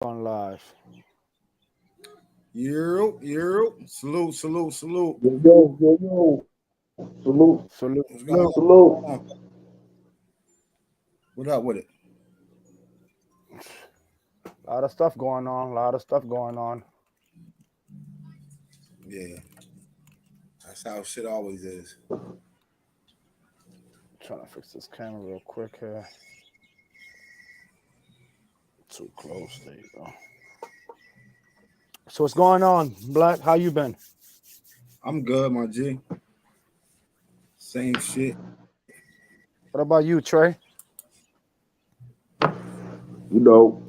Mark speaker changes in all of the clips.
Speaker 1: On live.
Speaker 2: Salute, salute, salute.
Speaker 3: Yo. Salute.
Speaker 1: Salute.
Speaker 2: What's going on?
Speaker 1: Salute.
Speaker 3: Salute.
Speaker 2: What up with it?
Speaker 1: A lot of stuff going on. A lot of stuff going on.
Speaker 2: Yeah, that's how shit always is.
Speaker 1: Trying to fix this camera real quick here. Too close. There you go. So what's going on, Black? How you been?
Speaker 2: I'm good, my G. Same shit.
Speaker 1: What about you, Trey?
Speaker 3: You know,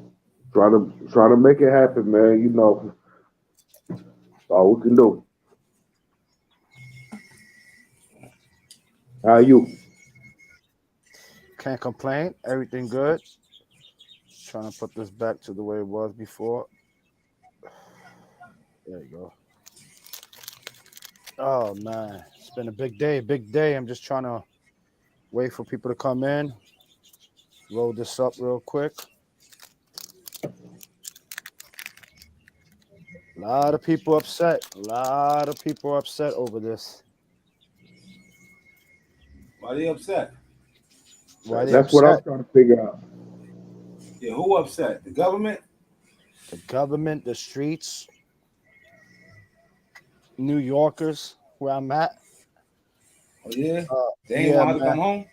Speaker 3: trying to make it happen, man. You know, that's all we can do. How you?
Speaker 1: Can't complain. Everything good. Trying to put this back to the way it was before. There you go. Oh man, it's been a big day. Big day. I'm just trying to wait for people to come in. Roll this up real quick. A lot of people upset. A lot of people are upset over this.
Speaker 2: Why they upset?
Speaker 1: Why they
Speaker 3: That's what I'm
Speaker 1: upset?
Speaker 3: trying to figure out.
Speaker 2: Yeah, who upset? The government?
Speaker 1: The government, the streets, New Yorkers, where I'm at.
Speaker 2: Oh yeah, they ain't
Speaker 1: Yeah,
Speaker 2: want her to
Speaker 1: man.
Speaker 2: come home.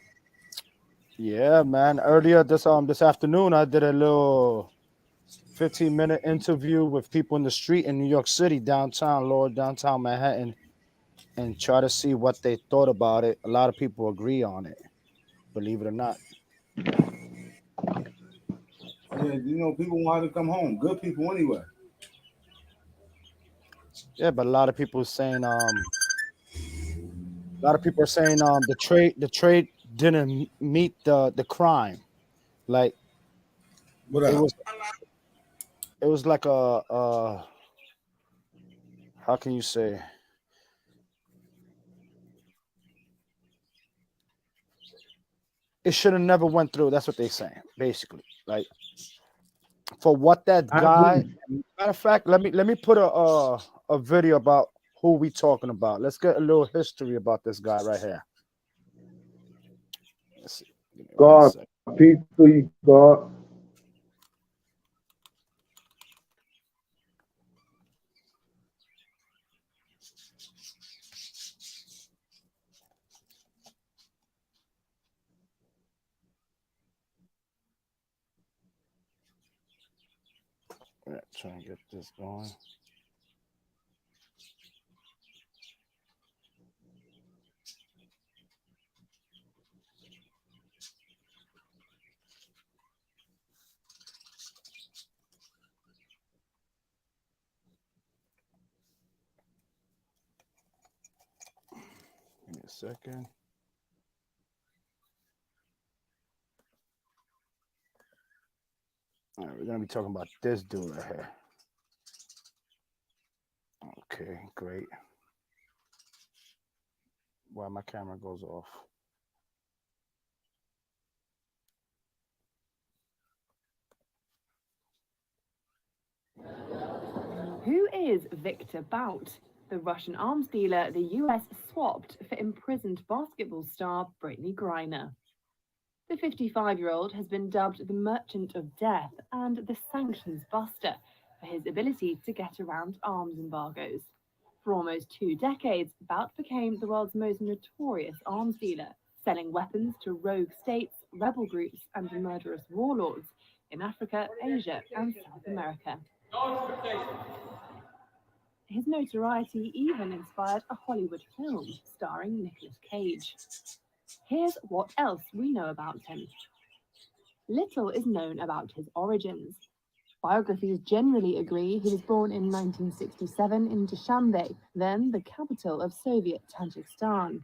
Speaker 1: Yeah, man. Earlier this afternoon, I did a little 15-minute interview with people in the street in New York City, downtown Manhattan, and try to see what they thought about it. A lot of people agree on it, believe it or not.
Speaker 2: Yeah, people want her to come home. Good people anyway.
Speaker 1: Yeah, but a lot of people saying a lot of people are saying the trade didn't meet the crime. Like
Speaker 2: What
Speaker 1: it
Speaker 2: up?
Speaker 1: was it was like a how can you say, it should have never went through. That's what they're saying, basically. Like for what that
Speaker 3: I
Speaker 1: guy.
Speaker 3: agree.
Speaker 1: Matter of fact, let me put a video about who we talking about. Let's get a little history about this guy right here. Let's see. Give me one
Speaker 3: God,
Speaker 1: sec.
Speaker 3: peace to you, God.
Speaker 1: Yeah, try and get this going. Give me a second. All right, we're gonna be talking about this dude right here. Okay, great. Why my camera goes off?
Speaker 4: Who is Victor Bout, the Russian arms dealer the US swapped for imprisoned basketball star Brittney Griner? The 55-year-old has been dubbed the Merchant of Death and the Sanctions Buster for his ability to get around arms embargoes. For almost 2 decades, Bout became the world's most notorious arms dealer, selling weapons to rogue states, rebel groups, and murderous warlords in Africa, Asia, and South America. His notoriety even inspired a Hollywood film starring Nicolas Cage. Here's what else we know about him. Little is known about his origins. Biographies generally agree he was born in 1967 in Dushanbe, then the capital of Soviet Tajikistan.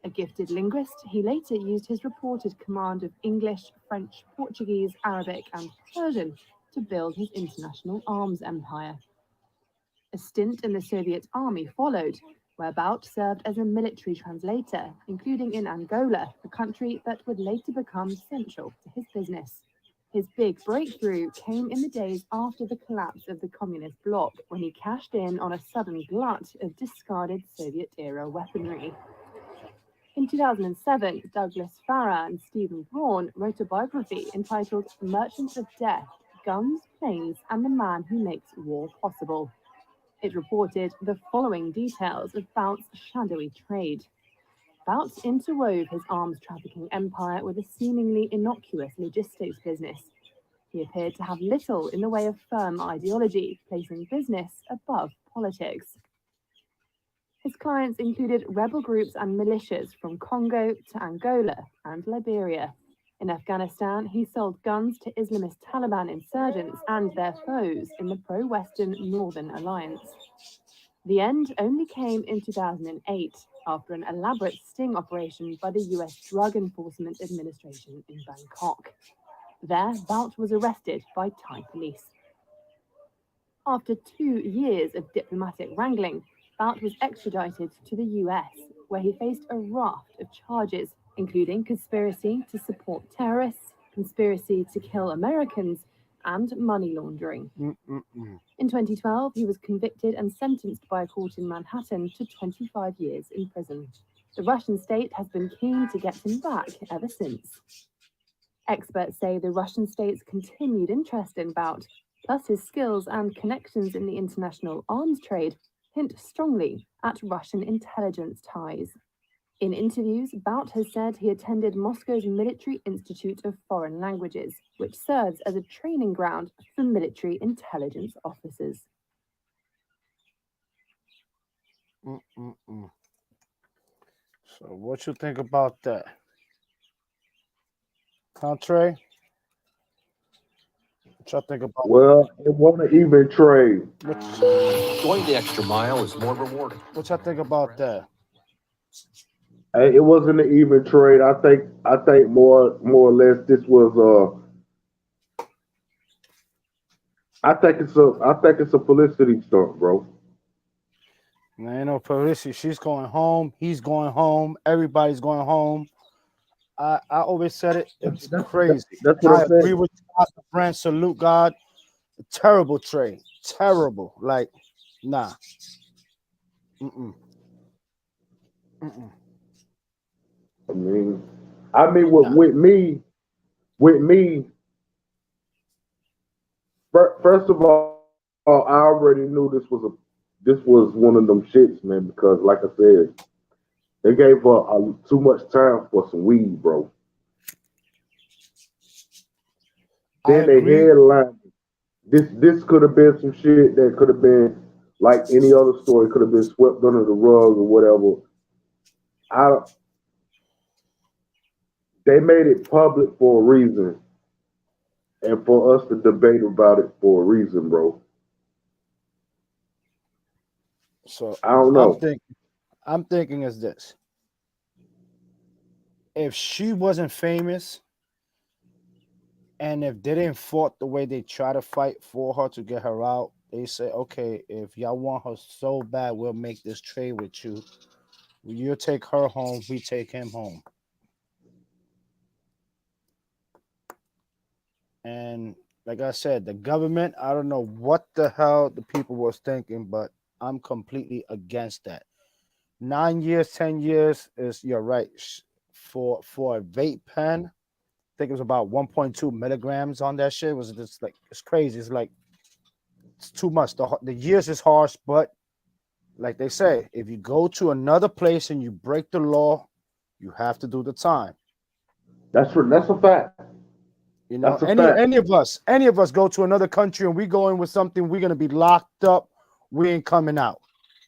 Speaker 4: A gifted linguist, he later used his reported command of English, French, Portuguese, Arabic, and Persian to build his international arms empire. A stint in the Soviet army followed, where Bout served as a military translator, including in Angola, a country that would later become central to his business. His big breakthrough came in the days after the collapse of the communist bloc, when he cashed in on a sudden glut of discarded Soviet-era weaponry. In 2007, Douglas Farrar and Stephen Braun wrote a biography entitled Merchants of Death, Guns, Planes, and the Man Who Makes War Possible. It reported the following details of Bout's shadowy trade. Bout interwove his arms trafficking empire with a seemingly innocuous logistics business. He appeared to have little in the way of firm ideology, placing business above politics. His clients included rebel groups and militias from Congo to Angola and Liberia. In Afghanistan, he sold guns to Islamist Taliban insurgents and their foes in the pro-Western Northern Alliance. The end only came in 2008, after an elaborate sting operation by the US Drug Enforcement Administration in Bangkok. There, Bout was arrested by Thai police. After 2 years of diplomatic wrangling, Bout was extradited to the US, where he faced a raft of charges, including conspiracy to support terrorists, conspiracy to kill Americans, and money laundering. In 2012, he was convicted and sentenced by a court in Manhattan to 25 years in prison. The Russian state has been keen to get him back ever since. Experts say the Russian state's continued interest in Bout, plus his skills and connections in the international arms trade, hint strongly at Russian intelligence ties. In interviews, Bout has said he attended Moscow's Military Institute of Foreign Languages, which serves as a training ground for military intelligence officers.
Speaker 1: So what you think about that? Contrary? What y'all think about
Speaker 3: Well, it wasn't an even trade.
Speaker 5: Going the extra mile is more rewarding.
Speaker 1: what y'all think about that?
Speaker 3: It wasn't an even trade. I think more or less this was I think it's a publicity stunt, bro.
Speaker 1: There ain't no publicity. She's going home. He's going home. Everybody's going home. I always said it. It's crazy.
Speaker 3: That's what
Speaker 1: I
Speaker 3: I'm saying.
Speaker 1: agree with God, the brand. Salute God. Terrible trade. Terrible. Like, nah.
Speaker 3: I mean, with me. First of all, I already knew this was one of them shits, man. Because, like I said, they gave her too much time for some weed, bro. Then they headlined. This could have been some shit that could have been like any other story. Could have been swept under the rug or whatever. They made it public for a reason, and for us to debate about it for a reason, bro.
Speaker 1: So
Speaker 3: I don't know.
Speaker 1: I'm thinking is this. If she wasn't famous, and if they didn't fought the way they try to fight for her to get her out, they say, okay, if y'all want her so bad, we'll make this trade with you. You take her home, we take him home. And like I said, the government, I don't know what the hell the people was thinking, but I'm completely against that. 9 years, 10 years is, you're right. For a vape pen, I think it was about 1.2 milligrams on that shit. It was just like, it's crazy. It's like, it's too much. The years is harsh, but like they say, if you go to another place and you break the law, you have to do the time.
Speaker 3: That's a fact.
Speaker 1: You know,
Speaker 3: That's a fact.
Speaker 1: any of us go to another country and we go in with something, we're gonna be locked up. We ain't coming out.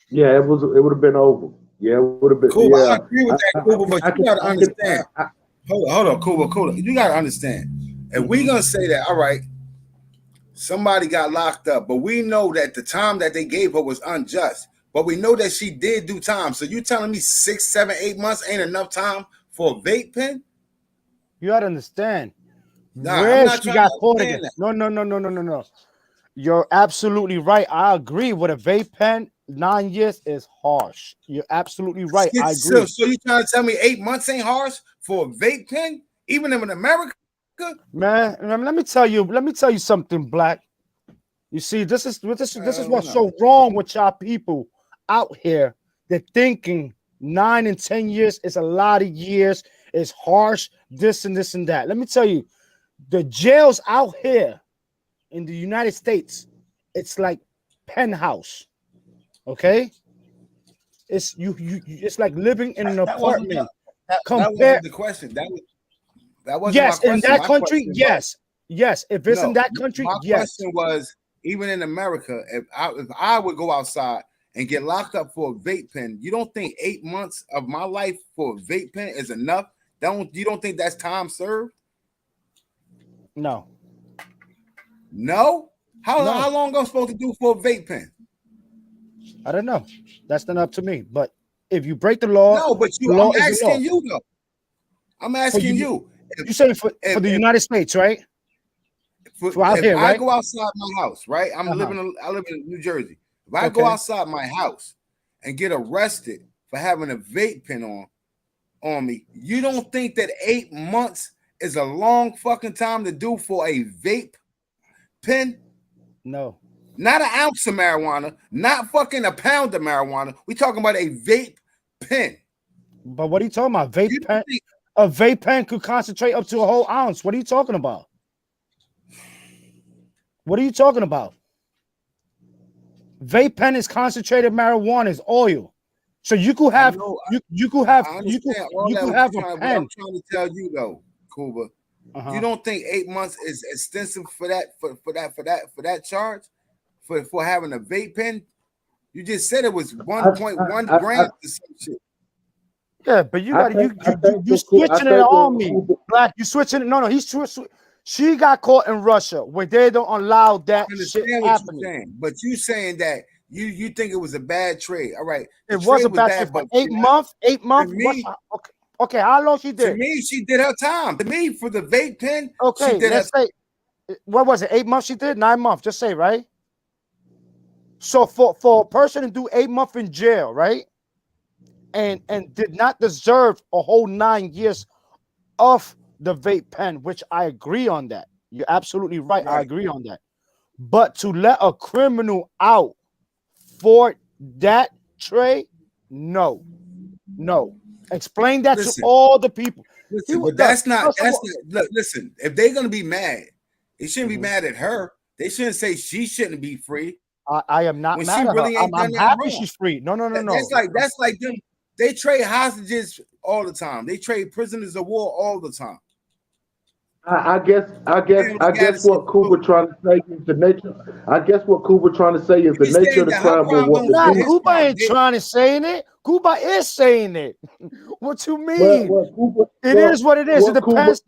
Speaker 3: Yeah, it would have been over. Yeah, it would have been.
Speaker 2: Cool,
Speaker 3: Yeah.
Speaker 2: I agree with that, Kuba, but you gotta understand. Hold on, Kuba. You gotta understand. If we gonna say that, all right, somebody got locked up, but we know that the time that they gave her was unjust. But we know that she did do time. So you telling me 6, 7, 8 months ain't enough time for a vape pen?
Speaker 1: You gotta understand.
Speaker 2: Nah,
Speaker 1: where
Speaker 2: I'm not
Speaker 1: she
Speaker 2: trying
Speaker 1: got
Speaker 2: to
Speaker 1: caught
Speaker 2: understand
Speaker 1: again. No. You're absolutely right. I agree with a vape pen. 9 years is harsh. You're absolutely right. I agree.
Speaker 2: So you trying to tell me 8 months ain't harsh for a vape pen, even in America?
Speaker 1: Man, let me tell you something, Black. You see, this is what's so wrong with y'all people out here. They're thinking 9 and 10 years is a lot of years. It's harsh, this and this and that. Let me tell you, the jails out here in the United States, it's like penthouse. Okay, it's it's like living in an apartment.
Speaker 2: That wasn't the question. That wasn't
Speaker 1: yes,
Speaker 2: my question.
Speaker 1: in that country, yes. If it's in that country,
Speaker 2: my
Speaker 1: yes.
Speaker 2: question was, even in America, if I would go outside and get locked up for a vape pen, you don't think 8 months of my life for a vape pen is enough? You don't think that's time served?
Speaker 1: No.
Speaker 2: How long am I supposed to do for a vape pen?
Speaker 1: I don't know. That's not up to me. But if you break the law,
Speaker 2: I'm asking you though. I'm asking you.
Speaker 1: You saying for the United States, right?
Speaker 2: For out here, right? I go outside my house, right? I live in New Jersey. If I go outside my house and get arrested for having a vape pen on me, you don't think that 8 months is a long fucking time to do for a vape pen?
Speaker 1: No.
Speaker 2: Not an ounce of marijuana, not fucking a pound of marijuana. We talking about a vape pen.
Speaker 1: But what are you talking about? Vape pen? A vape pen could concentrate up to a whole ounce. What are you talking about? What are you talking about? Vape pen is concentrated marijuana, is oil. So you could have you could have a pen.
Speaker 2: I'm trying to tell you though, Cuba, you don't think 8 months is extensive for that charge for having a vape pen? You just said it was 1.1 grams or some shit.
Speaker 1: Yeah, but you switching it on me, Black. You switching it. No, she got caught in Russia where they don't allow that shit happening.
Speaker 2: But you saying that you think it was a bad trade. All right.
Speaker 1: It was a bad trade, but 8 months. 8 months. Okay, how long she did?
Speaker 2: To me, she did her time. To me, for the vape pen,
Speaker 1: okay, let's say, what was it? 8 months she did? 9 months, just say, right? So for a person to do 8 months in jail, right? And did not deserve a whole 9 years of the vape pen, which I agree on that. You're absolutely right. I agree on that. But to let a criminal out for that trade, no. Explain that to all the people.
Speaker 2: Listen, but that's not. Look, listen. If they're gonna be mad, they shouldn't be mad at her. They shouldn't say she shouldn't be free.
Speaker 1: I am not mad at her. I'm happy she's free. No.
Speaker 2: That's like them. They trade hostages all the time. They trade prisoners of war all the time.
Speaker 3: I guess what Cooper trying to say is the nature. I guess what Cooper trying to say is the nature of the crime.
Speaker 1: Cooper ain't trying to say it. Cooper is saying it. What you mean? It is what it is. It depends.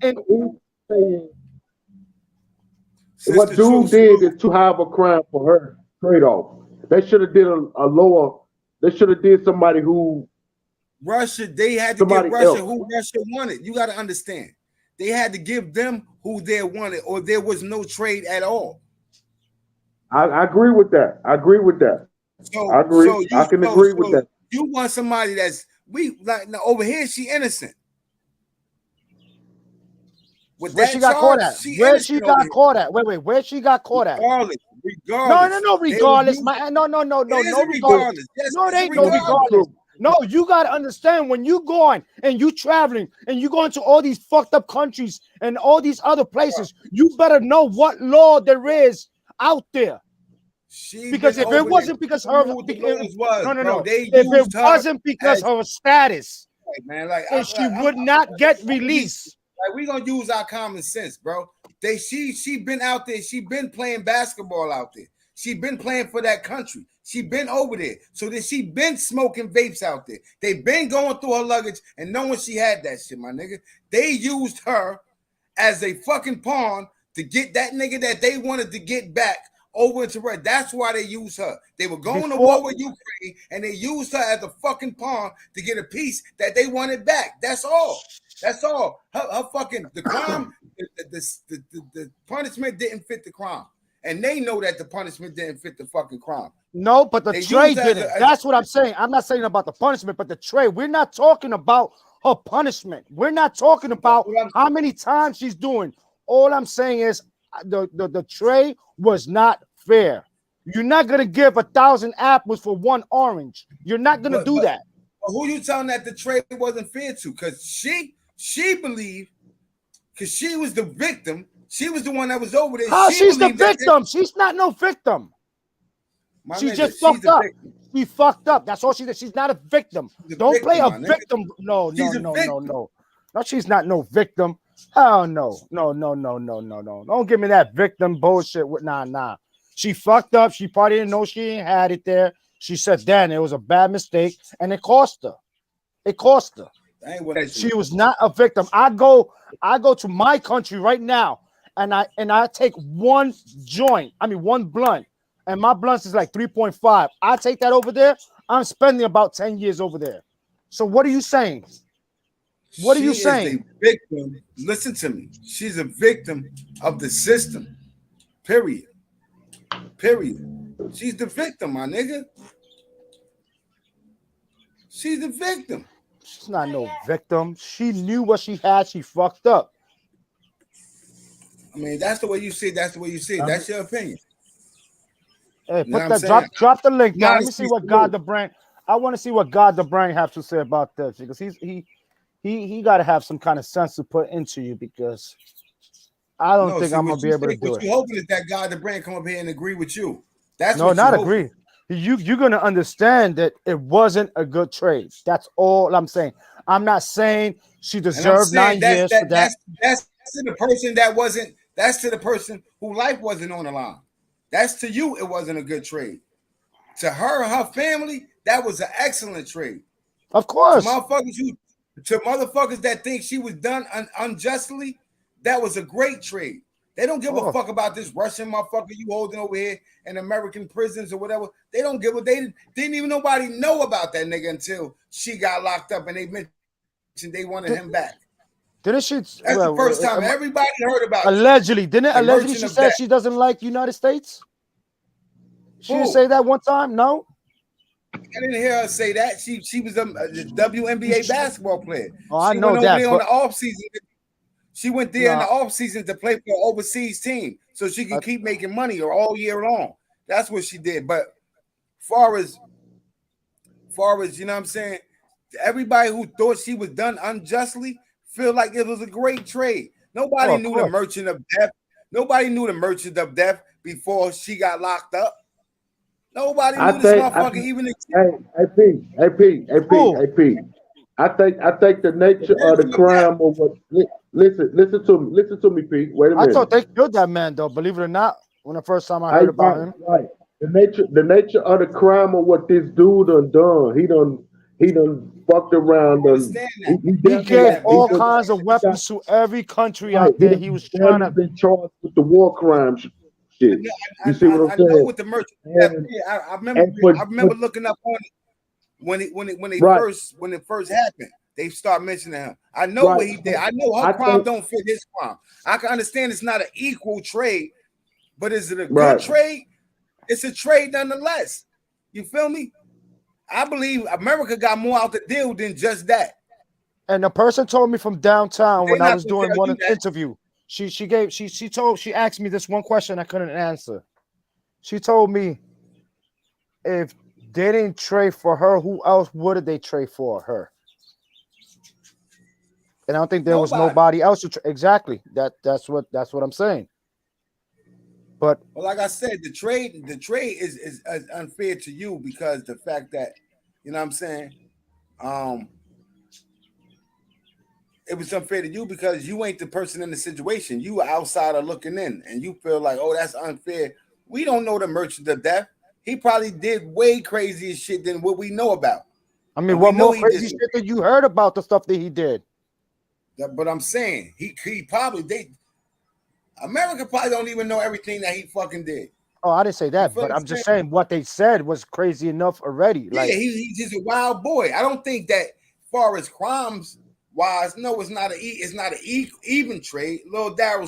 Speaker 3: What dude did is too high of a crime for her trade-off. They should have did a lower. They should have did somebody who.
Speaker 2: Russia, they had to give Russia who Russia wanted. You got to understand. They had to give them who they wanted, or there was no trade at all.
Speaker 3: I agree with that. I agree with that. I agree. I can agree with that.
Speaker 2: You want somebody that's over here, she innocent.
Speaker 1: Where she got caught at? Where she got caught at? Wait. Where she got caught at?
Speaker 2: Regardless.
Speaker 1: No, regardless. No, regardless. No, it ain't no regardless. No, you got to understand when you going and you traveling and you going to all these fucked up countries and all these other places, you better know what law there is out there. Because if it wasn't because her, no. If it wasn't because her status, and she would not get released.
Speaker 2: Like, we gonna use our common sense, bro. She been out there. She been playing basketball out there. She been playing for that country. She been over there. So that she been smoking vapes out there. They been going through her luggage and knowing she had that shit, my nigga. They used her as a fucking pawn to get that nigga that they wanted to get back over into Russia. That's why they used her. They were going to war with Ukraine and they used her as a fucking pawn to get a piece that they wanted back. That's all. That's all. Her fucking the crime, the punishment didn't fit the crime. And they know that the punishment didn't fit the fucking crime.
Speaker 1: No, but the trade didn't. That's what I'm saying. I'm not saying about the punishment, but the trade. We're not talking about her punishment. We're not talking about how many times she's doing. All I'm saying is the trade was not fair. You're not gonna give 1,000 apples for one orange. You're not gonna do that.
Speaker 2: But who you telling that the trade wasn't fair to? Because she believed, because she was the victim. She was the one that was over there.
Speaker 1: How she's the victim? She's not no victim. She just fucked up. She fucked up. That's all she did. She's not a victim. Don't play a victim. No. No, she's not no victim. Oh no. Don't give me that victim bullshit. Nah. She fucked up. She probably didn't know she ain't had it there. She said, "Dan, it was a bad mistake," and it cost her. She was not a victim. I go to my country right now, and I take one blunt, and my blunt is like 3.5. I take that over there. I'm spending about 10 years over there. So what are you saying? What are you saying?
Speaker 2: A victim. Listen to me. She's a victim of the system. Period. She's the victim, my nigga. She's the victim.
Speaker 1: She's not no victim. She knew what she had. She fucked up.
Speaker 2: I mean, that's the way you see it. That's the way you see it. That's your opinion.
Speaker 1: Hey, put that. Drop the link down. Let me see what God the Brain. I want to see what God the Brain has to say about this, because he got to have some kind of sense to put into you, because I don't think I'm gonna be able to do it.
Speaker 2: What you hoping is that God the Brain come up here and agree with you. That's
Speaker 1: no, not agree. You're gonna understand that it wasn't a good trade. That's all I'm saying. I'm not saying she deserved 9 years for that.
Speaker 2: That's to the person that wasn't. That's to the person whose life wasn't on the line. That's to you. It wasn't a good trade. To her and her family, that was an excellent trade.
Speaker 1: Of course.
Speaker 2: To motherfuckers that think she was done unjustly, that was a great trade. They don't give a fuck about this Russian motherfucker you holding over here in American prisons or whatever. They don't give a. They didn't even nobody know about that nigga until she got locked up and they mentioned they wanted him back.
Speaker 1: Didn't she?
Speaker 2: That's the first time everybody heard about.
Speaker 1: Allegedly, she said she doesn't like United States? She didn't say that one time? No.
Speaker 2: I didn't hear her say that. She was a WNBA basketball player.
Speaker 1: I know that.
Speaker 2: On the off season. She went there in the off season to play for an overseas team, so she can keep making money all year long. That's what she did. But far as you know what I'm saying, everybody who thought she was done unjustly feel like it was a great trade. Nobody knew the Merchant of Death. Nobody knew the Merchant of Death before she got locked up. Nobody knew this motherfucker even existed.
Speaker 3: Hey, P. I think the nature of the crime of what. Listen to me, P. Wait a minute.
Speaker 1: I thought they killed that man, though. Believe it or not, when the first time I heard about him.
Speaker 3: Right. The nature of the crime of what this dude done. He done fucked around.
Speaker 1: He gave all kinds of weapons to every country out there. He was trying to
Speaker 3: be charged with the war crimes. Shit. You see what I'm saying?
Speaker 2: I know with the Merchant. I remember looking up on it when it first happened. They start mentioning him. I know what he did. I know her crime don't fit his crime. I can understand it's not an equal trade, but is it a good trade? It's a trade nonetheless. You feel me? I believe America got more out the deal than just that.
Speaker 1: And the person told me from downtown when I was doing one interview. She asked me this one question I couldn't answer. She told me, if they didn't trade for her, who else would they trade for her? And I don't think there was nobody else to exactly. That's what I'm saying. But
Speaker 2: like I said, the trade is unfair to you because the fact that, you know what I'm saying, it was unfair to you because you ain't the person in the situation. You are outsider looking in, and you feel like, oh, that's unfair. We don't know the Merchant of Death. He probably did way crazier shit than what we know about.
Speaker 1: I mean, what more crazy shit that you heard about the stuff that he did?
Speaker 2: But I'm saying he probably America probably don't even know everything that he fucking did.
Speaker 1: Oh, I didn't say that, but I'm just saying what they said was crazy enough already.
Speaker 2: Yeah, he's just a wild boy. I don't think that far as crimes wise, no, it's not an even trade. Little Daryl,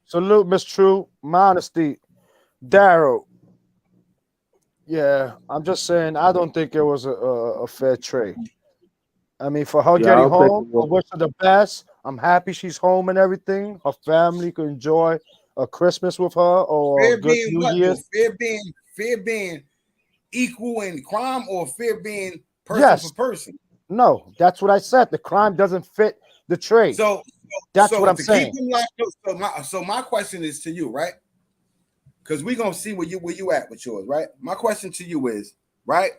Speaker 2: salute,
Speaker 1: Miss True, my honesty, Daryl. Yeah, I'm just saying I don't think it was a fair trade. I mean, for her
Speaker 3: Yeah, I
Speaker 1: getting
Speaker 3: don't think
Speaker 1: home,
Speaker 3: it
Speaker 1: I
Speaker 3: was.
Speaker 1: wish her the best. I'm happy she's home and everything. Her family can enjoy a Christmas with her or a
Speaker 2: Fear
Speaker 1: good
Speaker 2: being
Speaker 1: New
Speaker 2: what though?
Speaker 1: Year's.
Speaker 2: Fear being equal in crime or fear being person for
Speaker 1: Yes.
Speaker 2: person.
Speaker 1: No, that's what I said. The crime doesn't fit the trade.
Speaker 2: So
Speaker 1: That's what I'm
Speaker 2: to keep
Speaker 1: saying.
Speaker 2: him locked up. So my question is to you, right? Because we're gonna see where you at with yours, right? My question to you is, right?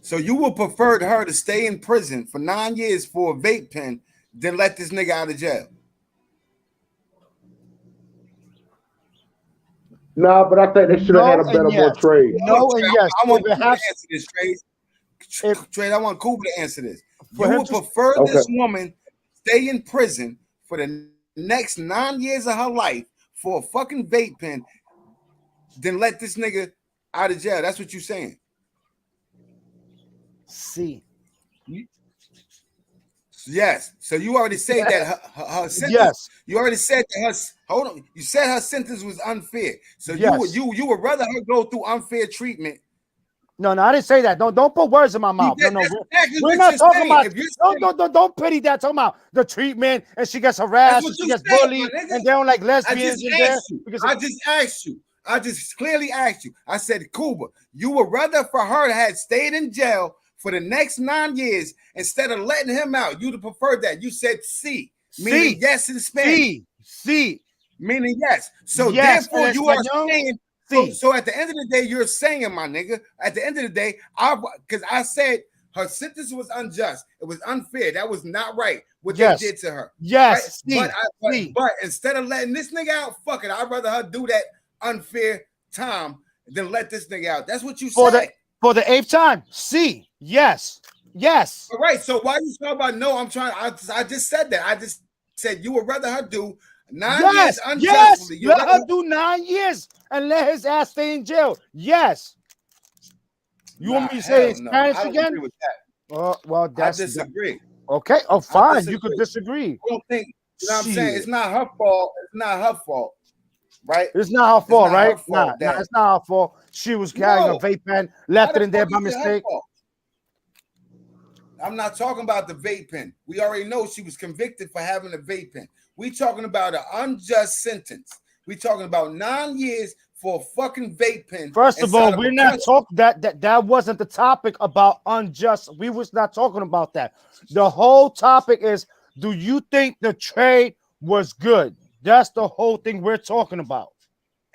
Speaker 2: So you would prefer her to stay in prison for 9 years for a vape pen than let this nigga out of jail?
Speaker 3: Nah, but I think they should have had
Speaker 1: No
Speaker 3: a
Speaker 1: and
Speaker 3: better boy
Speaker 1: yes.
Speaker 3: trade.
Speaker 2: Hold on,
Speaker 1: No
Speaker 2: Trey.
Speaker 1: and yes.
Speaker 2: I want
Speaker 1: If it
Speaker 2: Cooper to
Speaker 1: has,
Speaker 2: answer this, Trey.
Speaker 1: if
Speaker 2: Trey, I want Cooper to answer this.
Speaker 1: for
Speaker 2: You
Speaker 1: him
Speaker 2: would
Speaker 1: to,
Speaker 2: prefer
Speaker 3: Okay.
Speaker 2: this woman stay in prison for the next 9 years of her life for a fucking vape pen than let this nigga out of jail. That's what you're saying.
Speaker 1: see,
Speaker 2: Yes. So you already said
Speaker 1: yeah,
Speaker 2: that her sentence.
Speaker 1: yes,
Speaker 2: You already said that her. Hold on. You said her sentence was unfair. So
Speaker 1: yes.
Speaker 2: you would rather her go through unfair treatment.
Speaker 1: No, I didn't say that. Don't put words in my mouth. No,
Speaker 2: That's exactly
Speaker 1: we're
Speaker 2: what
Speaker 1: not
Speaker 2: you're
Speaker 1: talking
Speaker 2: saying.
Speaker 1: about.
Speaker 2: If you're saying,
Speaker 1: Don't pity that. Talking about the treatment and she gets
Speaker 2: that's
Speaker 1: harassed
Speaker 2: what
Speaker 1: and she
Speaker 2: you're
Speaker 1: gets
Speaker 2: saying, my
Speaker 1: bullied
Speaker 2: nigga.
Speaker 1: and they don't like
Speaker 2: I just
Speaker 1: lesbians in there
Speaker 2: asked you.
Speaker 1: because
Speaker 2: I just asked you. I just clearly asked you. I said, Cuba, you would rather for her to have stayed in jail for the next 9 years instead of letting him out. You'd have preferred that. You said C, meaning yes in Spanish.
Speaker 1: C,
Speaker 2: Meaning yes. So
Speaker 1: yes,
Speaker 2: therefore,
Speaker 1: el
Speaker 2: you are
Speaker 1: español,
Speaker 2: saying.
Speaker 1: C.
Speaker 2: So at the end of the day, you're saying, my nigga. At the end of the day, because I said her sentence was unjust. It was unfair. That was not right what they
Speaker 1: Yes,
Speaker 2: did to her. Right?
Speaker 1: yes,
Speaker 2: But
Speaker 1: C.
Speaker 2: but instead of letting this nigga out, fuck it. I'd rather her do that unfair time than let this nigga out. That's what you
Speaker 1: For
Speaker 2: said.
Speaker 1: the 8th time, C. Yes, yes.
Speaker 2: All right. So why you talking about no? I just said that. I just said you would rather her do 9 years
Speaker 1: Yes.
Speaker 2: unjustly.
Speaker 1: Let her do 9 years and let his ass stay in jail. Yes. You want me to say it in Spanish
Speaker 2: I don't
Speaker 1: again?
Speaker 2: agree with that.
Speaker 1: Well,
Speaker 2: I
Speaker 1: that's
Speaker 2: disagree.
Speaker 1: okay. Oh,
Speaker 2: I
Speaker 1: fine. You
Speaker 2: disagree.
Speaker 1: could disagree.
Speaker 2: I don't think, you know what I'm saying?
Speaker 1: Shit.
Speaker 2: It's not her fault. It's not her fault, right?
Speaker 1: It's not her
Speaker 2: It's
Speaker 1: fault,
Speaker 2: not her
Speaker 1: right? Nah,
Speaker 2: fault that
Speaker 1: it's not her fault. She was carrying a
Speaker 2: no.
Speaker 1: vape pen,
Speaker 2: How
Speaker 1: left it
Speaker 2: the
Speaker 1: in there
Speaker 2: fuck
Speaker 1: by
Speaker 2: is it her
Speaker 1: mistake.
Speaker 2: fault? I'm not talking about the vape pen. We already know she was convicted for having a vape pen. We talking about an unjust sentence. We talking about 9 years for a fucking vape pen.
Speaker 1: First of all,
Speaker 2: inside
Speaker 1: we're
Speaker 2: a
Speaker 1: not
Speaker 2: country.
Speaker 1: talking that wasn't the topic about unjust. We was not talking about that. The whole topic is, do you think the trade was good? That's the whole thing we're talking about.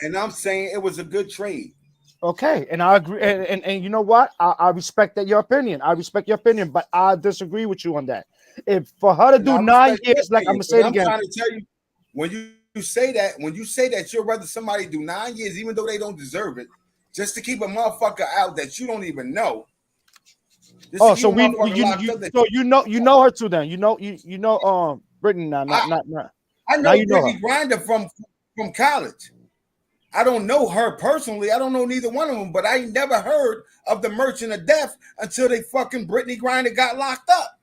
Speaker 2: And I'm saying it was a good trade.
Speaker 1: Okay, and I agree. And you know what? I respect that your opinion. I respect your opinion, but I disagree with you on that. If for her to
Speaker 2: And
Speaker 1: do
Speaker 2: I
Speaker 1: 9
Speaker 2: respect your
Speaker 1: years, like I'm
Speaker 2: opinion,
Speaker 1: gonna say it
Speaker 2: but I'm
Speaker 1: again.
Speaker 2: trying to tell you, when you say that you'd rather somebody do 9 years, even though they don't deserve it, just to keep a motherfucker out that you don't even know.
Speaker 1: Oh, so you know her too then. You know Brittney now, not
Speaker 2: I
Speaker 1: now
Speaker 2: know
Speaker 1: you know her.
Speaker 2: Brittney Griner from college. I don't know her personally. I don't know neither one of them, but I never heard of the Merchant of Death until they fucking Brittney Griner got locked up.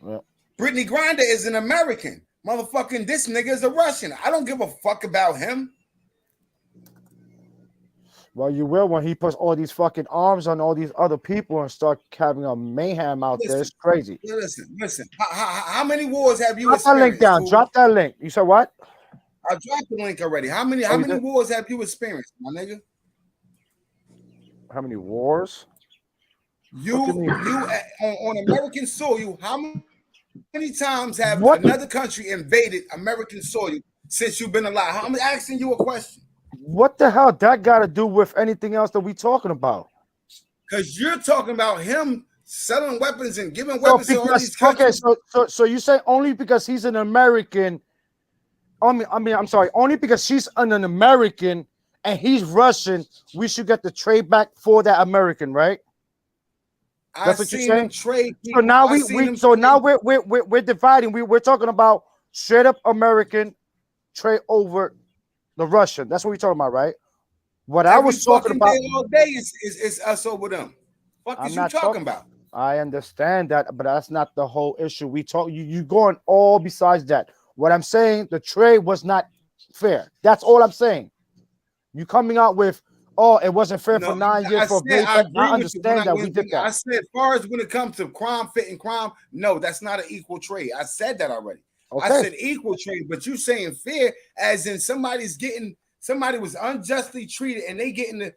Speaker 1: Well,
Speaker 2: Brittney Griner is an American. Motherfucking this nigga is a Russian. I don't give a fuck about him.
Speaker 1: well, you will when he puts all these fucking arms on all these other people and start having a mayhem out there. It's crazy.
Speaker 2: Listen. How many wars have you
Speaker 1: Drop that link
Speaker 2: experienced?
Speaker 1: down.
Speaker 2: Cool?
Speaker 1: Drop that link. You said what?
Speaker 2: I dropped the link already. How many wars have you experienced, my nigga?
Speaker 1: How many wars?
Speaker 2: You on American soil, how many times have
Speaker 1: What?
Speaker 2: another country invaded American soil since you've been alive? I'm asking you a question.
Speaker 1: What the hell that got to do with anything else that we talking about?
Speaker 2: Because you're talking about him selling weapons and giving weapons to all these
Speaker 1: Okay,
Speaker 2: countries.
Speaker 1: so you say only because he's an American. I'm sorry. Only because she's an American and he's Russian, we should get the trade back for that American, right? That's what you're saying.
Speaker 2: Trade
Speaker 1: So now we're dividing. We're talking about straight up American trade over the Russian. That's what we're talking about, right? What I was talking about
Speaker 2: all day is us over them. What is you talking about?
Speaker 1: I understand that, but that's not the whole issue. We talk you going all besides that. What I'm saying, the trade was not fair. That's all I'm saying. You coming out with Oh, it wasn't fair
Speaker 2: No,
Speaker 1: for 9 years for
Speaker 2: I
Speaker 1: vaping.
Speaker 2: agree
Speaker 1: I
Speaker 2: with you.
Speaker 1: understand that we did
Speaker 2: I
Speaker 1: that.
Speaker 2: said, as far as when it comes to crime fitting crime, no, that's not an equal trade. I said that already.
Speaker 1: Okay.
Speaker 2: I said equal trade, but you saying fair as in somebody was unjustly treated and they getting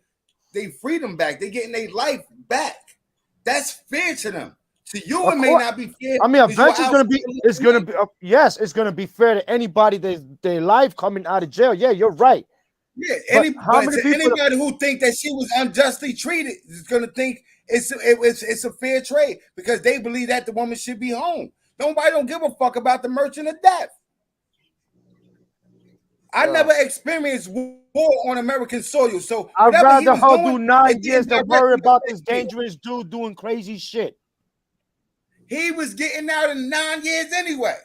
Speaker 2: their freedom back. They getting their life back. That's fair to them. To you, it may not be fair.
Speaker 1: I mean, eventually it's gonna be yes, it's gonna be fair to anybody their life coming out of jail. Yeah, you're right.
Speaker 2: Yeah,
Speaker 1: how many people?
Speaker 2: Anybody who think that she was unjustly treated is gonna think it's a fair trade because they believe that the woman should be home. Nobody don't give a fuck about the merchant of death. I never experienced war on American soil, so
Speaker 1: I'd rather her do 9 years than worry about this dangerous dude doing crazy shit.
Speaker 2: He was getting out in 9 years anyway.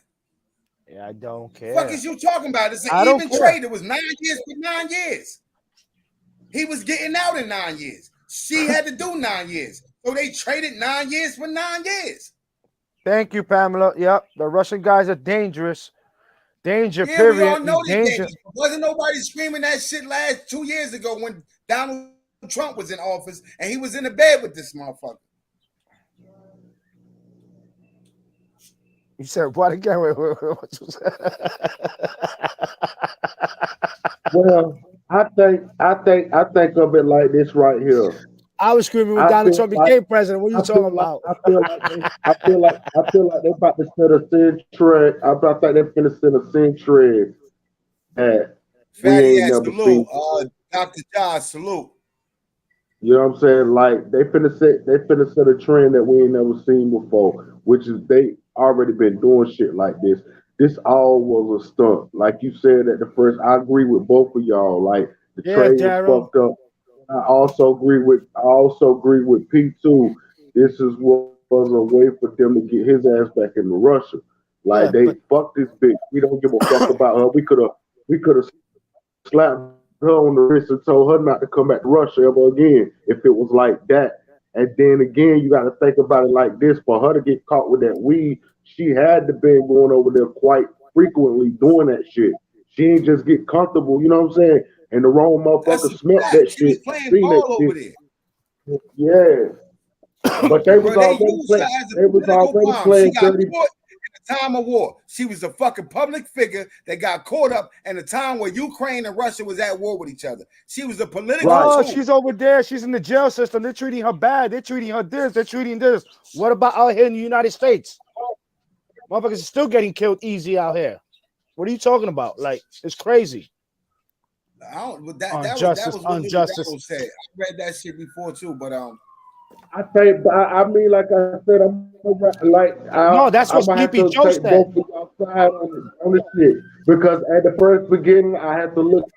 Speaker 1: Yeah, I don't care.
Speaker 2: What is you talking about? It's an even trade. It was 9 years for 9 years. He was getting out in 9 years. She had to do 9 years. So they traded 9 years for 9 years.
Speaker 1: Thank you, Pamela. Yep, the Russian guys are dangerous. Danger,
Speaker 2: yeah,
Speaker 1: period.
Speaker 2: We all know that
Speaker 1: danger.
Speaker 2: Wasn't nobody screaming that shit last 2 years ago when Donald Trump was in office and he was in the bed with this motherfucker.
Speaker 1: You said what again?
Speaker 3: Well, I think of it like this right here.
Speaker 1: I was screaming when Donald Trump became president. What are you talking about?
Speaker 3: I feel like they're about to set a sin trend. I think they're going to set a sin trend that we ain't never seen.
Speaker 2: Dr. Josh, salute.
Speaker 3: You know what I'm saying? Like they finna set a trend that we ain't never seen before, which is they already been doing shit like this. This all was a stunt. Like you said at the first, I agree with both of y'all. Like the trade was fucked up. I also agree with P2. This is what was a way for them to get his ass back into Russia. Like they fucked this bitch. We don't give a fuck about her. We could have slapped her on the wrist and told her not to come back to Russia ever again if it was like that. And then again, you got to think about it like this: for her to get caught with that weed, she had to be going over there quite frequently doing that shit. She ain't just get comfortable, you know what I'm saying? And the wrong motherfucker smelt that
Speaker 2: she
Speaker 3: shit.
Speaker 2: Was playing ball over there.
Speaker 3: Yeah. But they was already playing dirty.
Speaker 2: In the time of war, she was a fucking public figure that got caught up in the time where Ukraine and Russia was at war with each other. She was a political.
Speaker 1: Oh, she's over there. She's in the jail system. They're treating her bad. They're treating her this. They're treating this. What about out here in the United States? Motherfuckers are still getting killed easy out here. What are you talking about? Like, it's crazy.
Speaker 2: That was what injustice. Said. I read that shit before too, but
Speaker 3: I think I mean, like I said, no,
Speaker 1: that's what Sleepy Joe said.
Speaker 3: Both of y'all side on the shit because at the first beginning, I had to look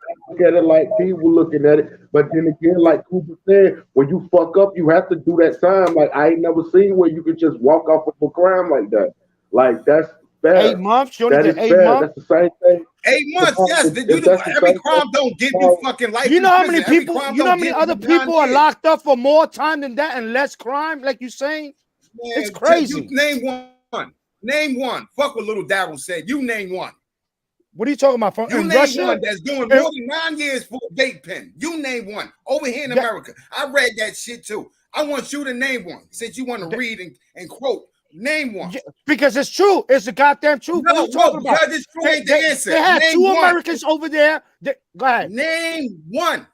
Speaker 3: at it like people looking at it, but then again, like Cooper said, when you fuck up, you have to do that time. Like I ain't never seen where you could just walk off of a crime like that. Like that's fair.
Speaker 1: 8 months. You only did 8 months.
Speaker 3: That's the same thing.
Speaker 2: 8 months, yes. Every crime don't give you fucking life.
Speaker 1: You know how many people? You know how many other people are locked up for more time than that and less crime? Like you saying, it's crazy.
Speaker 2: Name one. Name one. Fuck what little Darryl said. You name one.
Speaker 1: What are you talking about?
Speaker 2: You name Russia? One that's doing more than 9 years for a vape pen. You name one over here in America. I read that shit too. I want you to name one since you want to read and quote. Name one.
Speaker 1: Because it's true. It's the goddamn truth.
Speaker 2: No, because it's true ain't the answer.
Speaker 1: They had
Speaker 2: name
Speaker 1: 2
Speaker 2: one.
Speaker 1: Americans over there. Go ahead.
Speaker 2: Name one.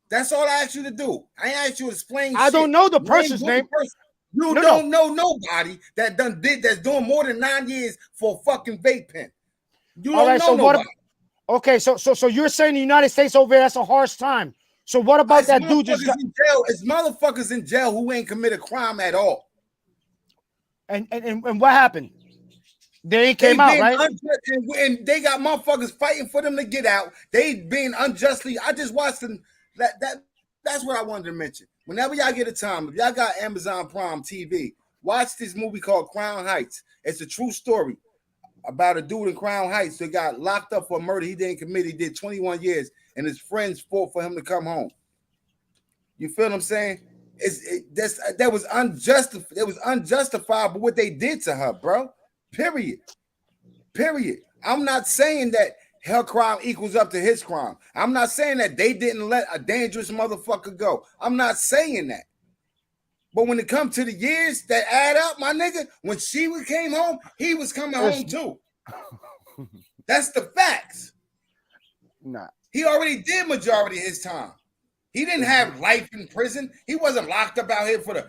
Speaker 2: That's all I asked you to do. I asked you to explain.
Speaker 1: I don't know the person's name.
Speaker 2: You don't know nobody that's doing more than 9 years for a fucking vape pen. You don't know nobody.
Speaker 1: Okay, so you're saying the United States over there, that's a harsh time. So what about that dude just got
Speaker 2: in jail? It's motherfuckers in jail who ain't committed crime at all.
Speaker 1: And what happened? They ain't came out, right?
Speaker 2: And they got motherfuckers fighting for them to get out. They being unjustly. I just watched them. That's what I wanted to mention. Whenever y'all get a time, if y'all got Amazon Prime TV, watch this movie called Crown Heights. It's a true story about a dude in Crown Heights that got locked up for murder he didn't commit. He did 21 years, and his friends fought for him to come home. You feel what I'm saying? That was unjustified. It was unjustifiable what they did to her, bro. Period. I'm not saying that her crime equals up to his crime. I'm not saying that they didn't let a dangerous motherfucker go. I'm not saying that. But when it comes to the years that add up, my nigga, when she came home, he was coming home too. That's the facts.
Speaker 1: Nah.
Speaker 2: He already did majority of his time. He didn't have life in prison. He wasn't locked up out here for the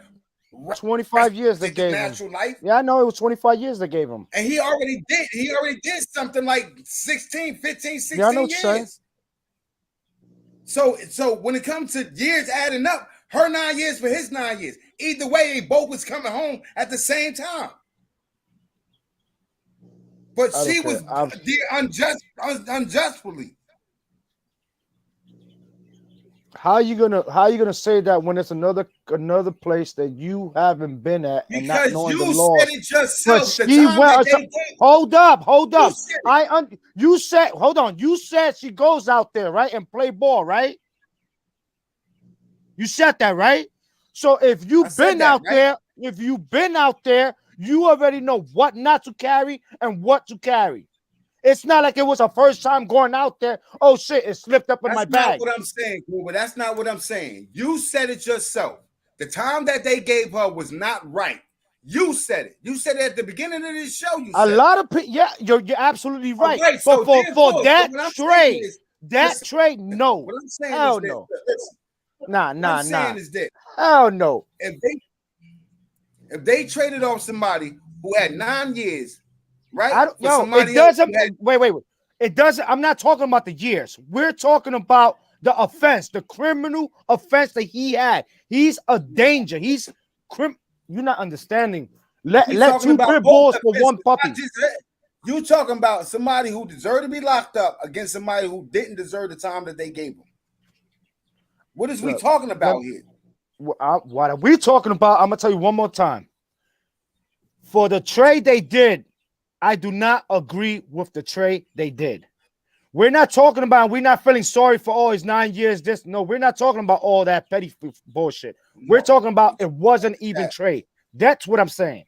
Speaker 1: 25 years they gave
Speaker 2: natural
Speaker 1: him.
Speaker 2: Life.
Speaker 1: Yeah, I know it was 25 years they gave him.
Speaker 2: And he already did something like 15, 16
Speaker 1: yeah, I know what
Speaker 2: years. So when it comes to years adding up, her 9 years for his 9 years. Either way, they both was coming home at the same time. But she was unjustly.
Speaker 1: How are you gonna say that when it's another place that you haven't been at and
Speaker 2: because
Speaker 1: not knowing
Speaker 2: you
Speaker 1: the law?
Speaker 2: Said it yourself.
Speaker 1: But she went. Hold up. You said. Hold on. You said she goes out there, right, and play ball, right? You said that, right? So if you've been out there, you already know what not to carry and what to carry. It's not like it was her first time going out there. Oh shit, it slipped up in my bag.
Speaker 2: That's not what I'm saying, but that's not what I'm saying. You said it yourself. The time that they gave her was not right. You said it. You said it at the beginning of this show. You said
Speaker 1: a lot of people. Yeah, you're absolutely right.
Speaker 2: Right,
Speaker 1: but
Speaker 2: so
Speaker 1: for that trade, no.
Speaker 2: What I'm saying
Speaker 1: hell
Speaker 2: is
Speaker 1: no.
Speaker 2: This.
Speaker 1: Nah.
Speaker 2: What I'm saying is this.
Speaker 1: Hell no.
Speaker 2: If they traded off somebody who had 9 years. Right?
Speaker 1: It doesn't. Wait. It doesn't. I'm not talking about the years. We're talking about the offense, the criminal offense that he had. He's a danger. You're not understanding. Let two pit bulls for one puppy.
Speaker 2: You talking about somebody who deserved to be locked up against somebody who didn't deserve the time that they gave him. What is we talking about here?
Speaker 1: What are we talking about? I'm gonna tell you one more time. For the trade they did, I do not agree with the trade they did. We're not talking about, we're not feeling sorry for all his 9 years. No, we're not talking about all that petty bullshit. We're talking about it wasn't even trade. That's what I'm saying.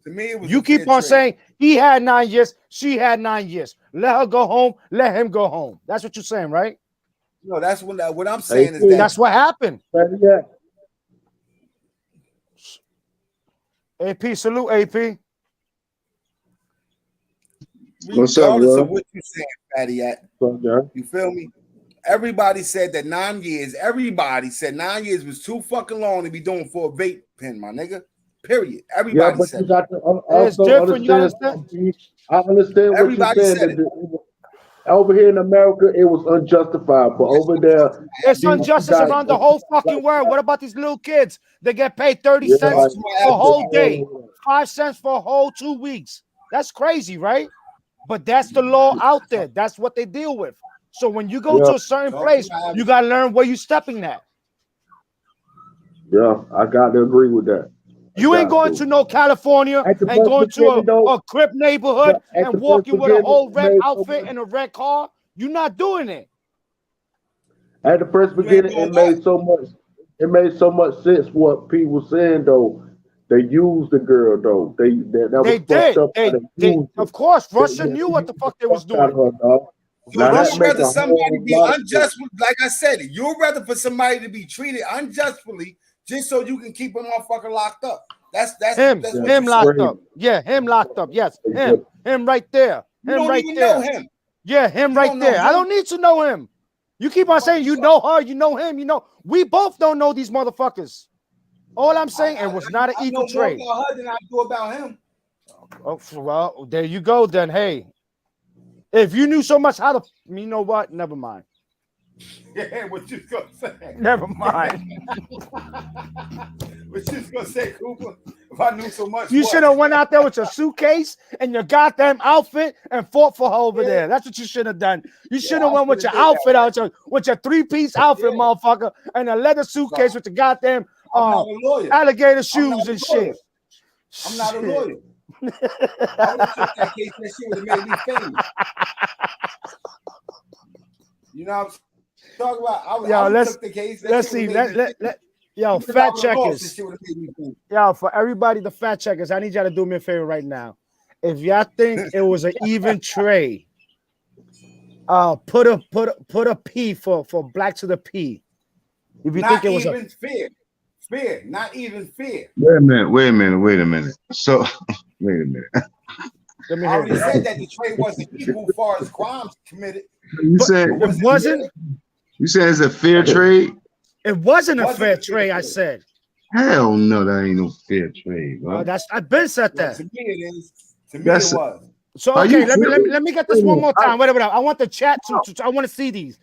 Speaker 2: To me, it was
Speaker 1: you keep on saying he had 9 years, she had 9 years. Let her go home, let him go home. That's what you're saying, right?
Speaker 2: No, that's what I'm saying is that
Speaker 1: that's what happened.
Speaker 3: Yeah.
Speaker 1: AP, salute AP.
Speaker 2: Regardless of what you're saying, Fatty, you feel me? Everybody said that 9 years. Everybody said 9 years was too fucking long to be doing for a vape pen, my nigga. Period. Everybody said
Speaker 3: you got to also understand. I understand what you're saying. Over here in America, it was unjustified, but over there,
Speaker 1: it's injustice around the whole fucking world. What about these little kids? They get paid 30 cents for a whole day, 5 cents for a whole 2 weeks. That's crazy, right? But that's the law out there. That's what they deal with. So when you go to a certain place, you got to learn where you're stepping at.
Speaker 3: Yeah, I got to agree with that.
Speaker 1: You ain't going to no California and going to a Crip neighborhood and walking with a whole red outfit and a red car. You're not doing it.
Speaker 3: At the first beginning, it made so much sense what Pete was saying though. They used the girl though. They did.
Speaker 1: Of course, Russia knew what the fuck they was doing.
Speaker 2: You'd rather somebody be unjust, like I said, you'd rather for somebody to be treated unjustly just so you can keep a motherfucker locked up. That's him
Speaker 1: locked up. Yeah, him locked up. Yes, him right there. Him right there.
Speaker 2: Him.
Speaker 1: Yeah, him right there. I don't need to know him. You keep on saying you know her, you know him, you know. We both don't know these motherfuckers. All I'm saying, it was not an equal trade.
Speaker 2: I know more about her than I do about him.
Speaker 1: Oh, well, there you go. Then, hey, if you knew so much how to, you know what? Never mind.
Speaker 2: Yeah, what you gonna say?
Speaker 1: Never mind.
Speaker 2: What you gonna say, Cooper? If I knew so much,
Speaker 1: you should have went out there with your suitcase and your goddamn outfit and fought for her over there. That's what you should have done. You should have went with your outfit out, with your 3-piece outfit, motherfucker, and a leather suitcase with your goddamn alligator shoes and shit.
Speaker 2: I'm not a lawyer. I would have took that case. That shit would have made me famous. You know what I'm talking about? I would have took the case.
Speaker 1: Let's see. Yo, fact checkers. Yo, for everybody, the fact checkers, I need y'all to do me a favor right now. If y'all think it was an even trade, Put a P for black to the P. If you
Speaker 2: Not
Speaker 1: think it was
Speaker 2: even fear, not even fear.
Speaker 6: Wait a minute. So, wait a minute.
Speaker 1: Let me
Speaker 2: I
Speaker 1: hear
Speaker 2: already
Speaker 1: this.
Speaker 2: said that Detroit wasn't equal as far as crimes committed.
Speaker 6: You said
Speaker 1: It wasn't.
Speaker 6: You said it's a fair trade.
Speaker 1: It wasn't a fair trade. I said.
Speaker 6: Hell no, that ain't no fair trade, bro.
Speaker 1: I've been said that.
Speaker 2: To me it is. To me it was.
Speaker 1: So okay, let me get this one more time. Wait. I want the chat to I want to see these.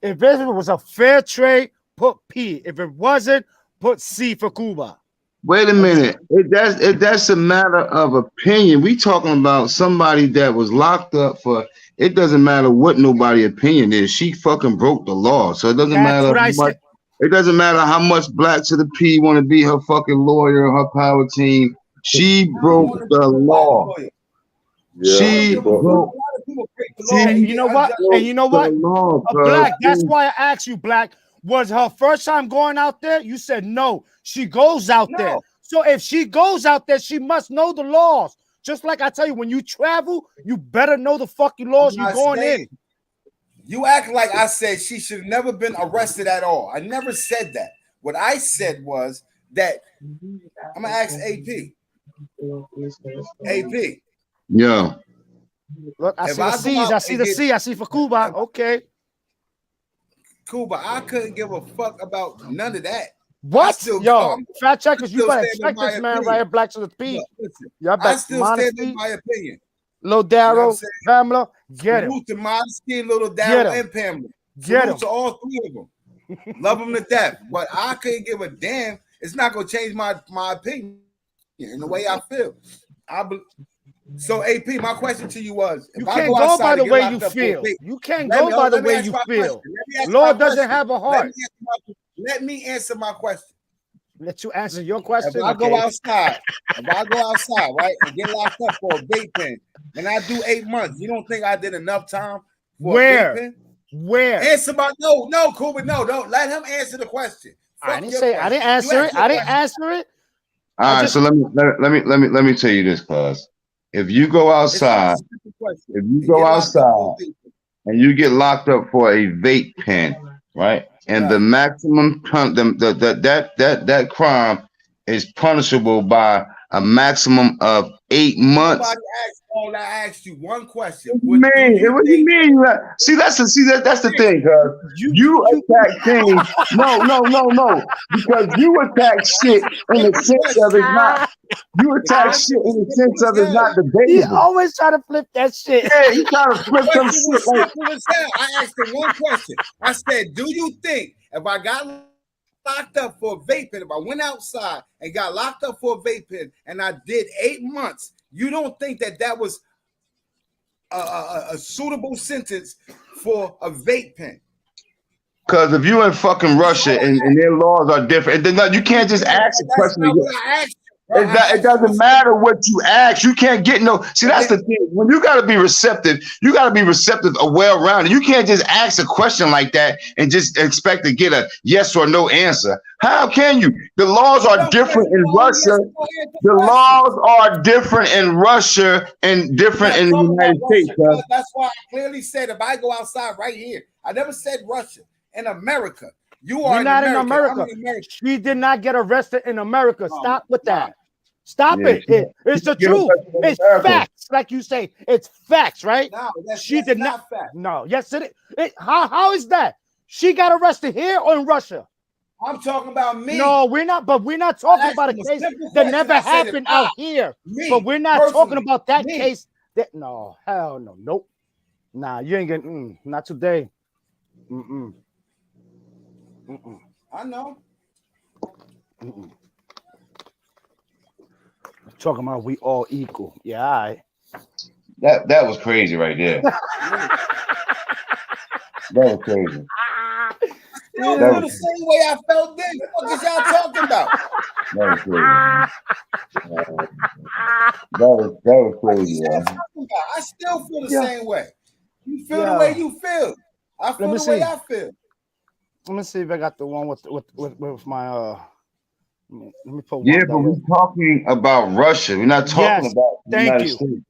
Speaker 1: If it was a fair trade, put P. If it wasn't, put C for Cuba.
Speaker 6: Wait a minute. That's a matter of opinion. We talking about somebody that was locked up for. It doesn't matter what nobody opinion is. She fucking broke the law, so it doesn't matter how much. It doesn't matter how much black to the P want to be her fucking lawyer or her power team. She broke the law.
Speaker 3: Yeah,
Speaker 6: she broke.
Speaker 1: And you know what? And you know what? Black. That's why I asked you, Black. Was her first time going out there? You said no. She goes out there. So if she goes out there, she must know the laws. Just like I tell you, when you travel, you better know the fucking laws you're going in.
Speaker 2: You act like I said she should have never been arrested at all. I never said that. What I said was that I'm gonna ask AP. AP.
Speaker 6: Yeah.
Speaker 1: Look, I see the C's. I see the C. I see for Cuba. Okay.
Speaker 2: Cuba, I couldn't give a fuck about none of that.
Speaker 1: What? Yo, fact checkers, you better check this man right here, Black to the P.
Speaker 2: I still stand in my opinion.
Speaker 1: Lil Darryl, Pamela, get him.
Speaker 2: Salute to Modesty, Little Darryl, and Pamela.
Speaker 1: Get him.
Speaker 2: To all three of them. Love them to death. But I couldn't give a damn. It's not going to change my opinion in the way I feel. So, AP, my question to you was,
Speaker 1: you can't go by the way you feel. You can't go by the way you feel. Lord doesn't have a heart.
Speaker 2: Let me answer my question.
Speaker 1: Let you answer your question.
Speaker 2: If I go outside, right, and get locked up for a vape pen, and I do 8 months, you don't think I did enough time for a vape pen?
Speaker 1: Where?
Speaker 2: Answer my no, Cuba, no, don't let him answer the question.
Speaker 1: I didn't answer it. I didn't answer it.
Speaker 6: All right, so let me tell you this, cuz if you go outside, and you get locked up for a vape pen, right? And the maximum that crime is punishable by a maximum of 8 months.
Speaker 2: Nobody asked all. I asked you one question.
Speaker 6: What do you mean? See, that's the thing, cuz you attack things. No. Because you attack shit in the sense of it's not. You attack shit in the sense of it's not debatable.
Speaker 1: He always try to flip that shit.
Speaker 6: Yeah, he trying to flip some shit.
Speaker 2: I asked him one question. I said, "Do you think if I got locked up for a vape pen, if I went outside and got locked up for a vape pen, and I did 8 months, you don't think that was a suitable sentence for a vape pen?"
Speaker 6: Because if you in fucking Russia and their laws are different, then you can't just ask a question. It doesn't matter what you ask. You can't get no. See, that's the thing. When you got to be receptive, or well-rounded. You can't just ask a question like that and just expect to get a yes or no answer. How can you? The laws are different in Russia. The laws are different in Russia and different in the United States.
Speaker 2: That's why I clearly said if I go outside right here, I never said Russia. In America, you are
Speaker 1: not in America. She did not get arrested in America. Stop with that. Stop it. It's the truth. It's facts, like you say. It's facts, right?
Speaker 2: No,
Speaker 1: she did not. Fact. No, yes, it is. How is that? She got arrested here or in Russia?
Speaker 2: I'm talking about me.
Speaker 1: No, we're not. But we're not talking about a case that never happened out here. But we're not talking about that case. No, hell no, nope. Nah, you ain't getting. Not today.
Speaker 2: I know.
Speaker 1: Talking about we all equal. Yeah, all right.
Speaker 6: That was crazy right there. That was crazy.
Speaker 2: Still feel the same way I felt then. What is y'all talking about?
Speaker 6: That was crazy. That was crazy.
Speaker 2: I still feel the same way. You feel the way you feel. I feel the way I feel.
Speaker 1: Let me see if I got the one with my Let me put
Speaker 6: but we're talking about Russia. We're not talking about the United States.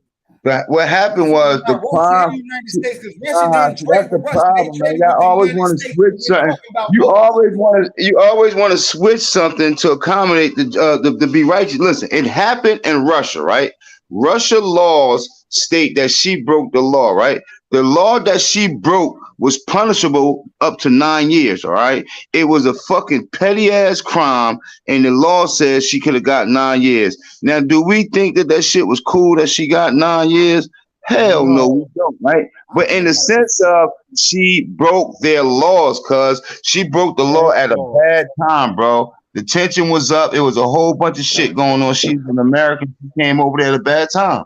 Speaker 6: But what happened was the crime.
Speaker 2: United States, because Russia done
Speaker 6: That's
Speaker 2: trade
Speaker 6: the
Speaker 2: with Russia.
Speaker 6: problem, man. Y'all always want to switch something. You always want to switch something to accommodate the be righteous. Listen, it happened in Russia, right? Russia laws state that she broke the law, right? The law that she broke was punishable up to 9 years, all right? It was a fucking petty ass crime, and the law says she could have got 9 years. Now, do we think that shit was cool that she got 9 years? Hell no, we don't, right? But in the sense of she broke their laws, cuz she broke the law at a bad time, bro. The tension was up. It was a whole bunch of shit going on. She's an American. She came over there at a bad time.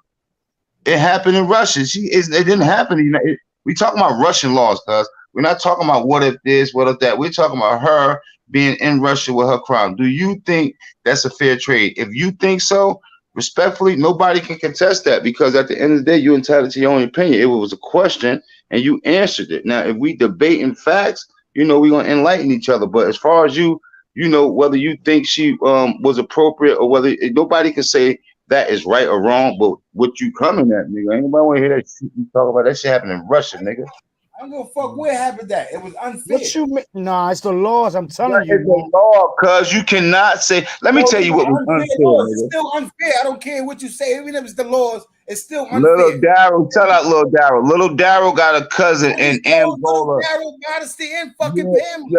Speaker 6: It happened in Russia. It didn't happen. We talking about Russian laws, cuz we're not talking about what if this, what if that. We're talking about her being in Russia with her crime. Do you think that's a fair trade? If you think so, respectfully, nobody can contest that, because at the end of the day, you're entitled to your own opinion. It was a question and you answered it. Now, if we debate in facts, we're going to enlighten each other. But as far as whether you think she was appropriate or whether nobody can say that is right or wrong, but what you coming at, nigga? Anybody want to hear that shit you talk about? That shit happened in Russia, nigga.
Speaker 2: I don't give a fuck where happened that. It was unfair.
Speaker 1: What you mean? Nah, it's the laws. I'm telling you.
Speaker 6: It's the law, cuz you cannot say. Let me tell you what was unfair.
Speaker 2: It's still unfair. I don't care what you say. Even if it's the laws, it's still unfair.
Speaker 6: Little Daryl, tell out Little Daryl. Little Daryl got a cousin in Angola.
Speaker 2: Daryl modesty and fucking family.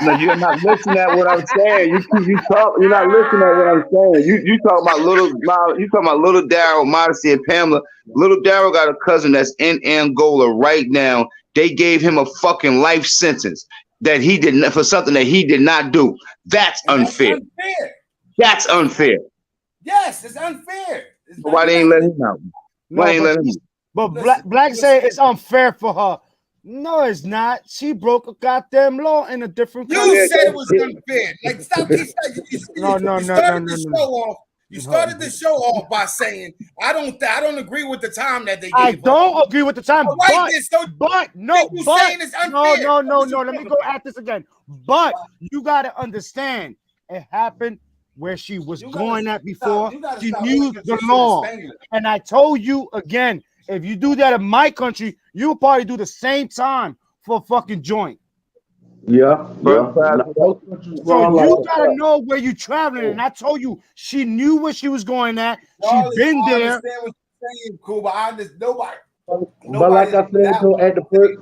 Speaker 6: No, you're not listening at what I'm saying. You're not listening at what I'm saying. You talking about Little Daryl, modesty and Pamela. Little Daryl got a cousin that's in Angola right now. They gave him a fucking life sentence that he did not, for something that he did not do. That's unfair. That's unfair.
Speaker 2: Yes, it's unfair.
Speaker 6: Why they ain't let him out? Why ain't let him out?
Speaker 1: But Black say it's unfair for her. No, it's not. She broke a goddamn law in a different country.
Speaker 2: You said it was unfair. Like, stop. You started the show off by saying, I don't agree with the time that they gave
Speaker 1: I don't agree with the time,
Speaker 2: no.
Speaker 1: Let me go at this again. But you got to understand, it happened where she was going at before. She knew the law. And I told you again, if you do that in my country, you'll probably do the same time for a fucking joint.
Speaker 3: Yeah.
Speaker 1: So you gotta know where you're traveling, and I told you she knew where she was going at. She's been there.
Speaker 2: I understand what you're saying, cool, but I understand nobody.
Speaker 3: But like I said, so at the first,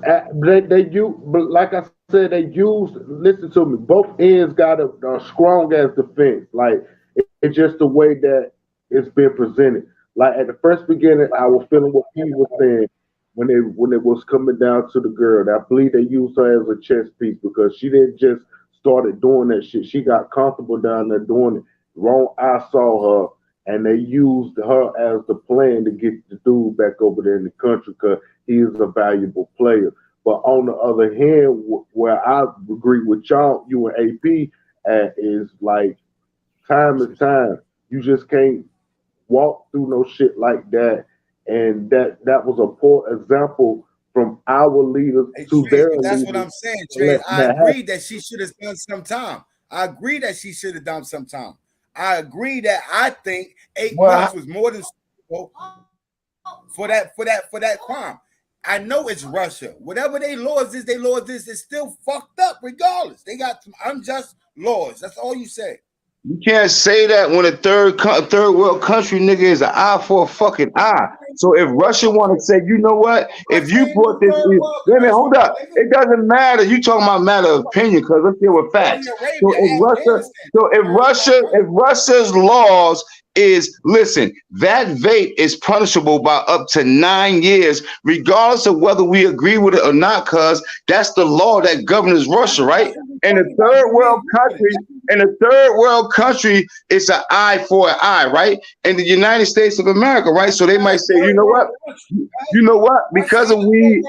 Speaker 3: they used. Listen to me. Both ends got a strong as defense. Like it's just the way that it's been presented. Like at the first beginning, I was feeling what he was saying. When it was coming down to the girl, I believe they used her as a chess piece because she didn't just started doing that shit. She got comfortable down there doing it. Wrong, I saw her, and they used her as the plan to get the dude back over there in the country because he is a valuable player. But on the other hand, where I agree with y'all, you and AP, is like time is time. You just can't walk through no shit like that. And that was a poor example from our leaders to their leaders.
Speaker 2: That's what I'm saying, Trey. I agree that she should have done some time. I agree that she should have done some time. I agree that I think 8 months was more than suitable for that crime. I know it's Russia. Whatever their laws is, it's still fucked up regardless. They got some unjust laws. That's all you say.
Speaker 6: You can't say that when a third world country nigga is an eye for a fucking eye. So if Russia want to say, you know what, if you brought this, wait a minute, hold up. It doesn't matter. You talking about matter of opinion because let's deal with facts. So if Russia's laws is, listen, that vape is punishable by up to 9 years, regardless of whether we agree with it or not, cuz that's the law that governs Russia, right? In a third world country, it's an eye for an eye, right? In the United States of America, right? So they might say, you know what? Because of weed,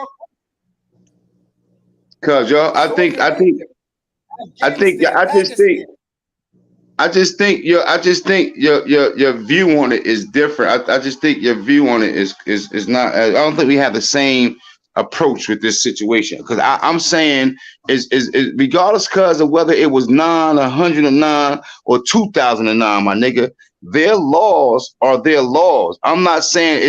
Speaker 6: cuz y'all, I just think your view on it is different. I just think your view on it is not. I don't think we have the same approach with this situation because I'm saying is regardless cause of whether it was 9, 109, or 2009, my nigga, their laws are their laws. I'm not saying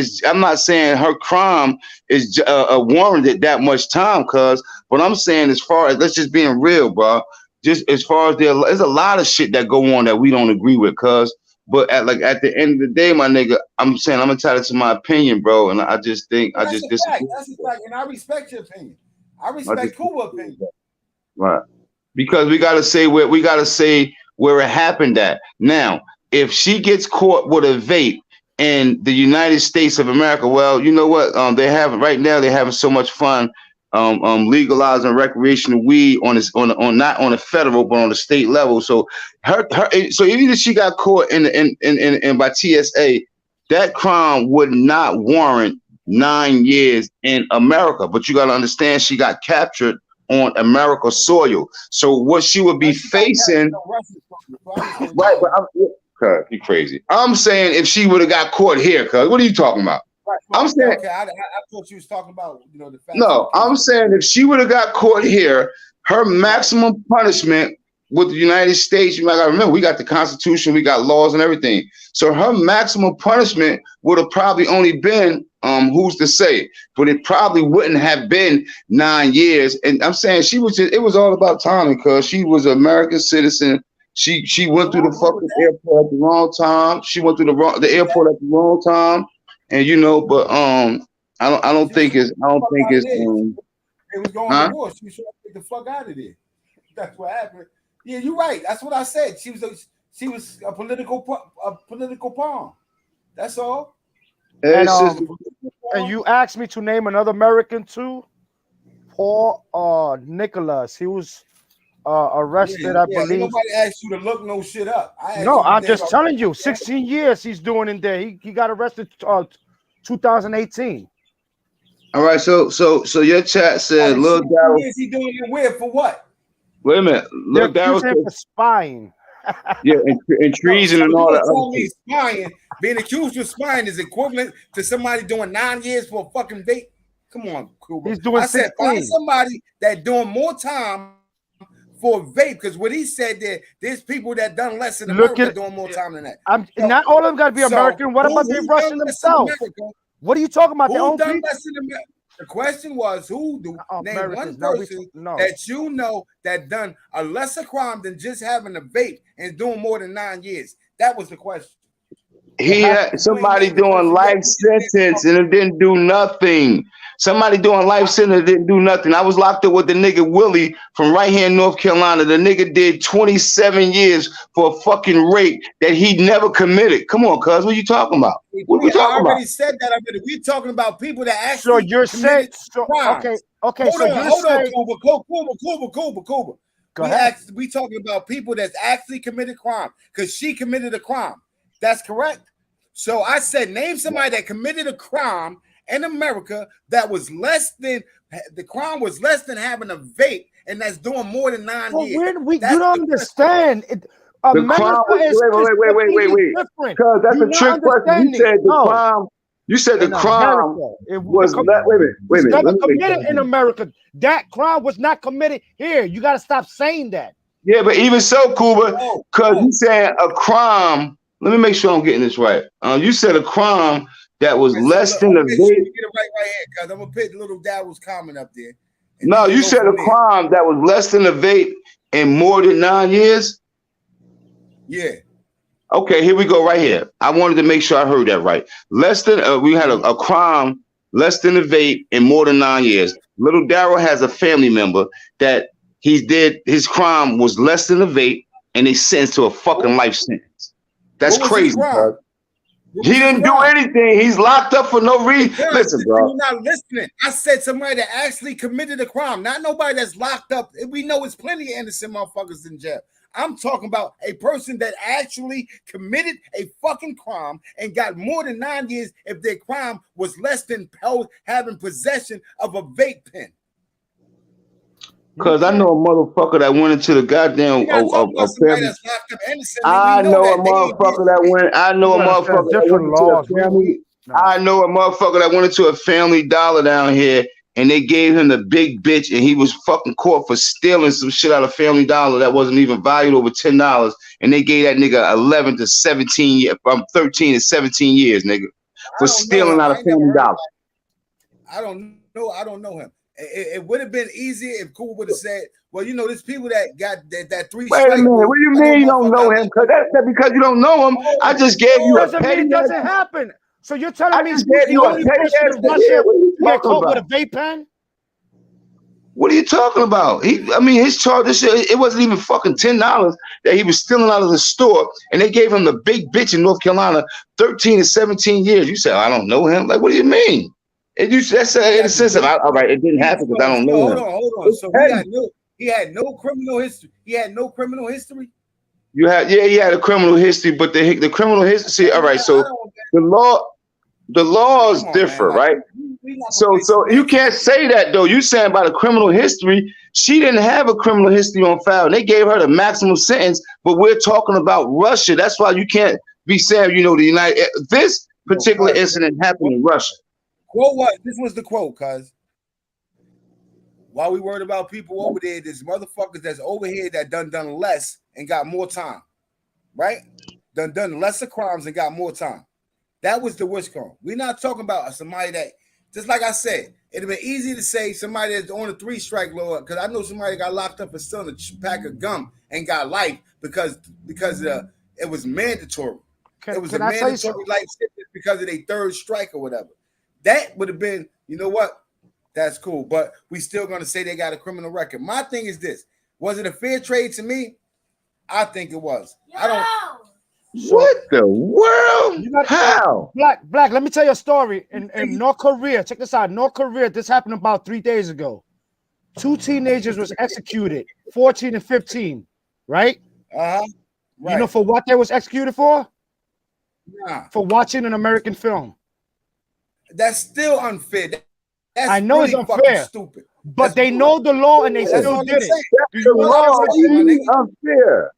Speaker 6: her crime is warranted that much time, cuz. But I'm saying, as far as, let's just being real, bro. Just as far as there's a lot of shit that go on that we don't agree with, cuz. But at the end of the day, my nigga, I'm saying I'm entitled to my opinion, bro, and I just think
Speaker 2: Well,
Speaker 6: I just disagree.
Speaker 2: That's a fact, and I respect your opinion. I respect Cuba's opinion.
Speaker 6: Right. Because we gotta say where it happened at. Now, if she gets caught with a vape in the United States of America, well, you know what? They having so much fun legalizing recreational weed on not on a federal but on a state level. So so even if she got caught in by TSA, that crime would not warrant 9 years in America. But you gotta understand, she got captured on America's soil. So what she would be facing, right? But you crazy. I'm saying if she would have got caught here, cuz what are you talking about?
Speaker 2: Right.
Speaker 6: I'm saying,
Speaker 2: okay, I thought you was talking about, the fact.
Speaker 6: No, I'm saying if she would have got caught here, her maximum punishment with the United States, you might gotta remember, we got the Constitution, we got laws and everything. So her maximum punishment would have probably only been, who's to say, but it probably wouldn't have been 9 years. And I'm saying it was all about timing, because she was an American citizen. She went through the fucking airport at the wrong time. She went through the airport at the wrong time, and but I don't think it's. It
Speaker 2: was going to war. She was trying to get the fuck out of there. That's what happened. Yeah, you're right. That's what I said. She was a political pawn. That's all.
Speaker 1: And you asked me to name another American too, Paul Nicholas. He was arrested, I believe.
Speaker 2: Nobody asked you to look no shit up.
Speaker 1: I'm just telling you, 16 years he's doing in there. He got arrested 2018.
Speaker 6: All right, so your chat said, "Lil Darryl."
Speaker 2: Is he doing it where for what?
Speaker 6: Wait a minute, Lil Darryl
Speaker 1: for spying.
Speaker 6: Yeah, and treason and all that.
Speaker 2: Spying, being accused of spying is equivalent to somebody doing 9 years for a fucking vape. Come on, Cuba.
Speaker 1: He's doing.
Speaker 2: I said find somebody that doing more time for vape, because what he said there's people that done less in America doing more time than that.
Speaker 1: Not all of them got to be American. What about the Russian themselves? What are you talking about?
Speaker 2: Who done less in America? The question was, name one person that you know that done a lesser crime than just having a vape and doing more than 9 years. That was the question.
Speaker 6: He had somebody doing life sentence and it didn't do nothing. Somebody doing life sentence didn't do nothing. I was locked up with the nigga Willie from right here in North Carolina. The nigga did 27 years for a fucking rape that he never committed. Come on, cuz, what are you talking about? What are we talking about?
Speaker 2: I already said that already. We're talking about people that actually.
Speaker 1: So you're saying, okay.
Speaker 2: Hold on, Cuba.
Speaker 1: Go ahead.
Speaker 2: We talking about people that's actually committed crime, because she committed a crime. That's correct. So I said, name somebody that committed a crime in America that was less than having a vape, and that's doing more than 9 years.
Speaker 1: You don't understand.
Speaker 6: The crime wait. Because that's a trick question. You said the crime. You said the crime was wait a minute.
Speaker 1: Never committed in America. That crime was not committed here. You got to stop saying that.
Speaker 6: Yeah, but even so, Cuba, because you said a crime. Let me make sure I'm getting this right. You said a crime that was less than a vape.
Speaker 2: Get it right here, because I'm gonna put Little Darryl's comment up there.
Speaker 6: No, you said a crime that was less than a vape and more than 9 years.
Speaker 2: Yeah.
Speaker 6: Okay, here we go right here. I wanted to make sure I heard that right. Less than we had a crime less than a vape and more than 9 years. Little Darryl has a family member that his crime was less than a vape and they sentenced to a fucking life sentence. That's crazy, bro. He didn't do anything. He's locked up for no reason. Listen, bro.
Speaker 2: You're not listening. I said somebody that actually committed a crime, not nobody that's locked up. We know it's plenty of innocent motherfuckers in jail. I'm talking about a person that actually committed a fucking crime and got more than 9 years if their crime was less than having possession of a vape pen.
Speaker 6: Because I know a motherfucker that went into the goddamn family. I know a motherfucker that went. I know a motherfucker that went into a family. I know a motherfucker that went into a Family Dollar down here and they gave him the big bitch, and he was fucking caught for stealing some shit out of Family Dollar that wasn't even valued over $10, and they gave that nigga 11 to 17 years, from 13 to 17 years, nigga, for stealing out of Family Dollar.
Speaker 2: I don't know him. It would have been easier if Cool would have said, "Well, you know, there's people that got that 3 strike."
Speaker 6: Wait a minute, what do you mean you don't know him? Because that's because you don't know him. I just gave you a
Speaker 1: doesn't mean
Speaker 6: petty
Speaker 1: it doesn't happen. So you're telling
Speaker 6: I
Speaker 1: me
Speaker 6: just
Speaker 1: he's
Speaker 6: gave
Speaker 1: the
Speaker 6: you a
Speaker 1: only
Speaker 6: petty
Speaker 1: person
Speaker 6: ass
Speaker 1: in Russia to get caught with a
Speaker 6: about?
Speaker 1: vape pen?
Speaker 6: What are you talking about? His charge, this shit, it wasn't even fucking $10 that he was stealing out of the store, and they gave him the big bitch in North Carolina, 13 to 17 years. You said, I don't know him? Like, what do you mean? And that's in the sense of, all right, it didn't happen because I don't know him.
Speaker 2: Hold on. So he had no criminal history. He had no criminal history.
Speaker 6: He had a criminal history, but the criminal history. See, all right, so the law is different, right? So you can't say that though. You saying about a criminal history? She didn't have a criminal history on file. They gave her the maximum sentence, but we're talking about Russia. That's why you can't be saying, this particular incident happened in Russia.
Speaker 2: Quote what? This was the quote, cuz. While we worried about people over there, there's motherfuckers that's over here that done less and got more time, right? Done lesser crimes and got more time. That was the worst crime. We're not talking about somebody that, just like I said, it'd have been easy to say somebody that's on a 3-strike law, because I know somebody got locked up for stealing a pack of gum and got life because it was mandatory. It was a mandatory life sentence because of their 3rd strike or whatever. That would have been, you know what? That's cool, but we still gonna say they got a criminal record. My thing is this: was it a fair trade to me? I think it was. I don't.
Speaker 6: What the world? How?
Speaker 1: Black. Let me tell you a story. In North Korea, check this out. North Korea, this happened about 3 days ago. 2 teenagers was executed, 14 and 15, right?
Speaker 2: Right.
Speaker 1: You know for what they was executed for?
Speaker 2: Nah.
Speaker 1: For watching an American film.
Speaker 2: That's still unfair. That's
Speaker 1: I know
Speaker 2: really
Speaker 1: it's unfair,
Speaker 2: stupid.
Speaker 1: but they know the law and they still did it.
Speaker 6: The law is unfair.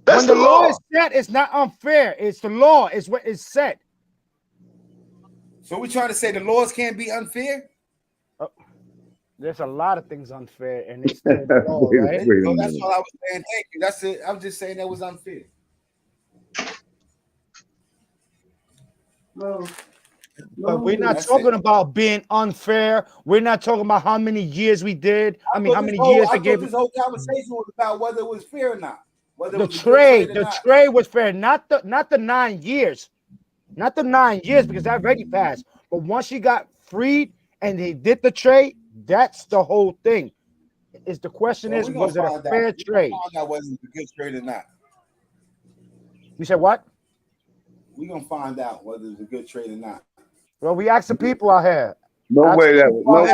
Speaker 1: When the law is set, it's not unfair. It's the law. It's what is set.
Speaker 2: So we're trying to say the laws can't be unfair?
Speaker 1: There's a lot of things unfair, and it's still the law, right?
Speaker 2: So that's all I was saying. Thank you. That's it. I was just saying that was unfair.
Speaker 1: But we're not talking about being unfair. We're not talking about how many years we did. How many years they gave.
Speaker 2: This whole conversation was about whether it was fair or not.
Speaker 1: The trade was fair, not the 9 years, not the 9 years because that already passed. But once she got freed and they did the trade, that's the whole thing. Is the question is, was it a fair trade?
Speaker 2: That wasn't a good trade or not.
Speaker 1: You said what?
Speaker 2: We're gonna find out whether it's a good trade or not.
Speaker 1: Well, we asked the people out here.
Speaker 6: No way that was.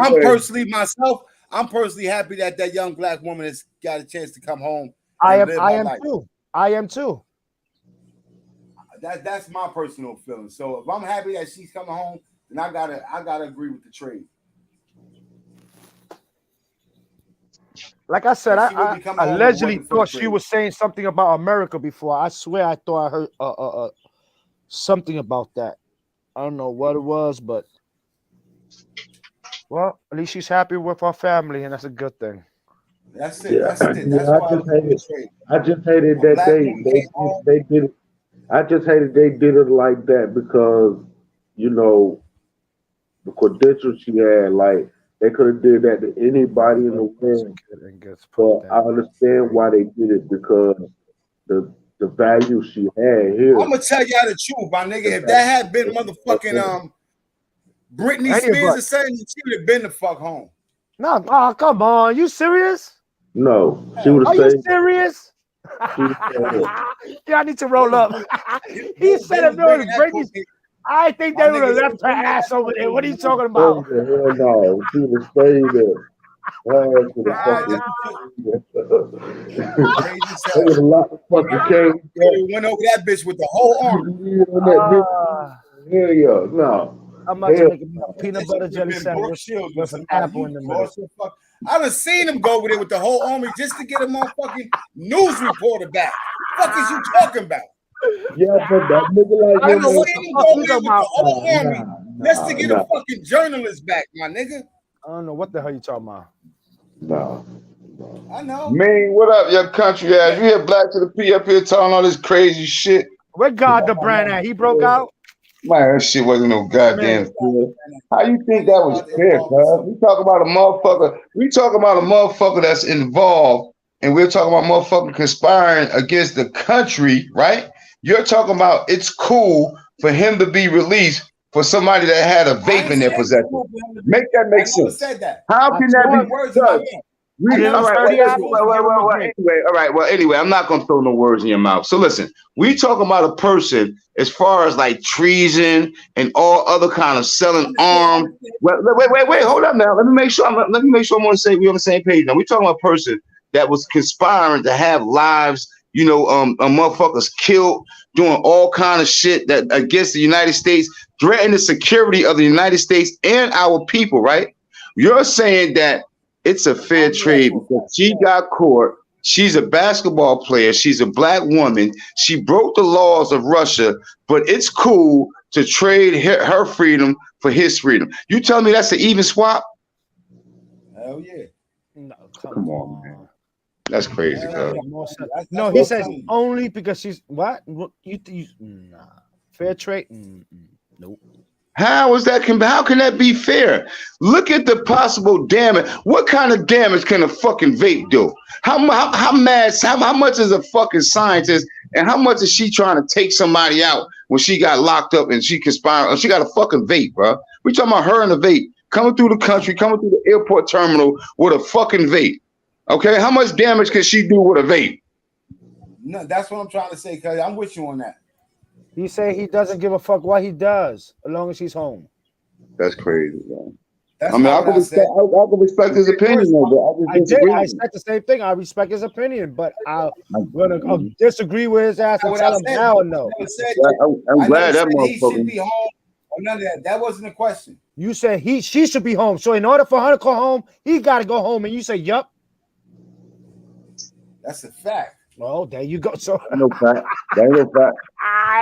Speaker 2: I'm personally myself. I'm personally happy that young black woman has got a chance to come home. I am too. That's my personal feeling. So if I'm happy that she's coming home, then I gotta agree with the trade.
Speaker 1: Like I said, I allegedly thought she was saying something about America before. I swear I thought I heard something about that. I don't know what it was, but well, at least she's happy with our family, and that's a good thing.
Speaker 2: That's it. That's it. That's why
Speaker 3: I just hated that they did it. I just hated they did it like that because, the credentials she had, like they could have did that to anybody in the world. But I understand why they did it because the value she had here.
Speaker 2: I'm gonna tell y'all the truth, my nigga. If that had been motherfucking Brittney Spears or something, she would have been the fuck home.
Speaker 1: No, come on, you serious?
Speaker 3: No, she would have
Speaker 1: said. Are
Speaker 3: said.
Speaker 1: You serious? Yeah, I need to roll up. He said it was Brittney. I think they would have left her ass over there. What are you talking about?
Speaker 3: Hell no, she would have stayed there. There was a lot of fucking came.
Speaker 2: Went over that bitch with the whole army.
Speaker 3: Yeah, no.
Speaker 1: I'm about to make a peanut butter jelly sandwich with an apple in the middle.
Speaker 2: I done seen him go over there with the whole army just to get a motherfucking news reporter back. What the fuck is you talking about?
Speaker 3: Yeah, but that nigga like
Speaker 2: I done seen him go over there with the whole army Just to get a fucking journalist back, my nigga.
Speaker 1: I don't know what the hell you talking about.
Speaker 3: No.
Speaker 2: I know.
Speaker 6: Man, what up, your country ass? You hear Black to the P up here talking all this crazy shit.
Speaker 1: Where God the brand at? He broke out?
Speaker 6: Man, that shit wasn't no goddamn fair. How you think that was fair, cuz? We talking about a motherfucker. We talking about a motherfucker that's involved, and we're talking about motherfucker conspiring against the country, right? You're talking about it's cool for him to be released for somebody that had a vape in their possession. Make that make sense. How can that be? Anyway, I'm not gonna throw no words in your mouth. So listen, we talking about a person as far as like treason and all other kind of selling arms. Wait, hold up now. Let me make sure I'm on the same page. Now we talking about a person that was conspiring to have lives, motherfuckers killed, doing all kind of shit that against the United States, threatening the security of the United States and our people, right? You're saying that it's a fair trade because she got caught. She's a basketball player. She's a black woman. She broke the laws of Russia, but it's cool to trade her freedom for his freedom. You tell me that's an even swap?
Speaker 2: Hell yeah.
Speaker 1: No,
Speaker 6: come on, man. That's crazy, cuz.
Speaker 1: No, he says only because she's what? Nah. Fair trade? Nope.
Speaker 6: How can that be fair? Look at the possible damage. What kind of damage can a fucking vape do? How much is a fucking scientist, and how much is she trying to take somebody out when she got locked up and she conspired? She got a fucking vape, bro. We talking about her and a vape coming through the country, coming through the airport terminal with a fucking vape. Okay, how much damage can she do with a vape?
Speaker 2: No, that's what I'm trying to say, cuz I'm with you on that.
Speaker 1: He say he doesn't give a fuck what he does as long as he's home.
Speaker 6: That's crazy, man.
Speaker 2: I can
Speaker 6: respect his opinion, though,
Speaker 1: I said the same thing. I respect his opinion, but I'm gonna disagree with his ass and tell him now or no.
Speaker 6: I'm glad that
Speaker 2: he should be home or none of that. That wasn't a question.
Speaker 1: You said she should be home. So in order for her to go home, he got to go home, and you say, "Yup."
Speaker 2: That's a fact.
Speaker 1: Well, there you go. So
Speaker 6: no fact. There ain't no fact.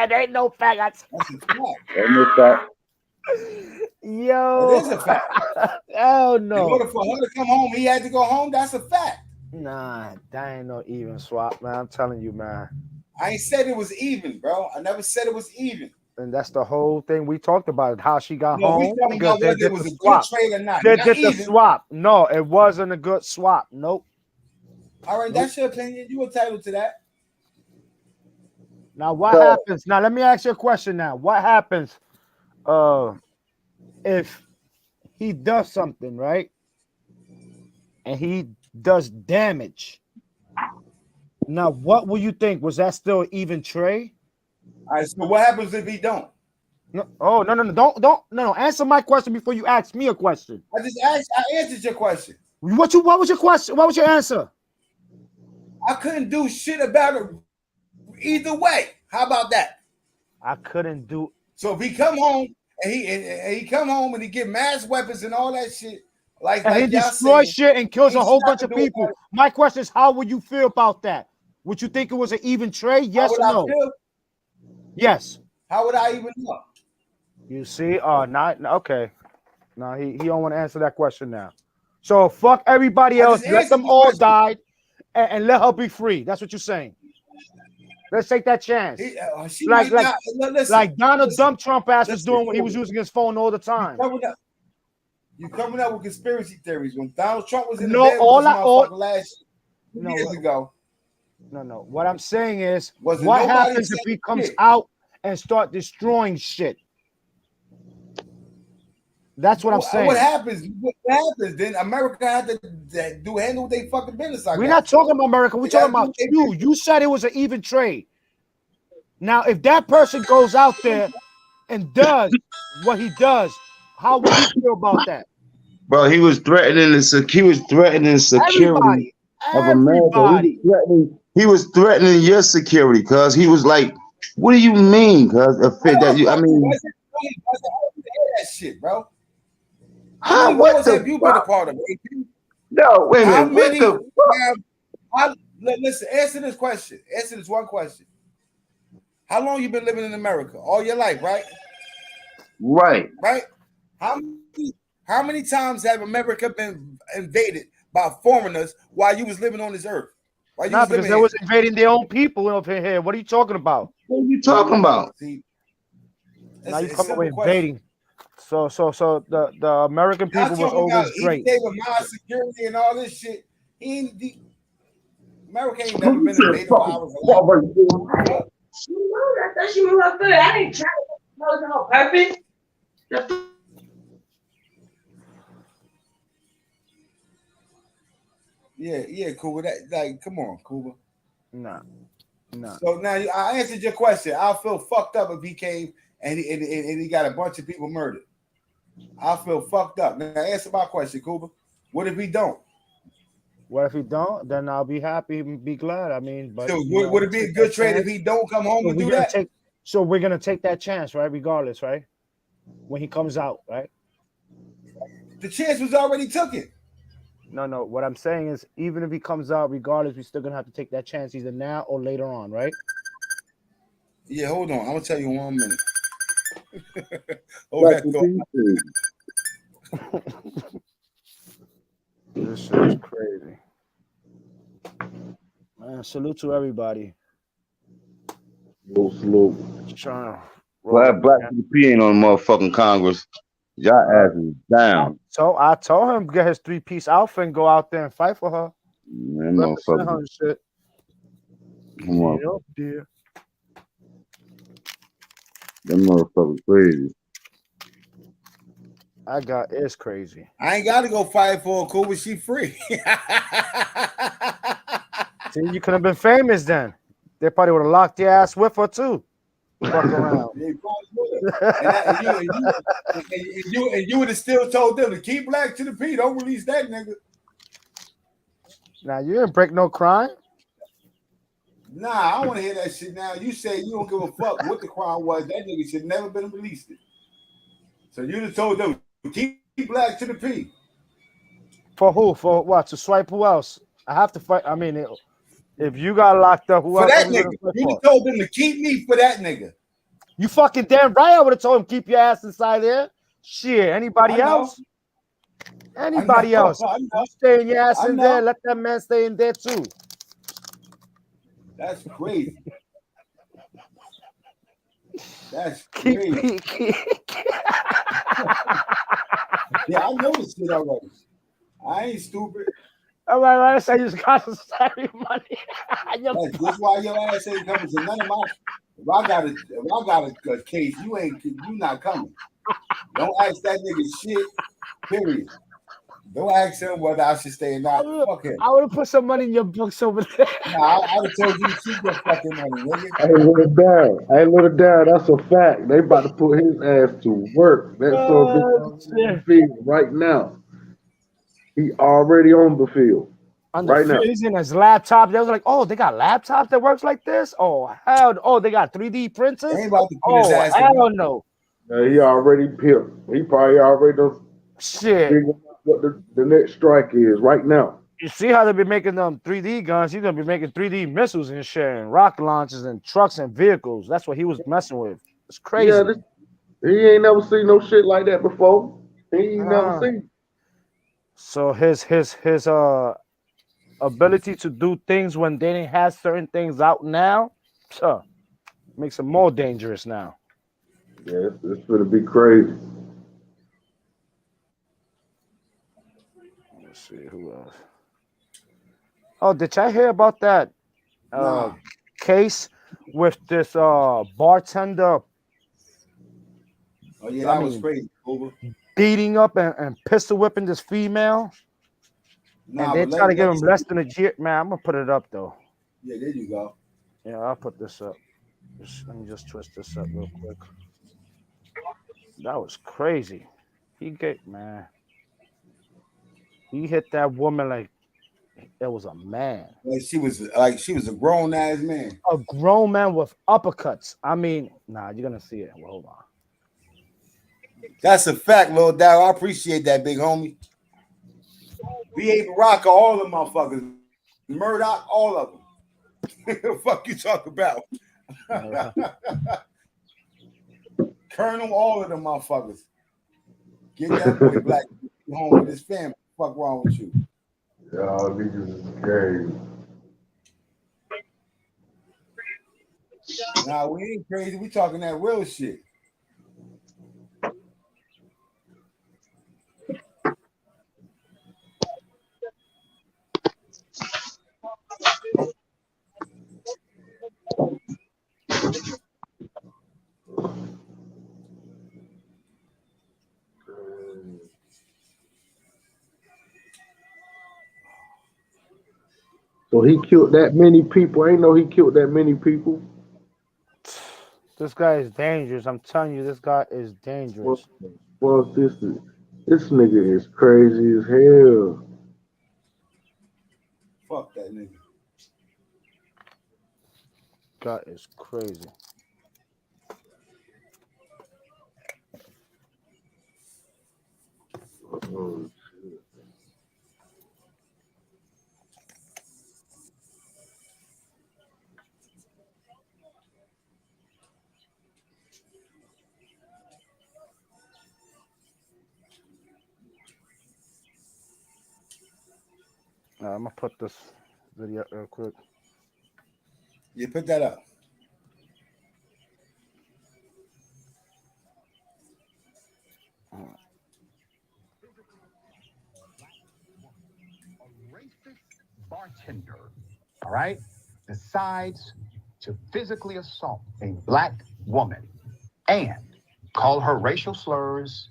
Speaker 1: It ain't no fact.
Speaker 2: That's a fact.
Speaker 6: There ain't no fact.
Speaker 1: Yo,
Speaker 2: it is a fact.
Speaker 1: Oh no!
Speaker 2: In order for her to come home, he had to go home. That's a fact.
Speaker 1: Nah, that ain't no even swap, man. I'm telling you, man.
Speaker 2: I ain't said it was even, bro. I never said it was even.
Speaker 1: And that's the whole thing we talked about. How she got home.
Speaker 2: We talking about whether it was a good trade or not.
Speaker 1: They did the swap. No, it wasn't a good swap. Nope.
Speaker 2: All right, that's your opinion. You entitled to that.
Speaker 1: Now, what happens? Now, let me ask you a question. Now, what happens? If he does something, right, and he does damage, now what will you think? Was that still even trade?
Speaker 2: All right, so what happens if he don't?
Speaker 1: No, don't answer my question before you ask me a question.
Speaker 2: I answered your question.
Speaker 1: What was your question? What was your answer?
Speaker 2: I couldn't do shit about it either way. How about that?
Speaker 1: I couldn't do.
Speaker 2: So if he come home and he come home and he get mass weapons and all that shit,
Speaker 1: and he destroys shit and kills a whole bunch of people. My question is, how would you feel about that? Would you think it was an even trade? Yes or no? Yes.
Speaker 2: How would I even know?
Speaker 1: You see? Not okay. No, he don't want to answer that question now. So fuck everybody else. Let them all die, and let her be free. That's what you're saying. Let's take that chance. Like Donald Trump ass was doing when he was using his phone all the time.
Speaker 2: You coming up with conspiracy theories when Donald Trump was in
Speaker 1: the
Speaker 2: bed last years ago.
Speaker 1: No. What I'm saying is, what happens if he comes out and start destroying shit? That's what I'm saying.
Speaker 2: What happens? What happens? Then America had to handle their fucking business.
Speaker 1: We're not talking about America. We're talking about you. You said it was an even trade. Now, if that person goes out there and does what he does, how would you feel about that?
Speaker 6: Bro, he was threatening the security of America. He was threatening your security, cuz he was like, "What do you mean, cuz?"
Speaker 2: That shit, bro.
Speaker 6: How much have you been a part of it? No, wait a minute.
Speaker 2: Listen, answer this question. Answer this one question. How long you been living in America? All your life, right?
Speaker 6: Right.
Speaker 2: Right? How many times have America been invaded by foreigners while you was living on this earth? While you
Speaker 1: Nah,
Speaker 2: was
Speaker 1: because
Speaker 2: living
Speaker 1: they
Speaker 2: here?
Speaker 1: was invading their own people over here. What are you talking about?
Speaker 6: What are you talking about?
Speaker 2: See,
Speaker 1: Now you
Speaker 2: it's a
Speaker 1: come away
Speaker 2: simple question.
Speaker 1: invading. So the American
Speaker 2: Y'all
Speaker 1: people was
Speaker 2: talking about
Speaker 1: always
Speaker 2: he
Speaker 1: great.
Speaker 2: gave a mind security and all this shit. America ain't never
Speaker 6: Who
Speaker 2: been
Speaker 6: said
Speaker 2: invaded while I
Speaker 6: fucking
Speaker 2: was alive.
Speaker 6: what you doing?
Speaker 7: I thought she moved her foot. I didn't try to close it on purpose.
Speaker 2: Yeah, Cuba. That like, come on, Cuba.
Speaker 1: Nah.
Speaker 2: So now I answered your question. I'll feel fucked up if he came and he got a bunch of people murdered. I'll feel fucked up. Now answer my question, Cuba. What if he don't?
Speaker 1: What if he don't? Then I'll be happy and be glad. I mean, but
Speaker 2: So would it be a good trade if he don't come home and do that?
Speaker 1: So we're gonna take that chance, right? Regardless, right? When he comes out, right?
Speaker 2: The chance was already taken.
Speaker 1: No. What I'm saying is, even if he comes out, regardless, we're still gonna have to take that chance either now or later on, right?
Speaker 2: Yeah, hold on. I'm gonna tell you in 1 minute. Hold that thought.
Speaker 1: This shit is crazy. Man, salute to everybody.
Speaker 3: Salute.
Speaker 6: Glad Black P ain't on the motherfucking Congress. Y'all asses down.
Speaker 1: So I told him to get his 3-piece outfit and go out there and fight for her.
Speaker 6: Man, motherfucker.
Speaker 1: Shit.
Speaker 6: Come on.
Speaker 1: Yep, dear.
Speaker 6: That motherfucker crazy.
Speaker 1: It's crazy.
Speaker 2: I ain't got to go fight for her, Cuba. She free.
Speaker 1: See, you could have been famous then. They probably would have locked your ass with her too. Fuck around.
Speaker 2: They probably would have. And you would have still told them to keep Black to the P. Don't release that nigga.
Speaker 1: Now you didn't break no crime.
Speaker 2: Nah, I don't want to hear that shit now. You say you don't give a fuck what the crime was. That nigga should never been released. So you'd have told them keep Black to the P.
Speaker 1: For who? For what? To swipe who else? I have to fight. I mean, if you got locked up, who
Speaker 2: for
Speaker 1: else?
Speaker 2: That nigga. You told them to keep me for that nigga.
Speaker 1: You fucking damn right. I would have told him keep your ass inside there. Shit. Anybody else? Anybody else? You stay in your ass in there. Let that man stay in there too.
Speaker 2: That's crazy. That's crazy. Yeah, I know this shit already. I ain't stupid.
Speaker 1: All right, I say you just got to save money.
Speaker 2: That's why your ass ain't coming to none of my. If I got a case, you not coming. Don't ask that nigga shit. Period. Don't ask him whether I should stay or not. Fuck him.
Speaker 1: I would have put some money in your books over there.
Speaker 2: Nah, I would have told you to keep your fucking money, nigga.
Speaker 3: I ain't let it down. That's a fact. They about to put his ass to work. That's on the field right now. He already on the field.
Speaker 1: On the field, he's in his laptop. They was like, oh, they got laptops that works like this? Oh, hell. Oh, they got 3D printers?
Speaker 2: They ain't about to put his ass
Speaker 1: hell no.
Speaker 3: He already pimped. He probably already done figured out what the next strike is right now.
Speaker 1: You see how they be making them 3D guns? He's gonna be making 3D missiles and shit, and rocket launchers and trucks and vehicles. That's what he was messing with. It's crazy.
Speaker 3: Yeah, he ain't never seen no shit like that before. He ain't never seen.
Speaker 1: So his ability to do things when they didn't have certain things out now, makes him more dangerous now.
Speaker 3: Yeah, it's gonna be crazy.
Speaker 1: Let's see who else. Oh, did y'all hear about that case with this bartender?
Speaker 2: Oh yeah, that was crazy.
Speaker 1: Beating up and pistol whipping this female. And they try to give him less than a year. Man, I'm gonna put it up though.
Speaker 2: Yeah, there you go.
Speaker 1: Yeah, I'll put this up. Let me just twist this up real quick. That was crazy. He hit that woman like it was a man.
Speaker 2: Like she was a grown ass man.
Speaker 1: A grown man with uppercuts. I mean, nah, you're gonna see it. Well, hold on.
Speaker 2: That's a fact, Lil Dow. I appreciate that, big homie. B.A. Baraka, all them motherfuckers. Murdoch, all of them. What the fuck you talk about? Colonel, all of them motherfuckers. Get that boy Black home with his family. Fuck wrong with you?
Speaker 3: Y'all niggas is crazy.
Speaker 2: Nah, we ain't crazy. We talking that real shit.
Speaker 3: So he killed that many people. I ain't know he killed that many people.
Speaker 1: This guy is dangerous. I'm telling you, this guy is dangerous.
Speaker 3: Well, this nigga is crazy as hell.
Speaker 2: Fuck that nigga.
Speaker 1: Guy is crazy.
Speaker 3: Oh, shit.
Speaker 1: I'm gonna put this video real quick.
Speaker 2: Yeah, put that up.
Speaker 8: A racist bartender, all right, decides to physically assault a black woman and call her racial slurs.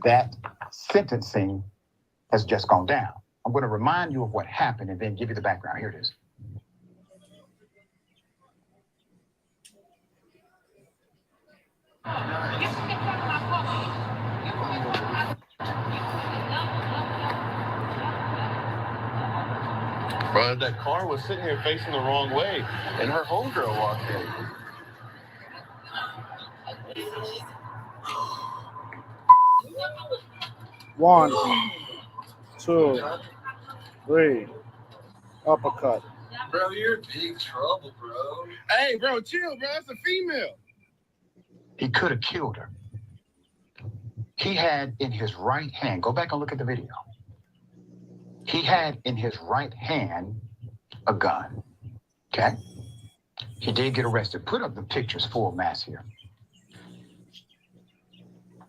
Speaker 8: That sentencing has just gone down. I'm going to remind you of what happened and then give you the background. Here it is.
Speaker 5: Bro, that car was sitting here facing the wrong way, and her homegirl walked in.
Speaker 1: One, two, three, uppercut.
Speaker 5: Bro, you're in big trouble, bro. Hey, bro, chill, bro. That's a female.
Speaker 8: He could have killed her. He had in his right hand, go back and look at the video. He had in his right hand a gun. Okay? He did get arrested. Put up the pictures full mass here.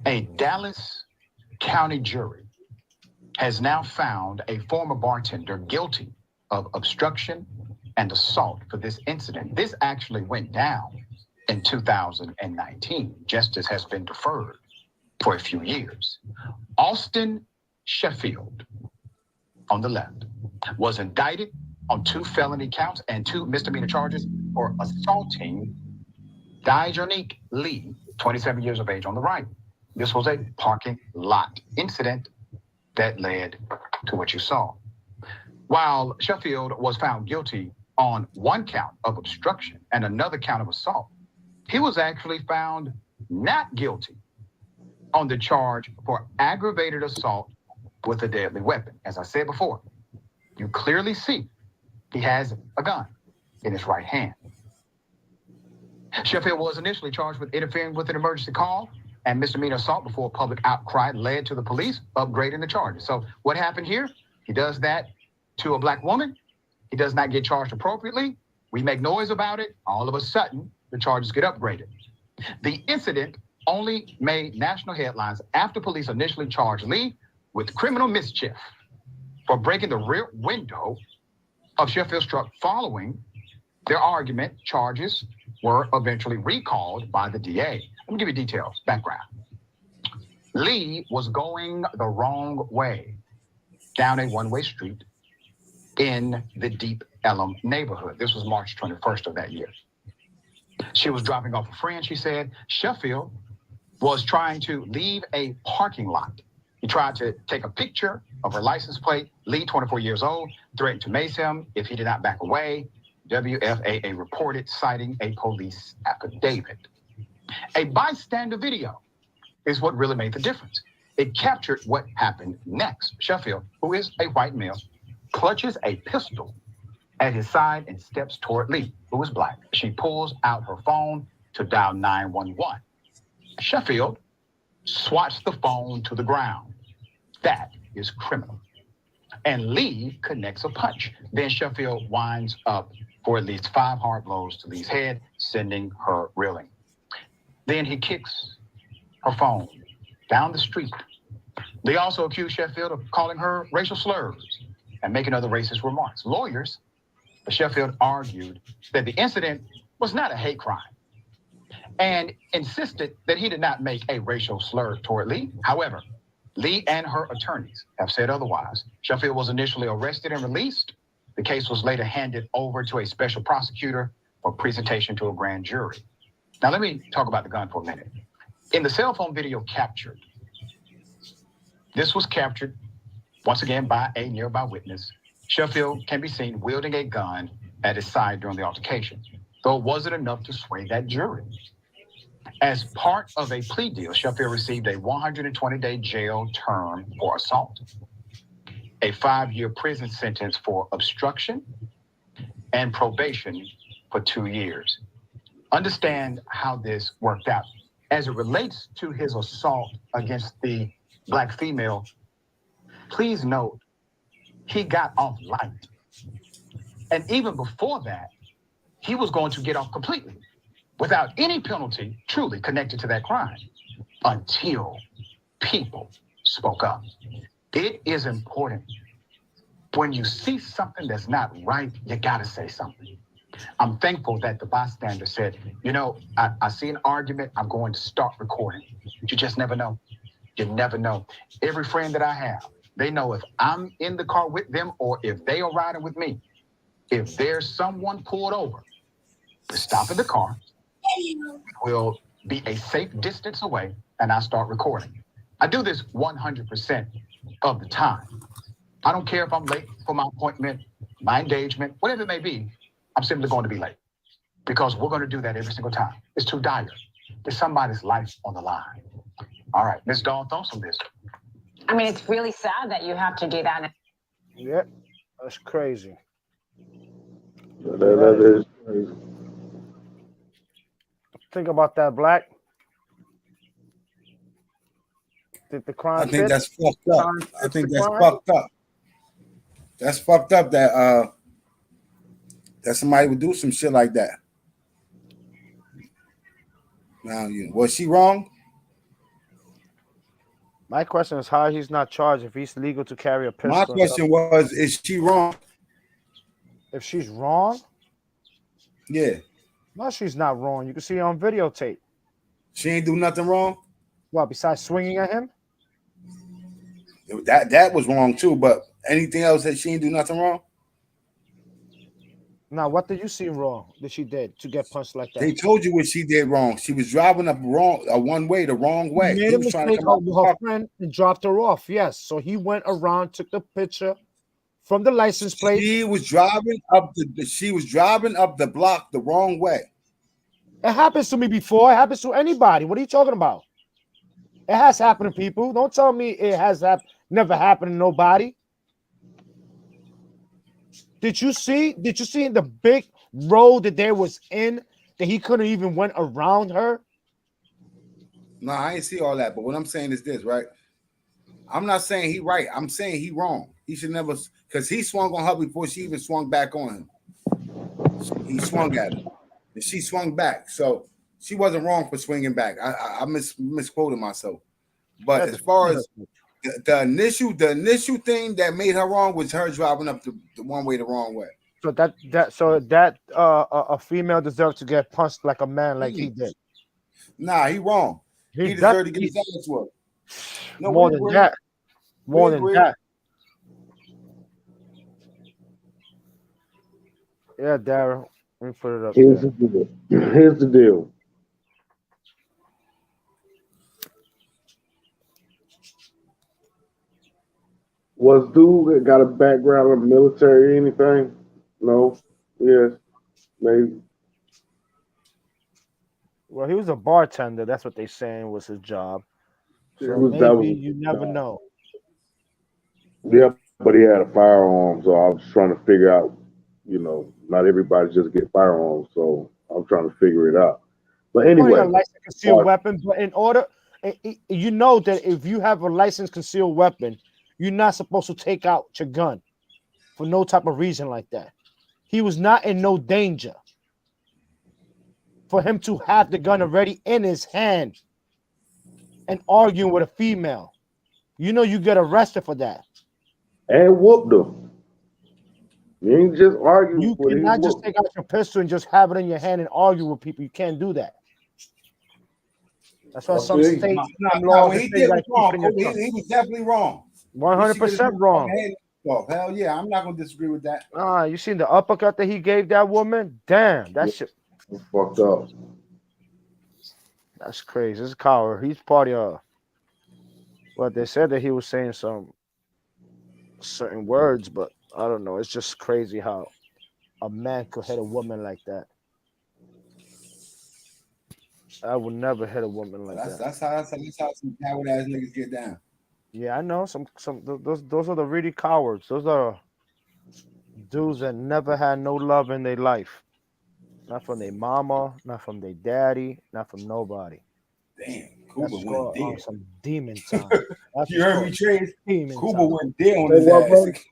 Speaker 8: A Dallas County jury has now found a former bartender guilty of obstruction and assault for this incident. This actually went down in 2019. Justice has been deferred for a few years. Austin Sheffield, on the left, was indicted on 2 felony counts and 2 misdemeanor charges for assaulting Diajonique Lee, 27 years of age, on the right. This was a parking lot incident that led to what you saw. While Sheffield was found guilty on 1 count of obstruction and another count of assault, he was actually found not guilty on the charge for aggravated assault with a deadly weapon. As I said before, you clearly see he has a gun in his right hand. Sheffield was initially charged with interfering with an emergency call and misdemeanor assault before public outcry led to the police upgrading the charges. So what happened here? He does that to a black woman. He does not get charged appropriately. We make noise about it. All of a sudden, the charges get upgraded. The incident only made national headlines after police initially charged Lee with criminal mischief for breaking the rear window of Sheffield's truck. Following their argument, charges were eventually recalled by the DA. Let me give you details, background. Lee was going the wrong way down a one-way street in the Deep Ellum neighborhood. This was March 21st of that year. She was dropping off a friend, she said. Sheffield was trying to leave a parking lot. He tried to take a picture of her license plate. Lee, 24 years old, threatened to mace him if he did not back away. WFAA reported, citing a police affidavit. A bystander video is what really made the difference. It captured what happened next. Sheffield, who is a white male, clutches a pistol at his side and steps toward Lee, who is black. She pulls out her phone to dial 911. Sheffield swats the phone to the ground. That is criminal. And Lee connects a punch. Then Sheffield winds up for at least 5 hard blows to Lee's head, sending her reeling. Then he kicks her phone down the street. Lee also accused Sheffield of calling her racial slurs and making other racist remarks. Lawyers for Sheffield argued that the incident was not a hate crime and insisted that he did not make a racial slur toward Lee. However, Lee and her attorneys have said otherwise. Sheffield was initially arrested and released. The case was later handed over to a special prosecutor for presentation to a grand jury. Now, let me talk about the gun for a minute. In the cell phone video captured, this was captured once again by a nearby witness. Sheffield can be seen wielding a gun at his side during the altercation, though it wasn't enough to sway that jury. As part of a plea deal, Sheffield received a 120-day jail term for assault, a 5-year prison sentence for obstruction, and probation for 2 years. Understand how this worked out. As it relates to his assault against the Black female, please note, he got off light. And even before that, he was going to get off completely without any penalty truly connected to that crime until people spoke up. It is important. When you see something that's not right, you got to say something. I'm thankful that the bystander said, you know, I see an argument, I'm going to start recording. You just never know. You never know. Every friend that I have, they know if I'm in the car with them or if they are riding with me, if there's someone pulled over, to stop in the car, will be a safe distance away, and I start recording. I do this 100% of the time. I don't care if I'm late for my appointment, my engagement, whatever it may be, I'm simply going to be late because we're going to do that every single time. It's too dire. There's somebody's life on the line. All right, Ms. Dawn, thoughts on this?
Speaker 9: I mean, it's really sad that you have to do that.
Speaker 1: Yeah, that's crazy.
Speaker 3: That is crazy.
Speaker 1: Think about that, Black. Did the crime?
Speaker 2: I think that's fucked up. I think that's fucked up. That's fucked up that somebody would do some shit like that. Now, was she wrong?
Speaker 1: My question is how he's not charged if he's legal to carry a pistol.
Speaker 2: My question was, is she wrong?
Speaker 1: If she's wrong?
Speaker 2: Yeah.
Speaker 1: No, she's not wrong. You can see it on videotape.
Speaker 2: She ain't do nothing wrong?
Speaker 1: What, besides swinging at him?
Speaker 2: That was wrong too, but anything else that she ain't do nothing wrong?
Speaker 1: Now, what did you see wrong that she did to get punched like that?
Speaker 2: They told you what she did wrong. She was driving up one way, the wrong way.
Speaker 1: He made a mistake with her friend and dropped her off. Yes, so he went around, took the picture from the license plate.
Speaker 2: She was driving up the block the wrong way.
Speaker 1: It happens to me before. It happens to anybody. What are you talking about? It has happened to people. Don't tell me it has never happened to nobody. Did you see in the big road that there was in that he couldn't even went around her?
Speaker 2: No, I ain't see all that. But what I'm saying is this, right? I'm not saying he right. I'm saying he wrong. He should never, because he swung on her before she even swung back on him. He swung at her, and she swung back. So she wasn't wrong for swinging back. I misquoted myself. But as far as the initial thing that made her wrong was her driving up the one way the wrong way.
Speaker 1: So a female deserves to get punched like a man, like he did.
Speaker 2: Nah, he wrong. He deserved to get his ass whooped. No,
Speaker 1: more than that. More than that. Yeah, Darryl. Let me put it up.
Speaker 3: Here's the deal. Was dude got a background in the military or anything? No. Yes. Maybe.
Speaker 1: Well, he was a bartender. That's what they saying was his job. So you never know.
Speaker 3: Yeah, but he had a firearm, so I was trying to figure out, not everybody just get firearms, so I'm trying to figure it out. But anyway,
Speaker 1: license concealed weapon, but in order, you know that if you have a licensed concealed weapon, you're not supposed to take out your gun for no type of reason like that. He was not in no danger for him to have the gun already in his hand and arguing with a female. You know, you get arrested for that.
Speaker 3: And whooped them. You ain't just arguing
Speaker 1: You
Speaker 3: with him.
Speaker 1: cannot just take out your pistol and just have it in your hand and argue with people. You can't do that. That's why some states, some laws,
Speaker 2: he did was wrong. He was definitely wrong.
Speaker 1: 100% wrong.
Speaker 2: Hell yeah, I'm not gonna disagree with that.
Speaker 1: You seen the uppercut that he gave that woman? Damn, that shit
Speaker 3: fucked up.
Speaker 1: That's crazy. This coward. He's part of. Well, they said that he was saying some certain words, but I don't know. It's just crazy how a man could hit a woman like that. I would never hit a woman like that.
Speaker 2: That's how some coward ass niggas get down.
Speaker 1: Yeah, I know. Those are the really cowards. Those are dudes that never had no love in their life. Not from their mama, not from their daddy, not from nobody.
Speaker 2: Damn, Cuba went dead.
Speaker 1: Some demon time.
Speaker 2: You heard me, Trace? Cuba went dead on
Speaker 3: Say
Speaker 2: his
Speaker 3: what,
Speaker 2: ass.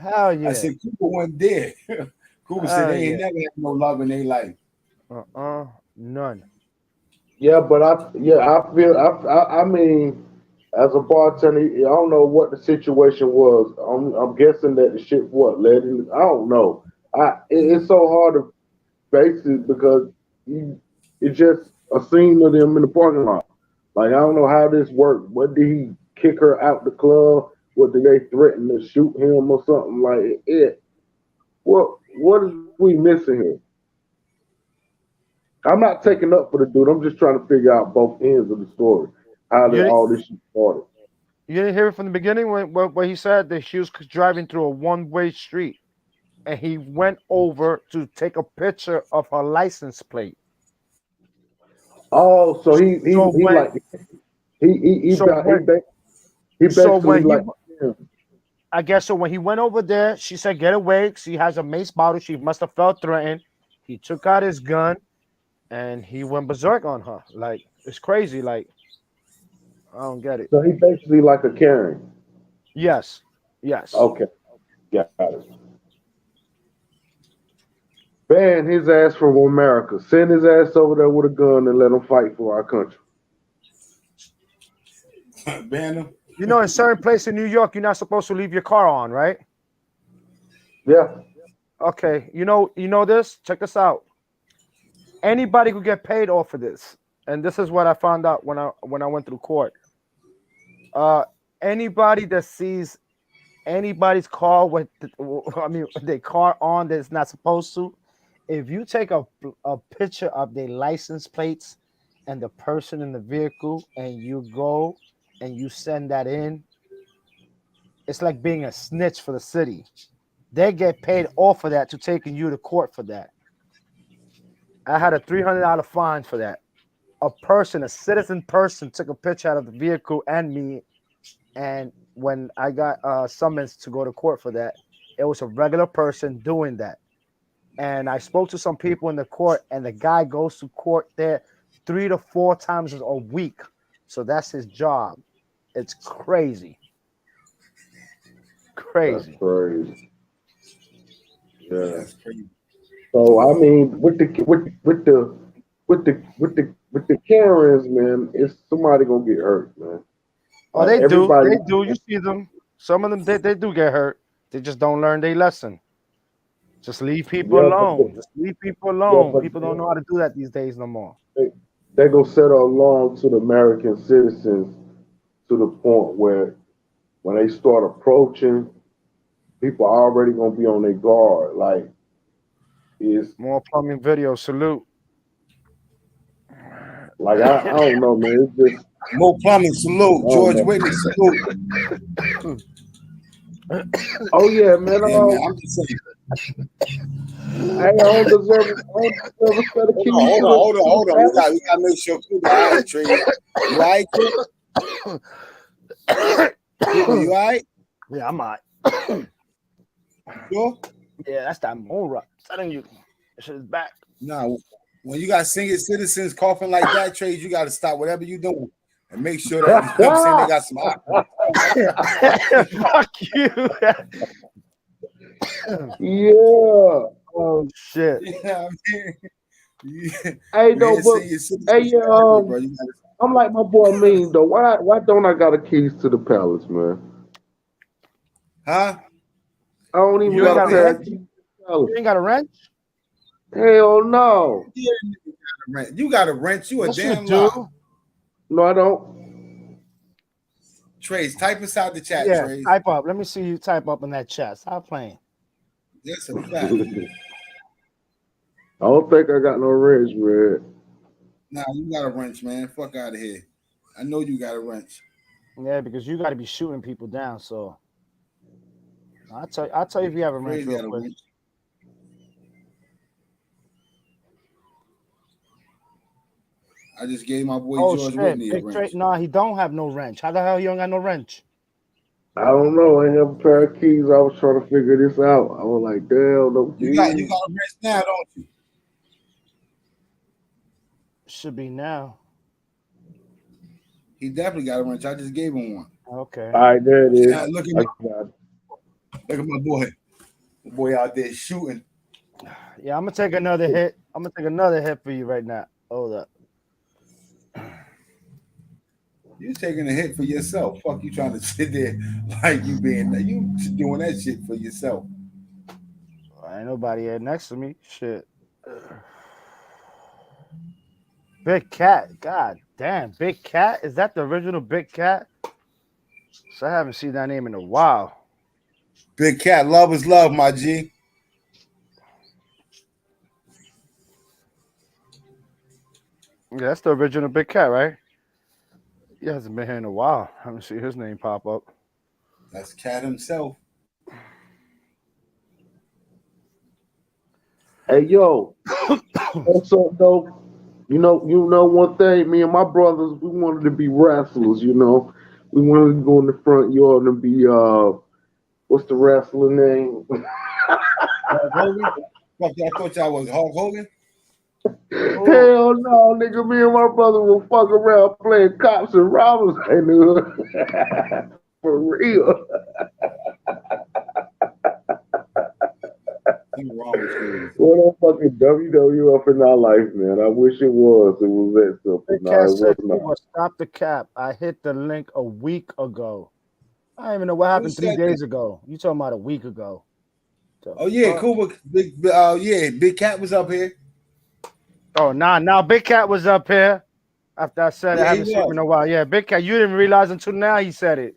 Speaker 1: Hell yeah.
Speaker 2: I said Cuba went dead. Cuba said they ain't never had no love in their life.
Speaker 1: None.
Speaker 3: Yeah, but I mean, as a bartender, I don't know what the situation was. I'm guessing that the shit led him. I don't know. It's so hard to base it because it's just a scene of them in the parking lot. Like, I don't know how this worked. What did he kick her out the club? What did they threaten to shoot him or something like it? What is we missing here? I'm not taking up for the dude. I'm just trying to figure out both ends of the story. How did all this shit started?
Speaker 1: You didn't hear it from the beginning when he said that she was driving through a one-way street and he went over to take a picture of her license plate.
Speaker 3: Oh, so he
Speaker 1: I guess so when he went over there, she said, "Get away." She has a mace bottle. She must have felt threatened. He took out his gun and he went berserk on her. Like, it's crazy. Like, I don't get it.
Speaker 3: So he basically like a Karen.
Speaker 1: Yes.
Speaker 3: Okay. Got it. Ban his ass from America. Send his ass over there with a gun and let him fight for our country.
Speaker 2: Ban him.
Speaker 1: You know, in certain places in New York, you're not supposed to leave your car on, right?
Speaker 3: Yeah.
Speaker 1: Okay. You know this? Check this out. Anybody could get paid off of this. And this is what I found out when I went through court. Anybody that sees anybody's car with their car on that's not supposed to, if you take a picture of their license plates and the person in the vehicle and you go and you send that in, it's like being a snitch for the city. They get paid off of that to taking you to court for that. I had a $300 fine for that. A citizen person took a picture out of the vehicle and me, and when I got summons to go to court for that, it was a regular person doing that. And I spoke to some people in the court, and the guy goes to court there 3 to 4 times a week. So that's his job. It's crazy.
Speaker 3: That's crazy. Yeah. That's crazy. So I mean, with the Karens, man, is somebody gonna get hurt, man?
Speaker 1: Oh, they do. They do. You see them. Some of them they do get hurt. They just don't learn their lesson. Just leave people alone. Just leave people alone. People don't know how to do that these days no more.
Speaker 3: They go settle along to the American citizens to the point where when they start approaching, people are already gonna be on their guard. Like, is
Speaker 1: more plumbing video. Salute.
Speaker 3: Like I don't know, man. It's just
Speaker 2: more plumbing. Salute. George Whitney. Salute.
Speaker 3: Oh yeah, man. I'm just saying. I don't deserve it.
Speaker 2: Hold on. We gotta make sure Cuba eyes trade. You alright, Cuba? You alright?
Speaker 1: Yeah, I'm alright.
Speaker 2: Sure?
Speaker 1: Yeah, that's that moon rock. I'm telling you, this shit is back.
Speaker 2: No, When you got senior citizens coughing like that, Trade, you got to stop whatever you're doing and make sure that, you know what I'm saying, they got some oxygen.
Speaker 1: Fuck you.
Speaker 3: Yeah.
Speaker 1: Oh shit.
Speaker 2: You know what I mean? Yeah.
Speaker 3: Hey, no, but hey, I'm like my boy Mean though. Why don't I got the keys to the palace, man?
Speaker 2: Huh?
Speaker 3: I don't even
Speaker 1: You ain't
Speaker 3: got
Speaker 1: got a wrench?
Speaker 3: keys.
Speaker 1: You ain't got a wrench?
Speaker 3: Hell no.
Speaker 2: You got a wrench. You a
Speaker 1: Yes,
Speaker 2: damn
Speaker 1: you do.
Speaker 2: lie.
Speaker 3: No, I don't.
Speaker 2: Trace, type inside the chat,
Speaker 1: Yeah,
Speaker 2: Trace.
Speaker 1: type up. Let me see you type up in that chat. Stop playing.
Speaker 2: That's a fact.
Speaker 3: I don't think I got no wrench, man.
Speaker 2: Nah, you got a wrench, man. Fuck out of here. I know you got a wrench.
Speaker 1: Yeah, because you got to be shooting people down. So I'll tell you if you have a wrench real quick.
Speaker 2: Wrench. I just gave my boy George Whitney a wrench.
Speaker 1: No, he don't have no wrench. How the hell you don't got no wrench?
Speaker 3: I don't know. I have a pair of keys. I was trying to figure this out. I was like, damn, no keys.
Speaker 2: You got a wrench now, don't you?
Speaker 1: Should be now.
Speaker 2: He definitely got a wrench. I just gave him one.
Speaker 1: Okay.
Speaker 3: All right, there it is.
Speaker 2: Look at my boy. The boy out there shooting.
Speaker 1: Yeah, I'm gonna take another hit. I'm gonna take another hit for you right now. Hold up.
Speaker 2: You taking a hit for yourself. Fuck you trying to sit there like you doing that shit for yourself.
Speaker 1: Ain't nobody here next to me. Shit. Big Cat. God damn. Big Cat? Is that the original Big Cat? So I haven't seen that name in a while.
Speaker 2: Big Cat. Love is love, my G.
Speaker 1: Yeah, that's the original Big Cat, right? He hasn't been here in a while. I haven't seen his name pop up.
Speaker 2: That's Cat himself.
Speaker 3: Hey, yo. Also, though, you know one thing. Me and my brothers, we wanted to be wrestlers. You know, we wanted to go in the front yard and be what's the wrestler name?
Speaker 2: Hulk Hogan? Fuck, I thought y'all was Hulk Hogan.
Speaker 3: Hell no, nigga. Me and my brother will fuck around playing cops and robbers in the hood. For real. What a fucking WWF in our life, man. I wish it was. It was that simple. No, it was not.
Speaker 1: Stop the cap. I hit the link a week ago. I don't even know what happened 3 days ago. You talking about a week ago.
Speaker 2: Oh yeah, Cuba. Big Cat was up here.
Speaker 1: Oh, now Big Cat was up here. After I said I haven't seen him in a while. Yeah, Big Cat. You didn't realize until now he said it.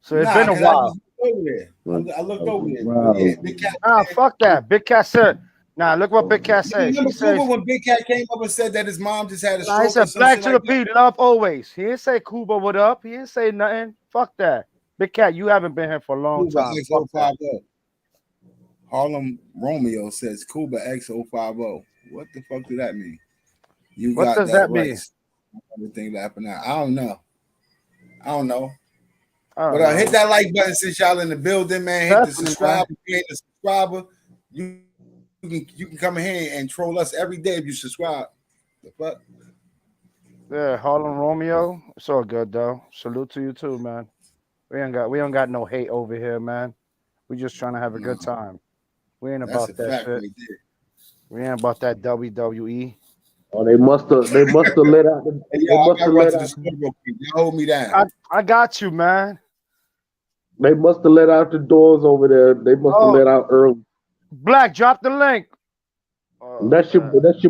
Speaker 1: So it's been a while.
Speaker 2: I looked over there.
Speaker 3: Wow.
Speaker 2: Yeah, Big Cat.
Speaker 1: Fuck that. Big Cat said. Nah, look what Big Cat said.
Speaker 2: You remember when Big Cat came up and said that his mom just had a stroke?
Speaker 1: He said black to the beat, love always. He didn't say Cuba, what up? He didn't say nothing. Fuck that. Big Cat, you haven't been here for a long time.
Speaker 2: X050. Harlem Romeo says Cuba X050. What the fuck do that mean?
Speaker 1: What does that mean?
Speaker 2: Everything laughing out. I don't know. But hit that like button since y'all in the building, man. Hit the subscribe. If you ain't a subscriber, you can come in here and troll us every day if you subscribe. The fuck?
Speaker 1: Yeah, Harlem Romeo. It's all good though. Salute to you too, man. We don't got no hate over here, man. We just trying to have a good time. We ain't about that shit. We ain't about that WWE.
Speaker 3: Oh, they must have let out the.
Speaker 2: You hold me down.
Speaker 1: I got you, man.
Speaker 3: They must have let out the doors over there. They must have let out early.
Speaker 1: Black, drop the link.
Speaker 3: That's your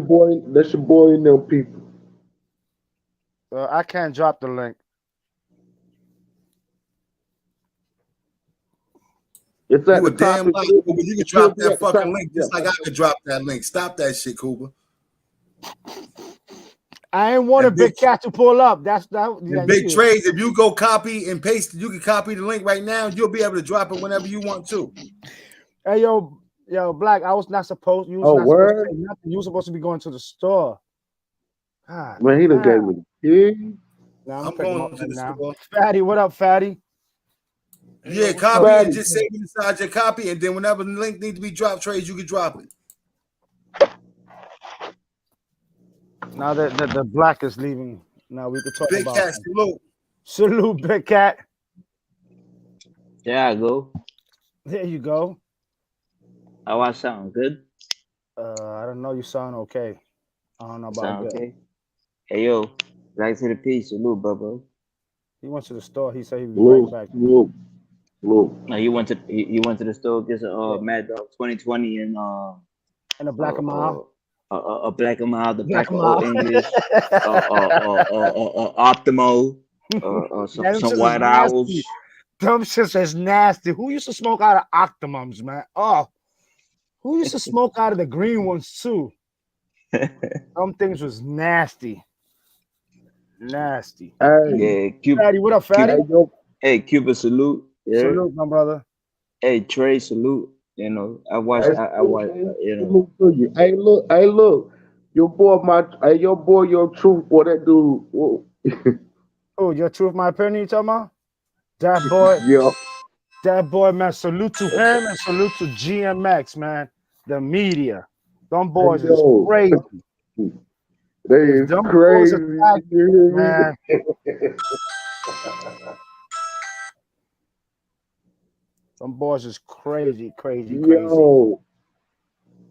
Speaker 3: boy. That's your boy and them people.
Speaker 1: I can't drop the link.
Speaker 3: It's at
Speaker 2: you
Speaker 3: the top.
Speaker 2: Damn like, Cuba. You can drop that fucking link just like I could drop that link. Stop that shit, Cuba.
Speaker 1: I ain't want a Big Cat to pull up. That's that.
Speaker 2: Big trades. If you go copy and paste, you can copy the link right now. You'll be able to drop it whenever you want to.
Speaker 1: Hey, yo, Black. I was not supposed. You was not supposed to say nothing. You were supposed to be going to the store. God,
Speaker 3: man, he done gave me the key.
Speaker 1: I'm going to the store. Fatty, what up, Fatty?
Speaker 2: Yeah, copy and just save it inside your copy, and then whenever the link needs to be dropped, trades, you can drop it.
Speaker 1: Now that the black is leaving, now we could talk
Speaker 2: Big
Speaker 1: about
Speaker 2: Cat, salute.
Speaker 1: Salute, Big Cat.
Speaker 10: There I go.
Speaker 1: There you go.
Speaker 10: How I sound? Good?
Speaker 1: I don't know. You sound okay. I don't know about
Speaker 10: Sound
Speaker 1: good.
Speaker 10: okay? Hey, yo. Back to the piece. Salute, bro.
Speaker 1: He went to the store. He said he'd be right back.
Speaker 3: Look.
Speaker 10: No, he went to the store, get a Mad Dog 2020 and
Speaker 1: a Black Mile.
Speaker 10: A Black Mile, the
Speaker 1: Black
Speaker 10: Black
Speaker 1: Mile.
Speaker 10: English, Optimo, some White Owls.
Speaker 1: Them shit is nasty. Who used to smoke out of Optimums, man? Oh, who used to smoke out of the green ones too? Some things was nasty. Nasty.
Speaker 10: Yeah, Cuba.
Speaker 1: Fatty, what up, Fatty?
Speaker 10: Hey, Cuba, salute. Yeah.
Speaker 1: Salute, my brother.
Speaker 10: Hey, Trey, salute. You know, I watched. You know.
Speaker 3: Hey, look. Your boy, your truth, boy. That dude.
Speaker 1: Oh, your truth, my opinion. You talking about? That boy.
Speaker 3: Yeah.
Speaker 1: That boy, man. Salute to him and salute to GMX, man. The media. Them boys is crazy.
Speaker 3: They is
Speaker 1: them
Speaker 3: crazy,
Speaker 1: man. Some boys is crazy.
Speaker 3: Yo,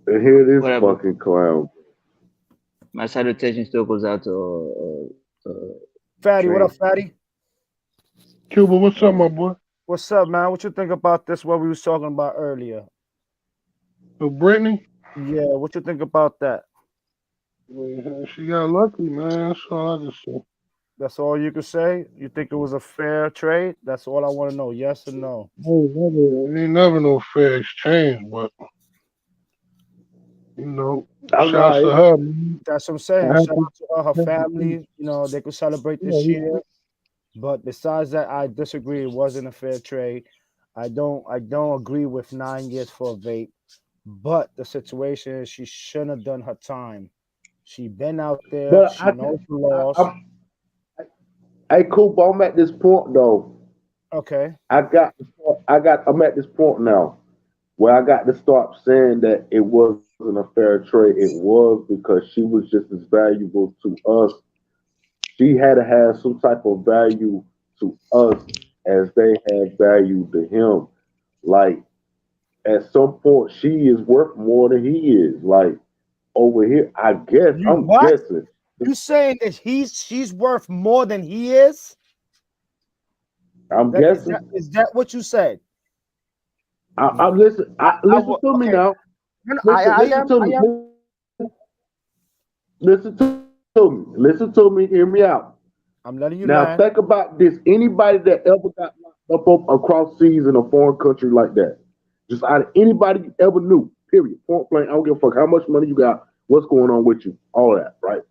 Speaker 3: and here this fucking clown.
Speaker 10: My salutation still goes out to
Speaker 1: Fatty.
Speaker 10: Trey.
Speaker 1: What up, Fatty?
Speaker 11: Cuba, what's up, my boy?
Speaker 1: What's up, man? What you think about this? What we was talking about earlier?
Speaker 11: So Brittney?
Speaker 1: Yeah, what you think about that?
Speaker 11: She got lucky, man. That's all I can say.
Speaker 1: That's all you can say? You think it was a fair trade? That's all I want to know. Yes or no?
Speaker 11: It ain't never no fair exchange, but you know, shouts to her. Man.
Speaker 1: That's what I'm saying. Shout out to her family. You know, they could celebrate this year. But besides that, I disagree. It wasn't a fair trade. I don't agree with 9 years for a vape. But the situation is she shouldn't have done her time. She been out there.
Speaker 3: But
Speaker 1: she knows the laws.
Speaker 3: Hey, cool. I'm at this point though.
Speaker 1: Okay.
Speaker 3: I'm at this point now where I got to start saying that it wasn't a fair trade. It was because she was just as valuable to us. She had to have some type of value to us as they had value to him. Like at some point, she is worth more than he is. Like over here, I guess I'm guessing.
Speaker 1: You saying that she's worth more than he is?
Speaker 3: I'm guessing.
Speaker 1: Is that what you said?
Speaker 3: Listen to me now. Listen to me. Hear me out.
Speaker 1: I'm letting you
Speaker 3: now. Think about this. Anybody that ever got locked up across seas in a foreign country like that, just out of anybody you ever knew, period, point blank. I don't give a fuck how much money you got, what's going on with you, all that, right?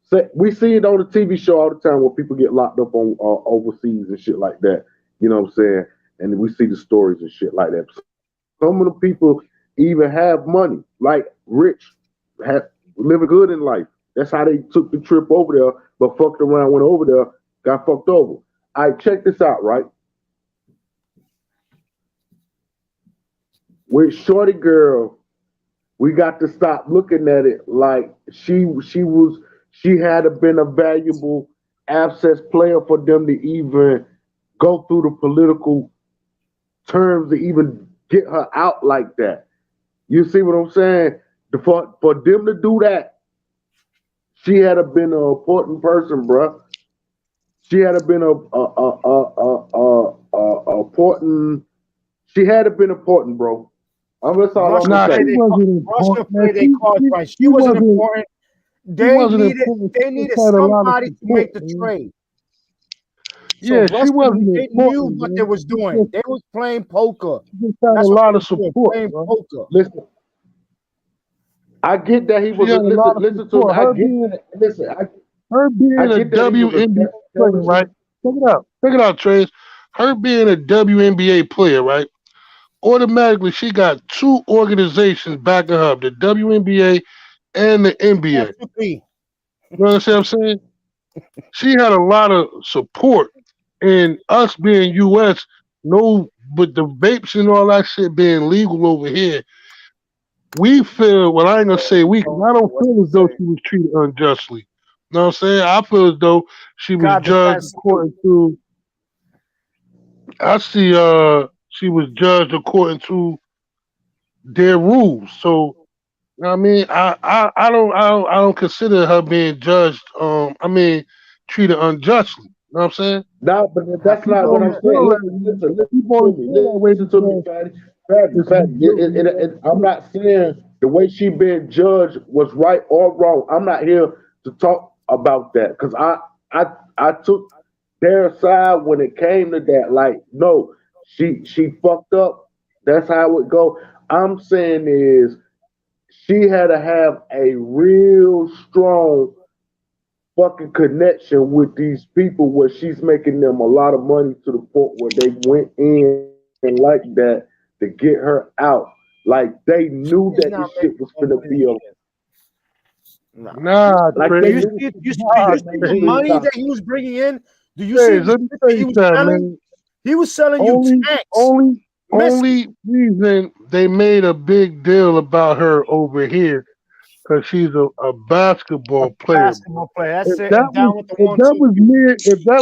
Speaker 3: So we see it on the TV show all the time where people get locked up on overseas and shit like that. You know what I'm saying? And we see the stories and shit like that. Some of the people even have money, like rich, living good in life. That's how they took the trip over there, but fucked around, went over there, got fucked over. All right, check this out, right? With Shorty Girl, we got to stop looking at it like she had to been a valuable abscess player for them to even go through the political terms to even get her out like that. You see what I'm saying? For them to do that, she had to been an important person, bro. She had to been important. She had to been important, bro. That's all I'm gonna say.
Speaker 1: Russia played their cards right. She wasn't important. They needed somebody to make the trade. So
Speaker 11: yeah, she wasn't.
Speaker 1: They knew what they was doing. They was playing poker.
Speaker 11: That's a lot of support.
Speaker 1: Playing poker.
Speaker 3: Listen, I get that he was. Listen to me. I get that. Listen,
Speaker 11: her being a WNBA player, right? Check it out, Trace. Her being a WNBA player, right? Automatically, she got two organizations backing her up: the WNBA and the NBA. You understand what I'm saying? She had a lot of support, and us being US, but the vapes and all that shit being legal over here, we feel. Well, I ain't gonna say we. 'Cause I don't feel as though she was treated unjustly. You know what I'm saying? I feel as though she was
Speaker 1: God
Speaker 11: judged
Speaker 1: depends.
Speaker 11: according to. I see. She was judged according to their rules. So I mean, I don't consider her being judged. I mean, treated unjustly. You know what I'm saying?
Speaker 3: No, but that's not
Speaker 11: People
Speaker 3: what
Speaker 11: only
Speaker 3: I'm saying.
Speaker 11: feel that
Speaker 3: Listen
Speaker 11: people
Speaker 3: to
Speaker 11: only
Speaker 3: me.
Speaker 11: feel that way
Speaker 3: Listen to me,
Speaker 11: because
Speaker 3: Fatty.
Speaker 11: it's
Speaker 3: Fatty. I'm not saying the way she been judged was right or wrong. I'm not here to talk about that because I took their side when it came to that. Like, no, she fucked up. That's how it go. I'm saying is she had to have a real strong fucking connection with these people where she's making them a lot of money to the point where they went in like that to get her out. Like they knew
Speaker 1: She's
Speaker 3: that
Speaker 1: not
Speaker 3: this
Speaker 1: making
Speaker 3: shit was
Speaker 1: no
Speaker 3: gonna
Speaker 1: money.
Speaker 3: be a
Speaker 1: No.
Speaker 11: nah,
Speaker 3: like
Speaker 11: Trey.
Speaker 3: they
Speaker 1: Do you
Speaker 3: knew
Speaker 1: see?
Speaker 3: this
Speaker 1: You,
Speaker 3: shit
Speaker 1: do
Speaker 3: was
Speaker 1: you
Speaker 11: Nah,
Speaker 1: see
Speaker 3: gonna
Speaker 1: the
Speaker 3: be
Speaker 11: Trey.
Speaker 1: money
Speaker 3: a
Speaker 1: that he was bringing in? Do you see
Speaker 11: Trey,
Speaker 1: the
Speaker 11: let me
Speaker 1: shit
Speaker 11: tell
Speaker 1: that he
Speaker 11: you
Speaker 1: was
Speaker 11: something,
Speaker 1: selling?
Speaker 11: man.
Speaker 1: He was selling you
Speaker 11: Only,
Speaker 1: tanks.
Speaker 11: only,
Speaker 1: Listen,
Speaker 11: only reason they made a big deal about her over here because she's a
Speaker 1: a
Speaker 11: basketball player, bro.
Speaker 1: basketball player. That's it. And down with the
Speaker 11: If
Speaker 1: one
Speaker 11: that
Speaker 1: two.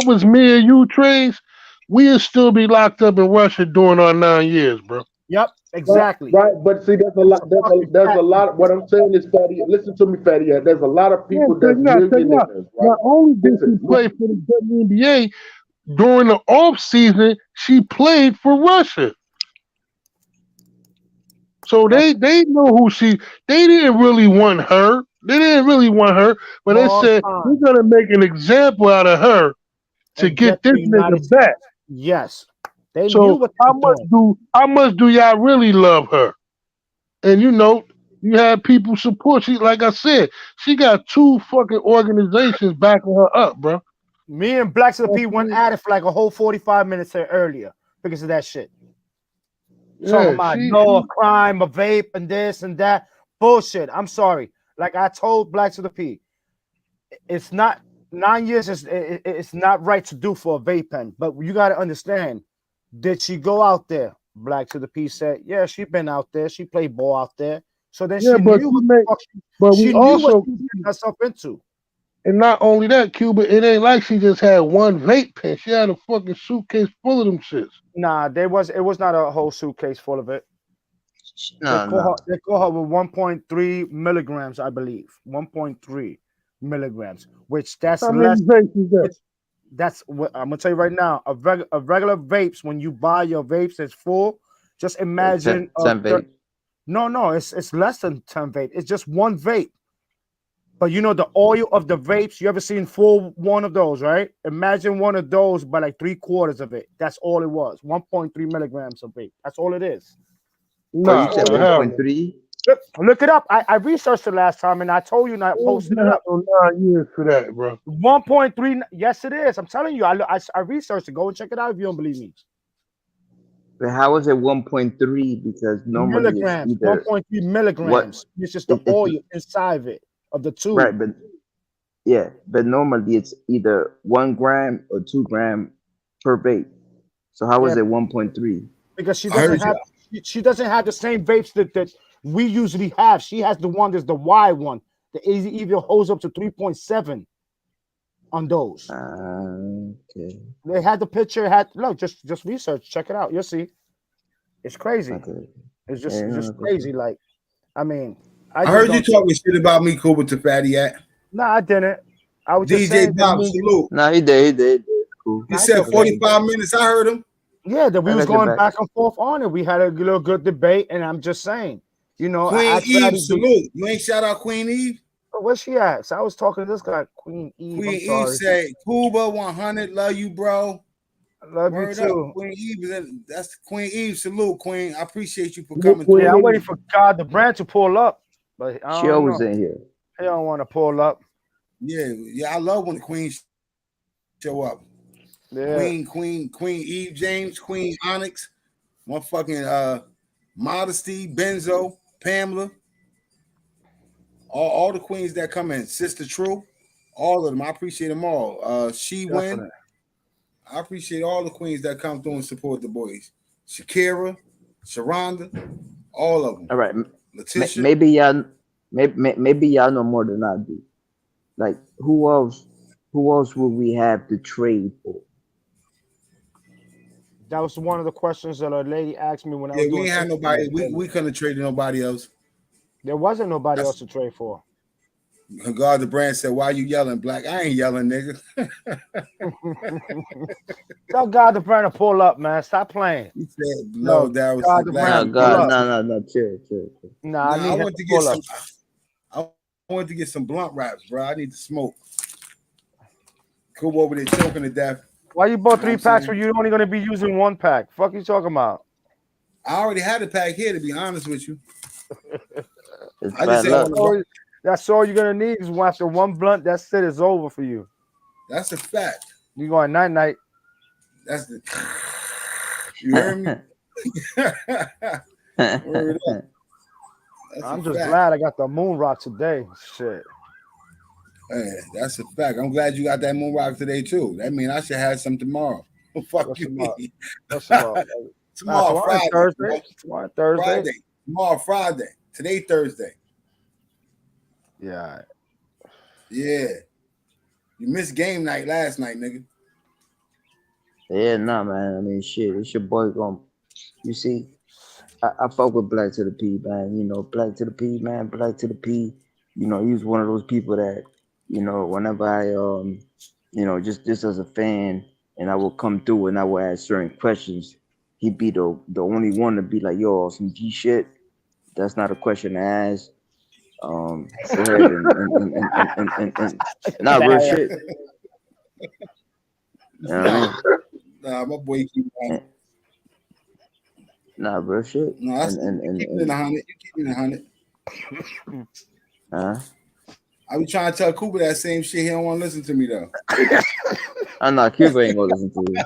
Speaker 11: was me and you, Trace, we'd still be locked up in Russia during our 9 years, bro.
Speaker 1: Yep,
Speaker 3: right,
Speaker 1: exactly.
Speaker 3: right. But see, there's a
Speaker 1: It was
Speaker 3: lot.
Speaker 1: a fucking
Speaker 3: There's a
Speaker 1: fact.
Speaker 3: lot. What I'm saying is, Fatty, listen to me, Fatty. There's a lot of
Speaker 11: Yeah,
Speaker 3: people
Speaker 11: check
Speaker 3: that's
Speaker 11: it out, check it out.
Speaker 3: millionaires, right?
Speaker 11: Not only did she
Speaker 3: Listen,
Speaker 11: play for the WNBA, during the off season, she played for Russia. So
Speaker 1: That's
Speaker 11: they know who she. They didn't really want her. They didn't really want her, but they
Speaker 1: long
Speaker 11: said we're
Speaker 1: time.
Speaker 11: gonna make an example out of her to
Speaker 1: And
Speaker 11: get
Speaker 1: get to
Speaker 11: this
Speaker 1: the
Speaker 11: nigga
Speaker 1: United States.
Speaker 11: back.
Speaker 1: Yes. They knew
Speaker 11: So
Speaker 1: what they were doing.
Speaker 11: how much do y'all really love her? And you have people support. She, like I said, she got two fucking organizations backing her up, bro.
Speaker 1: Me and Blacks of the P went at it for like a whole 45 minutes earlier because of that shit. Talking
Speaker 11: Yeah,
Speaker 1: about
Speaker 11: she
Speaker 1: no crime, a vape, and this and that. Bullshit. I'm sorry. Like I told Blacks of the P, it's not 9 years. It's not right to do for a vape pen. But you got to understand. Did she go out there? Black to the P said, yeah, she been out there. She played ball out there. So then
Speaker 11: yeah,
Speaker 1: she
Speaker 11: but
Speaker 1: knew
Speaker 11: she
Speaker 1: what the
Speaker 11: made,
Speaker 1: fuck
Speaker 11: but we
Speaker 1: she knew what
Speaker 11: also,
Speaker 1: she was getting herself into.
Speaker 11: and not only that, Cuba, it ain't like she just had one vape pen. She had a fucking suitcase full of them shits.
Speaker 1: Nah, it was not a whole suitcase full of it.
Speaker 10: No.
Speaker 1: They call her with 1.3 milligrams, I believe. 1.3 milligrams, which that's
Speaker 11: How many
Speaker 1: less.
Speaker 11: vapes is that?
Speaker 1: That's what I'm gonna tell you right now. A regular vapes, when you buy your vapes, it's full. Just imagine
Speaker 10: 10 vape.
Speaker 1: no, it's less than 10 vape. It's just one vape. But you know the oil of the vapes, you ever seen full one of those, right? Imagine one of those by like 3/4 of it. That's all it was. 1.3 milligrams of vape. That's all it is.
Speaker 10: Oh, you
Speaker 11: Nah,
Speaker 10: said
Speaker 11: hell no.
Speaker 10: 1.3?
Speaker 1: Look it up. I researched it last time and I told you and I
Speaker 11: Ain't
Speaker 1: posted it
Speaker 11: got
Speaker 1: up.
Speaker 11: no 9 years for that, bro.
Speaker 1: 1.3. Yes, it is. I'm telling you. I researched it. Go and check it out if you don't believe me.
Speaker 10: But how is it 1.3? Because normally it's
Speaker 1: Milligrams,
Speaker 10: either
Speaker 1: 1.3
Speaker 10: what
Speaker 1: milligrams. It's just the
Speaker 10: it's
Speaker 1: oil inside of it, of the tube.
Speaker 10: right, but yeah, but normally it's either 1 gram or 2 gram per vape. So how
Speaker 1: Yeah,
Speaker 10: is it 1.3?
Speaker 1: because she
Speaker 2: I
Speaker 1: doesn't
Speaker 2: heard
Speaker 1: have
Speaker 2: you.
Speaker 1: she doesn't have the same vapes that we usually have. She has the one that's the Y one. The easy even holds up to 3.7 on those.
Speaker 10: Okay.
Speaker 1: They had the picture, had look, just research, check it out. You'll see. It's crazy.
Speaker 10: Okay.
Speaker 1: It's
Speaker 10: Yeah,
Speaker 1: just
Speaker 10: no, for sure.
Speaker 1: crazy. Like, I mean, I
Speaker 2: I
Speaker 1: just
Speaker 2: heard you
Speaker 1: don't take
Speaker 2: talking shit about me, Cooper, to Fatty at
Speaker 1: no, I didn't. I was just
Speaker 2: DJ
Speaker 1: saying that
Speaker 2: Bob.
Speaker 1: me,
Speaker 2: Salute.
Speaker 10: No, he did. He did. Cool.
Speaker 2: He
Speaker 1: I
Speaker 2: said
Speaker 1: just
Speaker 10: Okay,
Speaker 1: saying,
Speaker 2: 45 minutes. I heard him.
Speaker 1: yeah, that we
Speaker 10: I
Speaker 1: was
Speaker 10: got your
Speaker 1: going
Speaker 10: back.
Speaker 1: back and forth on it. We had a little good debate, and I'm just saying, I
Speaker 2: Queen
Speaker 1: asked
Speaker 2: Eve,
Speaker 1: Fatty,
Speaker 2: salute. You ain't shout out Queen Eve?
Speaker 1: where's she at? So I was talking to this guy, Queen Eve.
Speaker 2: Queen
Speaker 1: I'm
Speaker 2: Eve
Speaker 1: sorry.
Speaker 2: say, Cuba 100, love you, bro.
Speaker 1: I love you
Speaker 2: Word up.
Speaker 1: too.
Speaker 2: Queen Eve, that's Queen Eve. Salute, Queen. I appreciate you for
Speaker 3: Look,
Speaker 2: coming
Speaker 1: Yeah,
Speaker 2: through.
Speaker 1: I'm
Speaker 3: Queen
Speaker 1: waiting for God the Brand to pull up, but I
Speaker 10: She
Speaker 1: don't
Speaker 10: always
Speaker 1: know.
Speaker 10: in here.
Speaker 1: He don't want to pull up.
Speaker 2: Yeah, I love when the Queen show up.
Speaker 1: Yeah,
Speaker 2: Queen Eve James, Queen Onyx, motherfucking Modesty, Benzo, Pamela, all the queens that come in, Sister True, all of them. I appreciate them all. She Win.
Speaker 1: definitely.
Speaker 2: I appreciate all the queens that come through and support the boys. Shakira, Sharonda, all of them.
Speaker 10: All right.
Speaker 2: Letitia.
Speaker 10: Maybe y'all know more than I do. Like who else would we have to trade for?
Speaker 1: That was one of the questions that a lady asked me when I
Speaker 2: Yeah,
Speaker 1: was
Speaker 2: we
Speaker 1: doing.
Speaker 2: ain't had nobody. We couldn't have traded nobody else.
Speaker 1: There wasn't nobody else to trade for.
Speaker 2: God, the brand said, "Why you yelling, Black? I ain't yelling, nigga."
Speaker 1: Tell God the brand to pull up, man. Stop playing.
Speaker 2: He said,
Speaker 1: No,
Speaker 2: "That was
Speaker 1: God the brand to pull up.
Speaker 10: No, chill.
Speaker 1: Nah, I need
Speaker 2: I
Speaker 1: him
Speaker 2: want
Speaker 1: to
Speaker 2: to
Speaker 1: pull
Speaker 2: get
Speaker 1: up.
Speaker 2: some. I want to get some blunt wraps, bro. I need to smoke. Cool over there choking to death.
Speaker 1: Why you bought 3 packs when you're only gonna be using 1 pack? Fuck you talking about?
Speaker 2: I already had a pack here, to be honest with you.
Speaker 10: I just
Speaker 1: that's all you're gonna need is after 1 blunt. That's it. It's over for you.
Speaker 2: That's a fact.
Speaker 1: You going night.
Speaker 2: That's the. You heard me? Word up.
Speaker 1: I'm just glad I got the moon rock today. Shit.
Speaker 2: Hey, that's a fact. I'm glad you got that moon rock today too. That means I should have some tomorrow. Fuck
Speaker 1: What's
Speaker 2: you.
Speaker 1: tomorrow?
Speaker 2: Tomorrow, Friday.
Speaker 1: Thursday. Tomorrow, Thursday.
Speaker 2: Friday. Tomorrow, Friday. Today, Thursday.
Speaker 1: Yeah.
Speaker 2: Yeah. You missed game night last night, nigga.
Speaker 10: Yeah, nah, man. I mean, shit. It's your boy going. You see, I fuck with Black to the P, man. You know, Black to the P, man. Black to the P. You know, he's one of those people that, you know, whenever I, you know, just as a fan, and I will come through and I will ask certain questions, he'd be the only one to be like, yo, some G shit. That's not a question to ask. Go ahead and not real shit. You know what I mean?
Speaker 2: Nah, my boy keep on.
Speaker 10: Nah, real shit.
Speaker 2: No, that's you keep it in 100. You keep it in 100. I be trying to tell Cooper that same shit. He don't want to listen to me though.
Speaker 10: I'm not. Cooper ain't gonna listen to you.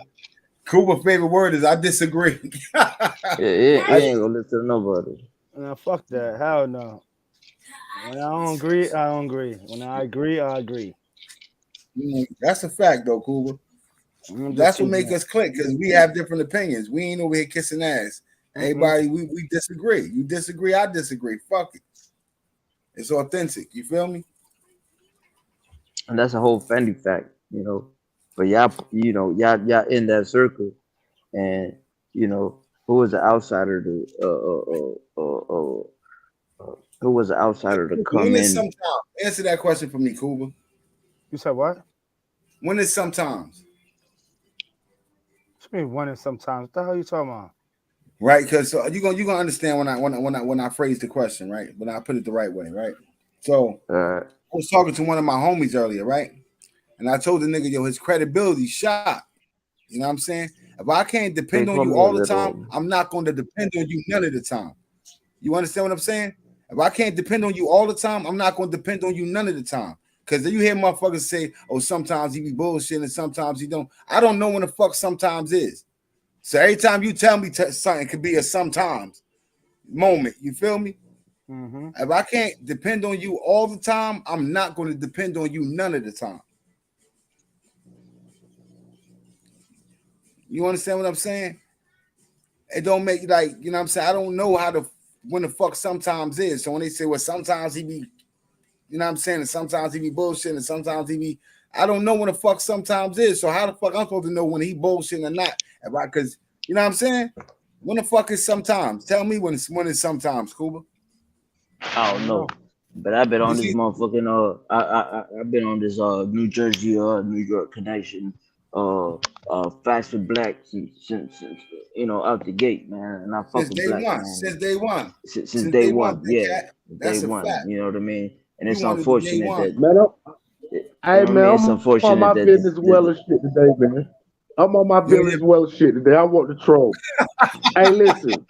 Speaker 2: Cooper's favorite word is "I disagree."
Speaker 10: He ain't gonna listen to nobody.
Speaker 1: Nah, fuck that. Hell no. When I don't agree, I don't agree. When I agree, I agree.
Speaker 2: That's a fact, though, Cooper. That's what make us click because we have different opinions. We ain't over here kissing ass. Everybody, we disagree. You disagree, I disagree. Fuck it. It's authentic. You feel me?
Speaker 10: And that's a whole family fact, you know. But y'all, you know, y'all in that circle, and you know, who was the outsider to who was the outsider to come in?
Speaker 2: Sometimes answer that question for me, Cooper.
Speaker 1: You said what?
Speaker 2: When is sometimes?
Speaker 1: What you mean when is sometimes? What the hell are you talking about?
Speaker 2: Right, because you're gonna understand when I phrase the question, right? When I put it the right way, right? So I was talking to one of my homies earlier, right? And I told the nigga, yo, his credibility shot. You know what I'm saying? If I can't depend on you all the time, I'm not going to depend on you none of the time. You understand what I'm saying? If I can't depend on you all the time, I'm not going to depend on you none of the time. Because then you hear motherfuckers say, oh, sometimes he be bullshitting and sometimes he don't. I don't know when the fuck sometimes is. So every time you tell me something could be a sometimes moment. You feel me? If I can't depend on you all the time, I'm not going to depend on you none of the time. You understand what I'm saying? It don't make like, you know what I'm saying? I don't know when the fuck sometimes is. So when they say, well, sometimes he be, you know what I'm saying? And sometimes he be bullshitting and sometimes he be, I don't know when the fuck sometimes is. So how the fuck I'm supposed to know when he bullshitting or not? Because, you know what I'm saying? When the fuck is sometimes? Tell me when it's sometimes, Cuba.
Speaker 10: I don't know. But I've been on this motherfucking I've been on this New Jersey New York connection Facts with Black since you know out the gate, man. And I fuck with Black, man.
Speaker 2: Since day one.
Speaker 10: Since day one, yeah. Day one. You know what I mean? And it's unfortunate that
Speaker 3: I'm on my business well as shit today, man. I'm on my business well as shit today. I want to troll. Hey, listen.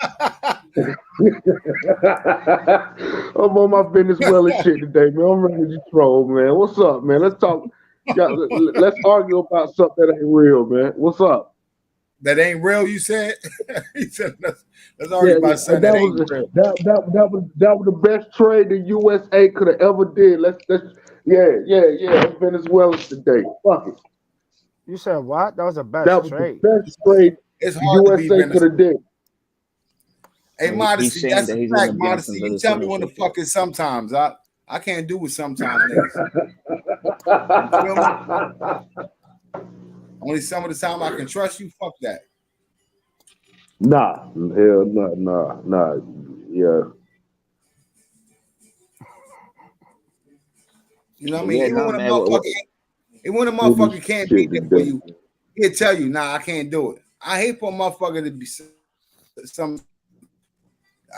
Speaker 3: I'm on my business well as shit today, man. I'm ready to troll, man. What's up, man? Let's talk. Let's argue about something that ain't real, man. What's up?
Speaker 2: That ain't real, you said? He said let's argue about something that ain't real.
Speaker 3: That was the best trade the USA could have ever did. Let's I'm Venezuela today. Fuck it.
Speaker 1: You said what? That was the best trade.
Speaker 3: The best trade
Speaker 2: it's hard
Speaker 3: USA could have did.
Speaker 2: Hey, Modesty,
Speaker 10: saying
Speaker 2: that's
Speaker 10: that
Speaker 2: a
Speaker 10: he's
Speaker 2: fact,
Speaker 10: gonna be on
Speaker 2: Modesty.
Speaker 10: some
Speaker 2: You
Speaker 10: little
Speaker 2: tell me when the
Speaker 10: sinister
Speaker 2: fuck
Speaker 10: shit.
Speaker 2: is sometimes. I can't do it sometimes, niggas. You feel me? Only some of the time I can trust you. Fuck that.
Speaker 3: Nah, hell nah. Yeah.
Speaker 2: You know what I mean?
Speaker 10: Yeah,
Speaker 2: Even
Speaker 10: no,
Speaker 2: when a
Speaker 10: man.
Speaker 2: motherfucker can't be
Speaker 3: Shit
Speaker 2: there for
Speaker 3: today.
Speaker 2: you, he'll tell you, nah, I can't do it. I hate for a motherfucker to be some.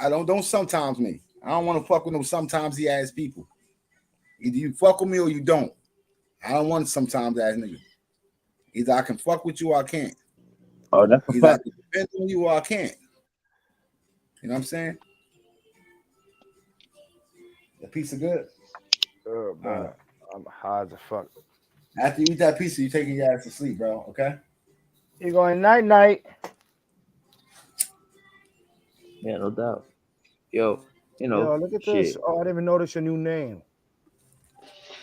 Speaker 2: I don't sometimes me. I don't want to fuck with no sometimes he ass people. Either you fuck with me or you don't. I don't want sometimes ass nigga. Either I can fuck with you or I can't.
Speaker 3: Oh, that's a
Speaker 2: Either I
Speaker 3: fact.
Speaker 2: can depend on you or I can't. You know what I'm saying? A piece of good.
Speaker 1: Oh, man. I'm high as a fuck.
Speaker 2: After you eat that pizza, you taking your ass to sleep, bro. Okay?
Speaker 1: You going night night.
Speaker 10: Yeah, no doubt. Yo,
Speaker 1: Yo, look at this.
Speaker 10: shit.
Speaker 1: Oh, I didn't even notice your new name.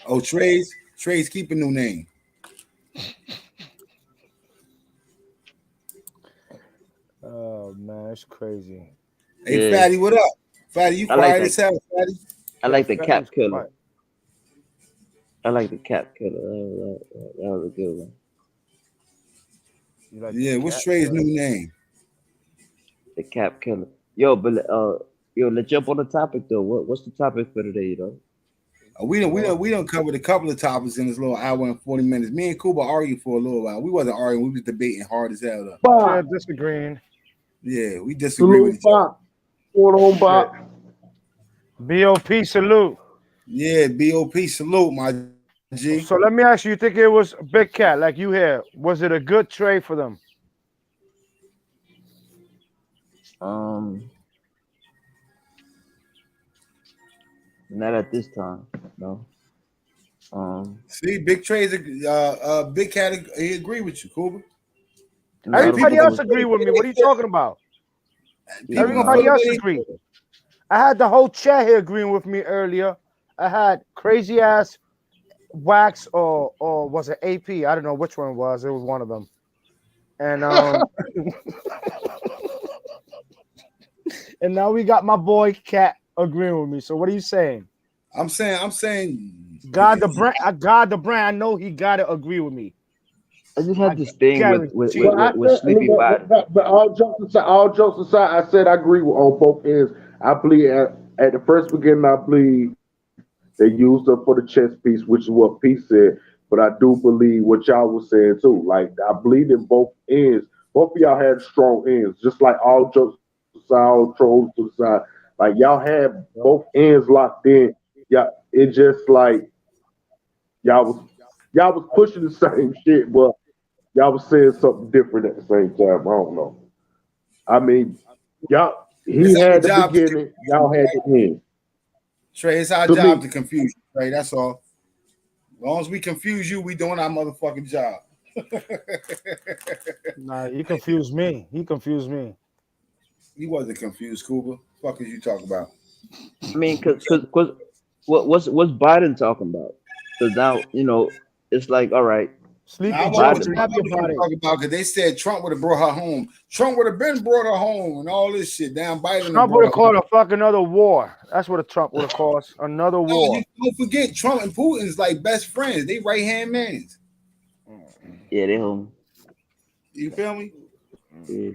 Speaker 2: Oh, Trey's keep a new name.
Speaker 1: Oh man, it's crazy.
Speaker 2: Hey,
Speaker 10: Yeah.
Speaker 2: Fatty, what up? Fatty, you
Speaker 10: I like
Speaker 2: quiet
Speaker 10: that.
Speaker 2: as hell, Fatty.
Speaker 10: I like the
Speaker 1: Fatty's
Speaker 10: cap killer.
Speaker 1: quiet.
Speaker 10: I like the cap killer. That was a good one.
Speaker 1: You like
Speaker 2: Yeah,
Speaker 1: the
Speaker 2: what's
Speaker 1: cat?
Speaker 2: Trey's new name?
Speaker 10: The cap killer. Yo, but let's jump on the topic though. What's the topic for today,
Speaker 2: We don't covered a couple of topics in this little hour and 40 minutes. Me and Kuba argued for a little while. We wasn't arguing, we was debating hard as hell though.
Speaker 1: Yeah, disagreeing.
Speaker 2: Yeah, we disagree with each other.
Speaker 3: What on, Bob?
Speaker 1: BOP salute.
Speaker 2: Yeah, BOP salute, my G.
Speaker 1: So let me ask you, you think it was a big cat like you here? Was it a good trade for them?
Speaker 10: Not at this time, no.
Speaker 2: See, Big Trey's Big Cat, he agree with you, Kuba.
Speaker 1: Everybody else agree with me. What are you talking about? Everybody else agree. I had the whole chat here agreeing with me earlier. I had crazy ass Wax or was it AP? I don't know which one it was. It was one of them. And and now we got my boy Cat agreeing with me. So what are you saying?
Speaker 2: I'm saying
Speaker 1: God the brand. I know he gotta agree with me.
Speaker 10: I just had this thing with Sleepy Body.
Speaker 3: But all jokes aside, I said I agree with on both ends. I believe at the first beginning, I believe they used her for the chess piece, which is what P said. But I do believe what y'all was saying too. Like I believe in both ends. Both of y'all had strong ends, just like all jokes aside, all trolls to the side. Like y'all had both ends locked in. Yeah, it just like y'all was pushing the same shit, but y'all was saying something different at the same time. I don't know. I mean, he had the beginning, y'all had the end.
Speaker 2: Trey, it's our job to confuse you, Trey. That's all. As long as we confuse you, we doing our motherfucking job.
Speaker 1: Nah, he confused me. He confused me.
Speaker 2: He wasn't confused, Kuba. Fuck is you talking about?
Speaker 10: I mean, cause what's Biden talking about? Because now it's like, all right.
Speaker 1: Sleepy
Speaker 2: Joe, what talking about? Because they said Trump would have brought her home. Trump would have been brought her home and all this shit. Damn, Biden.
Speaker 1: Trump would have called a fucking another war. That's what a Trump would have caused. Another war.
Speaker 2: You don't forget, Trump and Putin's like best friends. They right hand mans.
Speaker 10: Yeah, they home.
Speaker 2: You feel me?
Speaker 10: Yeah.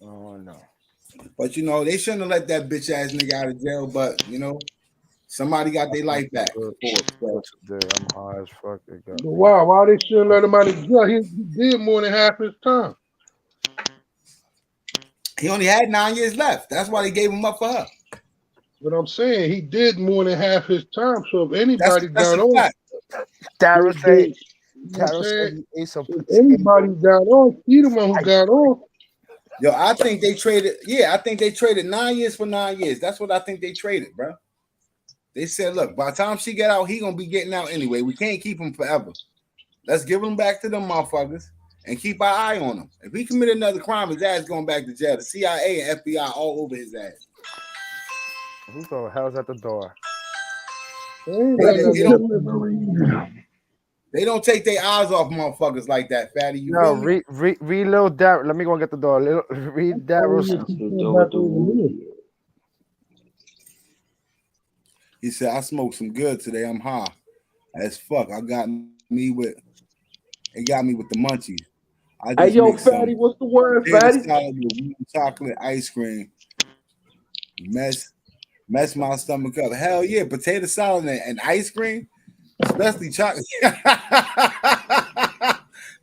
Speaker 1: Oh no.
Speaker 2: But they shouldn't have let that bitch ass nigga out of jail. But somebody got their life back.
Speaker 1: I'm high as fuck.
Speaker 11: Wow, why they shouldn't let him out of jail? He did more than half his time.
Speaker 2: He only had 9 years left. That's why they gave him up for her.
Speaker 11: But I'm saying he did more than half his time. So if anybody got on,
Speaker 1: Darryl said,
Speaker 11: if anybody got on, he the one who got on.
Speaker 2: Yo, I think they traded. Yeah, I think they traded 9 years for 9 years. That's what I think they traded, bro. They said, look, by the time she get out, he gonna be getting out anyway. We can't keep him forever. Let's give him back to them motherfuckers and keep our eye on him. If he commit another crime, his ass going back to jail. The CIA and FBI all over his ass.
Speaker 1: Who the hell's at the door?
Speaker 2: They don't take their eyes off motherfuckers like that, fatty. You feel me?
Speaker 1: Reload that. Let me go and get the door. Read that.
Speaker 2: He said, I smoked some good today. I'm high as fuck. It got me with the munchies.
Speaker 3: Hey, yo, fatty, what's the word, fatty?
Speaker 2: Salad with chocolate ice cream. Mess my stomach up. Hell yeah, potato salad and ice cream, especially chocolate.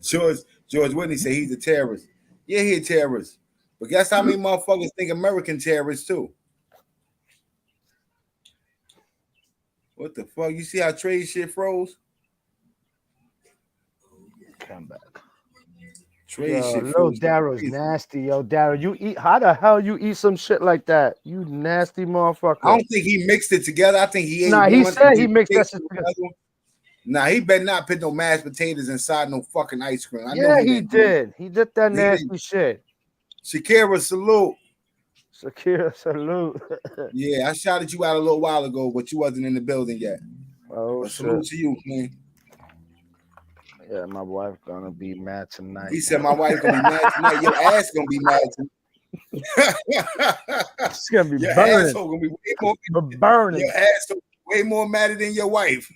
Speaker 2: George Whitney said he's a terrorist. Yeah, he's a terrorist. But guess how many motherfuckers think American terrorists too? What the fuck? You see how trade shit froze?
Speaker 1: Come back.
Speaker 2: Trade shit
Speaker 1: Yo,
Speaker 2: froze.
Speaker 1: Daryl's nasty, yo. Daryl, you eat? How the hell you eat some shit like that? You nasty motherfucker.
Speaker 2: I don't think he mixed it together. I think he ate.
Speaker 1: Nah, he said he mixed that shit together.
Speaker 2: Nah, he better not put no mashed potatoes inside no fucking ice cream. I know
Speaker 1: Yeah, he did. He did that nasty shit.
Speaker 2: Shakira, salute.
Speaker 1: Shakira, salute.
Speaker 2: Yeah, I shouted you out a little while ago, but you wasn't in the building yet.
Speaker 1: Oh,
Speaker 2: but salute to you, man.
Speaker 1: Yeah, my wife gonna be mad tonight.
Speaker 2: He said my wife gonna be mad tonight. Your ass gonna be mad tonight.
Speaker 1: It's gonna be
Speaker 2: your
Speaker 1: burning.
Speaker 2: asshole gonna be way more
Speaker 1: burning.
Speaker 2: Your asshole way more madder than your wife.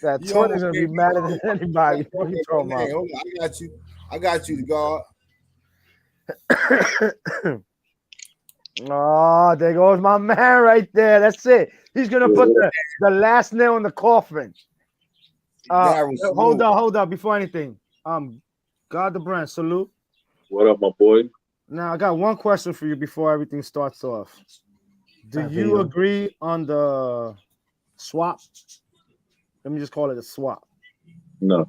Speaker 1: That Twitter's gonna be madder than anybody. What are you talking about?
Speaker 2: Hold on, I got you, the guard.
Speaker 1: Oh, there goes my man right there. That's it. He's gonna put the last nail in the coffin. Hold on. Before anything, God the brand, salute.
Speaker 12: What up, my boy?
Speaker 1: Now I got one question for you before everything starts off. Do you agree on the swap? Let me just call it a swap.
Speaker 12: No.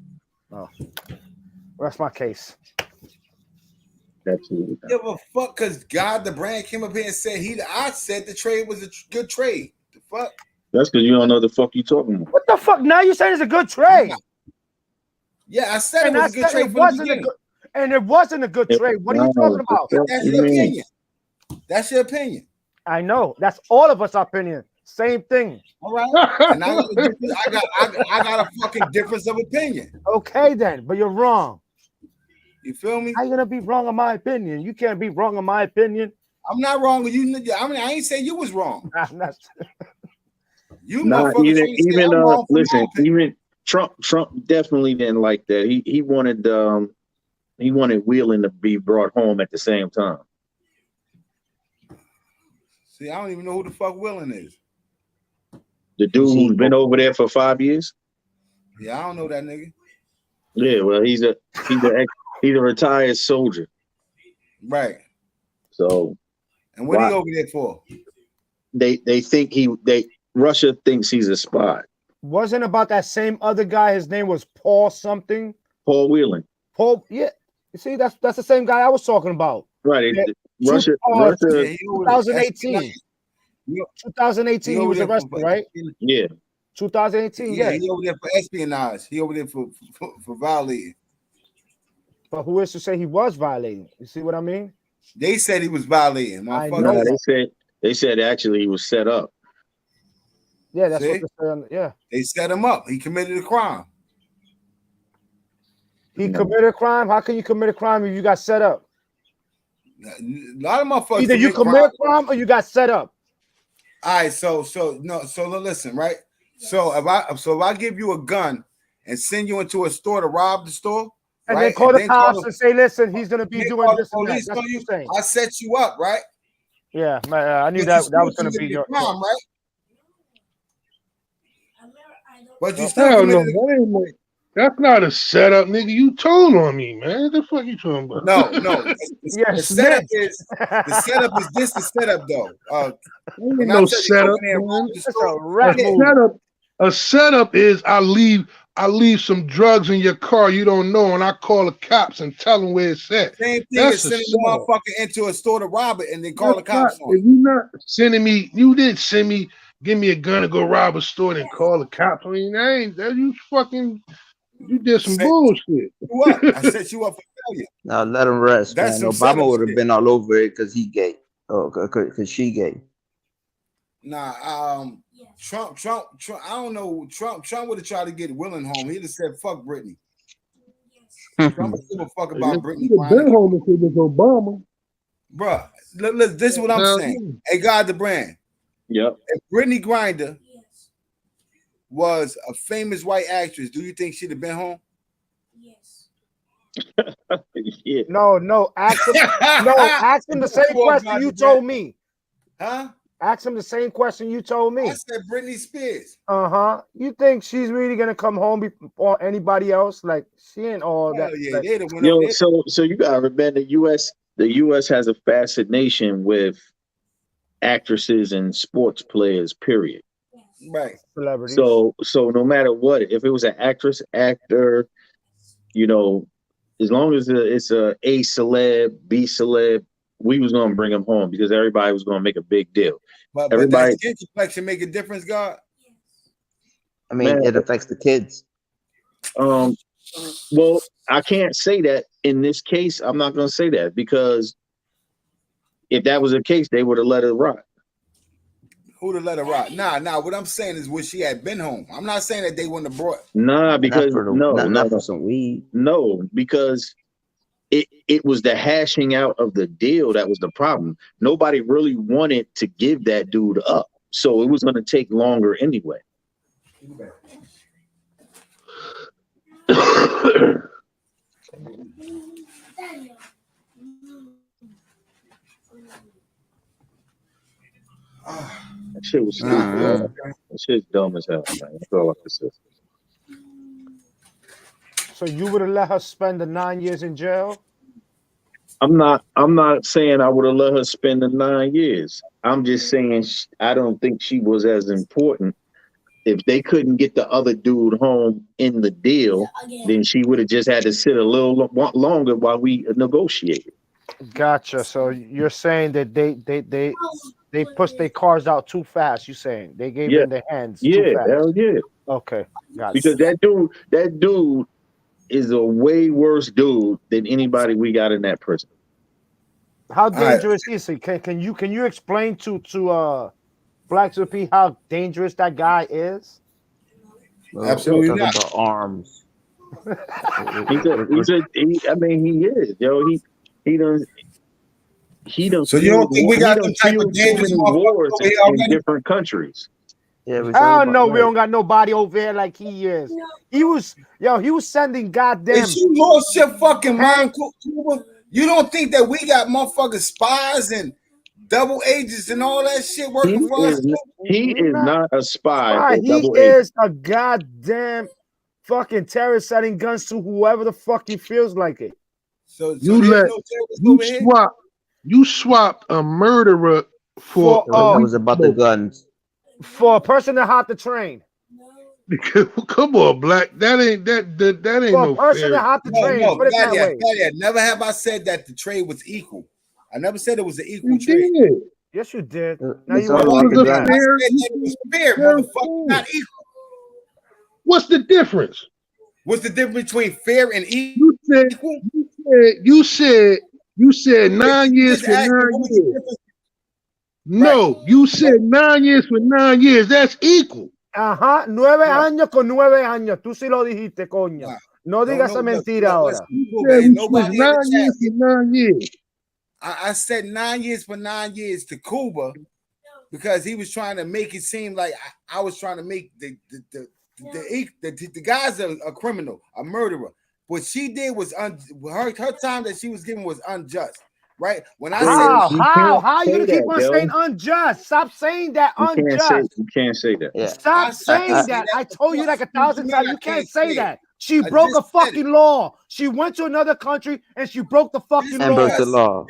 Speaker 1: Oh, that's my case.
Speaker 12: Absolutely.
Speaker 2: Give a fuck, because God the brand came up here and said I said the trade was a good trade. The fuck?
Speaker 12: That's because you don't know the fuck you talking about.
Speaker 1: What the fuck? Now you saying it's a good trade?
Speaker 2: Yeah, I said it was a good trade from the beginning.
Speaker 1: And it wasn't a good trade. What are you talking about?
Speaker 2: That's your opinion. That's your opinion.
Speaker 1: I know. That's all of us' opinion. Same thing.
Speaker 2: All right. And I got a fucking difference of opinion.
Speaker 1: Okay, then, but you're wrong.
Speaker 2: You feel me?
Speaker 1: How you gonna be wrong on my opinion? You can't be wrong on my opinion.
Speaker 2: I'm not wrong with you. I mean, I ain't saying you was wrong.
Speaker 12: You listen, even Trump definitely didn't like that. He wanted Wheeling to be brought home at the same time.
Speaker 2: See, I don't even know who the fuck Wheeling is.
Speaker 12: The dude who's been over there for 5 years.
Speaker 2: Yeah, I don't know that nigga.
Speaker 12: Yeah, well, he's a retired soldier.
Speaker 2: Right.
Speaker 12: So,
Speaker 2: and what he over there for?
Speaker 12: They think Russia thinks he's a spy.
Speaker 1: Wasn't about that same other guy. His name was Paul something.
Speaker 12: Paul Wheeling.
Speaker 1: Paul, yeah. You see, that's the same guy I was talking about.
Speaker 12: Right.
Speaker 1: Yeah.
Speaker 12: Russia.
Speaker 1: 2018. 2018, he was arrested, right?
Speaker 12: Yeah.
Speaker 1: 2018, yeah.
Speaker 2: He over there for espionage. He over there for violating.
Speaker 1: But who is to say he was violating? You see what I mean?
Speaker 2: They said he was violating.
Speaker 12: No, they said actually he was set up.
Speaker 1: Yeah, that's what they said. Yeah.
Speaker 2: They set him up. He committed a crime.
Speaker 1: He committed a crime? How can you commit a crime if you got set up?
Speaker 2: A lot of motherfuckers.
Speaker 1: Either you commit a crime or you got set up.
Speaker 2: All right, so listen, right? So if I give you a gun and send you into a store to rob the store,
Speaker 1: and
Speaker 2: right?
Speaker 1: then call the cops and say, listen, he's gonna be doing this and that. That's what you're saying.
Speaker 2: I set you up, right?
Speaker 1: Yeah, I knew that was gonna be your
Speaker 2: crime, right? But you still
Speaker 11: that's not a setup, nigga. You told on me, man. What the fuck you talking about?
Speaker 2: No. The setup is this the setup though.
Speaker 11: Ain't no setup. A setup is I leave some drugs in your car you don't know, and I call the cops and tell them where it's at.
Speaker 2: Same thing as sending the motherfucker into a store to rob it and then call the cops on.
Speaker 11: If you're not sending me, you didn't send me. Give me a gun to go rob a store and call the cops. I mean, you did some bullshit.
Speaker 2: I set you up for failure.
Speaker 10: Now let him rest, man. Obama would have been all over it because he gay. Oh, because she gay.
Speaker 2: Nah, Trump. I don't know. Trump would have tried to get Willing home. He'd have said, "Fuck Brittney." Trump would give a fuck about Brittney
Speaker 11: He'd have been
Speaker 2: Griner.
Speaker 11: home if it was Obama.
Speaker 2: Bruh, look, this is what I'm saying. Hey, God, the brand.
Speaker 12: Yep.
Speaker 2: If Brittney Griner was a famous white actress, do you think she'd have been home?
Speaker 12: Yeah.
Speaker 1: No. Ask him the same question you told me.
Speaker 2: Huh?
Speaker 1: Ask him the same question you told me.
Speaker 2: I said Britney Spears.
Speaker 1: You think she's really gonna come home before anybody else? Like she ain't all that.
Speaker 2: Yeah,
Speaker 1: like,
Speaker 2: they'd have went
Speaker 12: Yo,
Speaker 2: up there.
Speaker 12: so you gotta remember the US has a fascination with actresses and sports players, period.
Speaker 2: Right.
Speaker 1: Celebrities.
Speaker 12: So no matter what, if it was an actress, actor, you know, as long as it's a celeb, B celeb, we was gonna bring them home because everybody was gonna make a big deal.
Speaker 2: But
Speaker 12: Everybody,
Speaker 2: that skin complexion make a difference, God.
Speaker 10: I mean,
Speaker 12: Man.
Speaker 10: it affects the kids.
Speaker 12: Well, I can't say that in this case. I'm not gonna say that because if that was the case, they would have let it rock.
Speaker 2: Who'd have let her rock? Nah. What I'm saying is, would she had been home? I'm not saying that they wouldn't have brought.
Speaker 12: Nah, because
Speaker 10: not for some weed.
Speaker 12: No, because it was the hashing out of the deal that was the problem. Nobody really wanted to give that dude up, so it was going to take longer anyway. That shit was stupid. That shit's dumb as hell, man. That's all I can say.
Speaker 1: So you would have let her spend the 9 years in jail?
Speaker 12: I'm not saying I would have let her spend the 9 years. I'm just saying I don't think she was as important. If they couldn't get the other dude home in the deal, then she would have just had to sit a little longer while we negotiated.
Speaker 1: Gotcha. So you're saying that they pushed their cars out too fast. You saying they gave in their hands too fast?
Speaker 12: Hell yeah.
Speaker 1: Okay, got
Speaker 12: because that dude is a way worse dude than anybody we got in that prison.
Speaker 1: How dangerous is he? Can you explain to Black to P how dangerous that guy is?
Speaker 2: Absolutely not.
Speaker 10: About arms.
Speaker 12: I mean, he is, yo. He done.
Speaker 2: So you don't think we got some type of dangerous
Speaker 12: wars
Speaker 2: over here
Speaker 12: in
Speaker 2: already?
Speaker 12: different countries?
Speaker 10: Yeah,
Speaker 1: I don't know. We don't got nobody over here like he is. He was sending goddamn.
Speaker 2: Is you lost your fucking mind, Cuba? You don't think that we got motherfucking spies and double agents and all that shit working for us?
Speaker 12: He is not a spy.
Speaker 1: He is a goddamn fucking terrorist setting guns to whoever the fuck he feels like it.
Speaker 2: So
Speaker 11: you swapped a murderer for
Speaker 10: that was about the guns.
Speaker 1: For a person to hop the train.
Speaker 11: Come on, Black. That ain't no
Speaker 1: person
Speaker 11: fair.
Speaker 1: to hop the train. Put it that way.
Speaker 2: Never have I said that the trade was equal. I never said it was an equal trade.
Speaker 11: Did.
Speaker 1: Yes, you did.
Speaker 10: Now you want
Speaker 11: like
Speaker 10: to
Speaker 2: I said that it was fair, motherfucker, not equal.
Speaker 11: What's the difference?
Speaker 2: What's the difference between fair and equal?
Speaker 11: You said 9 years for 9 years. No, you said 9 years for 9 years. That's equal.
Speaker 1: 9 años con 9 años. Tú sí lo dijiste, coño. No digas esa mentira ahora.
Speaker 2: Nobody
Speaker 11: 9 years for 9 years.
Speaker 2: I said 9 years for 9 years to Cuba because he was trying to make it seem like I was trying to make the guy's a criminal, a murderer. What she did was her time that she was given was unjust, right? When I
Speaker 1: how you keep on saying unjust? Stop saying that unjust.
Speaker 12: You can't say that.
Speaker 10: Yeah.
Speaker 1: Stop saying that. I told you like 1,000 times. You can't say that. She broke a fucking law. She went to another country and she broke the fucking law.
Speaker 10: And broke the law.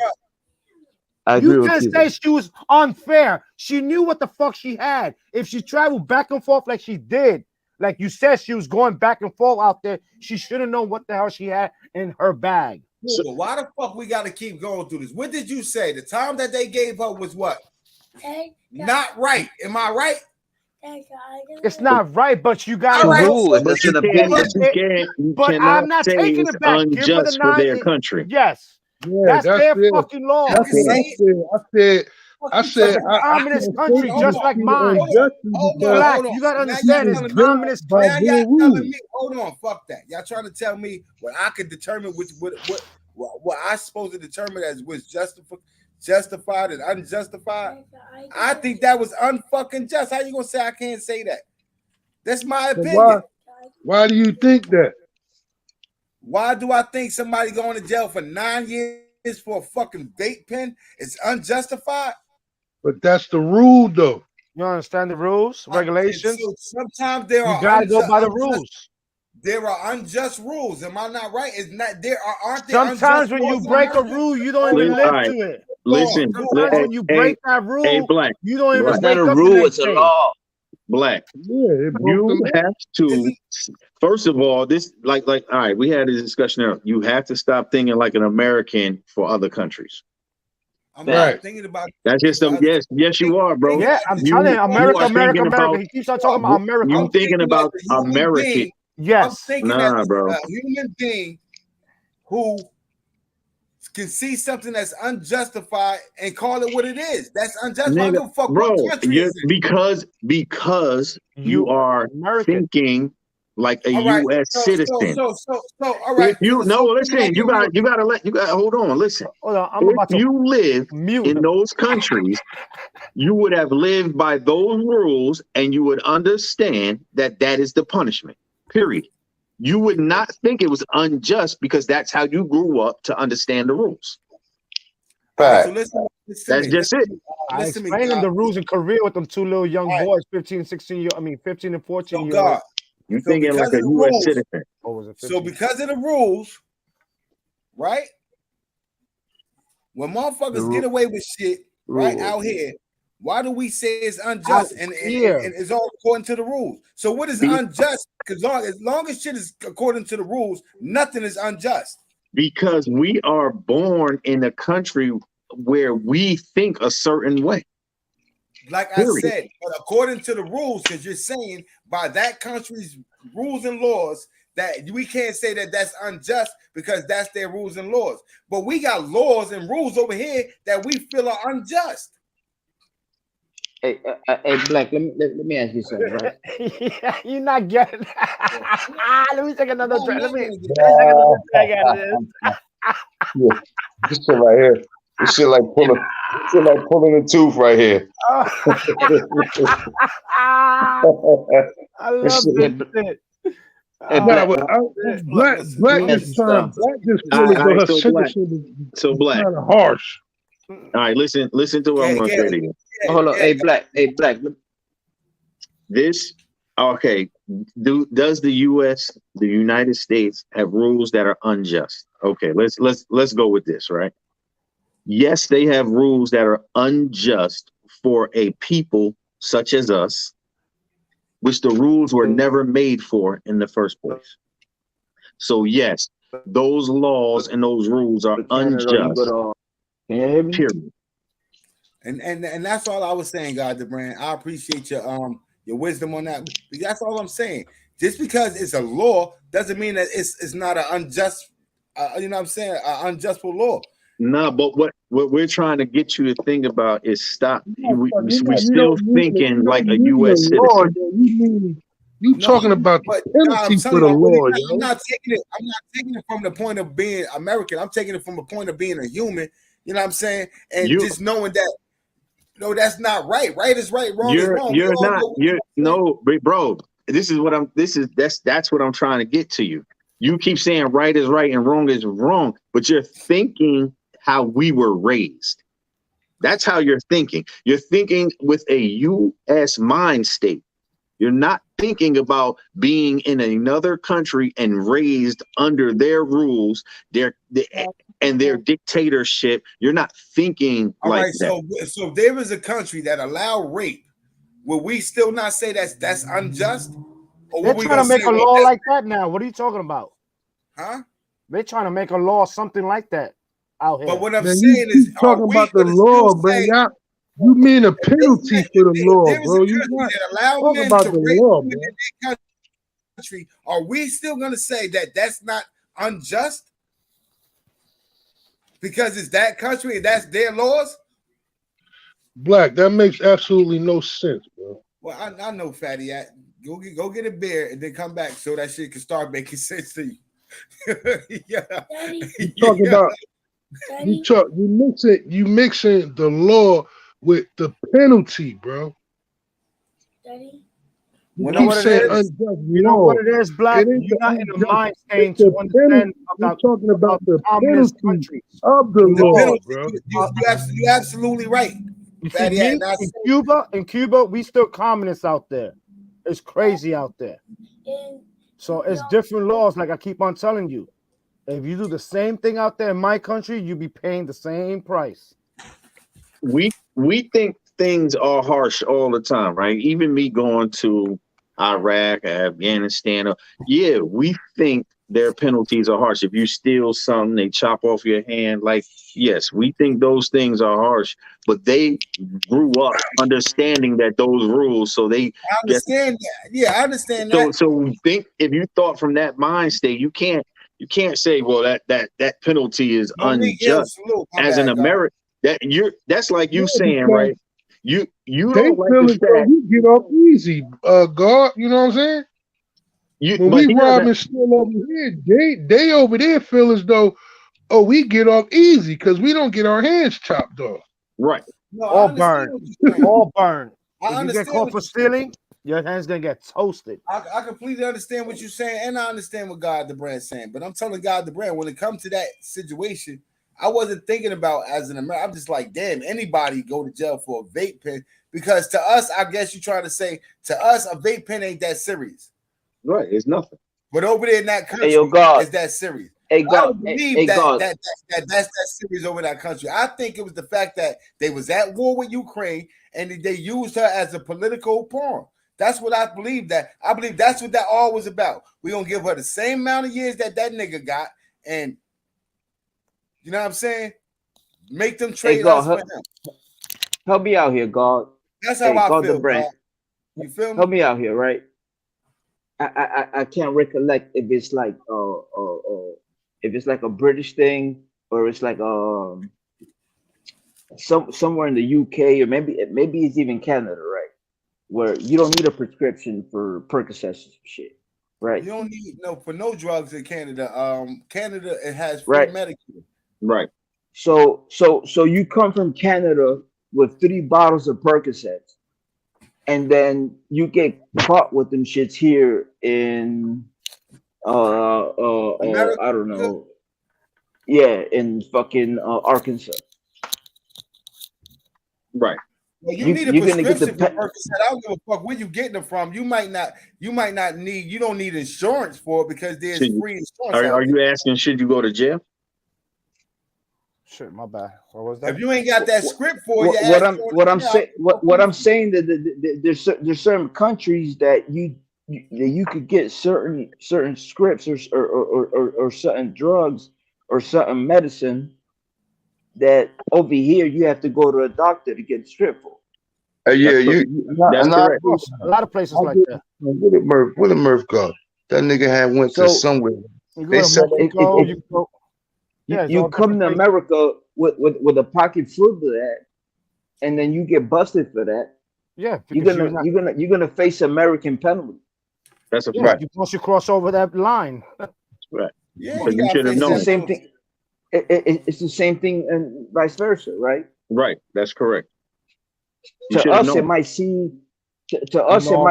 Speaker 10: I agree
Speaker 1: you
Speaker 10: with
Speaker 1: can't
Speaker 10: you.
Speaker 1: say she was unfair. She knew what the fuck she had. If she traveled back and forth like she did, like you said, she was going back and forth out there. She should have known what the hell she had in her bag.
Speaker 2: So why the fuck we got to keep going through this? What did you say? The time that they gave her was what? Not right. Am I right?
Speaker 1: It's not right, but you got
Speaker 2: to
Speaker 10: rule. It's an opinion.
Speaker 1: But I'm not taking it back. Give her the
Speaker 12: for their country.
Speaker 1: Yes.
Speaker 11: Yeah,
Speaker 1: that's their fucking law.
Speaker 11: I said I said,
Speaker 1: It's a communist country just like mine. Black, you gotta understand it's communist
Speaker 2: Now
Speaker 1: country.
Speaker 2: y'all telling me, hold on, fuck that. Y'all trying to tell me what I could determine what I supposed to determine as was justified and unjustified. I think that was unfucking just. How you gonna say I can't say that? That's my opinion.
Speaker 11: Why do you think that?
Speaker 2: Why do I think somebody going to jail for 9 years for a fucking vape pen is unjustified?
Speaker 11: But that's the rule, though.
Speaker 1: You understand the rules, regulations?
Speaker 2: So sometimes there are
Speaker 1: you gotta go by the rules.
Speaker 2: There are unjust rules. Am I not right? It's not there aren't there
Speaker 1: Sometimes when you break a rule, you don't even live to it.
Speaker 12: Listen,
Speaker 1: sometimes when you break that rule,
Speaker 12: hey, Black,
Speaker 1: you don't even
Speaker 12: Black.
Speaker 1: wake up the next day.
Speaker 12: Black, you have to. First of all, this like all right. We had a discussion there. You have to stop thinking like an American for other countries.
Speaker 2: I'm not thinking about
Speaker 12: that's just yes, you are, bro.
Speaker 1: Yeah, I'm telling you, America. He keeps on talking about America.
Speaker 12: You thinking about American?
Speaker 1: Yes.
Speaker 2: I'm thinking
Speaker 12: nah, bro.
Speaker 2: A human being who can see something that's unjustified and call it what it is. That's unjustified. I don't give a fuck
Speaker 12: bro,
Speaker 2: what country is it.
Speaker 12: Because you are thinking like a U.S. citizen.
Speaker 2: So, all right.
Speaker 12: If you listen, you gotta hold on. Listen.
Speaker 1: Hold on,
Speaker 12: if you live in those countries, you would have lived by those rules, and you would understand that is the punishment. Period. You would not think it was unjust because that's how you grew up to understand the rules.
Speaker 2: Right. So listen
Speaker 12: that's just it.
Speaker 1: I explained them the rules in Korea with them two little young boys, 15, 16 year, 15 and 14 years old.
Speaker 12: You're thinking like a U.S. citizen.
Speaker 2: So because of the rules, right? When motherfuckers get away with shit right out here, why do we say it's unjust and it's all according to the rules? So what is unjust? Because as long as shit is according to the rules, nothing is unjust.
Speaker 12: Because we are born in a country where we think a certain way.
Speaker 2: Like I said, but according to the rules, because you're saying by that country's rules and laws that we can't say that that's unjust because that's their rules and laws. But we got laws and rules over here that we feel are unjust.
Speaker 10: Hey, Black, let me ask you something, right?
Speaker 1: Yeah, you're not getting let me take another drag. Let me take another drag out of this.
Speaker 6: Yeah, this shit right here. This shit like pulling a tooth right here.
Speaker 1: I love this shit.
Speaker 11: Black just really go her sentence.
Speaker 12: So Black,
Speaker 11: kind of harsh.
Speaker 12: All right, listen to what I'm gonna say to you.
Speaker 10: Hold on, hey Black.
Speaker 12: This does the United States have rules that are unjust? Okay, let's go with this, right? Yes, they have rules that are unjust for a people such as us, which the rules were never made for in the first place. So yes, those laws and those rules are unjust. Period.
Speaker 2: And that's all I was saying, God the brand. I appreciate your wisdom on that. That's all I'm saying. Just because it's a law doesn't mean that it's not an unjust, you know what I'm saying, an unjustful law.
Speaker 12: No, but what we're trying to get you to think about is stop. We still thinking like a U.S. citizen.
Speaker 11: You talking about the penalty for the law,
Speaker 2: I'm not taking it from the point of being American. I'm taking it from the point of being a human. You know what I'm saying? And just knowing that, no, that's not right. Right is right. Wrong is wrong.
Speaker 12: You're not. Bro. That's what I'm trying to get to you. You keep saying right is right and wrong is wrong, but you're thinking how we were raised. That's how you're thinking. You're thinking with a U.S. mind state. You're not thinking about being in another country and raised under their rules, and their dictatorship. You're not thinking like that.
Speaker 2: So if there is a country that allow rape, will we still not say that's unjust? Or
Speaker 1: they're trying to make a law like that now. What are you talking about?
Speaker 2: Huh?
Speaker 1: They're trying to make a law something like that out here.
Speaker 2: But what I'm saying is,
Speaker 11: talking about the law, bro. You mean a penalty for the law, bro? You not talking about the law, bro.
Speaker 2: Country, are we still going to say that that's not unjust because it's that country and that's their laws?
Speaker 11: Black, that makes absolutely no sense, bro.
Speaker 2: Well, I know, Fatty. Go get a beer and then come back so that shit can start making sense to you. Yeah.
Speaker 11: You talking about you mixing the law with the penalty, bro.
Speaker 7: Daddy.
Speaker 1: You know what it is? You know what it is, Black? You're not in the mind state to understand
Speaker 11: about. We're talking about the penalty of the law, bro.
Speaker 2: You're absolutely right.
Speaker 1: You see me? In Cuba, we still communists out there. It's crazy out there. So it's different laws, like I keep on telling you. If you do the same thing out there in my country, you be paying the same price.
Speaker 12: We think things are harsh all the time, right? Even me going to Iraq, Afghanistan, yeah, we think their penalties are harsh. If you steal something, they chop off your hand. Like, yes, we think those things are harsh, but they grew up understanding that those rules, so they
Speaker 2: understand that. Yeah, I understand that.
Speaker 12: So we think if you thought from that mind state, you can't say, well, that penalty is unjust. As an American, that's like you saying, right? You don't like the fact
Speaker 11: you get off easy, God. You know what I'm saying? When we rob and steal over here, they over there feel as though, oh, we get off easy because we don't get our hands chopped off.
Speaker 12: Right.
Speaker 2: No,
Speaker 1: all burned. All burned.
Speaker 2: If
Speaker 1: you get caught for stealing, your hand's gonna get toasted.
Speaker 2: I completely understand what you're saying, and I understand what God the Brand's saying. But I'm telling God the Brand, when it comes to that situation, I wasn't thinking about as an American. I'm just like, damn, anybody go to jail for a vape pen, because to us, I guess you're trying to say to us, a vape pen ain't that serious.
Speaker 12: Right, it's nothing.
Speaker 2: But over there in that country, it's that serious.
Speaker 10: Hey, God,
Speaker 2: I don't believe that's that serious over that country. I think it was the fact that they was at war with Ukraine and they used her as a political pawn. That's what I believe. I believe that's what that all was about. We're gonna give her the same amount of years that nigga got, and you know what I'm saying? Make them trade us for him.
Speaker 10: Help me out here, God.
Speaker 2: That's how I feel,
Speaker 10: God.
Speaker 2: You feel me?
Speaker 10: Help me out here, right? I can't recollect if it's like a British thing or it's like somewhere in the UK or maybe it's even Canada, right? Where you don't need a prescription for Percocets and shit, right?
Speaker 2: You don't need no drugs in Canada. Canada, it has free Medicare.
Speaker 12: Right.
Speaker 10: So you come from Canada with 3 bottles of Percocets, and then you get caught with them shits here in I don't know. Yeah, in fucking Arkansas.
Speaker 12: Right.
Speaker 2: Well, you need a prescription for Percocet. I don't give a fuck where you getting them from. You might not need. You don't need insurance for it because there's free insurance.
Speaker 12: Are you asking? Should you go to jail?
Speaker 1: Shit, my bad. What was that?
Speaker 2: If you ain't got that script for you,
Speaker 10: what I'm saying that there's certain countries that you could get certain scripts or certain drugs or certain medicine that over here you have to go to a doctor to get stripped for.
Speaker 6: Yeah,
Speaker 1: that's correct. A lot of places like that.
Speaker 6: Where the Murph go? That nigga had went to somewhere.
Speaker 10: They said you come to America with a pocket full of that, and then you get busted for that.
Speaker 1: Yeah,
Speaker 10: you're gonna face American penalty.
Speaker 12: That's a fact.
Speaker 1: Once you cross over that line.
Speaker 12: Right.
Speaker 2: Yeah,
Speaker 12: you should have known.
Speaker 10: It's the same thing. It's the same thing and vice versa, right?
Speaker 12: Right. That's correct.
Speaker 10: To us, it might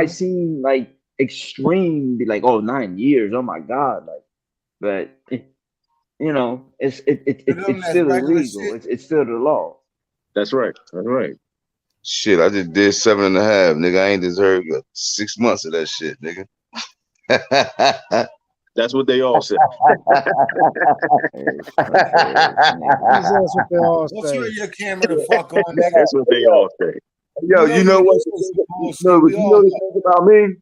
Speaker 10: seem like extreme, be like, oh, 9 years, oh my God, like, but you know, it's still illegal. It's still the law.
Speaker 12: That's right. That's right.
Speaker 6: Shit, I just did 7.5, nigga. I ain't deserved 6 months of that shit, nigga.
Speaker 12: That's what they all say.
Speaker 2: That's what they all say. Let's turn your camera the fuck on, nigga.
Speaker 12: That's what they all say.
Speaker 6: Yo, you know what? You know the thing about me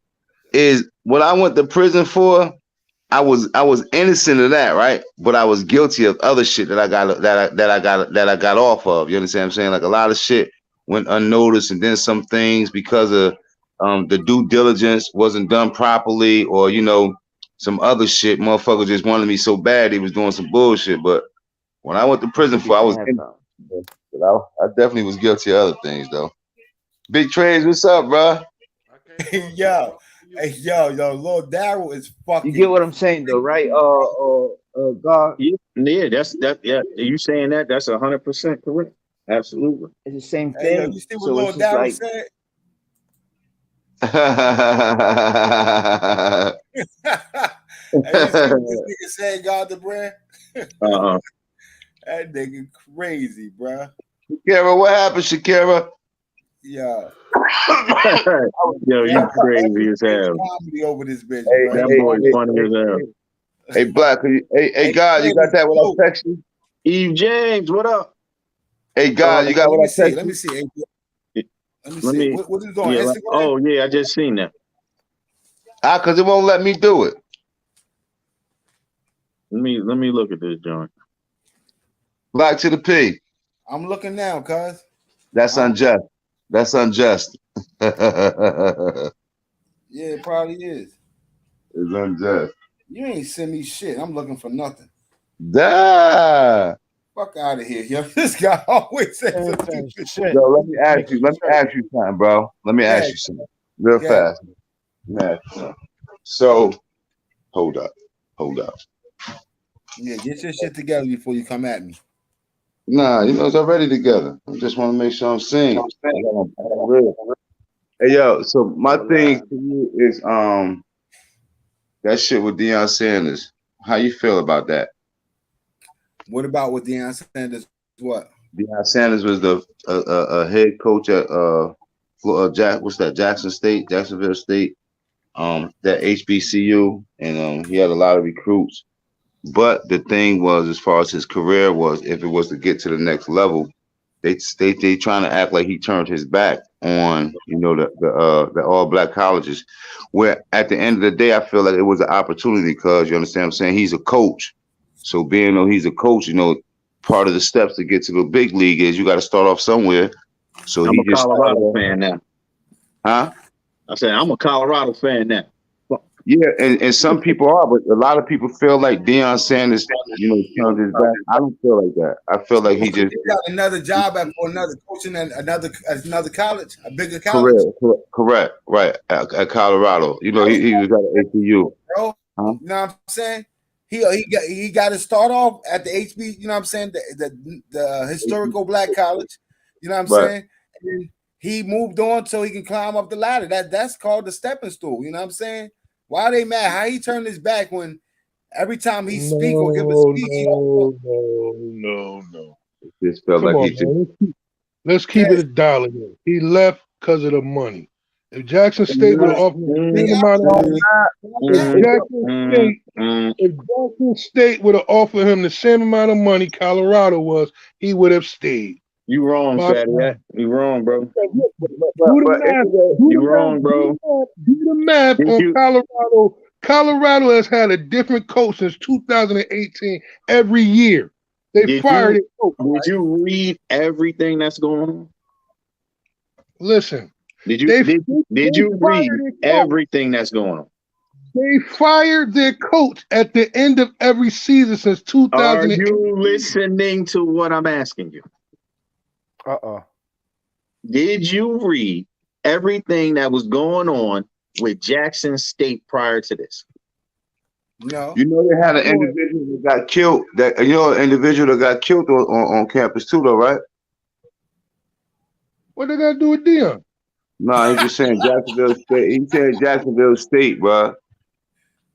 Speaker 6: is what I went to prison for. I was innocent of that, right? But I was guilty of other shit that I got off of. You understand what I'm saying? Like a lot of shit went unnoticed, and then some things because of the due diligence wasn't done properly, or you know, some other shit. Motherfucker just wanted me so bad he was doing some bullshit. But when I went to prison for, I was But I definitely was guilty of other things though. Big Trades, what's up, bro?
Speaker 2: Yo, hey, yo, Lord Daryl is fucking.
Speaker 10: You get what I'm saying, though, right? God.
Speaker 12: Yeah, yeah. You saying that? That's 100% correct. Absolutely.
Speaker 10: It's the same
Speaker 2: Hey, yo,
Speaker 10: thing.
Speaker 2: you see what
Speaker 10: So
Speaker 2: Lord
Speaker 10: it's just
Speaker 2: Daryl
Speaker 10: like,
Speaker 2: said? Hey, you see what this nigga said, God the brand? That nigga crazy, bro.
Speaker 6: Shakira, what happened, Shakira?
Speaker 2: Yeah.
Speaker 12: Yo, you crazy as hell.
Speaker 2: Comedy over this bitch,
Speaker 6: Hey,
Speaker 2: bro.
Speaker 12: That boy's funny as hell.
Speaker 6: Hey, Black, hey, God, you got that when I text you?
Speaker 12: Eve James, what up?
Speaker 6: Hey, God, you got what I text you?
Speaker 2: Let me see. Let me
Speaker 12: Let
Speaker 2: see.
Speaker 12: me.
Speaker 2: What is it on
Speaker 12: Yeah,
Speaker 2: Instagram?
Speaker 12: oh yeah, I just seen that.
Speaker 6: Because it won't let me do it.
Speaker 12: Let me look at this joint.
Speaker 6: Black to the P.
Speaker 2: I'm looking now, cuz.
Speaker 6: That's unjust. That's unjust.
Speaker 2: Yeah, it probably is.
Speaker 6: It's unjust.
Speaker 2: You ain't send me shit. I'm looking for nothing.
Speaker 6: Duh.
Speaker 2: Fuck out of here, yo. This guy always says some shit.
Speaker 6: Yo, let me ask you something, bro. Let me ask you something real fast. So, hold up.
Speaker 2: Yeah, get your shit together before you come at me.
Speaker 6: Nah, it's already together. I just want to make sure I'm seeing. Hey, yo, so my thing to you is that shit with Deion Sanders. How you feel about that?
Speaker 2: What about with Deion Sanders? What?
Speaker 6: Deion Sanders was the head coach at Jacksonville State, that HBCU, and he had a lot of recruits. But the thing was, as far as his career was, if it was to get to the next level, they trying to act like he turned his back on the all black colleges. Where at the end of the day, I feel like it was an opportunity because you understand what I'm saying. He's a coach, so being though he's a coach, part of the steps to get to the big league is you got to start off somewhere. So
Speaker 12: I'm
Speaker 6: he
Speaker 12: a
Speaker 6: just
Speaker 12: Colorado fan now.
Speaker 6: Huh?
Speaker 12: I said I'm a Colorado fan now.
Speaker 6: Yeah, and some people are, but a lot of people feel like Deion Sanders, turned his back. I don't feel like that. I feel like he just
Speaker 2: got another job for another coaching at another college, a bigger college.
Speaker 6: correct, right at Colorado. He was at ACU.
Speaker 2: Bro, you know what I'm saying? He got to start off at the HB. You know what I'm saying? The historical black college. You know what I'm saying? And he moved on so he can climb up the ladder. That's called the stepping stool. You know what I'm saying? Why are they mad? How he turned his back when every time he speak or give a speech?
Speaker 11: No.
Speaker 6: Just felt
Speaker 11: Come
Speaker 6: like
Speaker 11: on,
Speaker 6: he
Speaker 11: man. Let's keep it a dollar here. He left because of the money. If Jackson State would have offered him the same amount of money, if Jackson State would have offered him the same amount of money Colorado was, he would have stayed.
Speaker 12: You wrong, Fatty. You wrong, bro.
Speaker 11: Do the math.
Speaker 12: You wrong, bro.
Speaker 11: Do the math on Colorado. Colorado has had a different coach since 2018 every year. They fired it.
Speaker 12: Did you read everything that's going on?
Speaker 11: Listen.
Speaker 12: Did you read everything that's going on?
Speaker 11: They fired their coach at the end of every season since 2018.
Speaker 12: Are you listening to what I'm asking you? Did you read everything that was going on with Jackson State prior to this?
Speaker 2: No.
Speaker 6: They had an individual that got killed. An individual that got killed on campus too, though, right?
Speaker 11: What did that do with Deion?
Speaker 6: No, I'm just saying Jacksonville State. He said Jacksonville State, bro.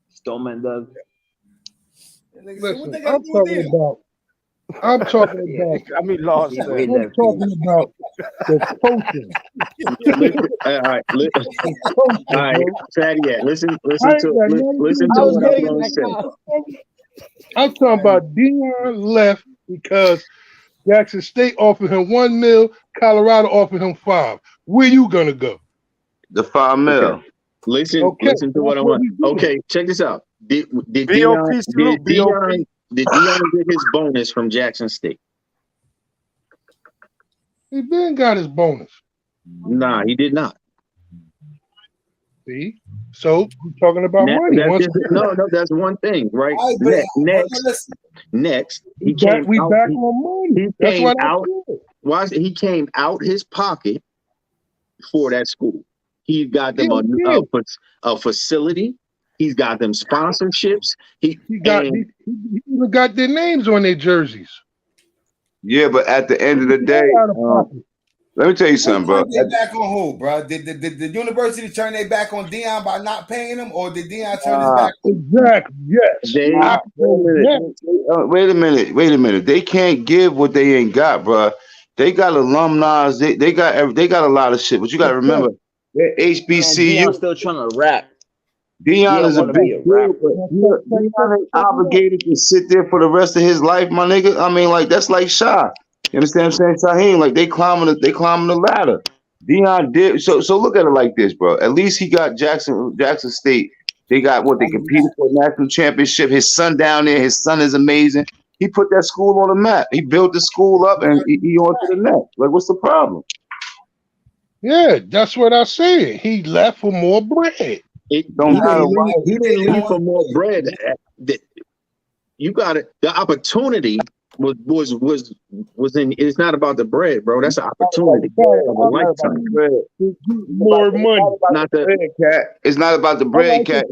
Speaker 10: Stoneman does.
Speaker 11: Listen, I'm talking about. I'm talking about the coaching.
Speaker 12: All right, Fatty, listen to what I'm going to say.
Speaker 11: I'm talking about Deion left because Jackson State offered him $1 million, Colorado offered him $5 million. Where you gonna go?
Speaker 6: The $5 million.
Speaker 12: Okay. Listen to what I want. Okay, check this out. Did Deion get his bonus from Jackson State?
Speaker 11: He then got his bonus.
Speaker 12: Nah, he did not.
Speaker 11: See, so we're talking about money.
Speaker 12: That's one thing, right?
Speaker 2: All right,
Speaker 12: Next,
Speaker 11: we back on money. That's what I said.
Speaker 12: He came out his pocket for that school. He got them a facility. He's got them sponsorships. He
Speaker 11: even got their names on their jerseys.
Speaker 6: Yeah, but at the end of the day, let me tell you something, bro.
Speaker 2: They back on who, bro? Did the university turn their back on Deion by not paying him, or did Deion turn his back?
Speaker 11: Exactly. Yes.
Speaker 6: Wait a minute. They can't give what they ain't got, bro. They got alumni. They got a lot of shit. But you got to remember, they're HBCU.
Speaker 10: Deion's still trying to rap.
Speaker 6: Deion is a big deal, but Deion ain't obligated to sit there for the rest of his life, my nigga. I mean, like that's like Shy. You understand what I'm saying? Shaheem, like they climbing the ladder. Deion did so look at it like this, bro. At least he got Jackson State. They got what they competed for a national championship. His son down there, his son is amazing. He put that school on the map. He built the school up and he on to the next. Like, what's the problem?
Speaker 11: Yeah, that's what I said. He left for more bread.
Speaker 12: He didn't leave for more bread. You got it. The opportunity was in. It's not about the bread, bro. That's an opportunity of a lifetime.
Speaker 11: More money,
Speaker 6: not the bread, cat. It's not about the bread, cat.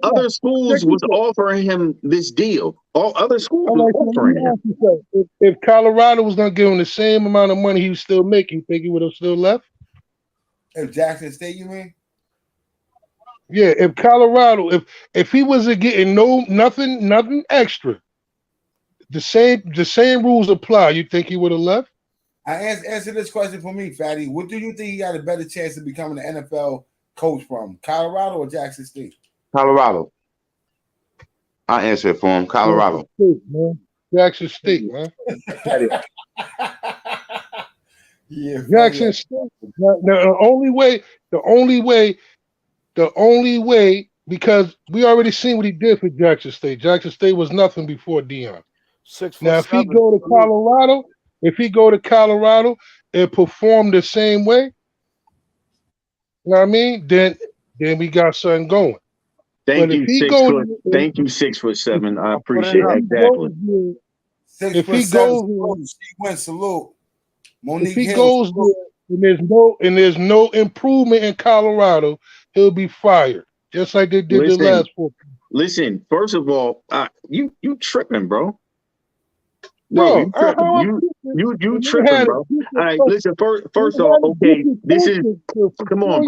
Speaker 12: Other schools was offering him this deal. All other schools was offering him.
Speaker 11: If Colorado was gonna give him the same amount of money he was still making, you think he would have still left?
Speaker 2: If Jackson State, you mean?
Speaker 11: Yeah, if Colorado, if he wasn't getting nothing extra, the same rules apply. You think he would have left?
Speaker 2: I answer this question for me, Fatty. What do you think he got a better chance of becoming an NFL coach from, Colorado or Jackson State?
Speaker 6: Colorado. I answer it for him. Colorado.
Speaker 11: Jackson State, man.
Speaker 2: Yeah,
Speaker 11: Jackson State. The only way, because we already seen what he did for Jackson State. Jackson State was nothing before Deion. Now, if he go to Colorado and perform the same way, you know what I mean? Then we got something going.
Speaker 12: Thank you, 6'7". I appreciate it. Exactly.
Speaker 11: If he goes,
Speaker 2: salute.
Speaker 11: If he goes there and there's no improvement in Colorado, he'll be fired, just like they did the last 4.
Speaker 12: Listen, first of all, you tripping, bro.
Speaker 11: No,
Speaker 12: you tripping, bro. All right, listen. First off, okay, this is come on,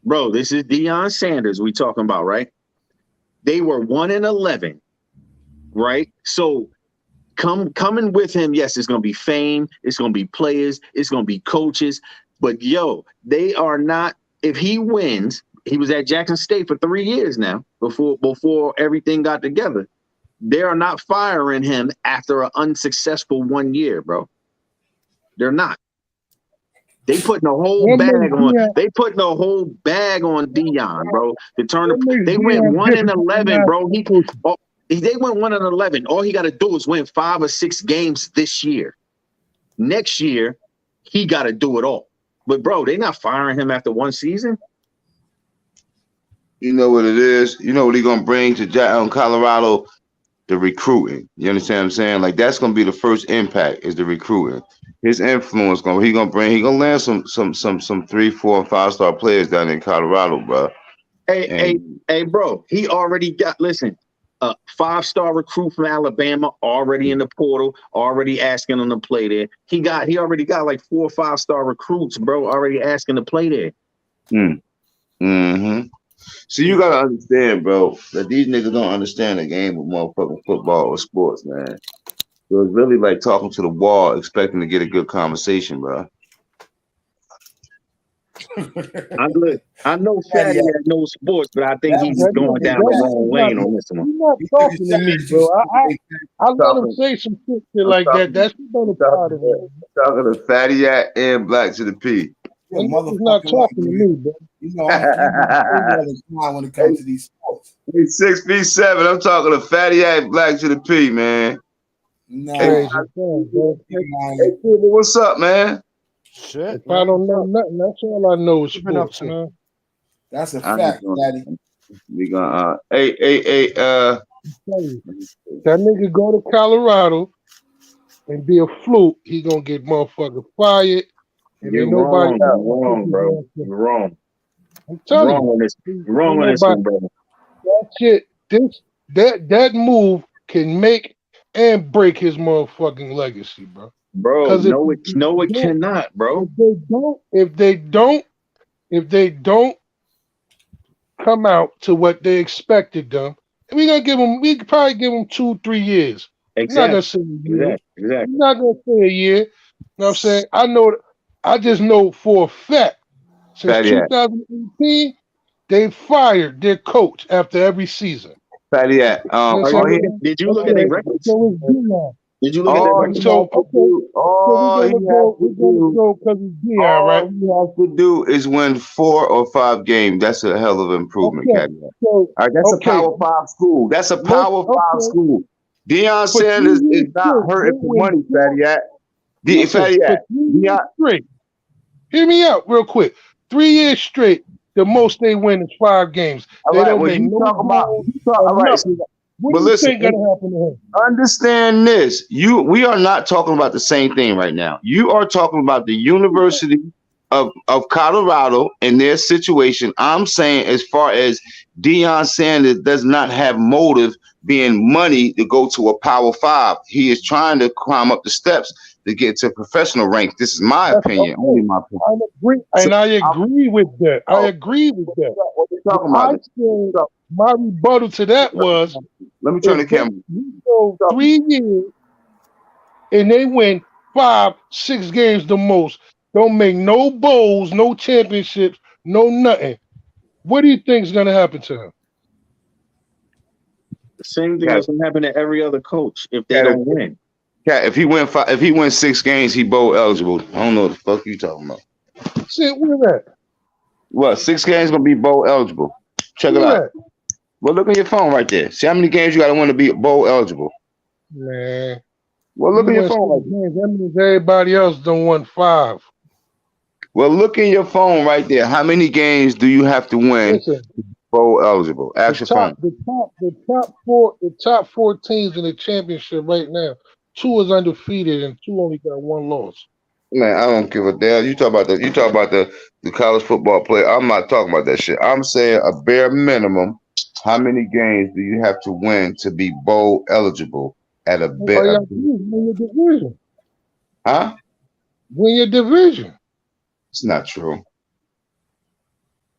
Speaker 12: bro. This is Deion Sanders we talking about, right? They were 1-11, right? So coming with him, yes, it's gonna be fame, it's gonna be players, it's gonna be coaches, but they are not. If he wins, he was at Jackson State for 3 years now before everything got together. They are not firing him after an unsuccessful 1 year, bro. They're not. They putting a whole bag on. They putting a whole bag on Deion, bro. They went 1-11, bro. They went 1-11. All he got to do is win 5 or 6 games this year. Next year, he got to do it all. But bro, they not firing him after 1 season.
Speaker 6: You know what it is. You know what he gonna bring to Colorado. The recruiting. You understand what I'm saying? Like that's gonna be the first impact is the recruiting. His influence he gonna land some 3, 4, 5-star players down in Colorado, bro.
Speaker 12: Hey, bro, he already got a 5-star recruit from Alabama already in the portal, already asking him to play there. He already got like 4 or 5-star recruits, bro, already asking to play there.
Speaker 6: Mm-hmm. So you gotta understand, bro, that these niggas don't understand the game of motherfucking football or sports, man. So it's really like talking to the wall, expecting to get a good conversation, bro.
Speaker 12: I know Fatty had no sports, but I think he's going down the wrong lane on this one.
Speaker 11: He's not talking to me, bro. I let him say some shit like that. That's not a part of it.
Speaker 6: Talking to Fatty and Black to the P.
Speaker 11: He's not talking to me, bro.
Speaker 2: You know, I'm when it comes to these sports.
Speaker 6: 6'7". I'm talking to Fatty Black to the P, man.
Speaker 2: No.
Speaker 6: Hey, what's up, man?
Speaker 1: Shit.
Speaker 11: If I don't know nothing, that's all I know is sports, man.
Speaker 2: That's a fact, Daddy.
Speaker 6: We gonna hey.
Speaker 11: That nigga go to Colorado and be a fluke, he gonna get motherfucker fired. And
Speaker 12: You're
Speaker 11: ain't nobody
Speaker 12: wrong, bro. You're wrong.
Speaker 11: I'm telling you.
Speaker 12: You're wrong on this one, brother.
Speaker 11: That shit, that move can make and break his motherfucking legacy, bro.
Speaker 12: Bro, no, it cannot, bro.
Speaker 11: If they don't come out to what they expected them, we could probably give them 2-3 years.
Speaker 12: Exactly.
Speaker 11: I'm not gonna say a year.
Speaker 12: Exactly.
Speaker 11: I'm not gonna say a year. You know what I'm saying? I just know for a fact since 2018, they fired their coach after every season.
Speaker 6: Did you
Speaker 12: look at their records? Did you look at their records?
Speaker 6: All he has to do is win 4 or 5 games. That's a hell of an improvement, Caveat. All right, that's a Power 5 school. That's a Power 5 school. Deion Sanders is not hurting for money, Caveat.
Speaker 11: Hear me out real quick. 3 years straight, the most they win is 5 games. They don't make no What do you think gonna happen to him?
Speaker 6: Understand this. We are not talking about the same thing right now. You are talking about the University of Colorado and their situation. I'm saying as far as Deion Sanders does not have motive being money to go to a Power 5. He is trying to climb up the steps to get to professional rank. This is my opinion, only my opinion.
Speaker 11: I agree with that. I agree with that.
Speaker 6: What are you talking about?
Speaker 11: My rebuttal to that was,
Speaker 6: let me turn the camera.
Speaker 11: You go 3 years and they win 5-6 games the most. Don't make no bowls, no championships, no nothing. What do you think is going to happen to him?
Speaker 12: The same thing that's going to happen to every other coach if they don't win.
Speaker 6: Yeah, if he wins 6 games, he bowl eligible. I don't know what the fuck you talking about.
Speaker 11: Shit, where that?
Speaker 6: What, 6 games gonna be bowl eligible? Check it out. Well, look at your phone right there. See how many games you got to win to be bowl eligible.
Speaker 11: Man.
Speaker 6: Well, look at your phone right
Speaker 11: there. That means everybody else done won 5.
Speaker 6: Well, look in your phone right there. How many games do you have to win to be bowl eligible? Ask your phone.
Speaker 11: The top 4 teams in the championship right now, 2 is undefeated and 2 only got 1 loss.
Speaker 6: Man, I don't give a damn. You talk about the college football player. I'm not talking about that shit. I'm saying a bare minimum. How many games do you have to win to be bowl eligible at a bare?
Speaker 11: Win your division.
Speaker 6: Huh?
Speaker 11: Win your division.
Speaker 6: It's not true.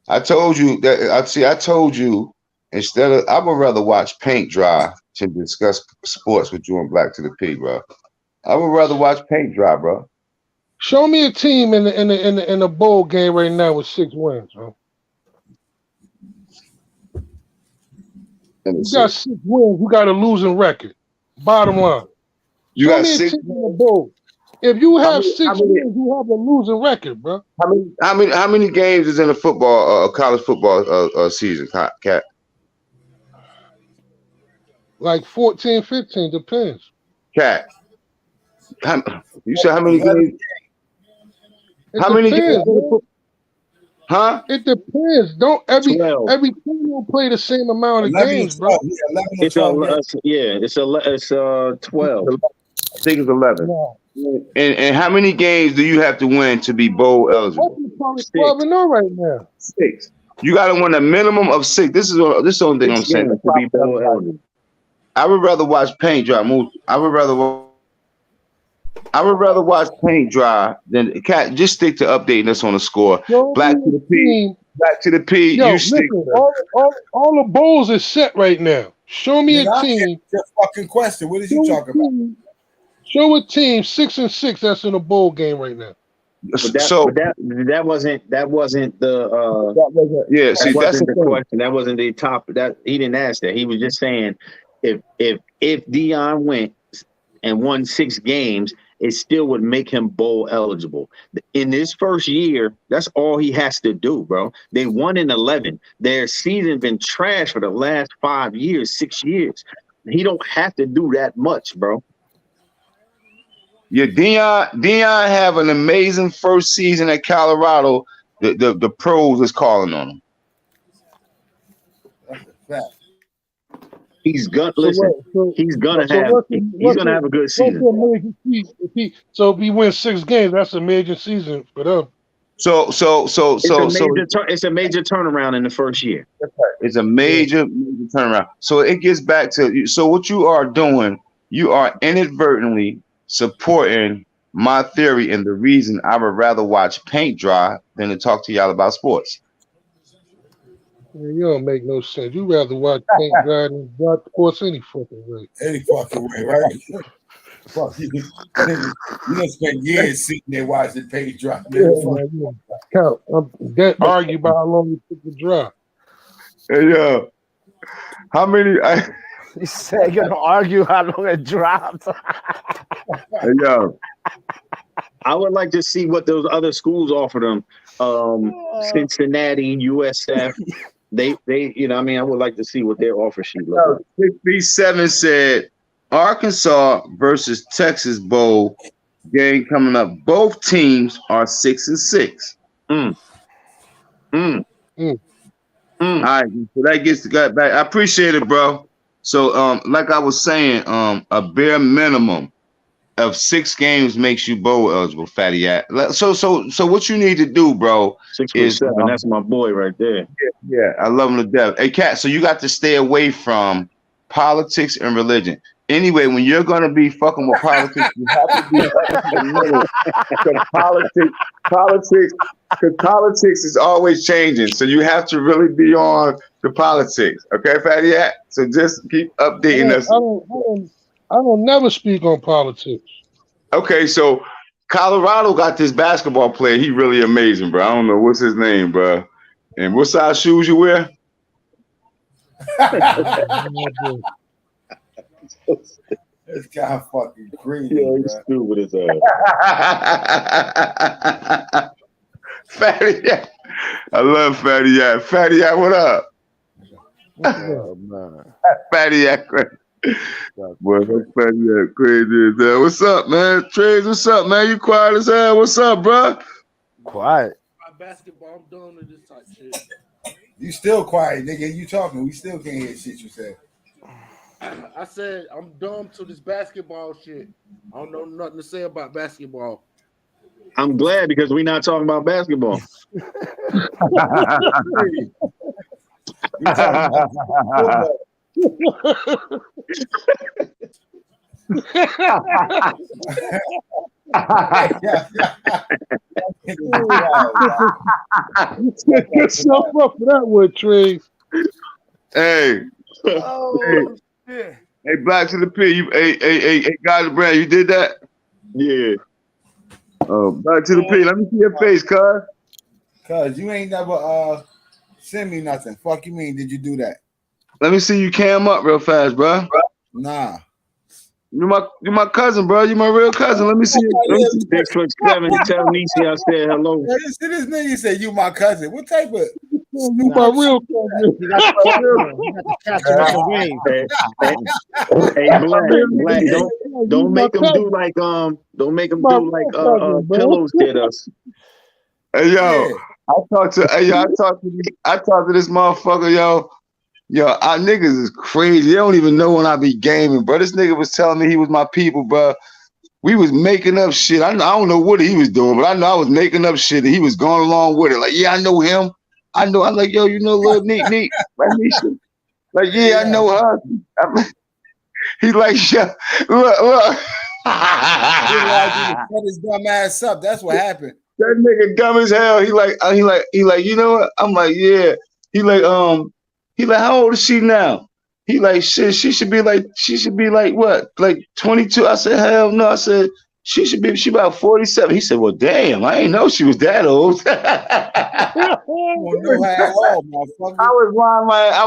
Speaker 6: I told you that. I told you instead of. I would rather watch paint dry to discuss sports with you and Black to the P, bro. I would rather watch paint dry, bro.
Speaker 11: Show me a team in the bowl game right now with 6 wins, bro. You got 6 wins. You got a losing record. Bottom line.
Speaker 6: You got 6
Speaker 11: in the bowl. If you have 6 wins, you have a losing record, bro.
Speaker 6: How many games is in a football, college football season, Cat?
Speaker 11: Like 14, 15, depends.
Speaker 6: Cat. You said how many games? How many games? Huh?
Speaker 11: It depends. Don't every team will play the same amount of games, bro.
Speaker 12: It's 12.
Speaker 6: I think it's 11. Yeah. And how many games do you have to win to be bowl eligible?
Speaker 11: 12-0 right now.
Speaker 6: 6. You got to win a minimum of 6. This is the only thing I'm saying.
Speaker 12: To be bowl eligible.
Speaker 6: I would rather watch paint dry. I would rather watch paint dry than Cat. Just stick to updating us on the score. Black to the P. Black to the P.
Speaker 11: Yo,
Speaker 6: you stick.
Speaker 11: All the bowls is set right now. Show me a team.
Speaker 2: Your fucking question. What is you talking about?
Speaker 11: Show a team 6-6 that's in a bowl game right now.
Speaker 12: That wasn't the
Speaker 6: yeah. See, that's
Speaker 12: the question. That wasn't the top. That he didn't ask that. He was just saying if Deion went and won 6 games, it still would make him bowl eligible. In his first year, that's all he has to do, bro. They won in 11. Their season been trash for the last 5 years, 6 years. He don't have to do that much, bro.
Speaker 6: Yeah, Deion have an amazing first season at Colorado. The pros is calling on him.
Speaker 2: That's a fact.
Speaker 12: He's gonna
Speaker 11: So
Speaker 12: listen.
Speaker 11: what?
Speaker 12: He's gonna have a good season.
Speaker 11: So if he wins 6 games, that's a major season for them.
Speaker 12: It's a major turnaround in the first year.
Speaker 6: It's a major turnaround. So it gets back to so what you are doing. You are inadvertently supporting my theory and the reason I would rather watch paint dry than to talk to y'all about sports.
Speaker 11: Man, you don't make no sense. You rather watch paint dry than watch sports any fucking way.
Speaker 2: Any fucking way, right? Fuck you. You don't spend years sitting there watching paint dry.
Speaker 11: Count. That argue about how long it took to dry.
Speaker 6: Hey, yo. How many?
Speaker 1: He said you're gonna argue how long it dropped.
Speaker 6: Hey, yo.
Speaker 12: I would like to see what those other schools offer them. Cincinnati, USF. They, you know, I mean, I would like to see what their offer sheet looks like.
Speaker 6: 6B7 said Arkansas versus Texas Bowl game coming up. Both teams are 6-6. All right, so that gets the guy back. I appreciate it, bro. So, like I was saying, a bare minimum of 6 games makes you bowl eligible, Fatty Yak. So what you need to do, bro,
Speaker 12: 6'7". That's my boy right there.
Speaker 6: Yeah, I love him to death. Hey, Cat, so you got to stay away from politics and religion. Anyway, when you're gonna be fucking with politics, you have to be committed. Because politics is always changing. So you have to really be on the politics. Okay, Fatty Yak? So just keep updating us.
Speaker 11: I don't never speak on politics.
Speaker 6: Okay, so Colorado got this basketball player. He really amazing, bro. I don't know what's his name, bro. And what size shoes you wear?
Speaker 2: This guy fucking crazy.
Speaker 12: Yeah, he's stupid as hell.
Speaker 6: Fatty Yak. I love Fatty Yak. Fatty Yak, what up?
Speaker 1: Oh, man.
Speaker 6: Fatty Yak. Boy, that's Fatty Yak crazy as hell. What's up, man? Trades, what's up, man? You quiet as hell. What's up, bro?
Speaker 1: Quiet.
Speaker 5: Basketball, I'm done with this type shit.
Speaker 2: You still quiet, nigga. You talking. We still can't hear shit you said.
Speaker 5: I said I'm dumb to this basketball shit. I don't know nothing to say about basketball.
Speaker 12: I'm glad because we're not talking about basketball.
Speaker 11: You set yourself up for that one, Trey.
Speaker 6: Hey. Hey, Black to the P. You, hey, guys, Brad, you did that?
Speaker 12: Yeah.
Speaker 6: Oh, Black to the P. Let me see your face, cuz.
Speaker 2: Cuz you ain't never send me nothing. Fuck you mean? Did you do that?
Speaker 6: Let me see you cam up real fast, bro.
Speaker 2: Nah.
Speaker 6: You're my cousin, bro. You my real cousin. Let me see you.
Speaker 12: 6'7". Tell Niecy I said hello.
Speaker 2: This nigga said you my cousin. What type of?
Speaker 11: You my real cousin.
Speaker 12: Hey, Black, don't make them do like Pillows did us.
Speaker 6: Hey yo, I talked to this motherfucker, yo. Yo, our niggas is crazy. They don't even know when I be gaming, bro. This nigga was telling me he was my people, bro. We was making up shit. I don't know what he was doing, but I know I was making up shit and he was going along with it. Like, yeah, I know him. I know. I'm like, yo, you know, little neat. Like, yeah, I know her. He's like, yeah, look.
Speaker 2: Set his dumb ass up. That's what happened.
Speaker 6: That nigga dumb as hell. He like, you know what? I'm like, yeah. He like, how old is she now? He like, shit, she should be like what? Like 22. I said, hell no. I said, she about 47. He said, well, damn, I ain't know she was that old. I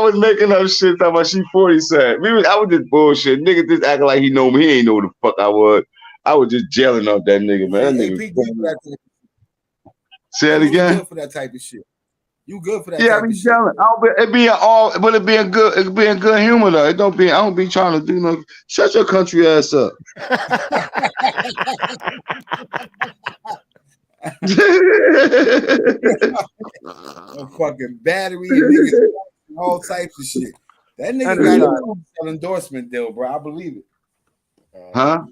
Speaker 6: was making up shit talking about she 47. I was just bullshit. Nigga just acting like he know me. He ain't know who the fuck I was. I was just gelling off that nigga, man. That nigga. Say it again.
Speaker 2: For that type of shit. You good for that?
Speaker 6: Yeah, I be telling. It be all, but it be in good. It be in good humor though. It don't be. I don't be trying to do no. Shut your country ass up.
Speaker 2: A fucking battery and niggas and all types of shit. That nigga got an endorsement deal, bro. I believe it.
Speaker 6: Huh?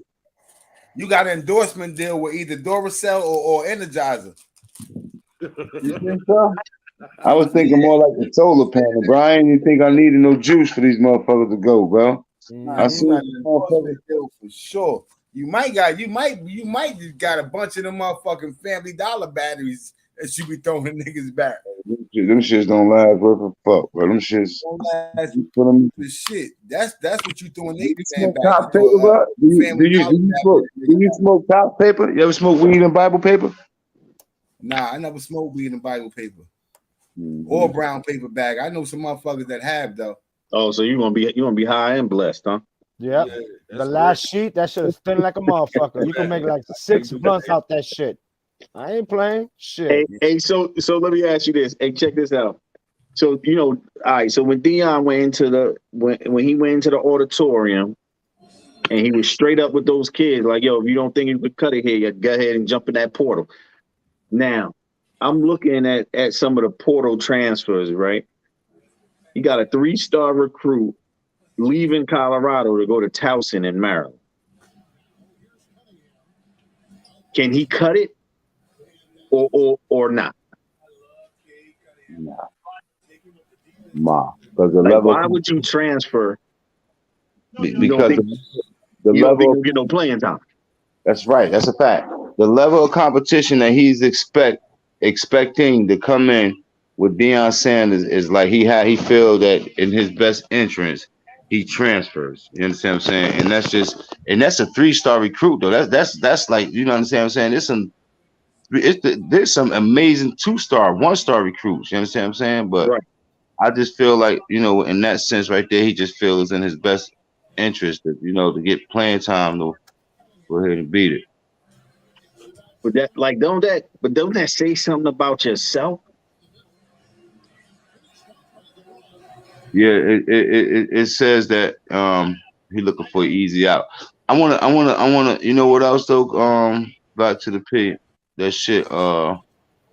Speaker 2: You got an endorsement deal with either Duracell or Energizer.
Speaker 6: You think so? I was thinking more like the solar panel, bro. I didn't even think I needed no juice for these motherfuckers to go, bro. I see
Speaker 2: for sure. You might got a bunch of them motherfucking Family Dollar batteries that you be throwing niggas back.
Speaker 6: Them shits don't last worth a fuck, bro. Them shits
Speaker 2: don't last the shit. That's what you throwing niggas back.
Speaker 6: Top paper, bro? Do you smoke top paper? You ever smoke weed and Bible paper?
Speaker 2: Nah, I never smoked weed and Bible paper. Or brown paper bag. I know some motherfuckers that have though.
Speaker 12: Oh, so you gonna be high and blessed, huh?
Speaker 1: Yeah. The last sheet, that shit is thin like a motherfucker. You can make like 6 blunts out that shit. I ain't playing shit.
Speaker 12: Hey, so let me ask you this. Hey, check this out. So all right. So when Dion went into when he went into the auditorium, and he was straight up with those kids, like, yo, if you don't think you could cut it here, you go ahead and jump in that portal. Now, I'm looking at some of the portal transfers, right? You got a 3-star recruit leaving Colorado to go to Towson in Maryland. Can he cut it or not?
Speaker 6: Nah. Because the
Speaker 12: like,
Speaker 6: level.
Speaker 12: Why would you transfer?
Speaker 6: Because
Speaker 12: the level of no playing time.
Speaker 6: That's right. That's a fact. The level of competition that he's expecting to come in with Deion Sanders is like he feel that in his best interest he transfers. You understand what I'm saying? And that's a 3-star recruit though. That's like, you know what I'm saying? There's some amazing 2-star, 1-star recruits. You understand what I'm saying? But
Speaker 12: right.
Speaker 6: I just feel like, in that sense right there, he just feels in his best interest that, to get playing time to go ahead and beat it.
Speaker 12: But don't that say something about yourself?
Speaker 6: Yeah, it says that he looking for an easy out. I wanna you know what else though? Back to the P. That shit. Yeah,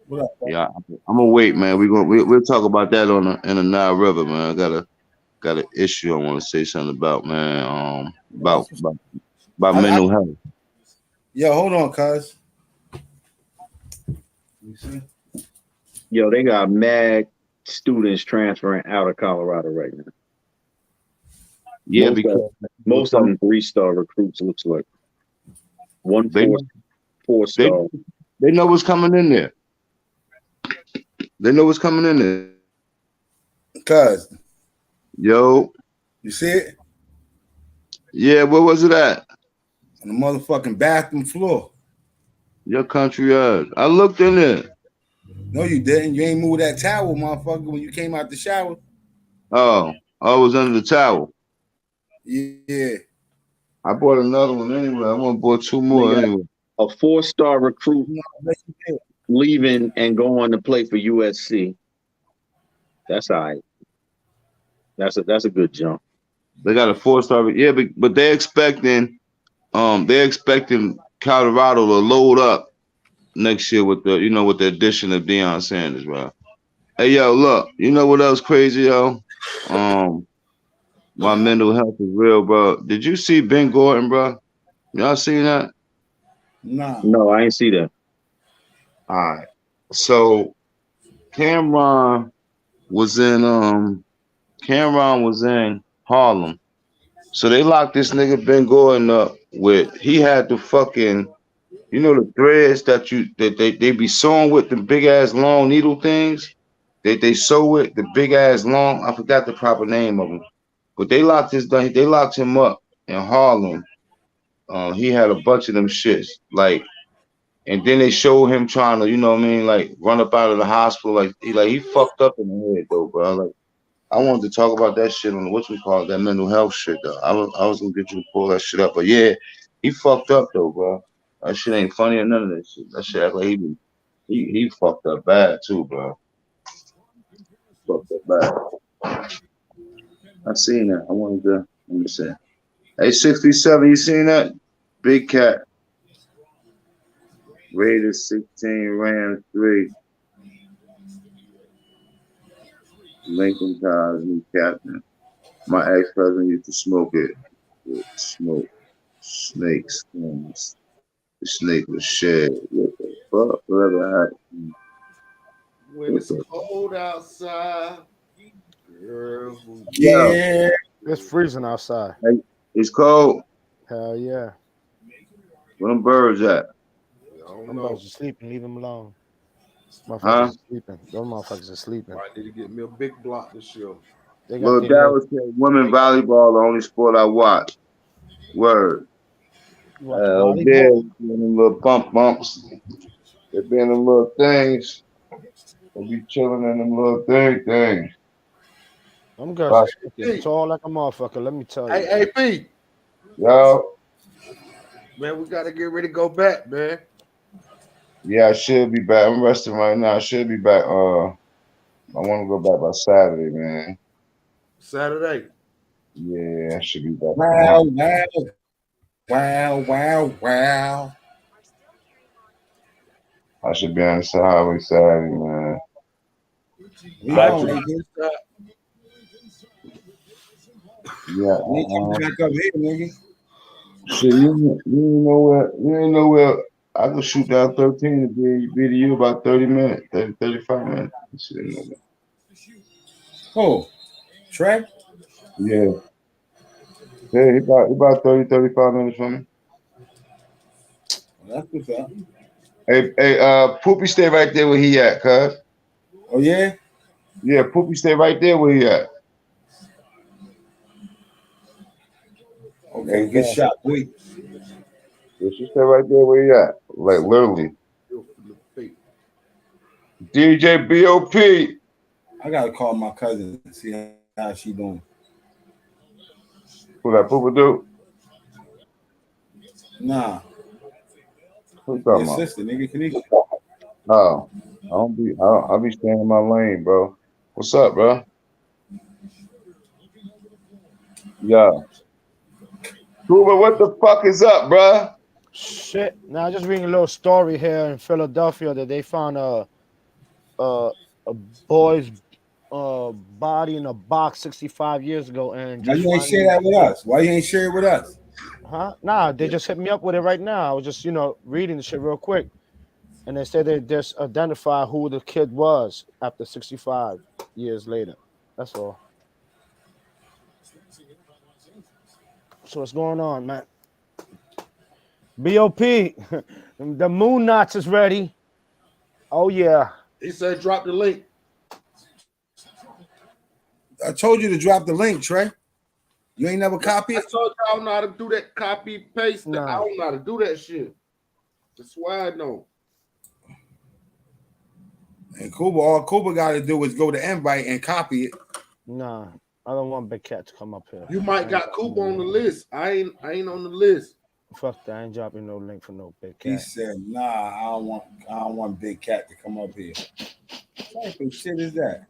Speaker 6: I'm gonna wait, man. We'll talk about that in the Nile River, man. I got an issue I want to say something about, man. About mental health.
Speaker 2: Yo, hold on, cuz.
Speaker 12: Yo, they got mad students transferring out of Colorado right now.
Speaker 6: Yeah,
Speaker 12: most of them 3-star recruits, looks like. 4-star.
Speaker 6: They know what's coming in there. They know what's coming in there.
Speaker 2: Cuz.
Speaker 6: Yo.
Speaker 2: You see it?
Speaker 6: Yeah, where was it at?
Speaker 2: On the motherfucking bathroom floor.
Speaker 6: Your country ass. I looked in there.
Speaker 2: No, you didn't. You ain't moved that towel, motherfucker, when you came out the shower.
Speaker 6: Oh, I was under the towel.
Speaker 2: Yeah.
Speaker 6: I bought another one anyway. I'm gonna bought 2 more anyway.
Speaker 12: A 4-star recruit leaving and going to play for USC. That's all right. That's a good jump.
Speaker 6: They got a 4-star, yeah, but they're expecting Colorado to load up next year with the addition of Deion Sanders, bro. Hey, yo, look, you know what else crazy, yo? My mental health is real, bro. Did you see Ben Gordon, bro? Y'all seen that?
Speaker 2: Nah.
Speaker 12: No, I ain't see that.
Speaker 6: All right. So Cameron was in Harlem. So they locked this nigga Ben Gordon up he had the fucking, the threads that they be sewing with the big ass long needle things. They sew with the big ass long, I forgot the proper name of them. But they locked him up in Harlem. He had a bunch of them shits, and then they showed him trying to, run up out of the hospital. He fucked up in the head though, bro. I wanted to talk about that shit on that mental health shit though. I was gonna get you to pull that shit up, but yeah, he fucked up though, bro. That shit ain't funny or none of that shit. That shit act like he fucked up bad too, bro. fucked up bad. I seen that. I wanted to. Let me see. Hey, 67. You seen that? Big Cat. Raiders 16, Rams 3. Lincoln Times, new captain. My ex-president used to smoke it. Smoke snakes. The snake was shed. What the fuck? Whatever happened.
Speaker 5: When it's cold outside, girl.
Speaker 1: Yeah. It's freezing outside.
Speaker 6: Hey, it's cold.
Speaker 1: Hell yeah.
Speaker 6: Where them birds at?
Speaker 1: Them birds are sleeping. Leave them alone. Motherfuckers
Speaker 6: Huh?
Speaker 1: are sleeping. Those motherfuckers are sleeping.
Speaker 5: I need to get me a big block this year.
Speaker 1: They got
Speaker 6: Lil
Speaker 1: their
Speaker 6: Dallas said women volleyball the only sport I watch. Word.
Speaker 1: volleyball?
Speaker 6: Yeah, them little bumps. They be in them little things. They be chilling in them little things.
Speaker 1: Them girls are fucking tall like a motherfucker, let me tell you.
Speaker 5: Hey, P.
Speaker 6: Yo.
Speaker 5: Man, we gotta get ready to go back, man.
Speaker 6: Yeah, I should be back. I'm resting right now. I should be back. I want to go back by Saturday, man.
Speaker 5: Saturday.
Speaker 6: Yeah, I should be back.
Speaker 2: Wow.
Speaker 6: I should be on the highway Saturday, man. Yeah.
Speaker 2: Back up here, nigga.
Speaker 6: Shit, you ain't know where I could shoot down 13 to be to you about 30 minutes, 35 minutes. Shit,
Speaker 2: oh, Trey?
Speaker 6: Yeah. Yeah, he about 30, 35 minutes from me.
Speaker 2: That's what's up.
Speaker 6: Hey, Poopy stay right there where he at, cuz.
Speaker 2: Oh, yeah?
Speaker 6: Yeah, Poopy stay right there where he at.
Speaker 2: Okay, good shot, boy.
Speaker 6: Yeah, she stay right there where he at. Like, literally. DJ BOP.
Speaker 2: I gotta call my cousin and see how she doing.
Speaker 6: Who that Poopa do?
Speaker 2: Nah.
Speaker 6: Who you
Speaker 2: Your
Speaker 6: talking about?
Speaker 2: sister, nigga, Kanisha.
Speaker 6: No, I'll be staying in my lane, bro. What's up, bro? Yeah. Cuba, what the fuck is up, bro?
Speaker 1: Shit. Now, just reading a little story here in Philadelphia that they found a boy's body in a box 65 years ago. And
Speaker 2: Why you ain't share that with us? Why you ain't share it with us?
Speaker 1: Huh? Nah, they just hit me up with it right now. I was just, reading the shit real quick. And they said they just identified who the kid was after 65 years later. That's all. So what's going on, man? BOP, the moon knots is ready. Oh, yeah.
Speaker 5: He said drop the link.
Speaker 2: I told you to drop the link, Trey. You ain't never copy it?
Speaker 5: I told you I don't know how to do that copy paste.
Speaker 1: No.
Speaker 5: I don't know how to do that shit. That's why I know.
Speaker 2: And Cuba, all Cuba got to do is go to invite and copy it.
Speaker 1: Nah, I don't want Big Cat to come up here.
Speaker 5: You might got Cooper on the list. I ain't on the list.
Speaker 1: Fuck that. I ain't dropping no link for no Big Cat.
Speaker 2: He said, "Nah, I don't want Big Cat to come up here." What type of shit is that?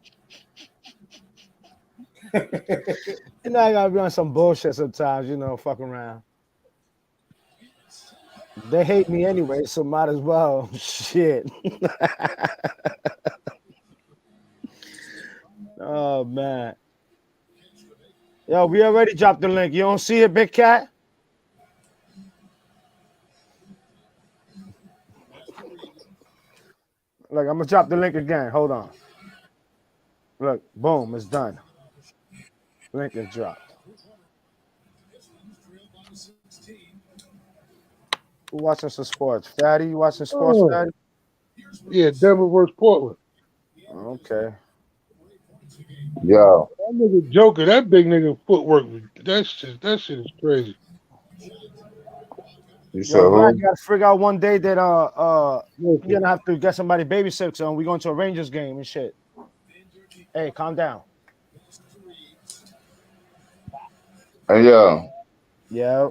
Speaker 1: I gotta be on some bullshit sometimes, fuck around. They hate me anyway, so might as well. Shit. Oh man. Yo, we already dropped the link. You don't see it, Big Cat? Look, I'm gonna drop the link again. Hold on. Look, boom, it's done. Link is dropped. Who watching some sports? Fatty, you watching sports, Fatty?
Speaker 11: Yeah, Denver versus Portland.
Speaker 1: Okay.
Speaker 6: Yo.
Speaker 11: That nigga Joker, that big nigga footwork, that shit is crazy.
Speaker 1: Yo, Brad, you gotta figure out one day that you're gonna have to get somebody babysit, so we going to a Rangers game and shit. Hey, calm down.
Speaker 6: Hey, yo.
Speaker 1: Yeah.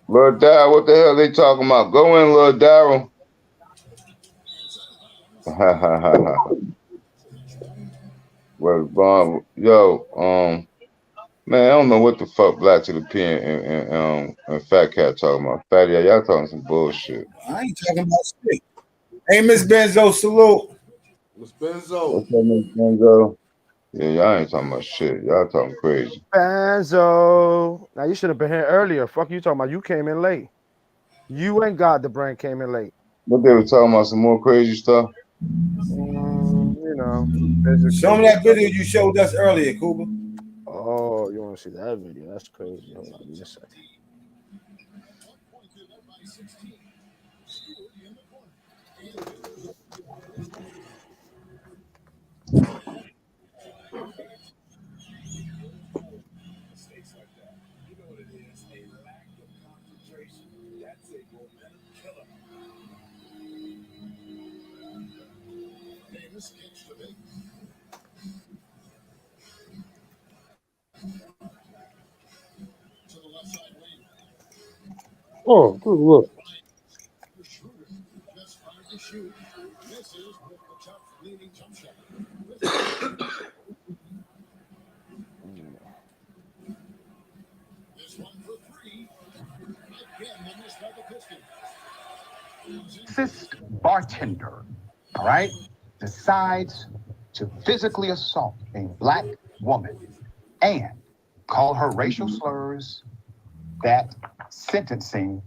Speaker 6: Lil Daryl, what the hell they talking about? Go in, Lil Daryl. Well, yo, man, I don't know what the fuck Black to the P and Fat Cat talking about. Fatty, y'all talking some bullshit.
Speaker 2: I ain't talking about shit. Hey, Miss Benzo, salute.
Speaker 5: Miss Benzo.
Speaker 6: What's up, Miss Benzo? Yeah, y'all ain't talking about shit. Y'all talking crazy.
Speaker 1: Benzo. Now you should have been here earlier. Fuck you talking about. You came in late. You and God the Brain came in late.
Speaker 6: What they were talking about? Some more crazy stuff?
Speaker 1: You know.
Speaker 2: Show me that video you showed us earlier, Kuba.
Speaker 1: Oh, you want to see that video? That's crazy. Hold on, give me a second.
Speaker 11: Oh, good look.
Speaker 8: Racist bartender, all right, decides to physically assault a black woman and call her racial slurs. That sentencing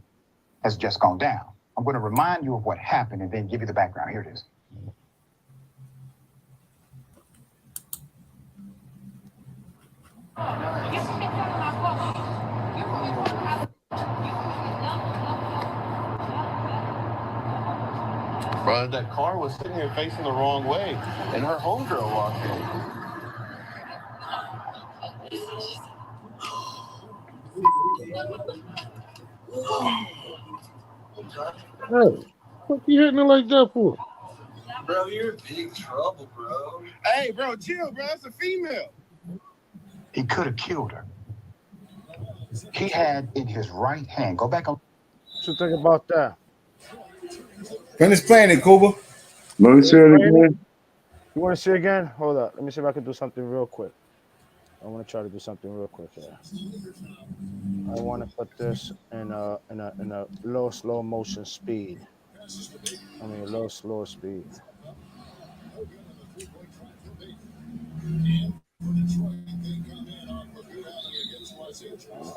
Speaker 8: has just gone down. I'm going to remind you of what happened and then give you the background. Here it is.
Speaker 13: Brother, that car was sitting here facing the wrong way, and her homegirl walked in.
Speaker 11: Hey, what you hitting it like that for?
Speaker 13: Bro, you're in big trouble, bro. Hey, bro, chill, bro. That's a female.
Speaker 8: He could have killed her. He had in his right hand, go back on.
Speaker 1: What you think about that?
Speaker 2: Finish playing it, Kuba.
Speaker 6: Let me see it again.
Speaker 1: You want to see it again? Hold up. Let me see if I can do something real quick. I want to try to do something real quick here. I want to put this in a low slow motion speed. I mean, low slow speed.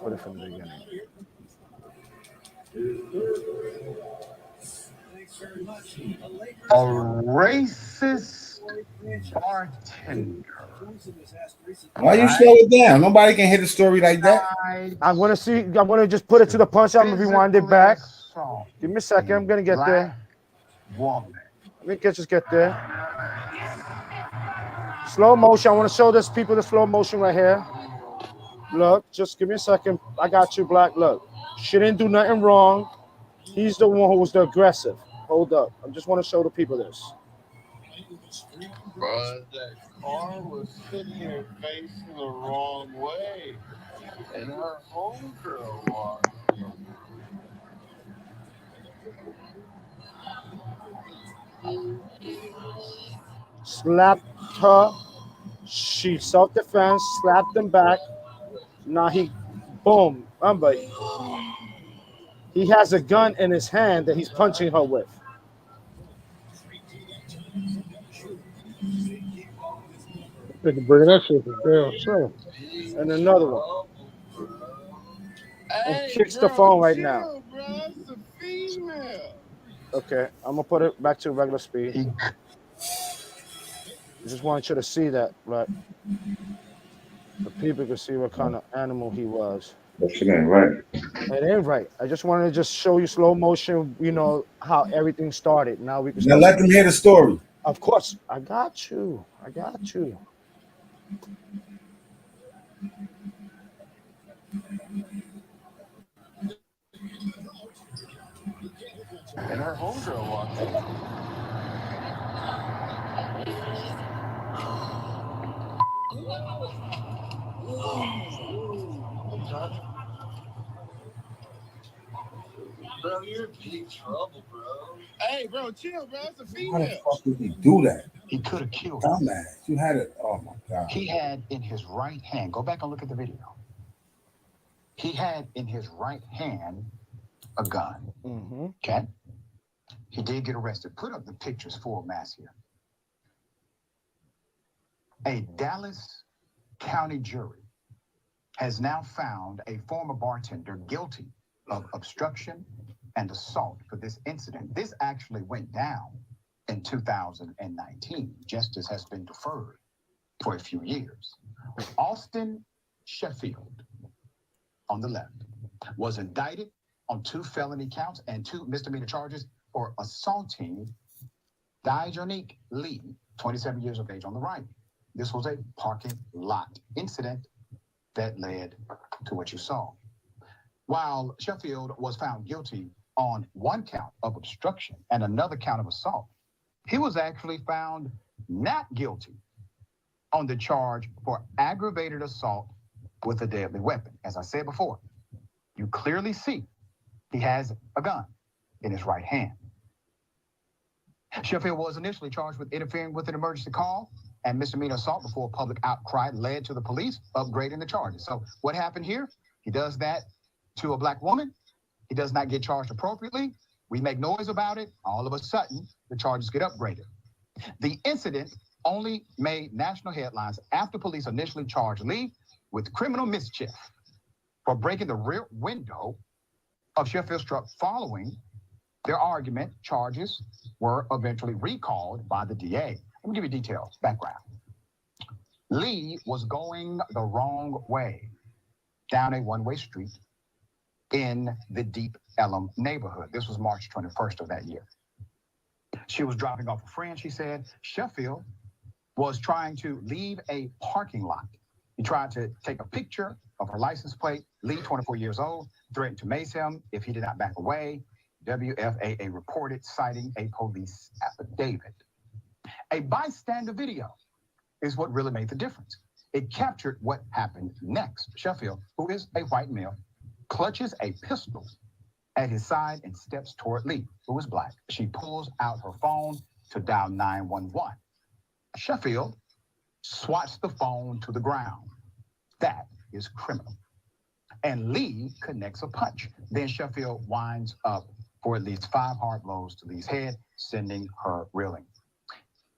Speaker 1: Put it from the beginning.
Speaker 8: A racist bartender.
Speaker 2: Why you slow it down? Nobody can hit a story like that.
Speaker 1: I'm gonna see. I'm gonna just put it to the punch. I'm gonna rewind it back. Give me a second. I'm gonna get there.
Speaker 8: Woman.
Speaker 1: Let me just get there. Slow motion. I want to show this people the slow motion right here. Look, just give me a second. I got you, Black. Look, she didn't do nothing wrong. He's the one who was the aggressive. Hold up. I just want to show the people this.
Speaker 13: Bro, that car was sitting here facing the wrong way, and her homegirl walked in.
Speaker 1: Slapped her. She self-defense, slapped him back. Now he, boom. Remember, he has a gun in his hand that he's punching her with.
Speaker 11: They can bring that shit from down south.
Speaker 1: And another one. And kicks the phone right now. Okay, I'm gonna put it back to regular speed. I just want you to see that, right? The people can see what kind of animal he was.
Speaker 6: That shit ain't right.
Speaker 1: It ain't right. I just wanted to just show you slow motion, you know, how everything started. Now we can
Speaker 2: Now let them hear the story.
Speaker 1: Of course. I got you. I got you.
Speaker 13: And her homegirl walked in. Bro, you're in big trouble, bro. Hey, bro, chill, bro. It's a
Speaker 2: How
Speaker 13: female.
Speaker 2: the fuck did he do that?
Speaker 8: He could have killed her.
Speaker 2: Dumbass. You had it. Oh my God.
Speaker 8: He had in his right hand, go back and look at the video. He had in his right hand a gun.
Speaker 1: Mm-hmm.
Speaker 8: Okay? He did get arrested. Put up the pictures full mass here. A Dallas County jury has now found a former bartender guilty of obstruction and assault for this incident. This actually went down in 2019. Justice has been deferred for a few years. Austin Sheffield, on the left, was indicted on 2 felony counts and 2 misdemeanor charges for assaulting Diajonique Lee, 27 years of age, on the right. This was a parking lot incident that led to what you saw. While Sheffield was found guilty on 1 count of obstruction and another count of assault, he was actually found not guilty on the charge for aggravated assault with a deadly weapon. As I said before, you clearly see he has a gun in his right hand. Sheffield was initially charged with interfering with an emergency call and misdemeanor assault before public outcry led to the police upgrading the charges. So what happened here? He does that to a black woman. He does not get charged appropriately. We make noise about it. All of a sudden, the charges get upgraded. The incident only made national headlines after police initially charged Lee with criminal mischief for breaking the rear window of Sheffield's truck. Following their argument, charges were eventually recalled by the DA. Let me give you details, background. Lee was going the wrong way down a one-way street in the Deep Ellum neighborhood. This was March 21st of that year. She was dropping off a friend, she said. Sheffield was trying to leave a parking lot. He tried to take a picture of her license plate. Lee, 24 years old, threatened to mace him if he did not back away. WFAA reported, citing a police affidavit. A bystander video is what really made the difference. It captured what happened next. Sheffield, who is a white male, clutches a pistol at his side and steps toward Lee, who is black. She pulls out her phone to dial 911. Sheffield swats the phone to the ground. That is criminal. And Lee connects a punch. Then Sheffield winds up for at least 5 hard blows to Lee's head, sending her reeling.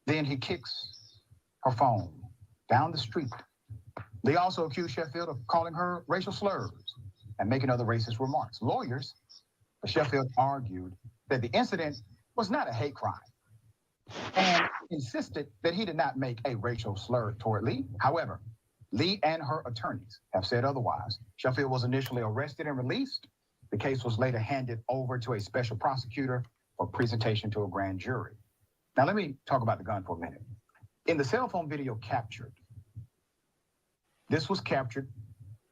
Speaker 8: Then he kicks her phone down the street. They also accused Sheffield of calling her racial slurs and making other racist remarks. Lawyers for Sheffield argued that the incident was not a hate crime and insisted that he did not make a racial slur toward Lee. However, Lee and her attorneys have said otherwise. Sheffield was initially arrested and released. The case was later handed over to a special prosecutor for presentation to a grand jury. Now, let me talk about the gun for a minute. In the cell phone video captured, this was captured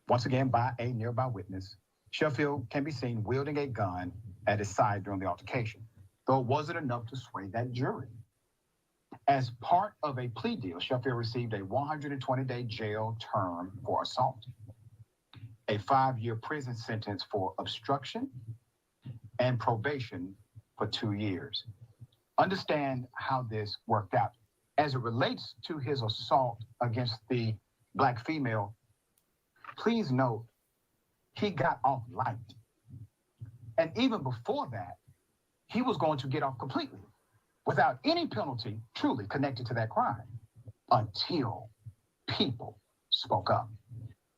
Speaker 8: once again by a nearby witness. Sheffield can be seen wielding a gun at his side during the altercation, though it wasn't enough to sway that jury. As part of a plea deal, Sheffield received a 120-day jail term for assault, a 5-year prison sentence for obstruction, and probation for 2 years. Understand how this worked out. As it relates to his assault against the black female, please note, he got off light. And even before that, he was going to get off completely without any penalty truly connected to that crime until people spoke up.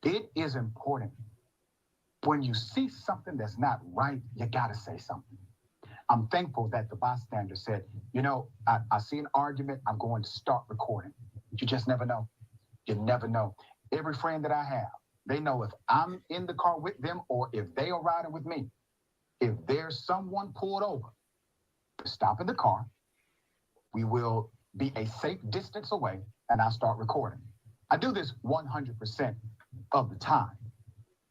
Speaker 8: It is important. When you see something that's not right, you gotta say something. I'm thankful that the bystander said, you know, I see an argument, I'm going to start recording. You just never know. You never know. Every friend that I have, they know if I'm in the car with them or if they are riding with me, if there's someone pulled over, stop in the car, we will be a safe distance away, and I'll start recording. I do this 100% of the time.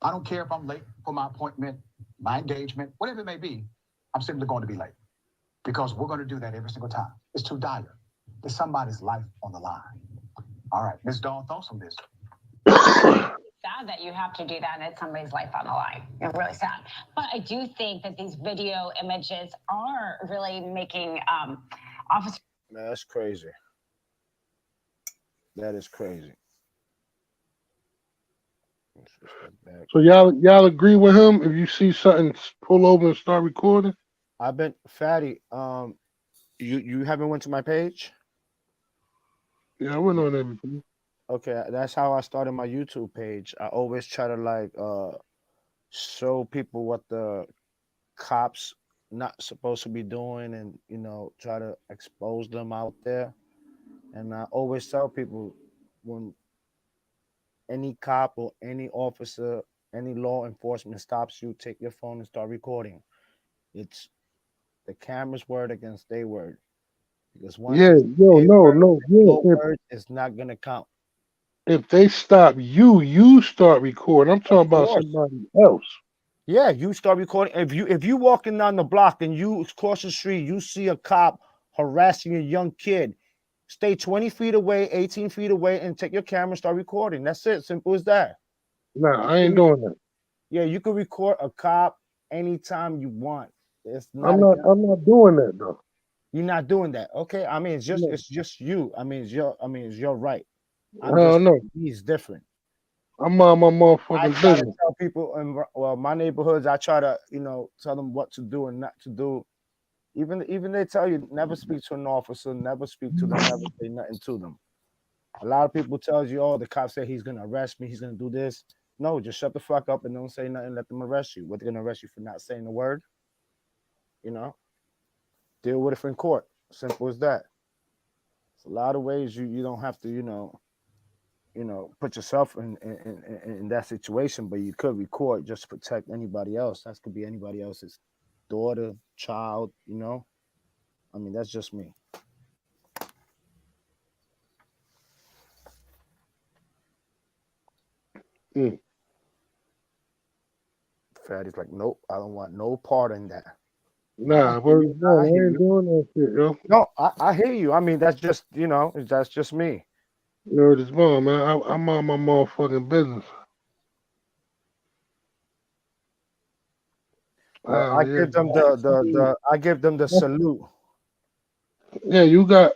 Speaker 8: I don't care if I'm late for my appointment, my engagement, whatever it may be, I'm simply going to be late because we're going to do that every single time. It's too dire. There's somebody's life on the line. All right, Ms. Dawn, thoughts on this?
Speaker 9: That sad that you have to do that and it's somebody's life on the line. It's really sad. But I do think that these video images are really making officers.
Speaker 1: That's crazy. That is crazy.
Speaker 11: So y'all agree with him? If you see something, pull over and start recording.
Speaker 1: I've been Fatty. You haven't went to my page?
Speaker 11: Yeah, I went on everything.
Speaker 1: Okay, that's how I started my YouTube page. I always try to like show people what the cops not supposed to be doing, and try to expose them out there. And I always tell people, when any cop or any officer, any law enforcement stops you, take your phone and start recording. It's the camera's word against their word. Because once your word is not gonna count.
Speaker 11: If they stop you, you start recording. I'm talking about somebody else.
Speaker 1: Yeah, you start recording. If you walking down the block and you cross the street, you see a cop harassing a young kid, stay 20 feet away, 18 feet away, and take your camera and start recording. That's it. Simple as that.
Speaker 11: No, I ain't doing that.
Speaker 1: Yeah, you can record a cop anytime you want. It's not.
Speaker 11: I'm not doing that though.
Speaker 1: You're not doing that. Okay. I mean, it's just you. I mean, it's your right. He's different.
Speaker 11: I'm on my motherfucking
Speaker 1: I try
Speaker 11: business.
Speaker 1: to tell people in my neighborhoods, I try to, tell them what to do and not to do. Even they tell you never speak to an officer, never speak to them, never say nothing to them. A lot of people tells you, oh, the cop said he's gonna arrest me, he's gonna do this. No, just shut the fuck up and don't say nothing, let them arrest you. What, they're gonna arrest you for not saying a word? Deal with it in court. Simple as that. It's a lot of ways you don't have to, put yourself in that situation, but you could record just to protect anybody else. That could be anybody else's daughter, child, I mean, that's just me. Fatty's like, nope, I don't want no part in that.
Speaker 11: Nah, I ain't doing that shit, yo.
Speaker 1: No, I hear you. I mean, that's just, that's just me.
Speaker 11: This mom, man. I'm on my motherfucking business.
Speaker 1: I give them the salute.
Speaker 11: Yeah, you got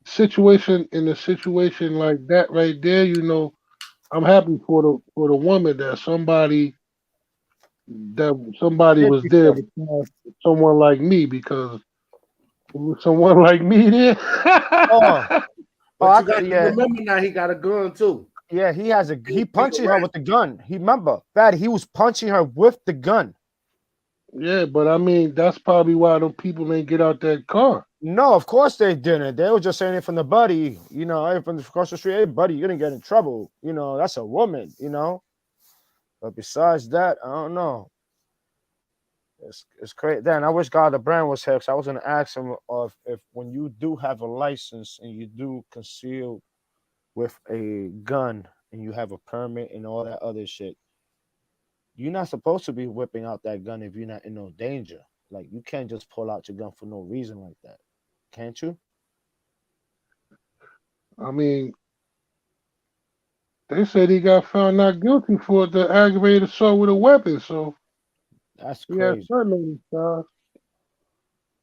Speaker 11: situation like that right there. I'm happy for the woman that somebody was there with someone like me, because with someone like me there.
Speaker 5: But you got to remember now, he got a gun too.
Speaker 1: Yeah, he punching her with the gun. Remember, Fatty, he was punching her with the gun.
Speaker 11: Yeah, but I mean, that's probably why them people ain't get out that car.
Speaker 1: No, of course they didn't. They were just saying it from the buddy, from across the street. Hey, buddy, you're gonna get in trouble. That's a woman. But besides that, I don't know. It's crazy. Then I wish God the brand was here, because I was gonna ask him if when you do have a license and you do conceal with a gun and you have a permit and all that other shit, you're not supposed to be whipping out that gun if you're not in no danger. Like, you can't just pull out your gun for no reason like that. Can't you?
Speaker 11: I mean, they said he got found not guilty for the aggravated assault with a weapon, so
Speaker 1: that's crazy.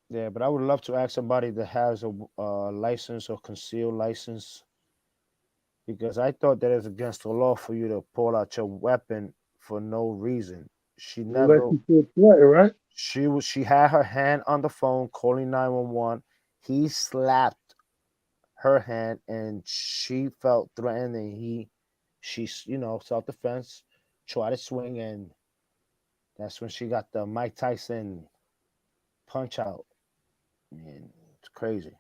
Speaker 11: Yeah,
Speaker 1: but I would love to ask somebody that has a license or concealed license, because I thought that it's against the law for you to pull out your weapon for no reason. She never.
Speaker 11: Right?
Speaker 1: She had her hand on the phone calling 911. He slapped her hand and she felt threatened, and she self-defense, tried to swing, and that's when she got the Mike Tyson punch out. Man, it's crazy.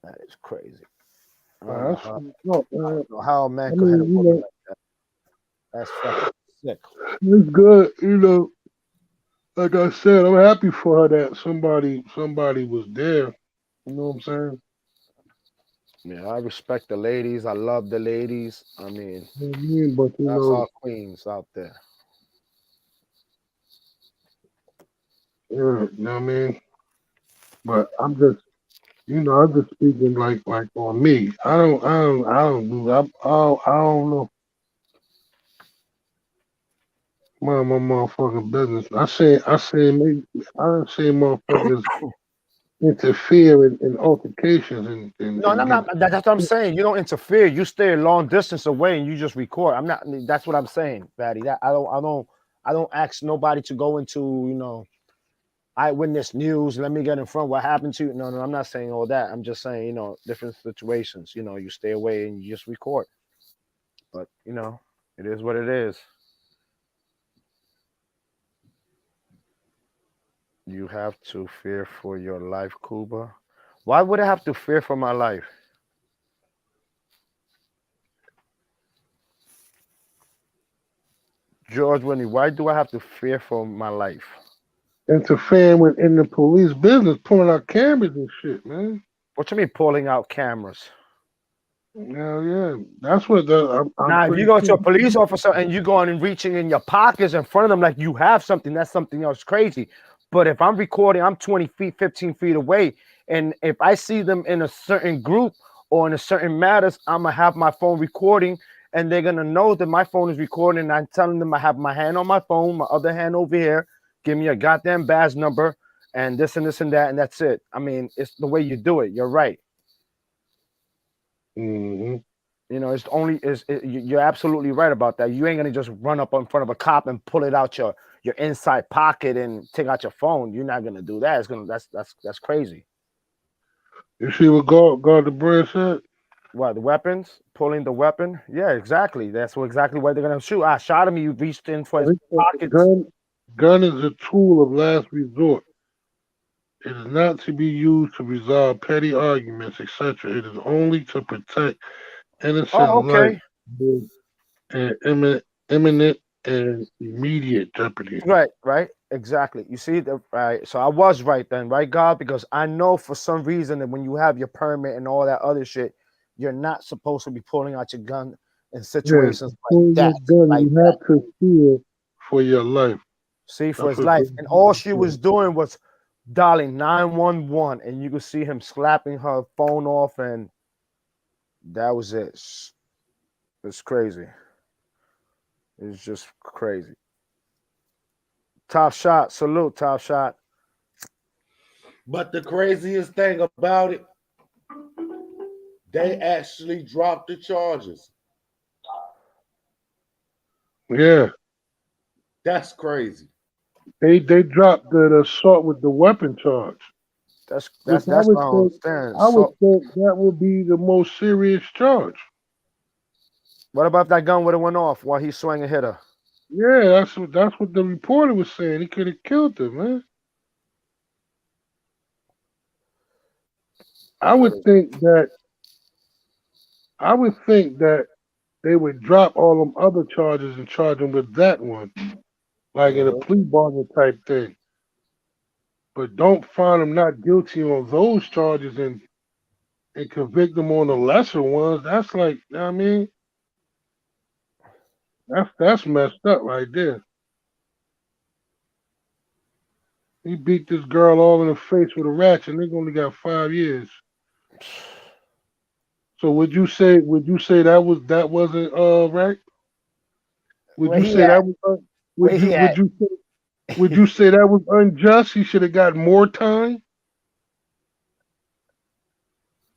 Speaker 1: That is crazy. I don't know how a man could hit a woman like that. That's fucking sick.
Speaker 11: It's good, like I said, I'm happy for her that somebody was there. You know what I'm saying?
Speaker 1: Yeah, I respect the ladies. I love the ladies. I mean,
Speaker 11: but
Speaker 1: that's our queens out there.
Speaker 11: Yeah, you know what I mean? But I'm just, I'm just speaking like on me. I don't know. Mind my motherfucking business. I done seen motherfuckers interfere in altercations and
Speaker 1: No, that's what I'm saying. You don't interfere. You stay a long distance away and you just record. I'm not. That's what I'm saying, Fatty. That I don't ask nobody to go into eyewitness news. Let me get in front. What happened to you? No, I'm not saying all that. I'm just saying different situations. You stay away and you just record. But it is what it is. You have to fear for your life, Cuba. Why would I have to fear for my life? George Winnie, why do I have to fear for my life?
Speaker 11: interfering in the police business, pulling out cameras and shit, man.
Speaker 1: What you mean pulling out cameras?
Speaker 11: Hell yeah, that's what I'm
Speaker 1: Now, if you
Speaker 11: pretty
Speaker 1: go to
Speaker 11: sure.
Speaker 1: a police officer and you going and reaching in your pockets in front of them like you have something, that's something else crazy. But if I'm recording, I'm 20 feet, 15 feet away, and if I see them in a certain group or in a certain matters, I'm gonna have my phone recording, and they're gonna know that my phone is recording. And I'm telling them I have my hand on my phone, my other hand over here. Give me a goddamn badge number, and this and this and that, and that's it. I mean, it's the way you do it. You're right.
Speaker 11: Mm-hmm.
Speaker 1: You're absolutely right about that. You ain't gonna just run up in front of a cop and pull it out your inside pocket and take out your phone. You're not gonna do that. That's crazy.
Speaker 11: You see what God the Bread said?
Speaker 1: What, the weapons? Pulling the weapon? Yeah, exactly. That's exactly what they're gonna shoot. I shot him. You reached in for his
Speaker 11: He said the
Speaker 1: pockets.
Speaker 11: gun is a tool of last resort. It is not to be used to resolve petty arguments, etc. It is only to protect innocent
Speaker 1: Oh,
Speaker 11: life
Speaker 1: okay.
Speaker 11: and imminent and immediate jeopardy.
Speaker 1: Right. Exactly. You see the right. So I was right then, right, God? Because I know for some reason that when you have your permit and all that other shit, you're not supposed to be pulling out your gun in
Speaker 11: Yeah,
Speaker 1: situations like
Speaker 11: pulling
Speaker 1: that.
Speaker 11: your gun,
Speaker 1: Like
Speaker 11: you
Speaker 1: that.
Speaker 11: have to fear for your life.
Speaker 1: See, for
Speaker 11: That's
Speaker 1: his
Speaker 11: what
Speaker 1: life. And all she
Speaker 11: said.
Speaker 1: was doing was dialing 911, and you could see him slapping her phone off, and that was it. It's crazy. It's just crazy. Top shot. Salute, top shot.
Speaker 5: But the craziest thing about it, they actually dropped the charges.
Speaker 11: Yeah.
Speaker 5: That's crazy.
Speaker 11: They dropped the assault with the weapon charge. Which
Speaker 1: That's what I don't understand.
Speaker 11: I would
Speaker 1: So
Speaker 11: think that would be the most serious charge.
Speaker 1: what about if that gun would have went off while he swung and hit her?
Speaker 11: Yeah, that's what the reporter was saying. He could have killed him, man. I would think that they would drop all them other charges and charge him with that one, like in a plea bargain type thing. But don't find him not guilty on those charges and convict him on the lesser ones. That's like, you know what I mean, that's messed up right there. He beat this girl all in the face with a ratchet, and they only got 5 years. So would you say that wasn't right? Would
Speaker 1: Where
Speaker 11: you
Speaker 1: he
Speaker 11: say
Speaker 1: at?
Speaker 11: that was
Speaker 1: Where he at?
Speaker 11: would you say that was unjust? He should have got more time.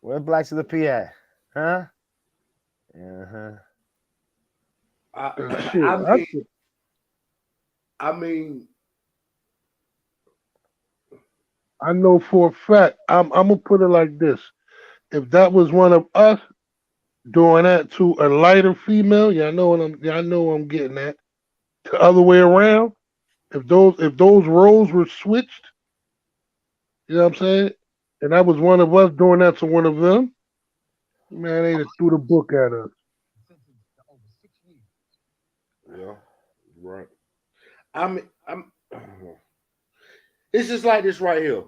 Speaker 1: Where Blacks of the P at? Huh? Uh-huh.
Speaker 11: Shit,
Speaker 5: I mean,
Speaker 11: I know for a fact. I'm gonna put it like this: if that was one of us doing that to a lighter female, I know what I'm getting at. The other way around, if those roles were switched, you know what I'm saying, and that was one of us doing that to one of them, man, they'd have threw the book at us.
Speaker 5: yeah, right. I'm. It's just like this right here.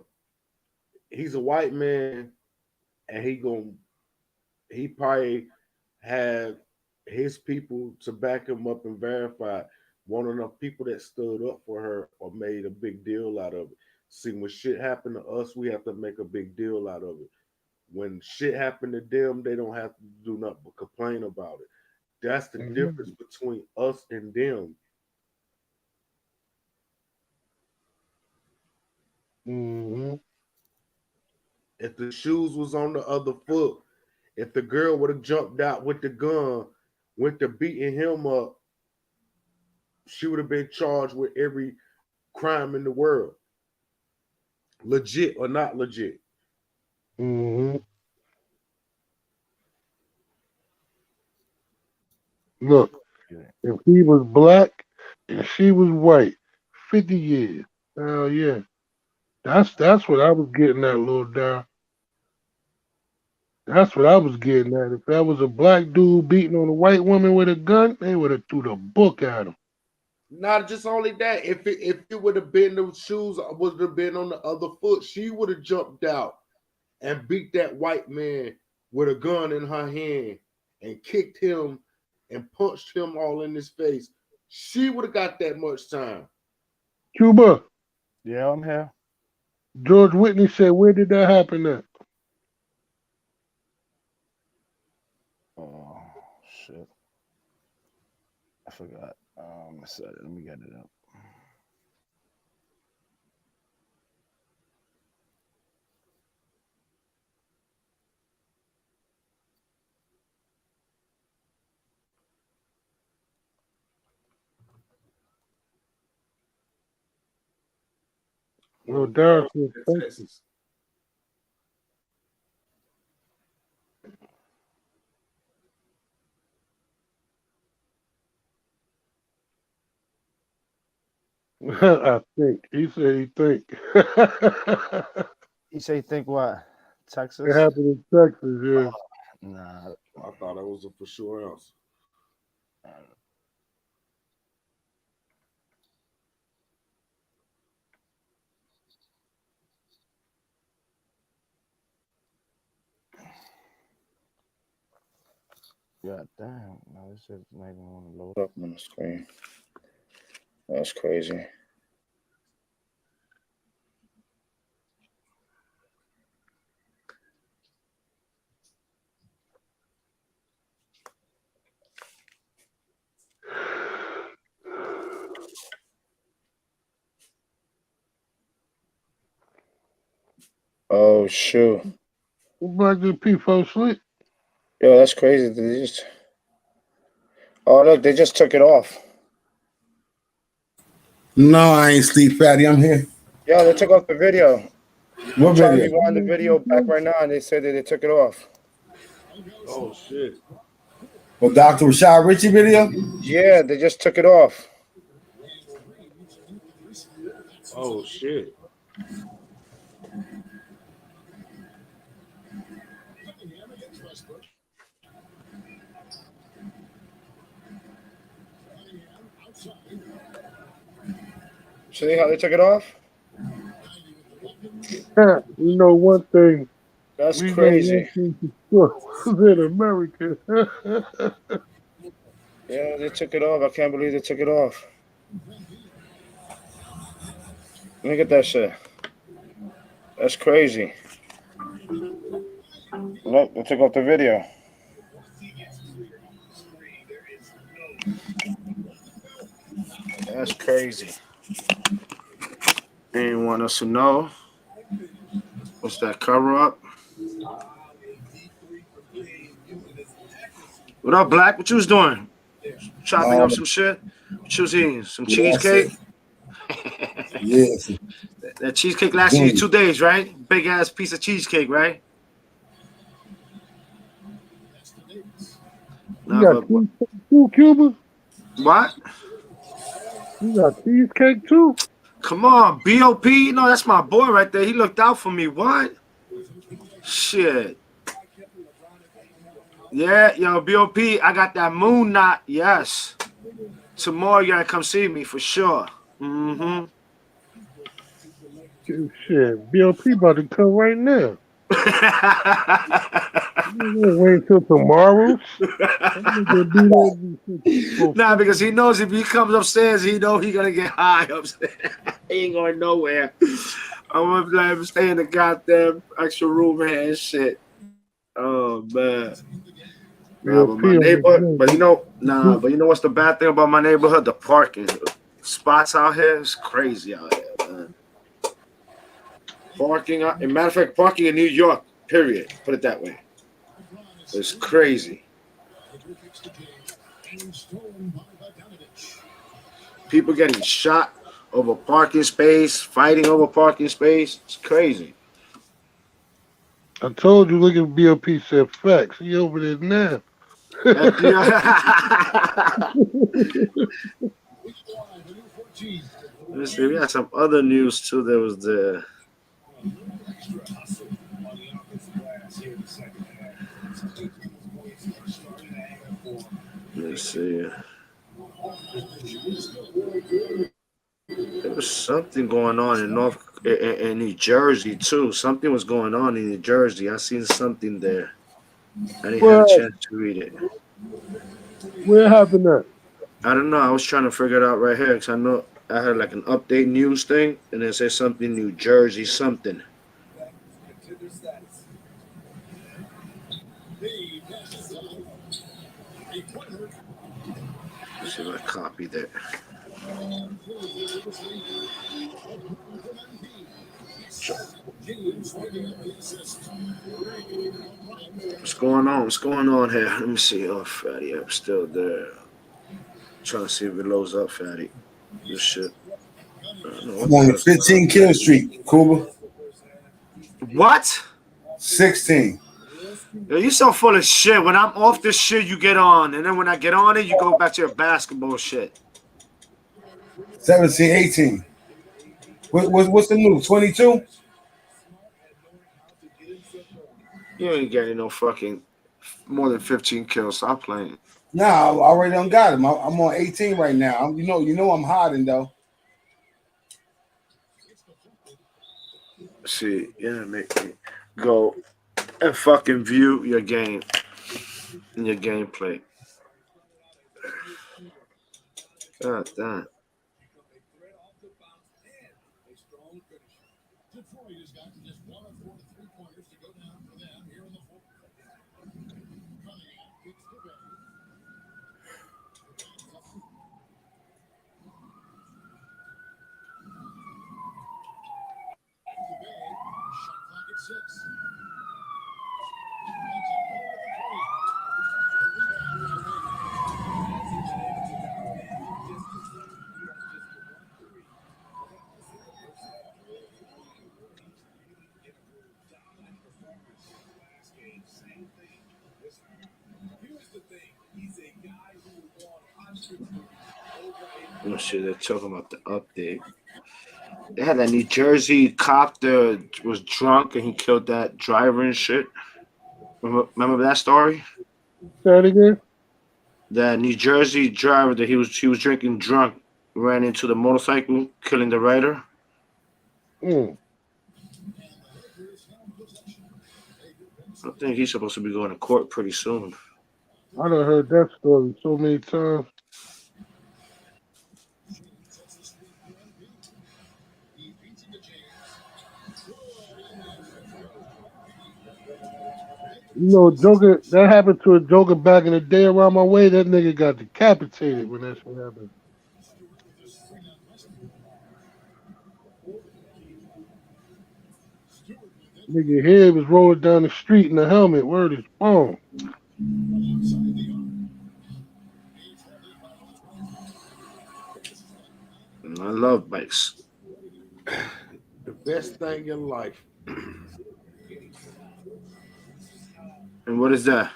Speaker 5: He's a white man, and he probably have his people to back him up and verify. One of the people that stood up for her or made a big deal out of it. See, when shit happened to us, we have to make a big deal out of it. When shit happened to them, they don't have to do nothing but complain about it. That's the difference between us and them.
Speaker 11: Mm-hmm.
Speaker 5: If the shoes was on the other foot, if the girl would have jumped out with the gun, went to beating him up, she would have been charged with every crime in the world, legit or not legit.
Speaker 11: Mm-hmm. Look, if he was black and she was white, 50 years. Hell yeah. That's what I was getting at, little down. That's what I was getting at. If that was a black dude beating on a white woman with a gun, they would have threw the book at him.
Speaker 5: Not just only that, if it would have been the shoes would have been on the other foot, she would have jumped out and beat that white man with a gun in her hand and kicked him and punched him all in his face. She would have got that much time.
Speaker 11: Cuba.
Speaker 1: Yeah, I'm here.
Speaker 11: George Whitney said, where did that happen at?
Speaker 1: Oh shit. I forgot. I said it. Let me get it up.
Speaker 11: Well, Darren said, thank you. I think. He said he think.
Speaker 1: You say think what? Texas?
Speaker 11: It happened in Texas, yeah.
Speaker 1: Nah.
Speaker 5: I thought it was a for sure else.
Speaker 1: God damn. No, this shit's not even want to load
Speaker 12: Up on the screen. That's crazy. Oh shoot.
Speaker 11: Black dude P fell asleep.
Speaker 12: Yo, that's crazy. They just... Oh look, they just took it off.
Speaker 2: No, I ain't sleep, fatty. I'm here.
Speaker 12: Yo, they took off the video.
Speaker 2: What
Speaker 12: I'm trying to
Speaker 2: video?
Speaker 12: rewind the video back right now, and they said that they took it off.
Speaker 5: Oh shit.
Speaker 2: Well, Dr. Rashad Ritchie video?
Speaker 12: Yeah, they just took it off.
Speaker 5: Oh shit.
Speaker 12: See how they took it off?
Speaker 11: You know one thing.
Speaker 12: That's
Speaker 11: we
Speaker 12: crazy.
Speaker 11: Know one thing for sure in America.
Speaker 12: Yeah, they took it off. I can't believe they took it off. Look at that shit. That's crazy. Look, they took off the video. That's crazy. They didn't want us to know. What's that cover up? What up, Black? What you was doing? Chopping up some shit? What you was eating? Some cheesecake?
Speaker 2: Yes.
Speaker 12: That cheesecake lasted you 2 days, right? Big ass piece of cheesecake, right?
Speaker 11: You got cheesecake too, Cuba?
Speaker 12: What?
Speaker 11: You got cheesecake too?
Speaker 12: Come on, BOP. You know, that's my boy right there. He looked out for me. What? Shit. Yeah, yo, BOP, I got that moon knot. Yes. Tomorrow you gotta come see me for sure. Mm-hmm.
Speaker 11: Shit, BOP about to come right now. Wait till tomorrow.
Speaker 12: Nah, because he knows if he comes upstairs, he know he gonna get high upstairs. He ain't going nowhere. I'm gonna let him stay in the goddamn extra room here and shit. Oh man. Nah, but my neighborhood, but you know what's the bad thing about my neighborhood? The parking spots out here is crazy out here, man.
Speaker 5: Parking, as a matter of fact, parking in New York, period. Put it that way. It's crazy. People getting shot over parking space, fighting over parking space. It's crazy.
Speaker 11: I told you, look at BLP said facts. He over there now.
Speaker 5: Let's see, we got some other news too. There was the let's see. There was something going on in New Jersey too. Something was going on in New Jersey. I seen something there. I didn't have a chance to read it.
Speaker 11: Where happened that?
Speaker 5: I don't know. I was trying to figure it out right here because I know I had like an update news thing, and it says something New Jersey something. Let's see if I copy that. What's going on? What's going on here? Let me see. Oh, Fatty, I'm still there. Trying to see if it loads up, Fatty. This shit.
Speaker 2: I'm on a 15 kill streak, Cuba.
Speaker 5: What?
Speaker 2: 16.
Speaker 5: Yo, you so full of shit. When I'm off this shit, you get on. And then when I get on it, you go back to your basketball shit.
Speaker 2: 17, 18. What's the new? 22?
Speaker 5: You ain't getting no fucking more than 15 kills. Stop playing.
Speaker 2: Nah, I already done got him. I'm on 18 right now. You know I'm hiding though.
Speaker 5: See, yeah, make me go and fucking view your game and your gameplay. God damn. Oh shit, they're talking about the update. They had that New Jersey cop that was drunk and he killed that driver and shit. Remember that story?
Speaker 11: Say it again.
Speaker 5: That New Jersey driver that he was drinking drunk, ran into the motorcycle, killing the rider.
Speaker 11: Mm.
Speaker 5: I think he's supposed to be going to court pretty soon.
Speaker 11: I done heard that story so many times. You know, Joker, that happened to a Joker back in the day around my way. That nigga got decapitated when that shit happened. Nigga head was rolling down the street in the helmet. Word is wrong.
Speaker 5: I love bikes.
Speaker 13: The best thing in life.
Speaker 5: And what is that?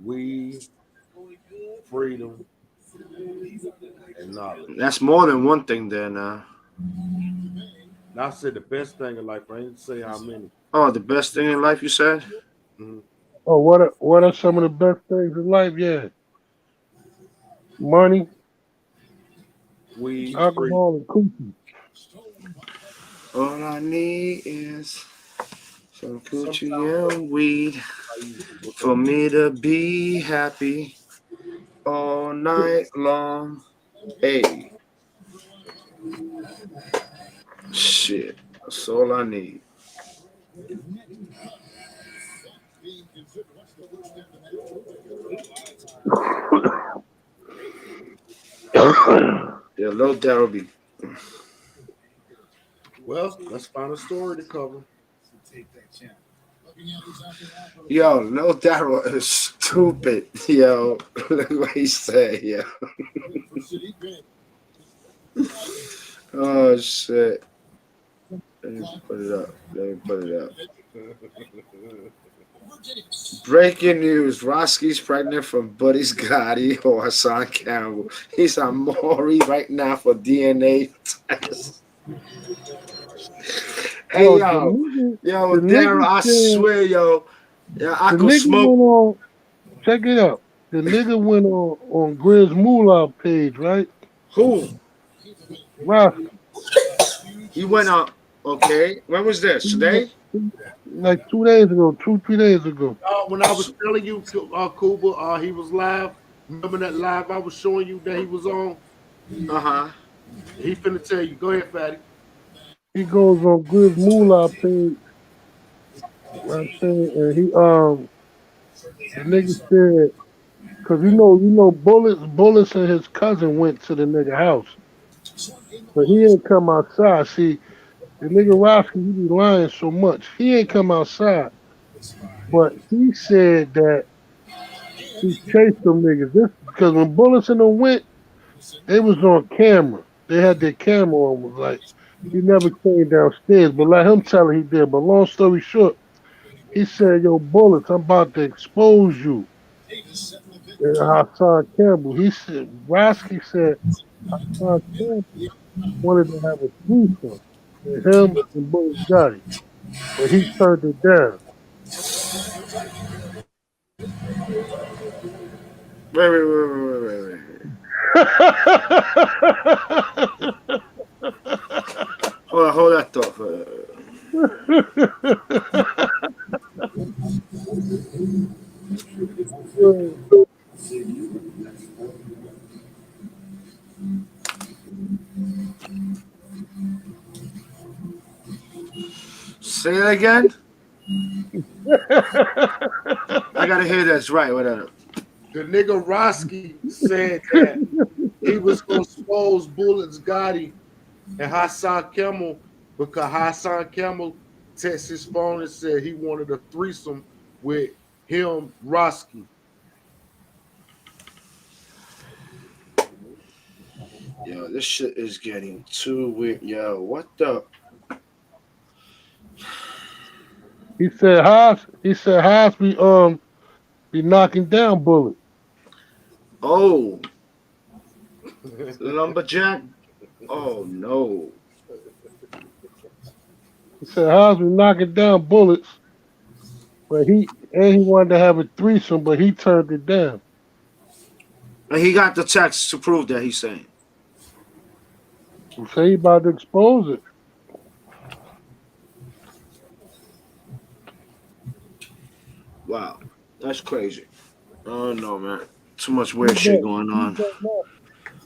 Speaker 13: Weed, freedom, and knowledge.
Speaker 5: That's more than one thing there now.
Speaker 13: I said the best thing in life. I didn't say how many.
Speaker 5: Oh, the best thing in life, you said?
Speaker 13: Mm-hmm.
Speaker 11: Oh, what are some of the best things in life? Yeah. Money,
Speaker 13: weed,
Speaker 11: alcohol, and coochie.
Speaker 5: All I need is some coochie and weed for me to be happy all night long. Hey. Shit. That's all I need. Yeah, Lil Daryl be. Well, let's find a story to cover.
Speaker 2: Yo, no Daryl is stupid. Yo, look what he said. Yo. Oh shit. Let me put it up. Breaking news: Roski's pregnant from Buddy's Gotti or Hassan Campbell. He's on Maury right now for DNA test. Hey yo, Daryl, I swear, yo, I could smoke.
Speaker 11: Check it out. The nigga went on Grizz Moolah page, right?
Speaker 2: Who?
Speaker 11: Roski.
Speaker 2: He went on. Okay, when was this? Today?
Speaker 11: Like 2 days ago, 2-3 days ago.
Speaker 5: When I was telling you, Kuba, he was live. Remember that live I was showing you that he was on? He finna tell you. Go ahead, Fatty.
Speaker 11: He goes on Grizz Moolah page. I'm saying, and the nigga said, cause you know, Bullets and his cousin went to the nigga house, but he ain't come outside. See, the nigga Roski, he be lying so much. He ain't come outside, but he said that he chased them niggas. This because when Bullets and them went, they was on camera. They had their camera on. Was like he never came downstairs, but let him tell it he did. But long story short, he said, "Yo, Bullets, I'm about to expose you." And Hassan Campbell, he said, Roski said Hassan Campbell wanted to have a threesome with him and Bullets Gotti, but he turned it down.
Speaker 2: Wait. Hold that thought. Say it again. I gotta hear this right. Whatever.
Speaker 5: The nigga Roski said that he was gonna expose Bullets Gotti and Hassan Campbell because Hassan Campbell texted his phone and said he wanted a threesome with him, Roski.
Speaker 2: Yo, this shit is getting too weird. Yo, what the?
Speaker 11: He said Haas be knocking down Bullets.
Speaker 2: Oh, lumberjack. Oh no.
Speaker 11: He said Haas be knocking down Bullets, but he wanted to have a threesome, but he turned it down.
Speaker 2: And he got the text to prove that he's saying.
Speaker 11: So he about to expose it.
Speaker 2: Wow, that's crazy. Oh no, man. Too much weird shit going on.
Speaker 11: That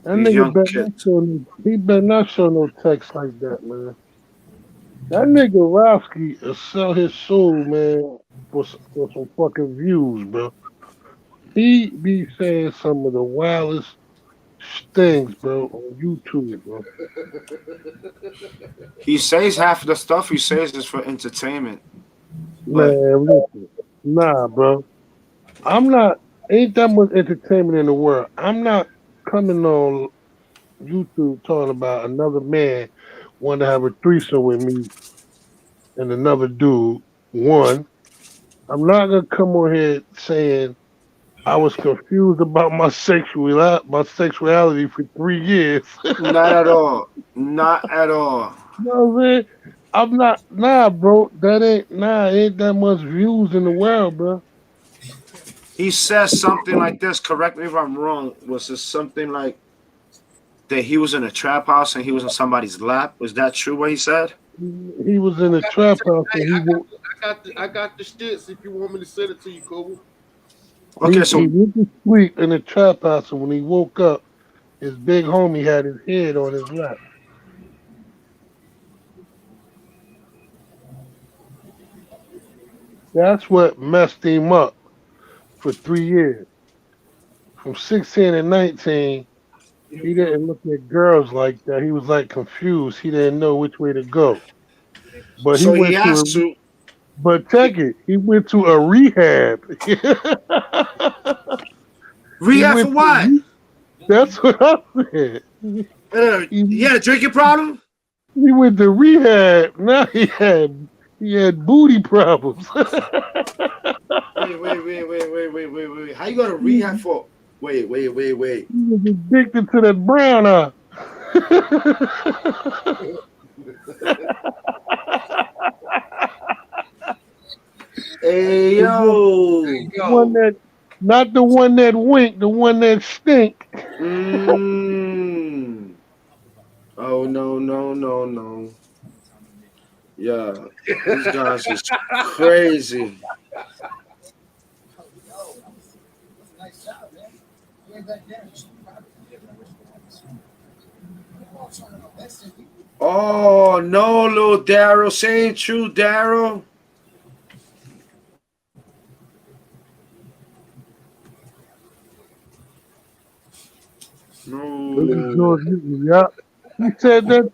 Speaker 11: nigga better not show no text like that, man. That nigga Roski will sell his soul, man, for some fucking views, bro. He be saying some of the wildest things, bro, on YouTube, bro.
Speaker 2: He says half of the stuff he says is for entertainment.
Speaker 11: Man, listen. Nah, bro. Ain't that much entertainment in the world. I'm not coming on YouTube talking about another man wanting to have a threesome with me and another dude. One, I'm not gonna come on here saying I was confused about my sexuality for 3 years.
Speaker 2: Not at all. Not at all.
Speaker 11: You know what I'm saying? I'm not, bro. Ain't that much views in the world, bro.
Speaker 2: He says something like this. Correct me if I'm wrong. Was this something like that he was in a trap house and he was in somebody's lap? Was that true? What he said?
Speaker 11: He was in a trap house and
Speaker 5: I got the shits. If you want me to send it to you, Kobe.
Speaker 2: Okay, so
Speaker 11: he went to sleep in a trap house, and when he woke up, his big homie had his head on his lap. That's what messed him up for 3 years. From 16 and 19, He didn't look at girls like that. He was like confused. He didn't know which way to go. But he
Speaker 5: So he
Speaker 11: went to a.
Speaker 5: has to.
Speaker 11: But check it. He went to a rehab. He
Speaker 5: Rehab for
Speaker 11: went
Speaker 5: what?
Speaker 11: That's what I said.
Speaker 5: He had a drinking problem?
Speaker 11: He went to rehab. Now he had booty problems.
Speaker 5: Wait. How you go to rehab for? Wait.
Speaker 11: He was addicted to that brown eye.
Speaker 5: Hey yo.
Speaker 11: One that, not the one that wink, the one that stink.
Speaker 5: Oh no. Yeah, these guys is crazy. Oh no, little Daryl, saying true, Daryl. No.
Speaker 11: George, yeah, he said that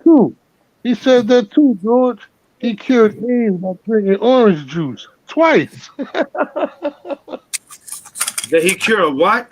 Speaker 11: too. George. He cured AIDS by drinking orange juice twice.
Speaker 5: Did he cure what?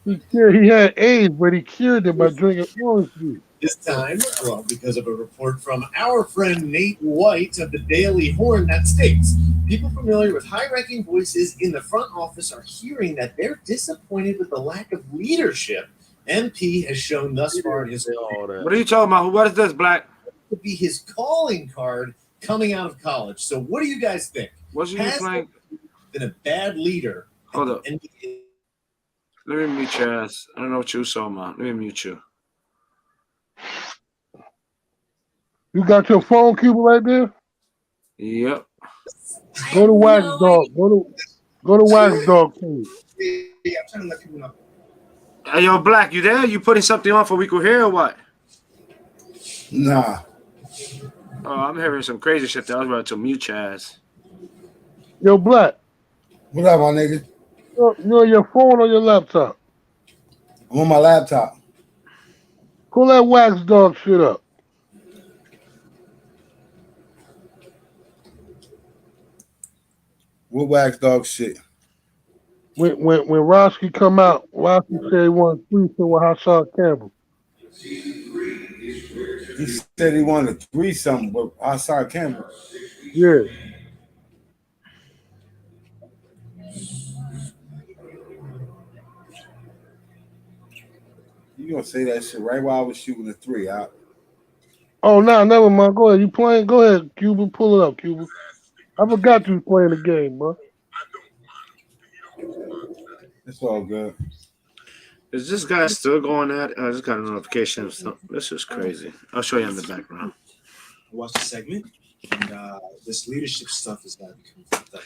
Speaker 11: He had AIDS, but he cured it by drinking orange juice.
Speaker 14: This time, well, because of a report from our friend Nate White of the Daily Horn that states people familiar with high-ranking voices in the front office are hearing that they're disappointed with the lack of leadership MP has shown thus far in his career.
Speaker 5: What are you talking about? What is this, Black?
Speaker 14: To be his calling card coming out of college. So what do you guys think?
Speaker 5: What's you
Speaker 14: Has
Speaker 5: playing?
Speaker 14: been a bad leader.
Speaker 5: Hold up. Let me mute your ass. I don't know what you saw, man. Let me mute you.
Speaker 11: You got your phone, Cuba, right there?
Speaker 5: Yep.
Speaker 11: Go to Wax Dog. Go to Wax Dog page.
Speaker 14: Yeah, I'm trying to let people know.
Speaker 5: Hey, yo, Black, you there? You putting something on for we could hear or what?
Speaker 2: Nah.
Speaker 5: Oh, I'm hearing some crazy shit that I was about to mute your ass.
Speaker 11: Yo, Black.
Speaker 2: What up, my nigga?
Speaker 11: You on your phone or your laptop?
Speaker 2: I'm on my laptop.
Speaker 11: Pull that Wax Dog shit up.
Speaker 2: What Wax Dog shit?
Speaker 11: When Roski come out, Roski said he wanted threesome with Hassan Campbell.
Speaker 2: He said he wanted a threesome with Hassan Campbell.
Speaker 11: Yeah.
Speaker 2: You gonna say that shit right while I was shooting a three out?
Speaker 11: Oh no, never mind. Go ahead. You playing? Go ahead, Cuba. Pull it up, Cuba. I forgot you was playing the game, bro.
Speaker 2: It's all good.
Speaker 5: Is this guy still going at it? I just got a notification of something. This is crazy. I'll show you in the background.
Speaker 14: Watch the segment, and this leadership stuff is gotta become fucked up.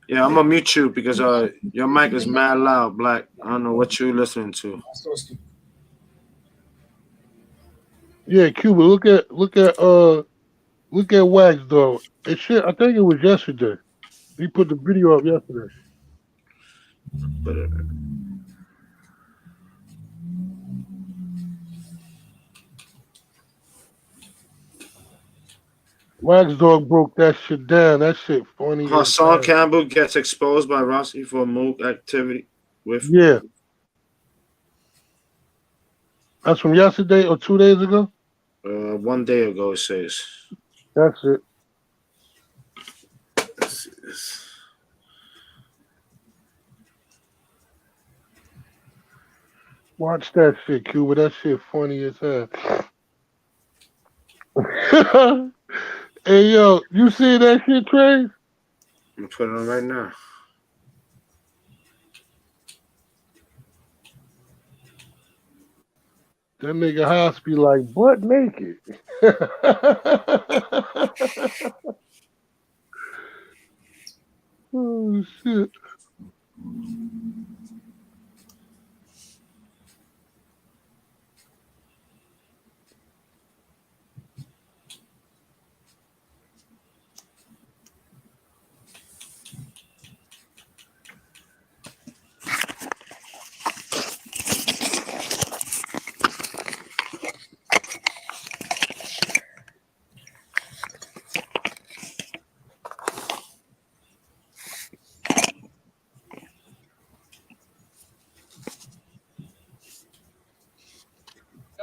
Speaker 5: Yeah, I'm gonna mute you because your mic is mad loud, Black. I don't know what you're listening to.
Speaker 11: Yeah, Cuba. Look at Wax Dog. It shit. I think it was yesterday. He put the video up yesterday. Wax Dog broke that shit down. That shit funny.
Speaker 5: Hassan Campbell gets exposed by Rossi for mook activity with.
Speaker 11: Yeah. That's from yesterday or 2 days ago?
Speaker 5: 1 day ago, it says.
Speaker 11: That's it.
Speaker 5: Let's see this.
Speaker 11: Watch that shit, Cuba. That shit funny as hell. Hey, yo, you see that shit, Trey?
Speaker 5: I'm gonna put it on right now.
Speaker 11: That nigga Haas be like butt naked. Oh, shit.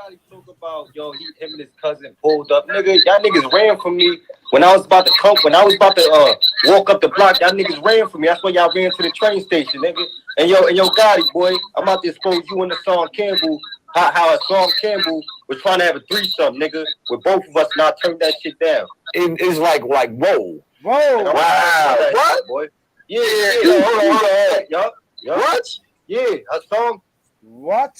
Speaker 15: Everybody talk about him and his cousin pulled up. Nigga, y'all niggas ran from me when I was about to walk up the block. Y'all niggas ran from me. That's why y'all ran to the train station, nigga. And yo, Gotti, boy, I'm about to expose you in the song Campbell. How a song Campbell was trying to have a threesome, nigga, with both of us, and I turned that shit down. It's like whoa. Wow. What? Boy. Yeah. Hold on. Yup. What? Yeah, a song.
Speaker 1: What?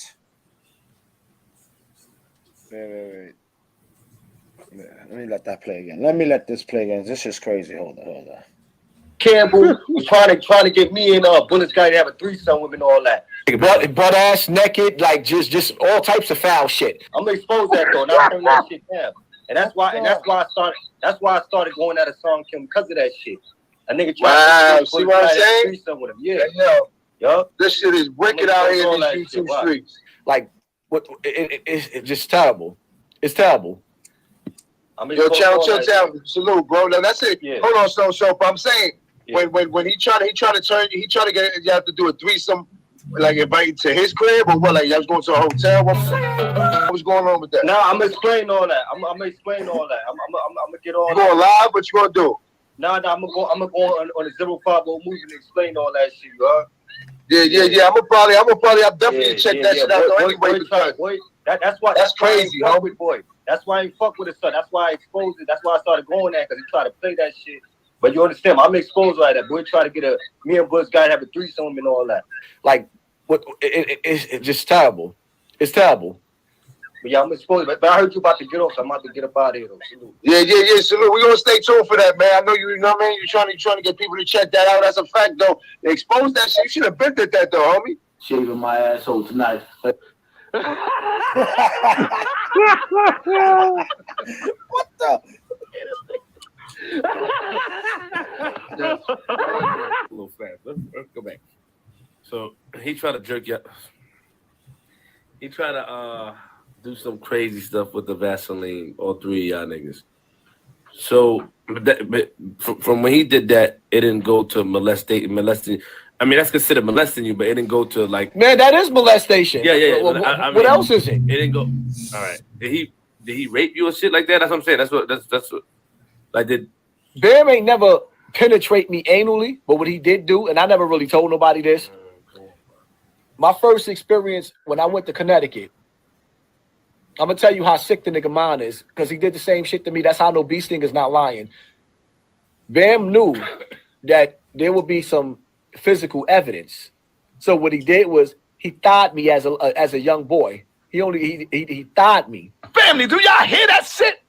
Speaker 1: Wait. Let me let that play again. Let me let this play again. This is crazy. Hold on.
Speaker 15: Campbell was trying to get me and Bullet's guy to have a threesome with and all that. Butt ass naked, like just all types of foul shit. I'm gonna expose that though, and I turn that shit down. And that's why I started going at a song because of that shit. A nigga tried to see what I'm saying? Threesome with him. Yeah. Yo. This shit is wicked out here in these YouTube streets. Like, it's just terrible. It's terrible.
Speaker 6: Yo, chow, salute, bro. No, that's it. Yeah. Hold on, so I'm saying when he try to turn you, he try to get you have to do a threesome, like invite you to his crib or what? Like you was going to a hotel. What was going on with that?
Speaker 15: No, I'm gonna explain all that. I'm gonna explain all that. I'm gonna get all.
Speaker 6: You going live? What you gonna do?
Speaker 15: No, I'm gonna go on a 050 movie and explain all that shit, bro.
Speaker 6: Yeah. I'm gonna definitely check that shit out.
Speaker 15: Anyway, that's crazy, homie. Boy. That's why I ain't fuck with his son. That's why I exposed it. That's why I started going there because he tried to play that shit. But you understand, I'm exposed like that. Boy, try to get me and Bush guy to have a threesome and all that. Like, it's just terrible. It's terrible. But yeah, I'm exposed. But I heard you about to get off, so I'm about to get up out of here. Though. Salute.
Speaker 6: Yeah. Salute. We're gonna stay tuned for that, man. I know you know what I mean. You're trying to get people to check that out. That's a fact, though. They exposed that shit. You should have been at that, though, homie.
Speaker 15: Shaving my asshole tonight.
Speaker 1: What the?
Speaker 16: A little fast. Let's go back. So he tried to jerk you. He tried to do some crazy stuff with the Vaseline. All three of y'all niggas. So, but from when he did that, it didn't go to molesting. I mean, that's considered molesting you, but it didn't go to like.
Speaker 15: Man, that is molestation.
Speaker 16: Yeah.
Speaker 15: What else is it?
Speaker 16: It didn't go. All right. Did he rape you or shit like that? That's what I'm saying. That's what. Like did.
Speaker 15: Bam ain't never penetrate me anally, but what he did do, and I never really told nobody this. My first experience when I went to Connecticut, I'm gonna tell you how sick the nigga mind is because he did the same shit to me. That's how I know Bee Sting is not lying. Bam knew that there would be some physical evidence. So what he did was he thawed me as a young boy. He thawed me. Family, do y'all hear that shit?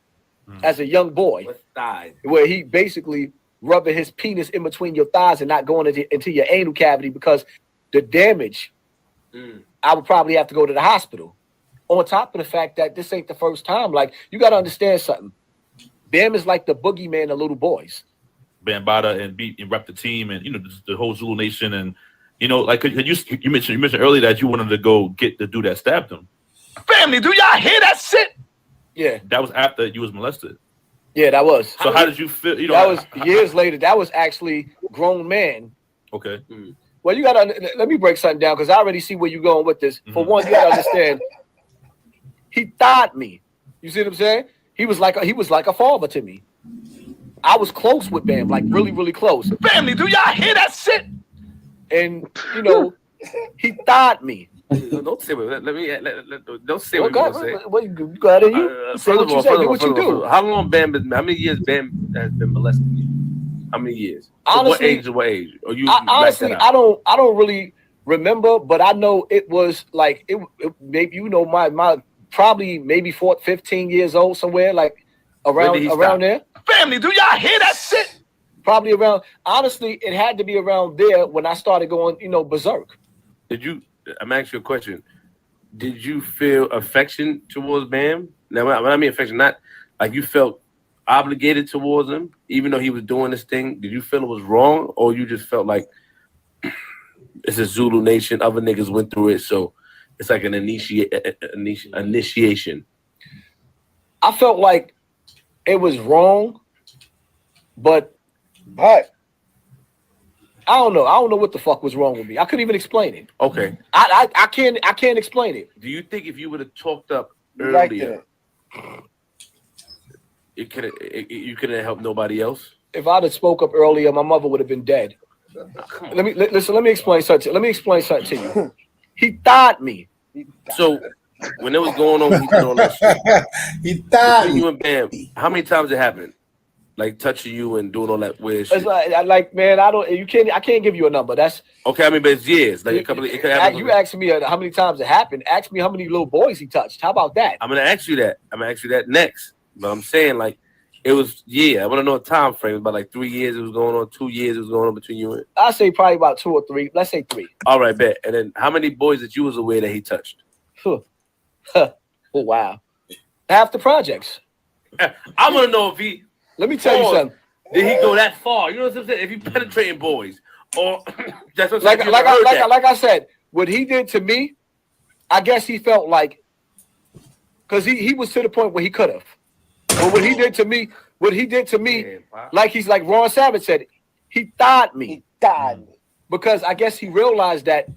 Speaker 15: As a young boy, where he basically rubbing his penis in between your thighs and not going into your anal cavity because the damage, I would probably have to go to the hospital. On top of the fact that this ain't the first time. Like, you got to understand something. Bam is like the boogeyman of little boys.
Speaker 17: Bambaataa and rep the team and the whole Zulu Nation and like you mentioned earlier that you wanted to go get the dude that stabbed him.
Speaker 15: Family, do y'all hear that shit? Yeah,
Speaker 17: that was after you was molested.
Speaker 15: Yeah, that was.
Speaker 17: So how did you feel?
Speaker 15: That was years later. That was actually grown man.
Speaker 17: Okay.
Speaker 15: Well, you gotta let me break something down because I already see where you're going with this. For one, you gotta understand. He thought me. You see what I'm saying? He was like a father to me. I was close with Bam, like really, really close. Family, do y'all hear that shit? And he thought me.
Speaker 16: Don't say what. Don't say what you say.
Speaker 15: You got it. You say what you say. Do what you do.
Speaker 16: How long Bam been? How many years Bam has been molesting you? How many years?
Speaker 15: Honestly,
Speaker 16: what age? Or you?
Speaker 15: Honestly, I don't really remember, but I know it was like it maybe my probably maybe 15 years old somewhere like around there. Family, do y'all hear that shit? Probably around. Honestly, it had to be around there when I started going, berserk.
Speaker 16: I'm asking you a question. Did you feel affection towards Bam? Now, when I mean affection, not like you felt obligated towards him, even though he was doing this thing. Did you feel it was wrong, or you just felt like it's a Zulu Nation, other niggas went through it, so it's like an initiation?
Speaker 15: I felt like it was wrong, but I don't know. I don't know what the fuck was wrong with me. I couldn't even explain it.
Speaker 16: Okay.
Speaker 15: I can't explain it.
Speaker 16: Do you think if you would have talked up earlier, you couldn't help nobody else.
Speaker 15: If I'd have spoke up earlier, my mother would have been dead. Let me explain something. Let me explain something to you. He thought me.
Speaker 16: So when it was going on, he did all that shit.
Speaker 2: He thought
Speaker 16: you and Bam. How many times it happened? Like touching you and doing all that weird shit.
Speaker 15: It's like, man, I can't give you a number. That's
Speaker 16: okay. I mean, but it's years. Like a couple. It could happen.
Speaker 15: You asked me how many times it happened. Ask me how many little boys he touched. How about that?
Speaker 16: I'm gonna ask you that next. But I'm saying like it was I want to know a time frame. About like 3 years it was going on. 2 years it was going on between you and.
Speaker 15: I say probably about 2 or 3. Let's say 3.
Speaker 16: All right, bet. And then how many boys that you was aware that he touched?
Speaker 15: Oh wow, half the projects.
Speaker 16: I want to know if he.
Speaker 15: Let me tell you something.
Speaker 16: Did he go that far? You know what I'm saying? If you penetrating boys, or that's what
Speaker 15: like I said, what he did to me, I guess he felt like, because he was to the point where he could have. But what he did to me, like he's like Ron Savage said, he thought me. Because I guess he realized that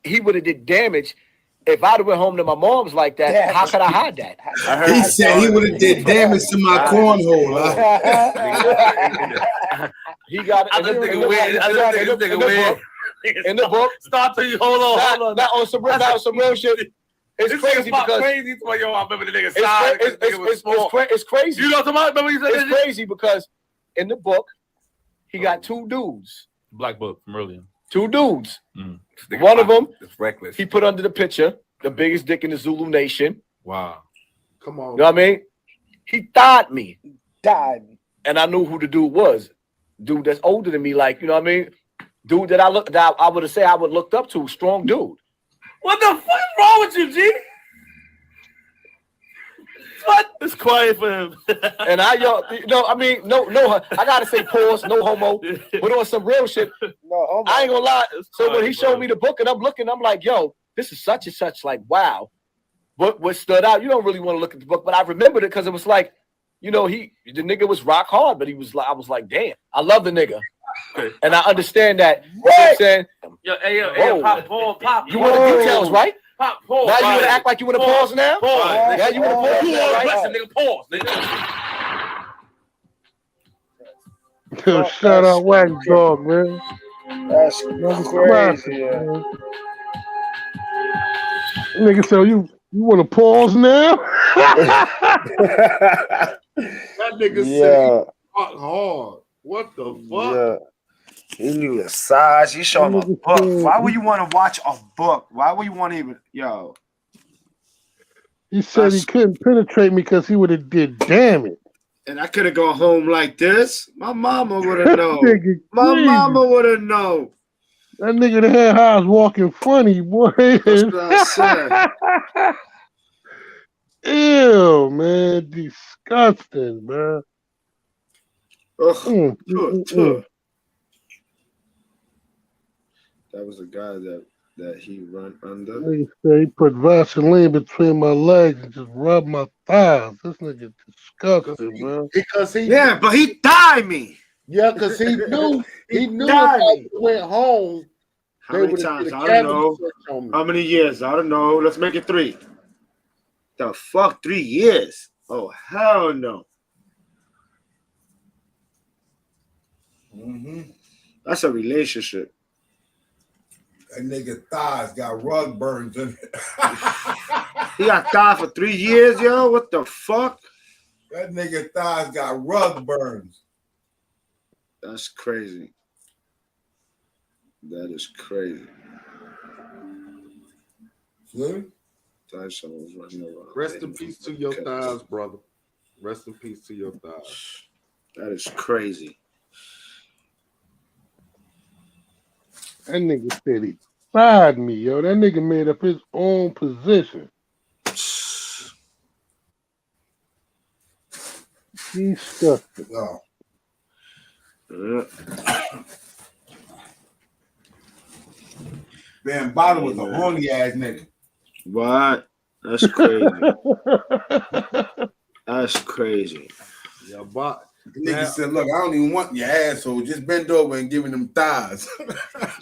Speaker 15: he would have did damage. If I'd have went home to my mom's like that, how could I hide that?
Speaker 2: He said he would have did damage to my cornhole.
Speaker 15: He got in the book.
Speaker 16: Start to hold on.
Speaker 15: Not on some real shit. It's crazy because
Speaker 16: crazy. Yo, I remember the nigga side.
Speaker 15: It's crazy.
Speaker 16: You know what I'm talking about? Remember
Speaker 15: It's crazy because in the book he got 2 dudes.
Speaker 17: Black book from earlier.
Speaker 15: 2 dudes. One of them,
Speaker 16: reckless.
Speaker 15: He put under the picture the biggest dick in the Zulu Nation.
Speaker 5: Wow. Come on.
Speaker 15: You know what I mean? He thought me. And I knew who the dude was. Dude that's older than me, like, you know what I mean? Dude that I would have said I would looked up to, strong dude.
Speaker 16: What the fuck is wrong with you, G? What? It's quiet for him.
Speaker 15: And I gotta say pause, no homo, but on some real shit. No, I ain't gonna lie. So when he showed me the book and I'm looking, I'm like, yo, this is such and such. Like, wow. What stood out? You don't really want to look at the book, but I remembered it because it was like, you know, the nigga was rock hard, but he was like, I was like, damn, I love the nigga. And I understand that. You know what I'm saying?
Speaker 16: Yo, pop.
Speaker 15: You want the details, right?
Speaker 16: Pop, pause.
Speaker 15: Now you want to act like you want to pause now?
Speaker 16: Pause.
Speaker 15: Now you want to pause now, right?
Speaker 16: Listen, nigga, pause. Nigga.
Speaker 11: Yo, shout out Wax Dog, man.
Speaker 1: That's crazy.
Speaker 11: Man. Nigga said, you want to pause now?
Speaker 5: That nigga said he fought hard. What the fuck?
Speaker 1: Yeah. He knew the size. He showed him a book. Why would you want to watch a book? Why would you want to even, yo?
Speaker 11: He said he couldn't penetrate me because he would have did damage.
Speaker 1: And I could have gone home like this. My mama would have known. My mama would have known.
Speaker 11: That nigga that had how I was walking funny, boy.
Speaker 1: That's what I said.
Speaker 11: Ew, man. Disgusting, man.
Speaker 1: That was a guy that he run under.
Speaker 11: Nigga said he put Vaseline between my legs and just rubbed my thighs. This nigga disgusting, man.
Speaker 5: Because
Speaker 1: but he died me.
Speaker 5: Yeah, because he knew if I went home.
Speaker 1: How many times? I don't know. How many years? I don't know. Let's make it 3. The fuck, 3 years? Oh hell no. That's a relationship.
Speaker 2: That nigga thighs got rug burns in it.
Speaker 1: He got thighs for 3 years, yo? What the fuck?
Speaker 2: That nigga thighs got rug burns.
Speaker 1: That's crazy. That is crazy.
Speaker 2: See?
Speaker 1: Tyson was running around.
Speaker 5: Rest in peace to your thighs, brother. Rest in peace to your thighs.
Speaker 1: That is crazy.
Speaker 11: That nigga said he fired me, yo. That nigga made up his own position. He's stuck.
Speaker 2: No. Man, Bottom was a horny ass nigga.
Speaker 1: What? That's crazy. That's crazy.
Speaker 5: Yeah, but
Speaker 2: the nigga said, look, I don't even want your asshole. Just bend over and give me them thighs.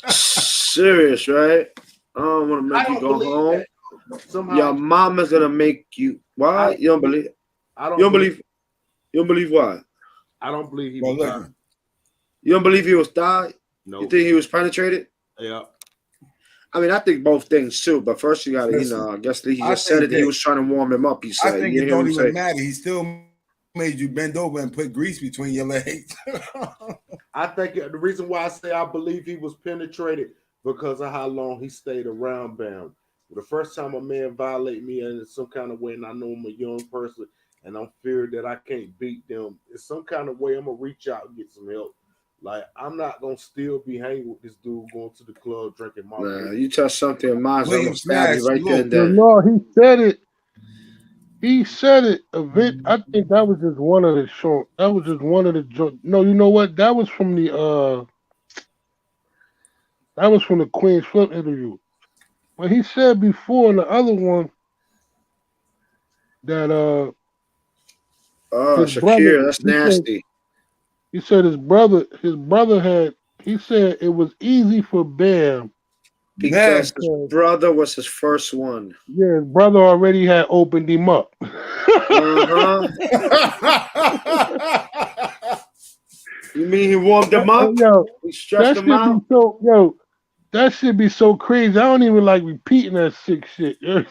Speaker 1: Serious, right? I don't want to make you go home.
Speaker 5: somehow
Speaker 18: your mama's gonna make you. Why? You don't believe?
Speaker 5: I don't
Speaker 18: You don't believe? You don't believe what?
Speaker 5: I don't believe he
Speaker 2: Well,
Speaker 5: was.
Speaker 2: listen.
Speaker 18: You don't believe he was died?
Speaker 5: No.
Speaker 18: You think he was penetrated?
Speaker 5: Yeah.
Speaker 18: I mean, I think both things too. But first, you gotta,
Speaker 2: Listen,
Speaker 18: I guess he
Speaker 2: I
Speaker 18: just said
Speaker 2: think
Speaker 18: it. He
Speaker 2: that-
Speaker 18: was trying to warm him up. He
Speaker 2: I
Speaker 18: said,
Speaker 2: think
Speaker 18: "You
Speaker 2: it
Speaker 18: hear
Speaker 2: don't
Speaker 18: him
Speaker 2: even
Speaker 18: say?"
Speaker 2: matter. He still made you bend over and put grease between your legs.
Speaker 5: I think the reason why I say I believe he was penetrated because of how long he stayed around Bam. The first time a man violate me in some kind of way, and I know I'm a young person, and I'm feared that I can't beat them, in some kind of way, I'm gonna reach out and get some help. Like, I'm not gonna still be hanging with this dude going to the club drinking my
Speaker 18: Nah, you touch something in mine, I'm
Speaker 2: William
Speaker 18: gonna stab you
Speaker 2: Smash,
Speaker 18: right there and
Speaker 11: Yo,
Speaker 18: then.
Speaker 11: no, he said it. He said it. Event. I think that was just one of the short. That was just one of the. No, you know what? That was from the. That was from the Queen's Flip interview. But he said before in the other one that
Speaker 18: Oh,
Speaker 11: his brother.
Speaker 18: Shakir, that's nasty.
Speaker 11: He said his brother had. He said it was easy for Bam
Speaker 18: Because his brother was his first one.
Speaker 11: Yeah, his brother already had opened him up.
Speaker 18: Uh-huh. You mean he warmed him up?
Speaker 11: Yo,
Speaker 18: He stretched
Speaker 11: that
Speaker 18: him
Speaker 11: should be
Speaker 18: out?
Speaker 11: so. Yo, that should be so crazy. I don't even like repeating that sick shit.
Speaker 18: It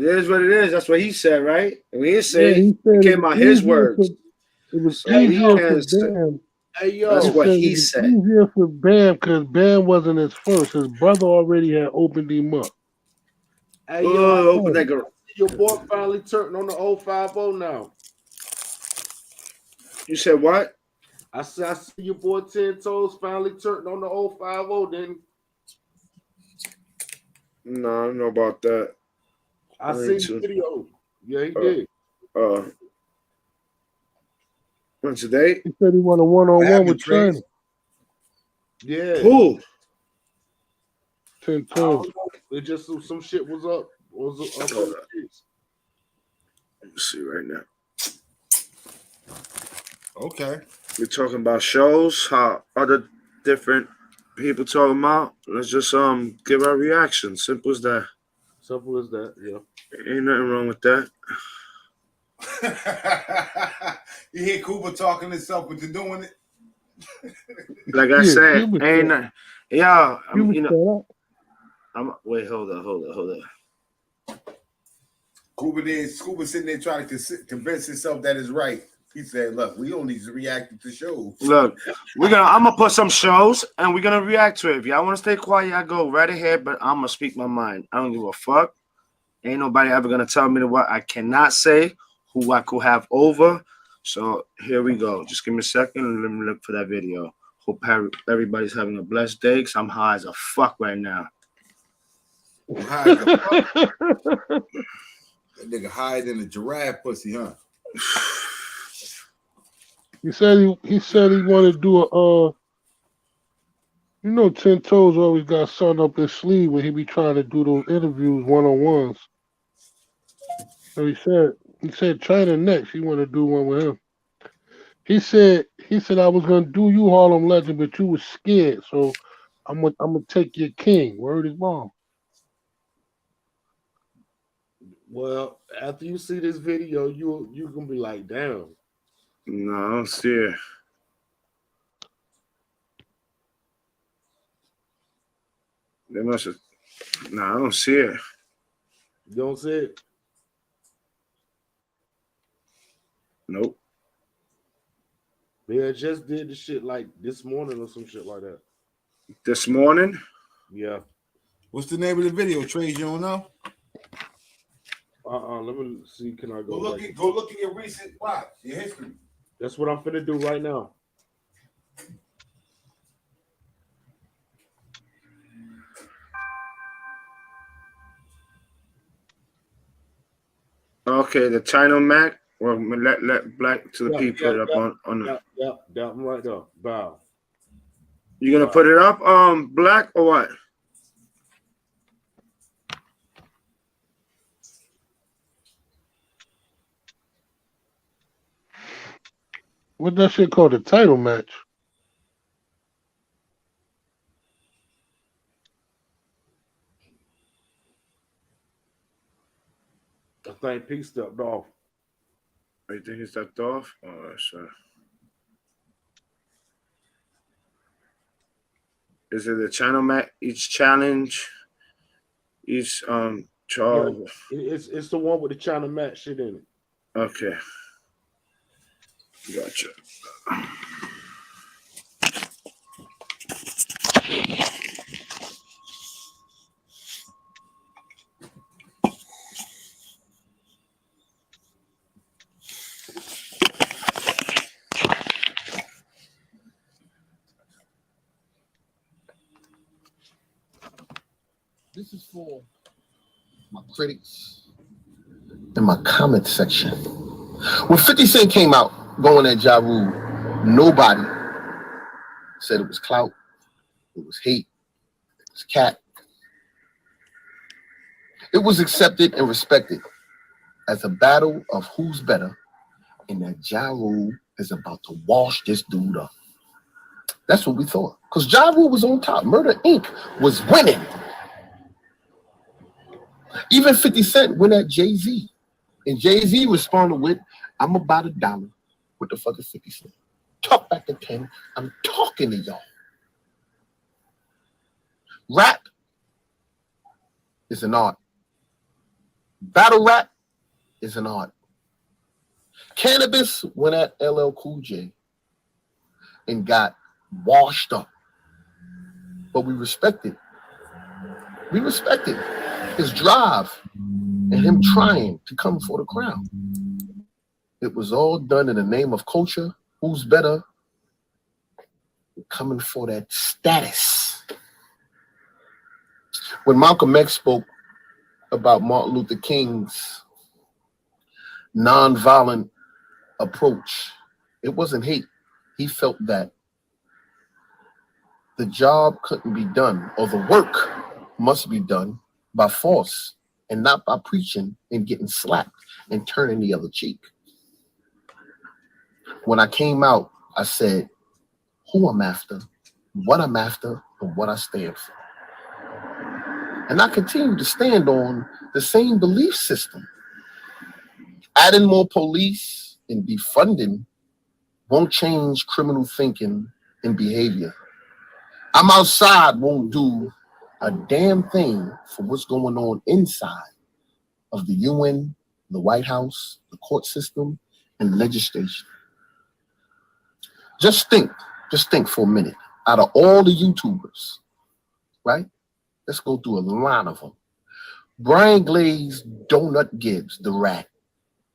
Speaker 18: is what it is. That's what he said, right? And we didn't
Speaker 11: Yeah,
Speaker 18: say
Speaker 11: he said
Speaker 18: it
Speaker 11: it
Speaker 18: came
Speaker 11: was
Speaker 18: out his
Speaker 11: easier
Speaker 18: words.
Speaker 11: It was
Speaker 18: So we
Speaker 11: easier for
Speaker 18: can't say.
Speaker 11: Bam.
Speaker 5: Hey, yo.
Speaker 18: That's what
Speaker 11: said
Speaker 18: he
Speaker 11: it was
Speaker 18: said.
Speaker 11: easier for Bam because Bam wasn't his first. His brother already had opened him up.
Speaker 5: Hey, yo,
Speaker 18: open that girl.
Speaker 5: Your boy finally turned on the 050 now.
Speaker 18: You said what?
Speaker 5: I see your boy 10 Toes finally turned on the 050. Then
Speaker 18: No, I don't know about that.
Speaker 5: I seen the video. Yeah, he did.
Speaker 18: When today?
Speaker 11: He said he won a one-on-one with China.
Speaker 5: Yeah.
Speaker 18: Who?
Speaker 11: 10 Toes.
Speaker 5: It just some shit was up. On the kids.
Speaker 18: Let me see right now.
Speaker 2: Okay.
Speaker 18: We're talking about shows, how other different people talking about. Let's just give our reaction. Simple as that.
Speaker 5: Simple as that, yeah.
Speaker 18: Ain't nothing wrong with that.
Speaker 2: You hear Cooper talking himself, but you're doing it.
Speaker 18: Like I said, ain't nothing. Yeah, wait, hold up.
Speaker 2: Cooper sitting there trying to convince himself that is right. He said, "Look, we don't need to react to shows.
Speaker 18: Look, I'm gonna put some shows and we're gonna react to it. If y'all want to stay quiet, y'all go right ahead. But I'm gonna speak my mind. I don't give a fuck. Ain't nobody ever gonna tell me what I cannot say, who I could have over. So here we go. Just give me a second and let me look for that video. Hope everybody's having a blessed day. Cause I'm high as a fuck right now.
Speaker 2: High as a fuck. That nigga higher than a giraffe pussy, huh?
Speaker 11: He said he wanted to do a you know 10 Toes always got something up his sleeve when he be trying to do those interviews one-on-ones. So he said China next. He wanted to do one with him. He said I was gonna do you Harlem Legend, but you was scared, so I'm gonna take your king. Word is bond.
Speaker 5: Well, after you see this video, you gonna be like, damn.
Speaker 18: No, I don't see it. They must have. No, I don't see it.
Speaker 5: You don't see it?
Speaker 18: Nope.
Speaker 5: Yeah, just did the shit like this morning or some shit like that.
Speaker 18: This morning?
Speaker 5: Yeah.
Speaker 2: What's the name of the video, Trace? You don't know?
Speaker 5: Let me see. Can I go?
Speaker 2: Go look at your recent watch, your history.
Speaker 5: That's what I'm finna do right now.
Speaker 18: Okay, the China Mac. Well, let Black to the P put it up on the.
Speaker 5: Yeah, I'm right there. Bow.
Speaker 18: You gonna put it up, Black or what?
Speaker 11: What that shit called? The title match.
Speaker 5: think P stepped off.
Speaker 18: Oh, you think he stepped off? Oh, sure. Is it a channel match? Each challenge, each Charles.
Speaker 5: Yeah, it's the one with the China Matt shit in it.
Speaker 18: Okay. Gotcha.
Speaker 19: This is for my critics in my comment section. When 50 Cent came out going at Ja Rule, nobody said it was clout, it was hate, it was cat. It was accepted and respected as a battle of who's better, and that Ja Rule is about to wash this dude up. That's what we thought. Because Ja Rule was on top. Murder Inc. was winning. Even 50 Cent went at Jay-Z. And Jay-Z responded with, I'm about $1. What the fuck is 50 Cent? Talk back to 10. I'm talking to y'all. Rap is an art. Battle rap is an art. Cannabis went at LL Cool J and got washed up. But we respected. We respected his drive and him trying to come for the crown. It was all done in the name of culture. Who's better? Coming for that status. When Malcolm X spoke about Martin Luther King's nonviolent approach, it wasn't hate. He felt that the job couldn't be done, or the work must be done by force and not by preaching and getting slapped and turning the other cheek. When I came out, I said who I'm after, what I'm after, and what I stand for. And I continue to stand on the same belief system. Adding more police and defunding won't change criminal thinking and behavior. I'm outside won't do a damn thing for what's going on inside of the UN, the White House, the court system, and legislation. Just think for a minute. Out of all the YouTubers, right? Let's go through a line of them. Brian Glaze Donut Gibbs, the rat,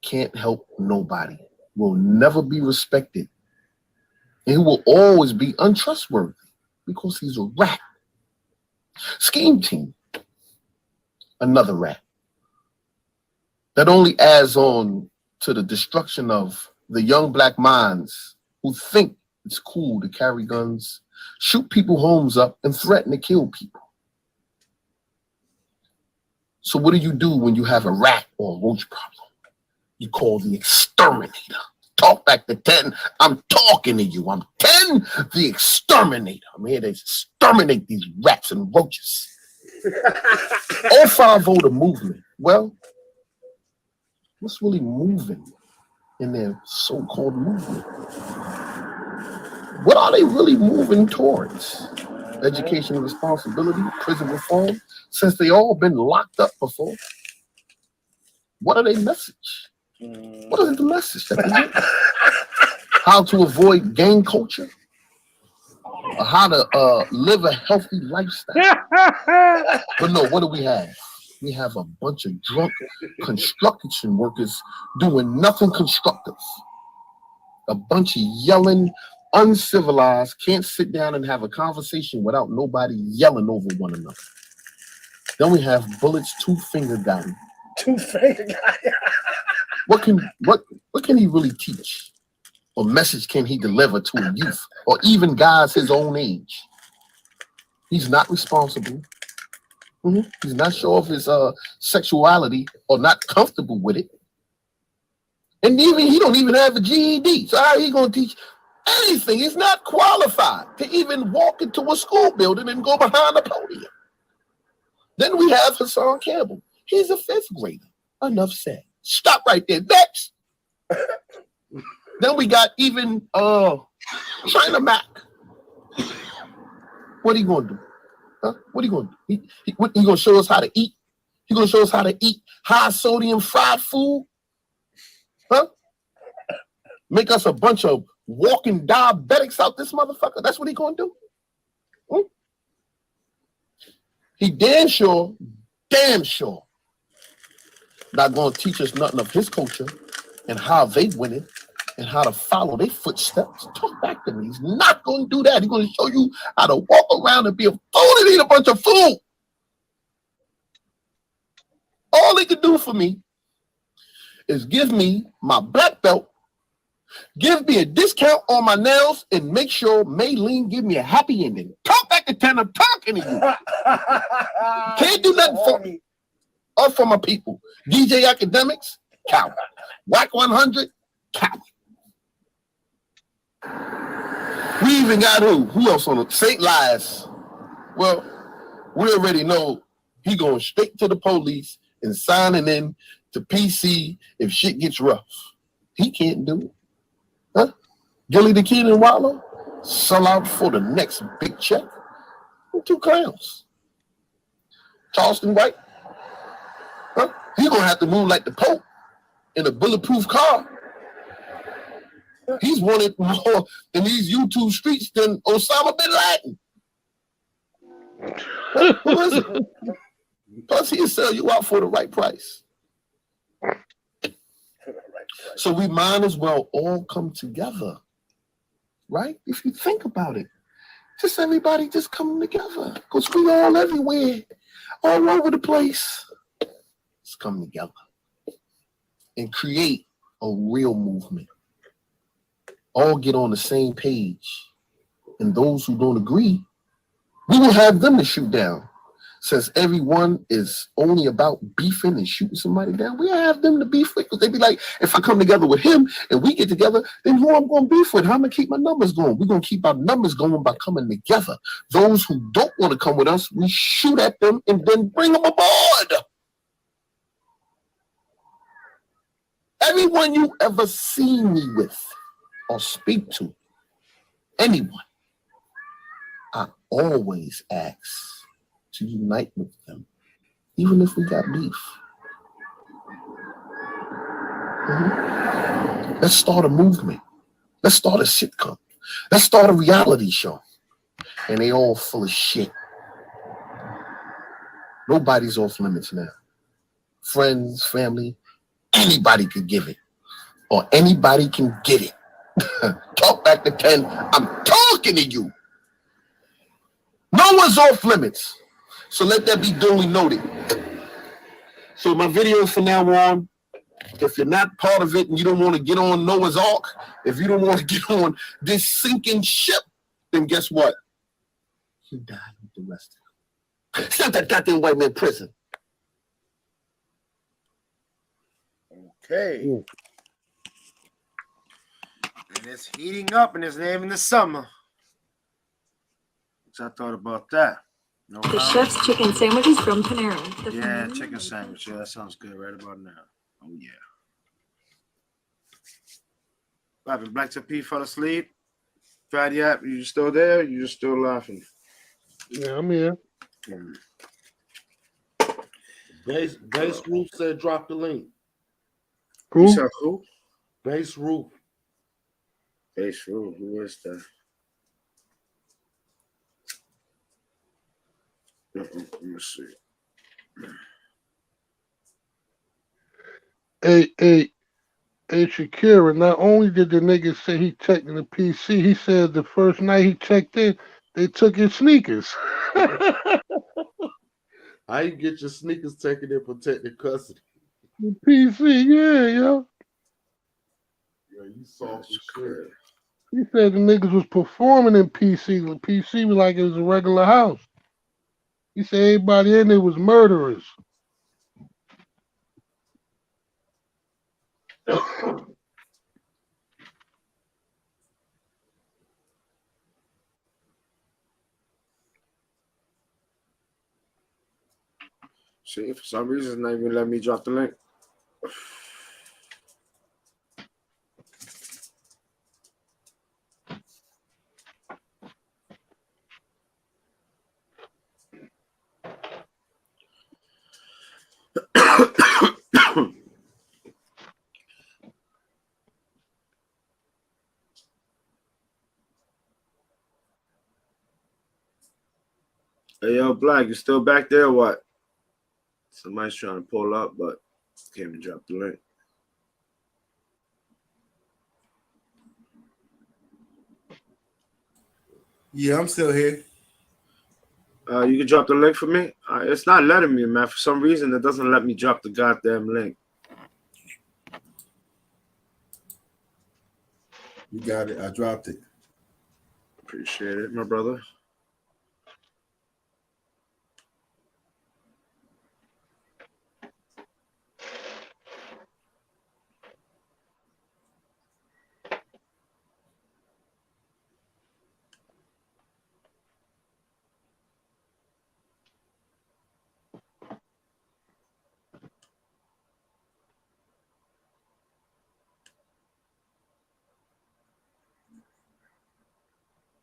Speaker 19: can't help nobody, will never be respected, and he will always be untrustworthy because he's a rat. Scheme Team, another rat. That only adds on to the destruction of the young black minds who think it's cool to carry guns, shoot people's homes up, and threaten to kill people. So what do you do when you have a rat or a roach problem? You call the exterminator. Talk back to 10. I'm talking to you. I'm 10, the exterminator. I'm here to exterminate these rats and roaches. All 5 the movement. Well, what's really moving in their so-called movement? What are they really moving towards? Education and responsibility, prison reform, since they all been locked up before. What are they message? What is the message that they get? How to avoid gang culture? Or how to live a healthy lifestyle? But no, what do we have? We have a bunch of drunk construction workers doing nothing constructive. A bunch of yelling, uncivilized, can't sit down and have a conversation without nobody yelling over one another. Then we have Bullet's two-finger guy.
Speaker 18: Two-finger guy.
Speaker 19: What can he really teach? Or message can he deliver to a youth or even guys his own age? He's not responsible. He's not sure of his sexuality or not comfortable with it. And even he don't even have a GED. So how are he going to teach anything? He's not qualified to even walk into a school building and go behind a podium. Then we have Hassan Campbell. He's a 5th grader. Enough said. Stop right there. Next. Then we got even China Mac. What are you gonna do? Huh? What are you gonna do? He gonna show us how to eat? He gonna show us how to eat high sodium fried food? Huh? Make us a bunch of walking diabetics out this motherfucker? That's what he gonna do? Hmm? He damn sure, not gonna teach us nothing of his culture and how they win it and how to follow their footsteps. Talk back to me. He's not gonna do that. He's gonna show you how to walk around and be a fool and eat a bunch of food. All he can do for me is give me my black belt, give me a discount on my nails, and make sure Maylene give me a happy ending. Talk back to 10, I'm talking to you. Can't do nothing for me or for my people. DJ Academics, coward. Whack 100, coward. We even got who else on the St. Lies? Well, we already know he going straight to the police and signing in to PC if shit gets rough. He can't do it. Huh? Gilly the Kid and Wallow sell out for the next big check. 2 clowns. Charleston White. Huh? He gonna have to move like the Pope in a bulletproof car. He's wanted more in these YouTube streets than Osama bin Laden. Who is it? Plus, he'll sell you out for the right price. So we might as well all come together, right? If you think about it, just everybody just come together because we all everywhere, all over the place. Let's come together and create a real movement. All get on the same page. And those who don't agree, we will have them to shoot down. Since everyone is only about beefing and shooting somebody down, we have them to beef with because they be like, if I come together with him and we get together, then who I'm going to beef with? How am I going to keep my numbers going? We're going to keep our numbers going by coming together. Those who don't want to come with us, we shoot at them and then bring them aboard. Everyone you ever seen me with or speak to, anyone, I always ask to unite with them, even if we got beef. Let's start a movement. Let's start a sitcom. Let's start a reality show. And they all full of shit. Nobody's off limits now. Friends, family, anybody could give it. Or anybody can get it. Talk back to 10. I'm talking to you. No one's off limits. So let that be duly noted. So my video from now on, if you're not part of it and you don't want to get on Noah's Ark, if you don't want to get on this sinking ship, then guess what? You die with the rest of them. Send that goddamn white man in prison.
Speaker 18: Okay. And it's heating up and it's not even the summer. What I thought about that? No
Speaker 20: The
Speaker 18: comment?
Speaker 20: chef's chicken sandwiches from Panera.
Speaker 18: Yeah, chicken sandwich. Yeah, that sounds good right about now. Oh, yeah. Bobby, Black to P fell asleep. Fatty App, you still there? You just still laughing?
Speaker 11: Yeah, I'm here.
Speaker 5: Base Roof said drop the link.
Speaker 18: You said who?
Speaker 5: Base Roof.
Speaker 18: Base Roof. Who is that? Let me see.
Speaker 11: Hey, Shakira, not only did the nigga say he checked in the PC, he said the first night he checked in, they took his sneakers.
Speaker 5: How you get your sneakers taken in protected custody?
Speaker 11: The PC, yeah, yo.
Speaker 5: Yeah, you soft as shit.
Speaker 11: He said the niggas was performing in PC. The PC was like it was a regular house. He said everybody in there was murderers.
Speaker 18: See, for some reason, it's not even let me drop the link. Hey, yo, Black, you still back there or what? Somebody's trying to pull up, but can't even drop the link.
Speaker 2: Yeah, I'm still here.
Speaker 18: You can drop the link for me? It's not letting me, man. For some reason, it doesn't let me drop the goddamn link.
Speaker 2: You got it. I dropped it.
Speaker 18: Appreciate it, my brother.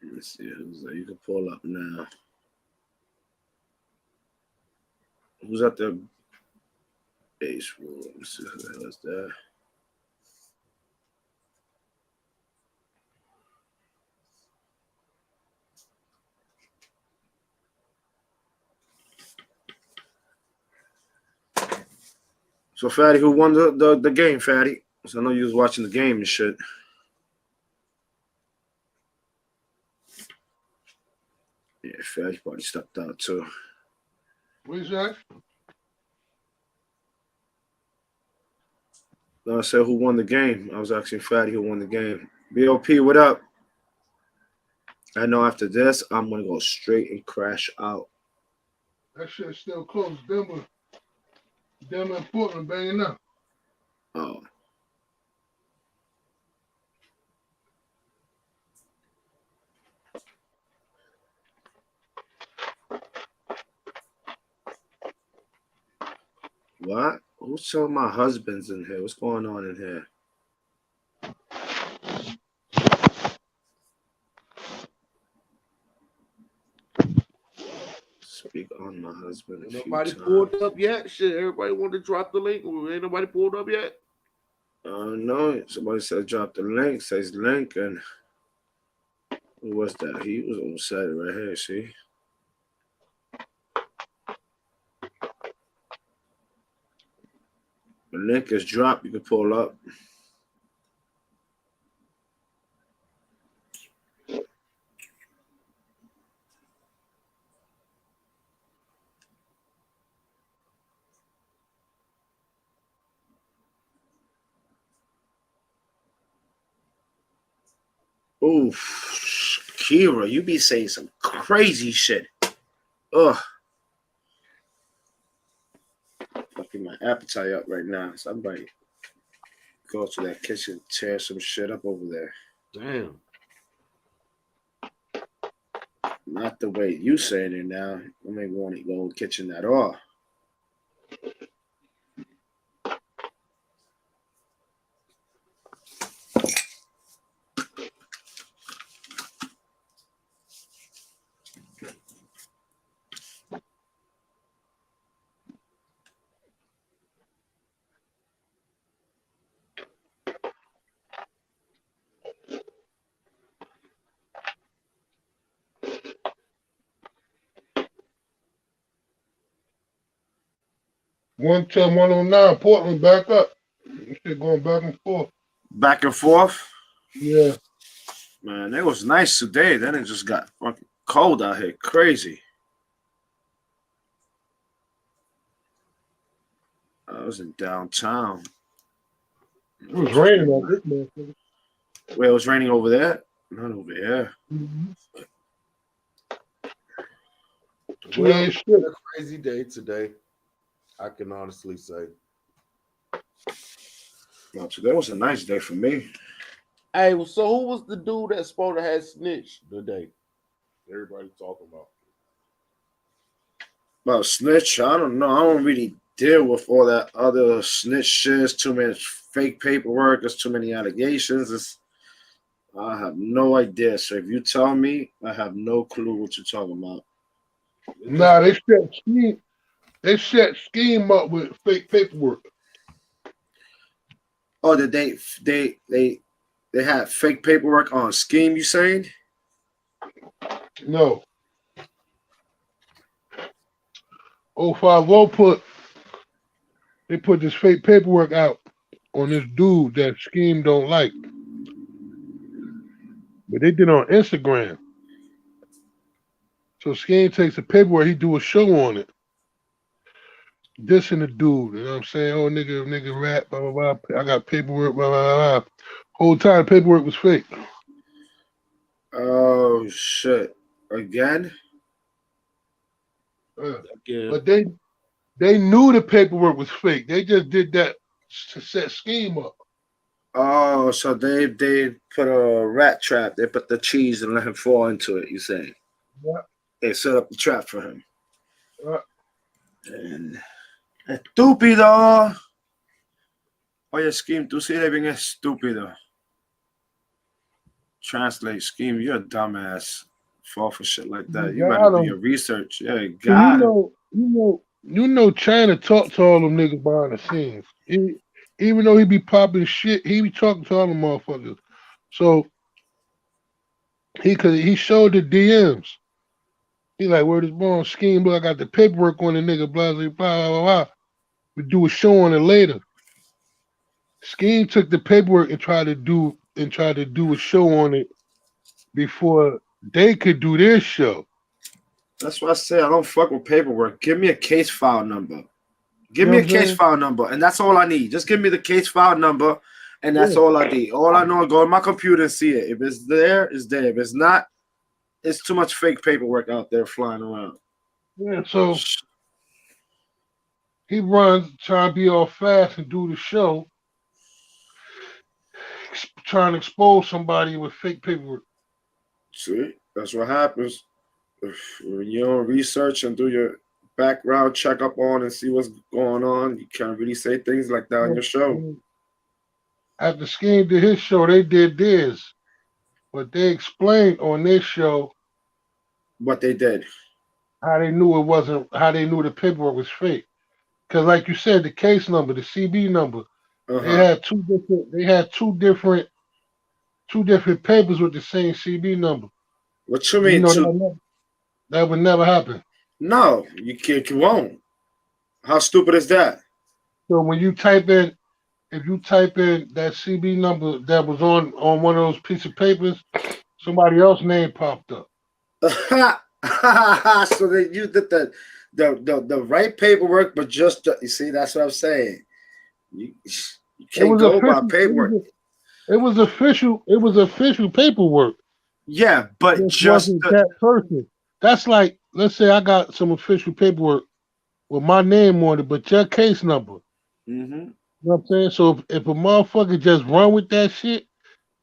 Speaker 18: Let me see who's there. You can pull up now. Who's at the base room? Let's see who the hell is that. So, Fatty, who won the game, Fatty? So I know you was watching the game and shit. Yeah, Fatty probably stepped out too.
Speaker 11: What you say?
Speaker 18: No, I said who won the game. I was asking Fatty who won the game. BOP, what up? I know after this, I'm going to go straight and crash out.
Speaker 11: That shit's still close. Denver and Portland banging up.
Speaker 18: Oh. What? Who's telling my husband's in here? What's going on in here? Speak on my husband.
Speaker 5: Nobody pulled up yet. Shit, everybody want to drop the link. Ain't nobody pulled up yet.
Speaker 18: No, somebody said drop the link. Says link, and who was that? He was on the side right here. See. The link is dropped. You can pull up. Oof, Kira, you be saying some crazy shit. Ugh. Fucking my appetite up right now. Somebody go to that kitchen, tear some shit up over there.
Speaker 5: Damn.
Speaker 18: Not the way you saying it now. I may want to go to the kitchen at all.
Speaker 11: One 109, Portland back up. This shit going back and forth.
Speaker 18: Back and forth?
Speaker 11: Yeah.
Speaker 18: Man, it was nice today. Then it just got fucking cold out here. Crazy. I was in downtown.
Speaker 11: It was raining out this motherfucker.
Speaker 18: Wait, it was raining over there? Not over here.
Speaker 11: Mm-hmm.
Speaker 5: Well, it's a crazy day today. I can honestly say.
Speaker 18: No, today was a nice day for me.
Speaker 5: Hey, so who was the dude that supposed to have snitched today? Everybody talking about.
Speaker 18: About snitch, I don't know. I don't really deal with all that other snitch shit. Too much fake paperwork. There's too many allegations. I have no idea. So if you tell me, I have no clue what you're talking about.
Speaker 11: Nah, they said They set Scheme up with fake paperwork.
Speaker 18: Oh, did they had fake paperwork on Scheme? You saying?
Speaker 11: No. 050 they put this fake paperwork out on this dude that Scheme don't like. But they did it on Instagram. So Scheme takes the paperwork, he do a show on it. Dissing the dude, you know what I'm saying? Oh, nigga rap, blah, blah, blah. I got paperwork, blah, blah, blah. Whole time paperwork was fake.
Speaker 18: Oh, shit. Again?
Speaker 11: But they knew the paperwork was fake. They just did that to set Scheme up.
Speaker 18: Oh, so they put a rat trap. They put the cheese and let him fall into it, you saying?
Speaker 11: Yeah.
Speaker 18: They set up the trap for him.
Speaker 11: Yeah.
Speaker 18: And estúpido. Oye, Scheme, tú sí eres bien estúpido. Translate, Scheme, you're a dumbass. Fall for shit like that. You better do your research. Yeah, you got him.
Speaker 11: You know China talk to all them niggas behind the scenes. Even though he be popping shit, he be talking to all them motherfuckers. So he showed the DMs. He like, where this born Scheme, but I got the paperwork on the nigga, blah, blah, blah, blah, blah. We do a show on it later. Scheme took the paperwork and tried to do a show on it before they could do their show.
Speaker 18: That's what I say. I don't fuck with paperwork. Give me a case file number. Give me a case file number, and that's all I need. Just give me the case file number, and that's all I need. All I know is go on my computer and see it. If it's there, it's there. If it's not, it's too much fake paperwork out there flying around.
Speaker 11: Yeah, so he runs, trying to be all fast and do the show, trying to expose somebody with fake paperwork.
Speaker 18: See, that's what happens. When you don't research and do your background checkup on and see what's going on, you can't really say things like that on your show.
Speaker 11: After Scheme did his show, they did theirs. But they explained on their show
Speaker 18: what they did.
Speaker 11: How they knew the paperwork was fake. Because like you said, the case number, the CB number, they had two different papers with the same CB number.
Speaker 18: What you mean?
Speaker 11: That would never happen.
Speaker 18: No, you won't. How stupid is that?
Speaker 11: So when you type in, if you type in that CB number that was on one of those pieces of papers, somebody else's name popped up.
Speaker 18: So that you did the right paperwork, but just you see, that's what I'm saying. You can't go by paperwork.
Speaker 11: It was official paperwork.
Speaker 18: Yeah, but
Speaker 11: it just that person. That's like, let's say I got some official paperwork with my name on it, but your case number.
Speaker 18: Mm-hmm.
Speaker 11: You know what I'm saying? So if a motherfucker just run with that shit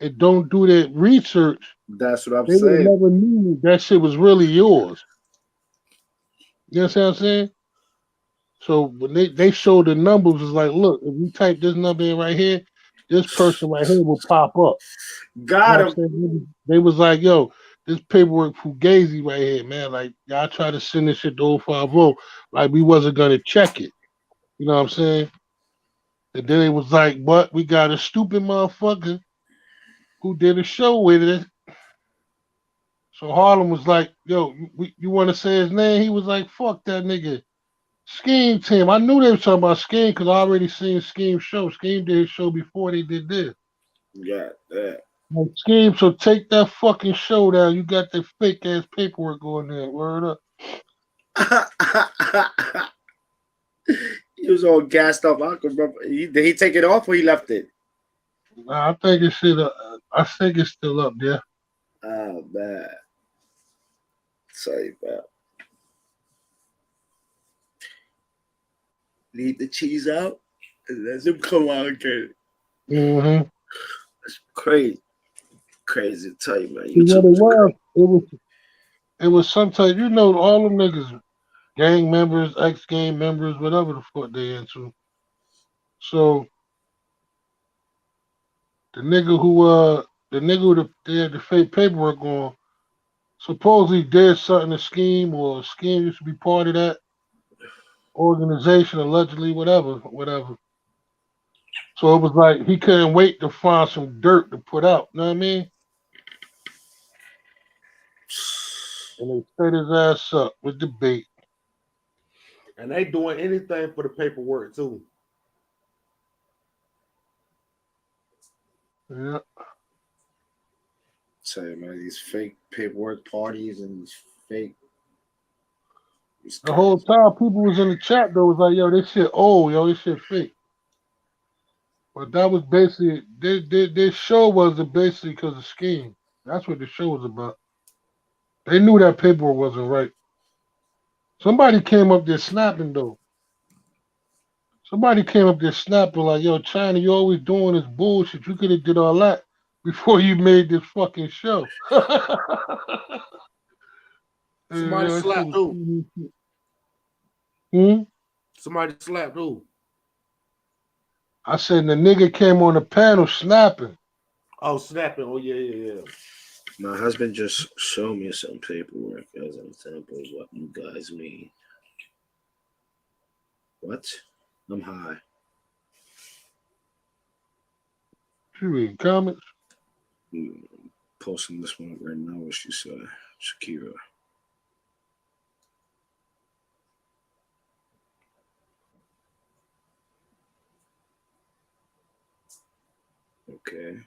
Speaker 11: and don't do that research,
Speaker 18: that's what I'm
Speaker 11: they
Speaker 18: saying.
Speaker 11: would never knew that shit was really yours. You know what I'm saying? So when they showed the numbers, it's like, look, if you type this number in right here, this person right here will pop up.
Speaker 18: Got
Speaker 11: him. You know they was like, yo, this paperwork fugazi right here, man. Like, y'all try to send this shit to 050, like we wasn't gonna check it. You know what I'm saying? And then it was like, but we got a stupid motherfucker who did a show with it. So Harlem was like, yo, you want to say his name? He was like, fuck that nigga. Scheme team. I knew they were talking about Scheme because I already seen Scheme's show. Scheme did his show before they did this.
Speaker 18: Got that.
Speaker 11: Like, Scheme, so take that fucking show down. You got that fake ass paperwork going there. Word up.
Speaker 18: He was all gassed up. I can remember. Did he take it off or he left it?
Speaker 11: Nah, I think it's still up there.
Speaker 18: Oh man. Sorry about. Leave the cheese out and let him come out again.
Speaker 11: Mm-hmm.
Speaker 18: That's crazy. Crazy to tell you, man.
Speaker 11: It was sometimes, you know, all them niggas, gang members, ex-gang members, whatever the fuck they into. So the nigga who they had the fake paperwork on, supposedly did something to Scheme, or Scheme used to be part of that. organization, allegedly, whatever. So it was like he couldn't wait to find some dirt to put out. You know what I mean? And they set his ass up with the bait.
Speaker 5: And they doing anything for the paperwork too.
Speaker 11: Yeah.
Speaker 18: Say, man, these fake paperwork parties and these fake.
Speaker 11: The whole time people was in the chat though was like, yo, this shit old, yo, this shit fake. But that was basically their show was basically because of scheme. That's what the show was about. They knew that paperwork wasn't right. Somebody came up there snapping though. Somebody came up there snapping like, yo, China, you always doing this bullshit. You could have did all that before you made this fucking show.
Speaker 5: Somebody slapped who? Somebody slapped who?
Speaker 11: I said the nigga came on the panel snapping.
Speaker 5: Oh, snapping. Oh, yeah.
Speaker 18: My husband just showed me some paperwork as an example of what you guys mean. What? I'm high.
Speaker 11: You reading comments?
Speaker 18: Posting this one right now, what she said. Shakira. Okay.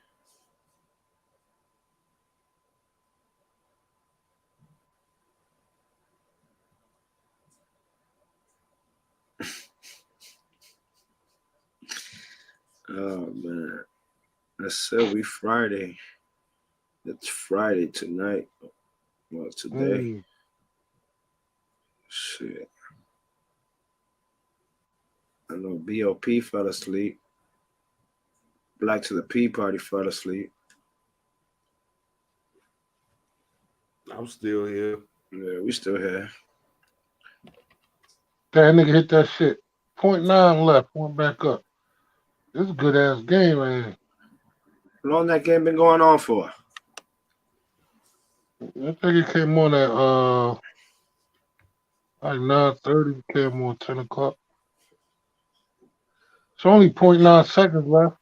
Speaker 18: Oh man. I said we Friday. It's Friday tonight. Well, today. Shit. I know BLP fell asleep. Black to the P party fell asleep.
Speaker 5: I'm still here.
Speaker 18: Yeah, we still here.
Speaker 11: That nigga hit that shit. 0.9 left, went back up. This is a good ass game right here.
Speaker 18: How long that game been going on for?
Speaker 11: I think it came on at like 9:30, came on 10 o'clock. It's only 0.9 seconds left.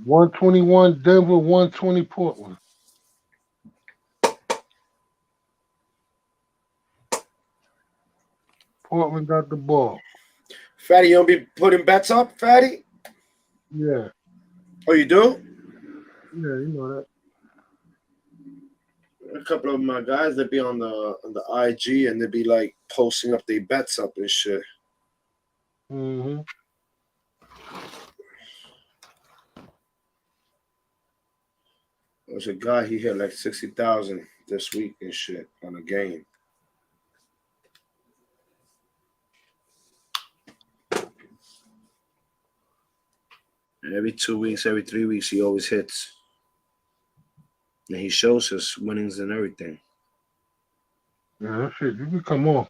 Speaker 11: 121 Denver, 120 Portland. Portland got the ball.
Speaker 18: Fatty, you don't be putting bets up, Fatty?
Speaker 11: Yeah.
Speaker 18: Oh, you do?
Speaker 11: Yeah, you know that.
Speaker 18: A couple of my guys that be on the IG and they be like posting up their bets up and shit.
Speaker 11: Mm-hmm.
Speaker 18: There's a guy, he hit like 60,000 this week and shit on a game. And every 2 weeks, every 3 weeks, he always hits. And he shows his winnings and everything.
Speaker 11: Yeah, that shit, you can come on.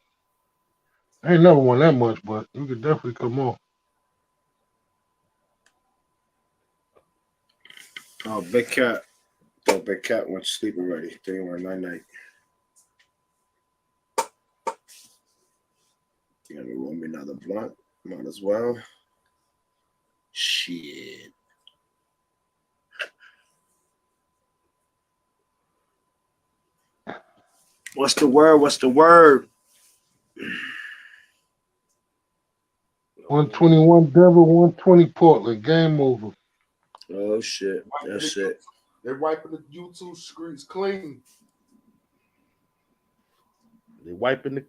Speaker 11: I ain't never won that much, but you could definitely come on.
Speaker 18: Oh, Big Cat. Oh, Big Cat went to sleep already. They were night-night. You gonna roll me another blunt? Might as well. Shit. What's the word?
Speaker 11: 121 Denver, 120 Portland. Game over.
Speaker 18: Oh shit. That's it.
Speaker 5: They're wiping the YouTube streets clean. They're wiping the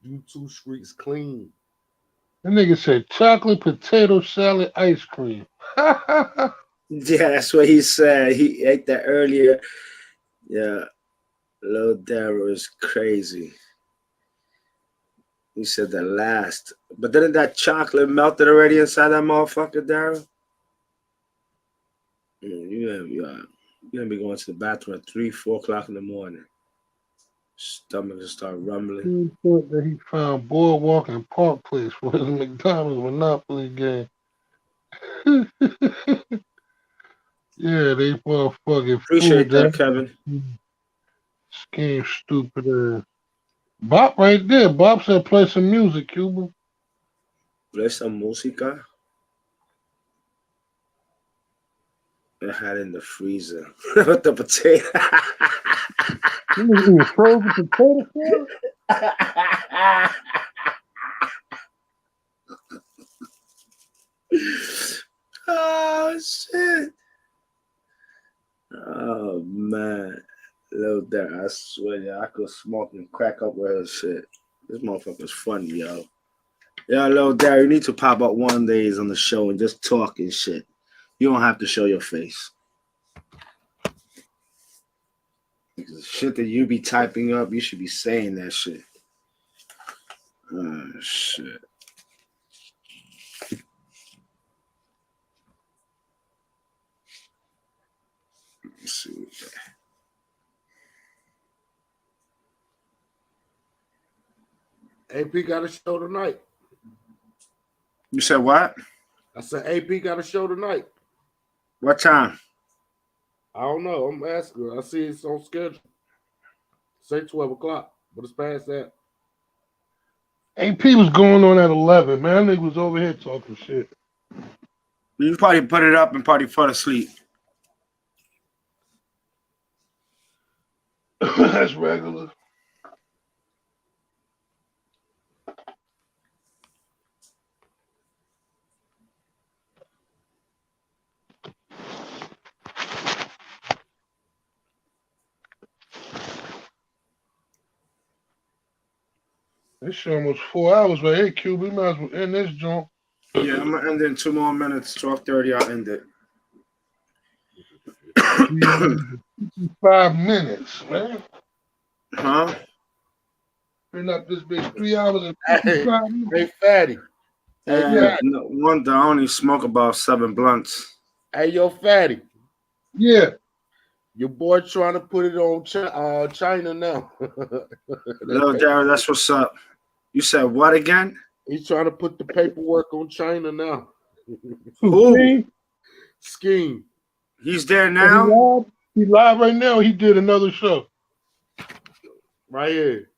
Speaker 5: YouTube streets clean.
Speaker 11: That nigga said chocolate, potato salad, ice cream.
Speaker 18: Yeah, that's what he said. He ate that earlier. Yeah. Lil Darryl is crazy. He said that last. But didn't that chocolate melted already inside that motherfucker, Darryl? You're gonna be going to the bathroom at 3, 4 o'clock in the morning. Stomach will start rumbling.
Speaker 11: He thought that he found Boardwalk and Park Place for his McDonald's Monopoly game. Yeah, they motherfucking
Speaker 18: Appreciate
Speaker 11: fooled
Speaker 18: that, Kevin.
Speaker 11: Scheme stupid ass. Bob right there. Bob said play some music, Cuba.
Speaker 18: Play some música. I had in the freezer. With the potato.
Speaker 11: You eating frozen potato salad?
Speaker 18: Oh shit. Oh man. Little there, I swear, yeah, I could smoke and crack up with her shit. This motherfucker's funny, yo. Yo, Lil Derry, you need to pop up one days on the show and just talk and shit. You don't have to show your face. The shit that you be typing up, you should be saying that shit. Oh, shit. Let's see what that.
Speaker 5: AP got a show tonight.
Speaker 18: You said what?
Speaker 5: I said AP got a show tonight.
Speaker 18: What time?
Speaker 5: I don't know. I'm asking her. I see it's on schedule. Say 12 o'clock, but it's past that.
Speaker 11: AP was going on at 11, man. That nigga was over here talking shit.
Speaker 18: You probably put it up and probably fell asleep.
Speaker 11: That's regular. This shit almost 4 hours right here, Cuba. We might as well end this joint.
Speaker 18: Yeah, I'm gonna end it in 2 more minutes. 12:30, I'll end it.
Speaker 11: 5 minutes, man.
Speaker 18: Huh?
Speaker 11: Been up this bitch 3 hours and 55 minutes.
Speaker 5: Hey, Fatty.
Speaker 18: Hey, no wonder I only smoke about 7 blunts.
Speaker 5: Hey, yo, Fatty.
Speaker 11: Yeah.
Speaker 5: Your boy trying to put it on China now.
Speaker 18: Little Darren, that's what's up. You said what again?
Speaker 5: He's trying to put the paperwork on China now.
Speaker 18: Who?
Speaker 5: Scheme.
Speaker 18: He's there now?
Speaker 11: He live right now. He did another show.
Speaker 5: Right here.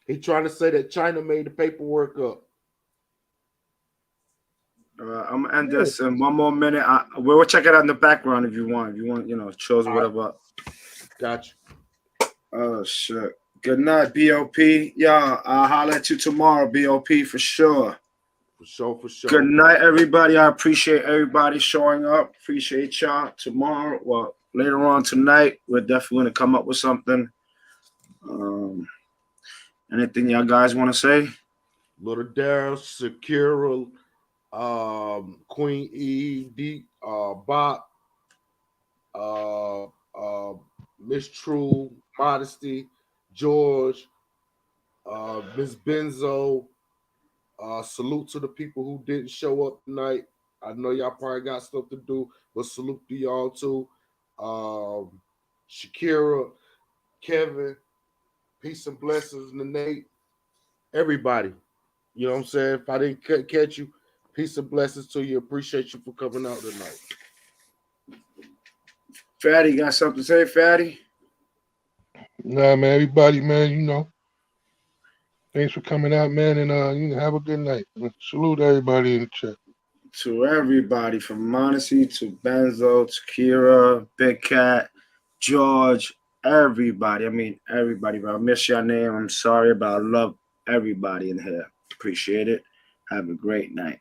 Speaker 5: He trying to say that China made the paperwork up.
Speaker 18: I'm gonna end this in 1 more minute. We'll check it out in the background if you want. If you want, shows whatever.
Speaker 5: Gotcha.
Speaker 18: Oh shit. Good night, BOP. Yeah, I'll holler at you tomorrow, BOP, for sure.
Speaker 5: For sure.
Speaker 18: Good night, everybody. I appreciate everybody showing up. Appreciate y'all. Tomorrow, well, later on tonight, we're definitely gonna come up with something. Anything y'all guys want to say?
Speaker 5: Little Daryl, Sakura, Queen E, Bop, Miss True, Modesty, George, Miss Benzo. Salute to the people who didn't show up tonight. I know y'all probably got stuff to do, but salute to y'all too. Shakira, Kevin, peace and blessings, Nate, everybody. You know what I'm saying? If I didn't catch you, peace and blessings to you. Appreciate you for coming out tonight.
Speaker 18: Fatty, got something to say, Fatty?
Speaker 11: Nah, man. Everybody, man, thanks for coming out, man, and have a good night. Salute everybody in the chat.
Speaker 18: To everybody from Monacy to Benzo to Kira, Big Cat, George, everybody. I mean, everybody. But I miss your name. I'm sorry, but I love everybody in here. Appreciate it. Have a great night.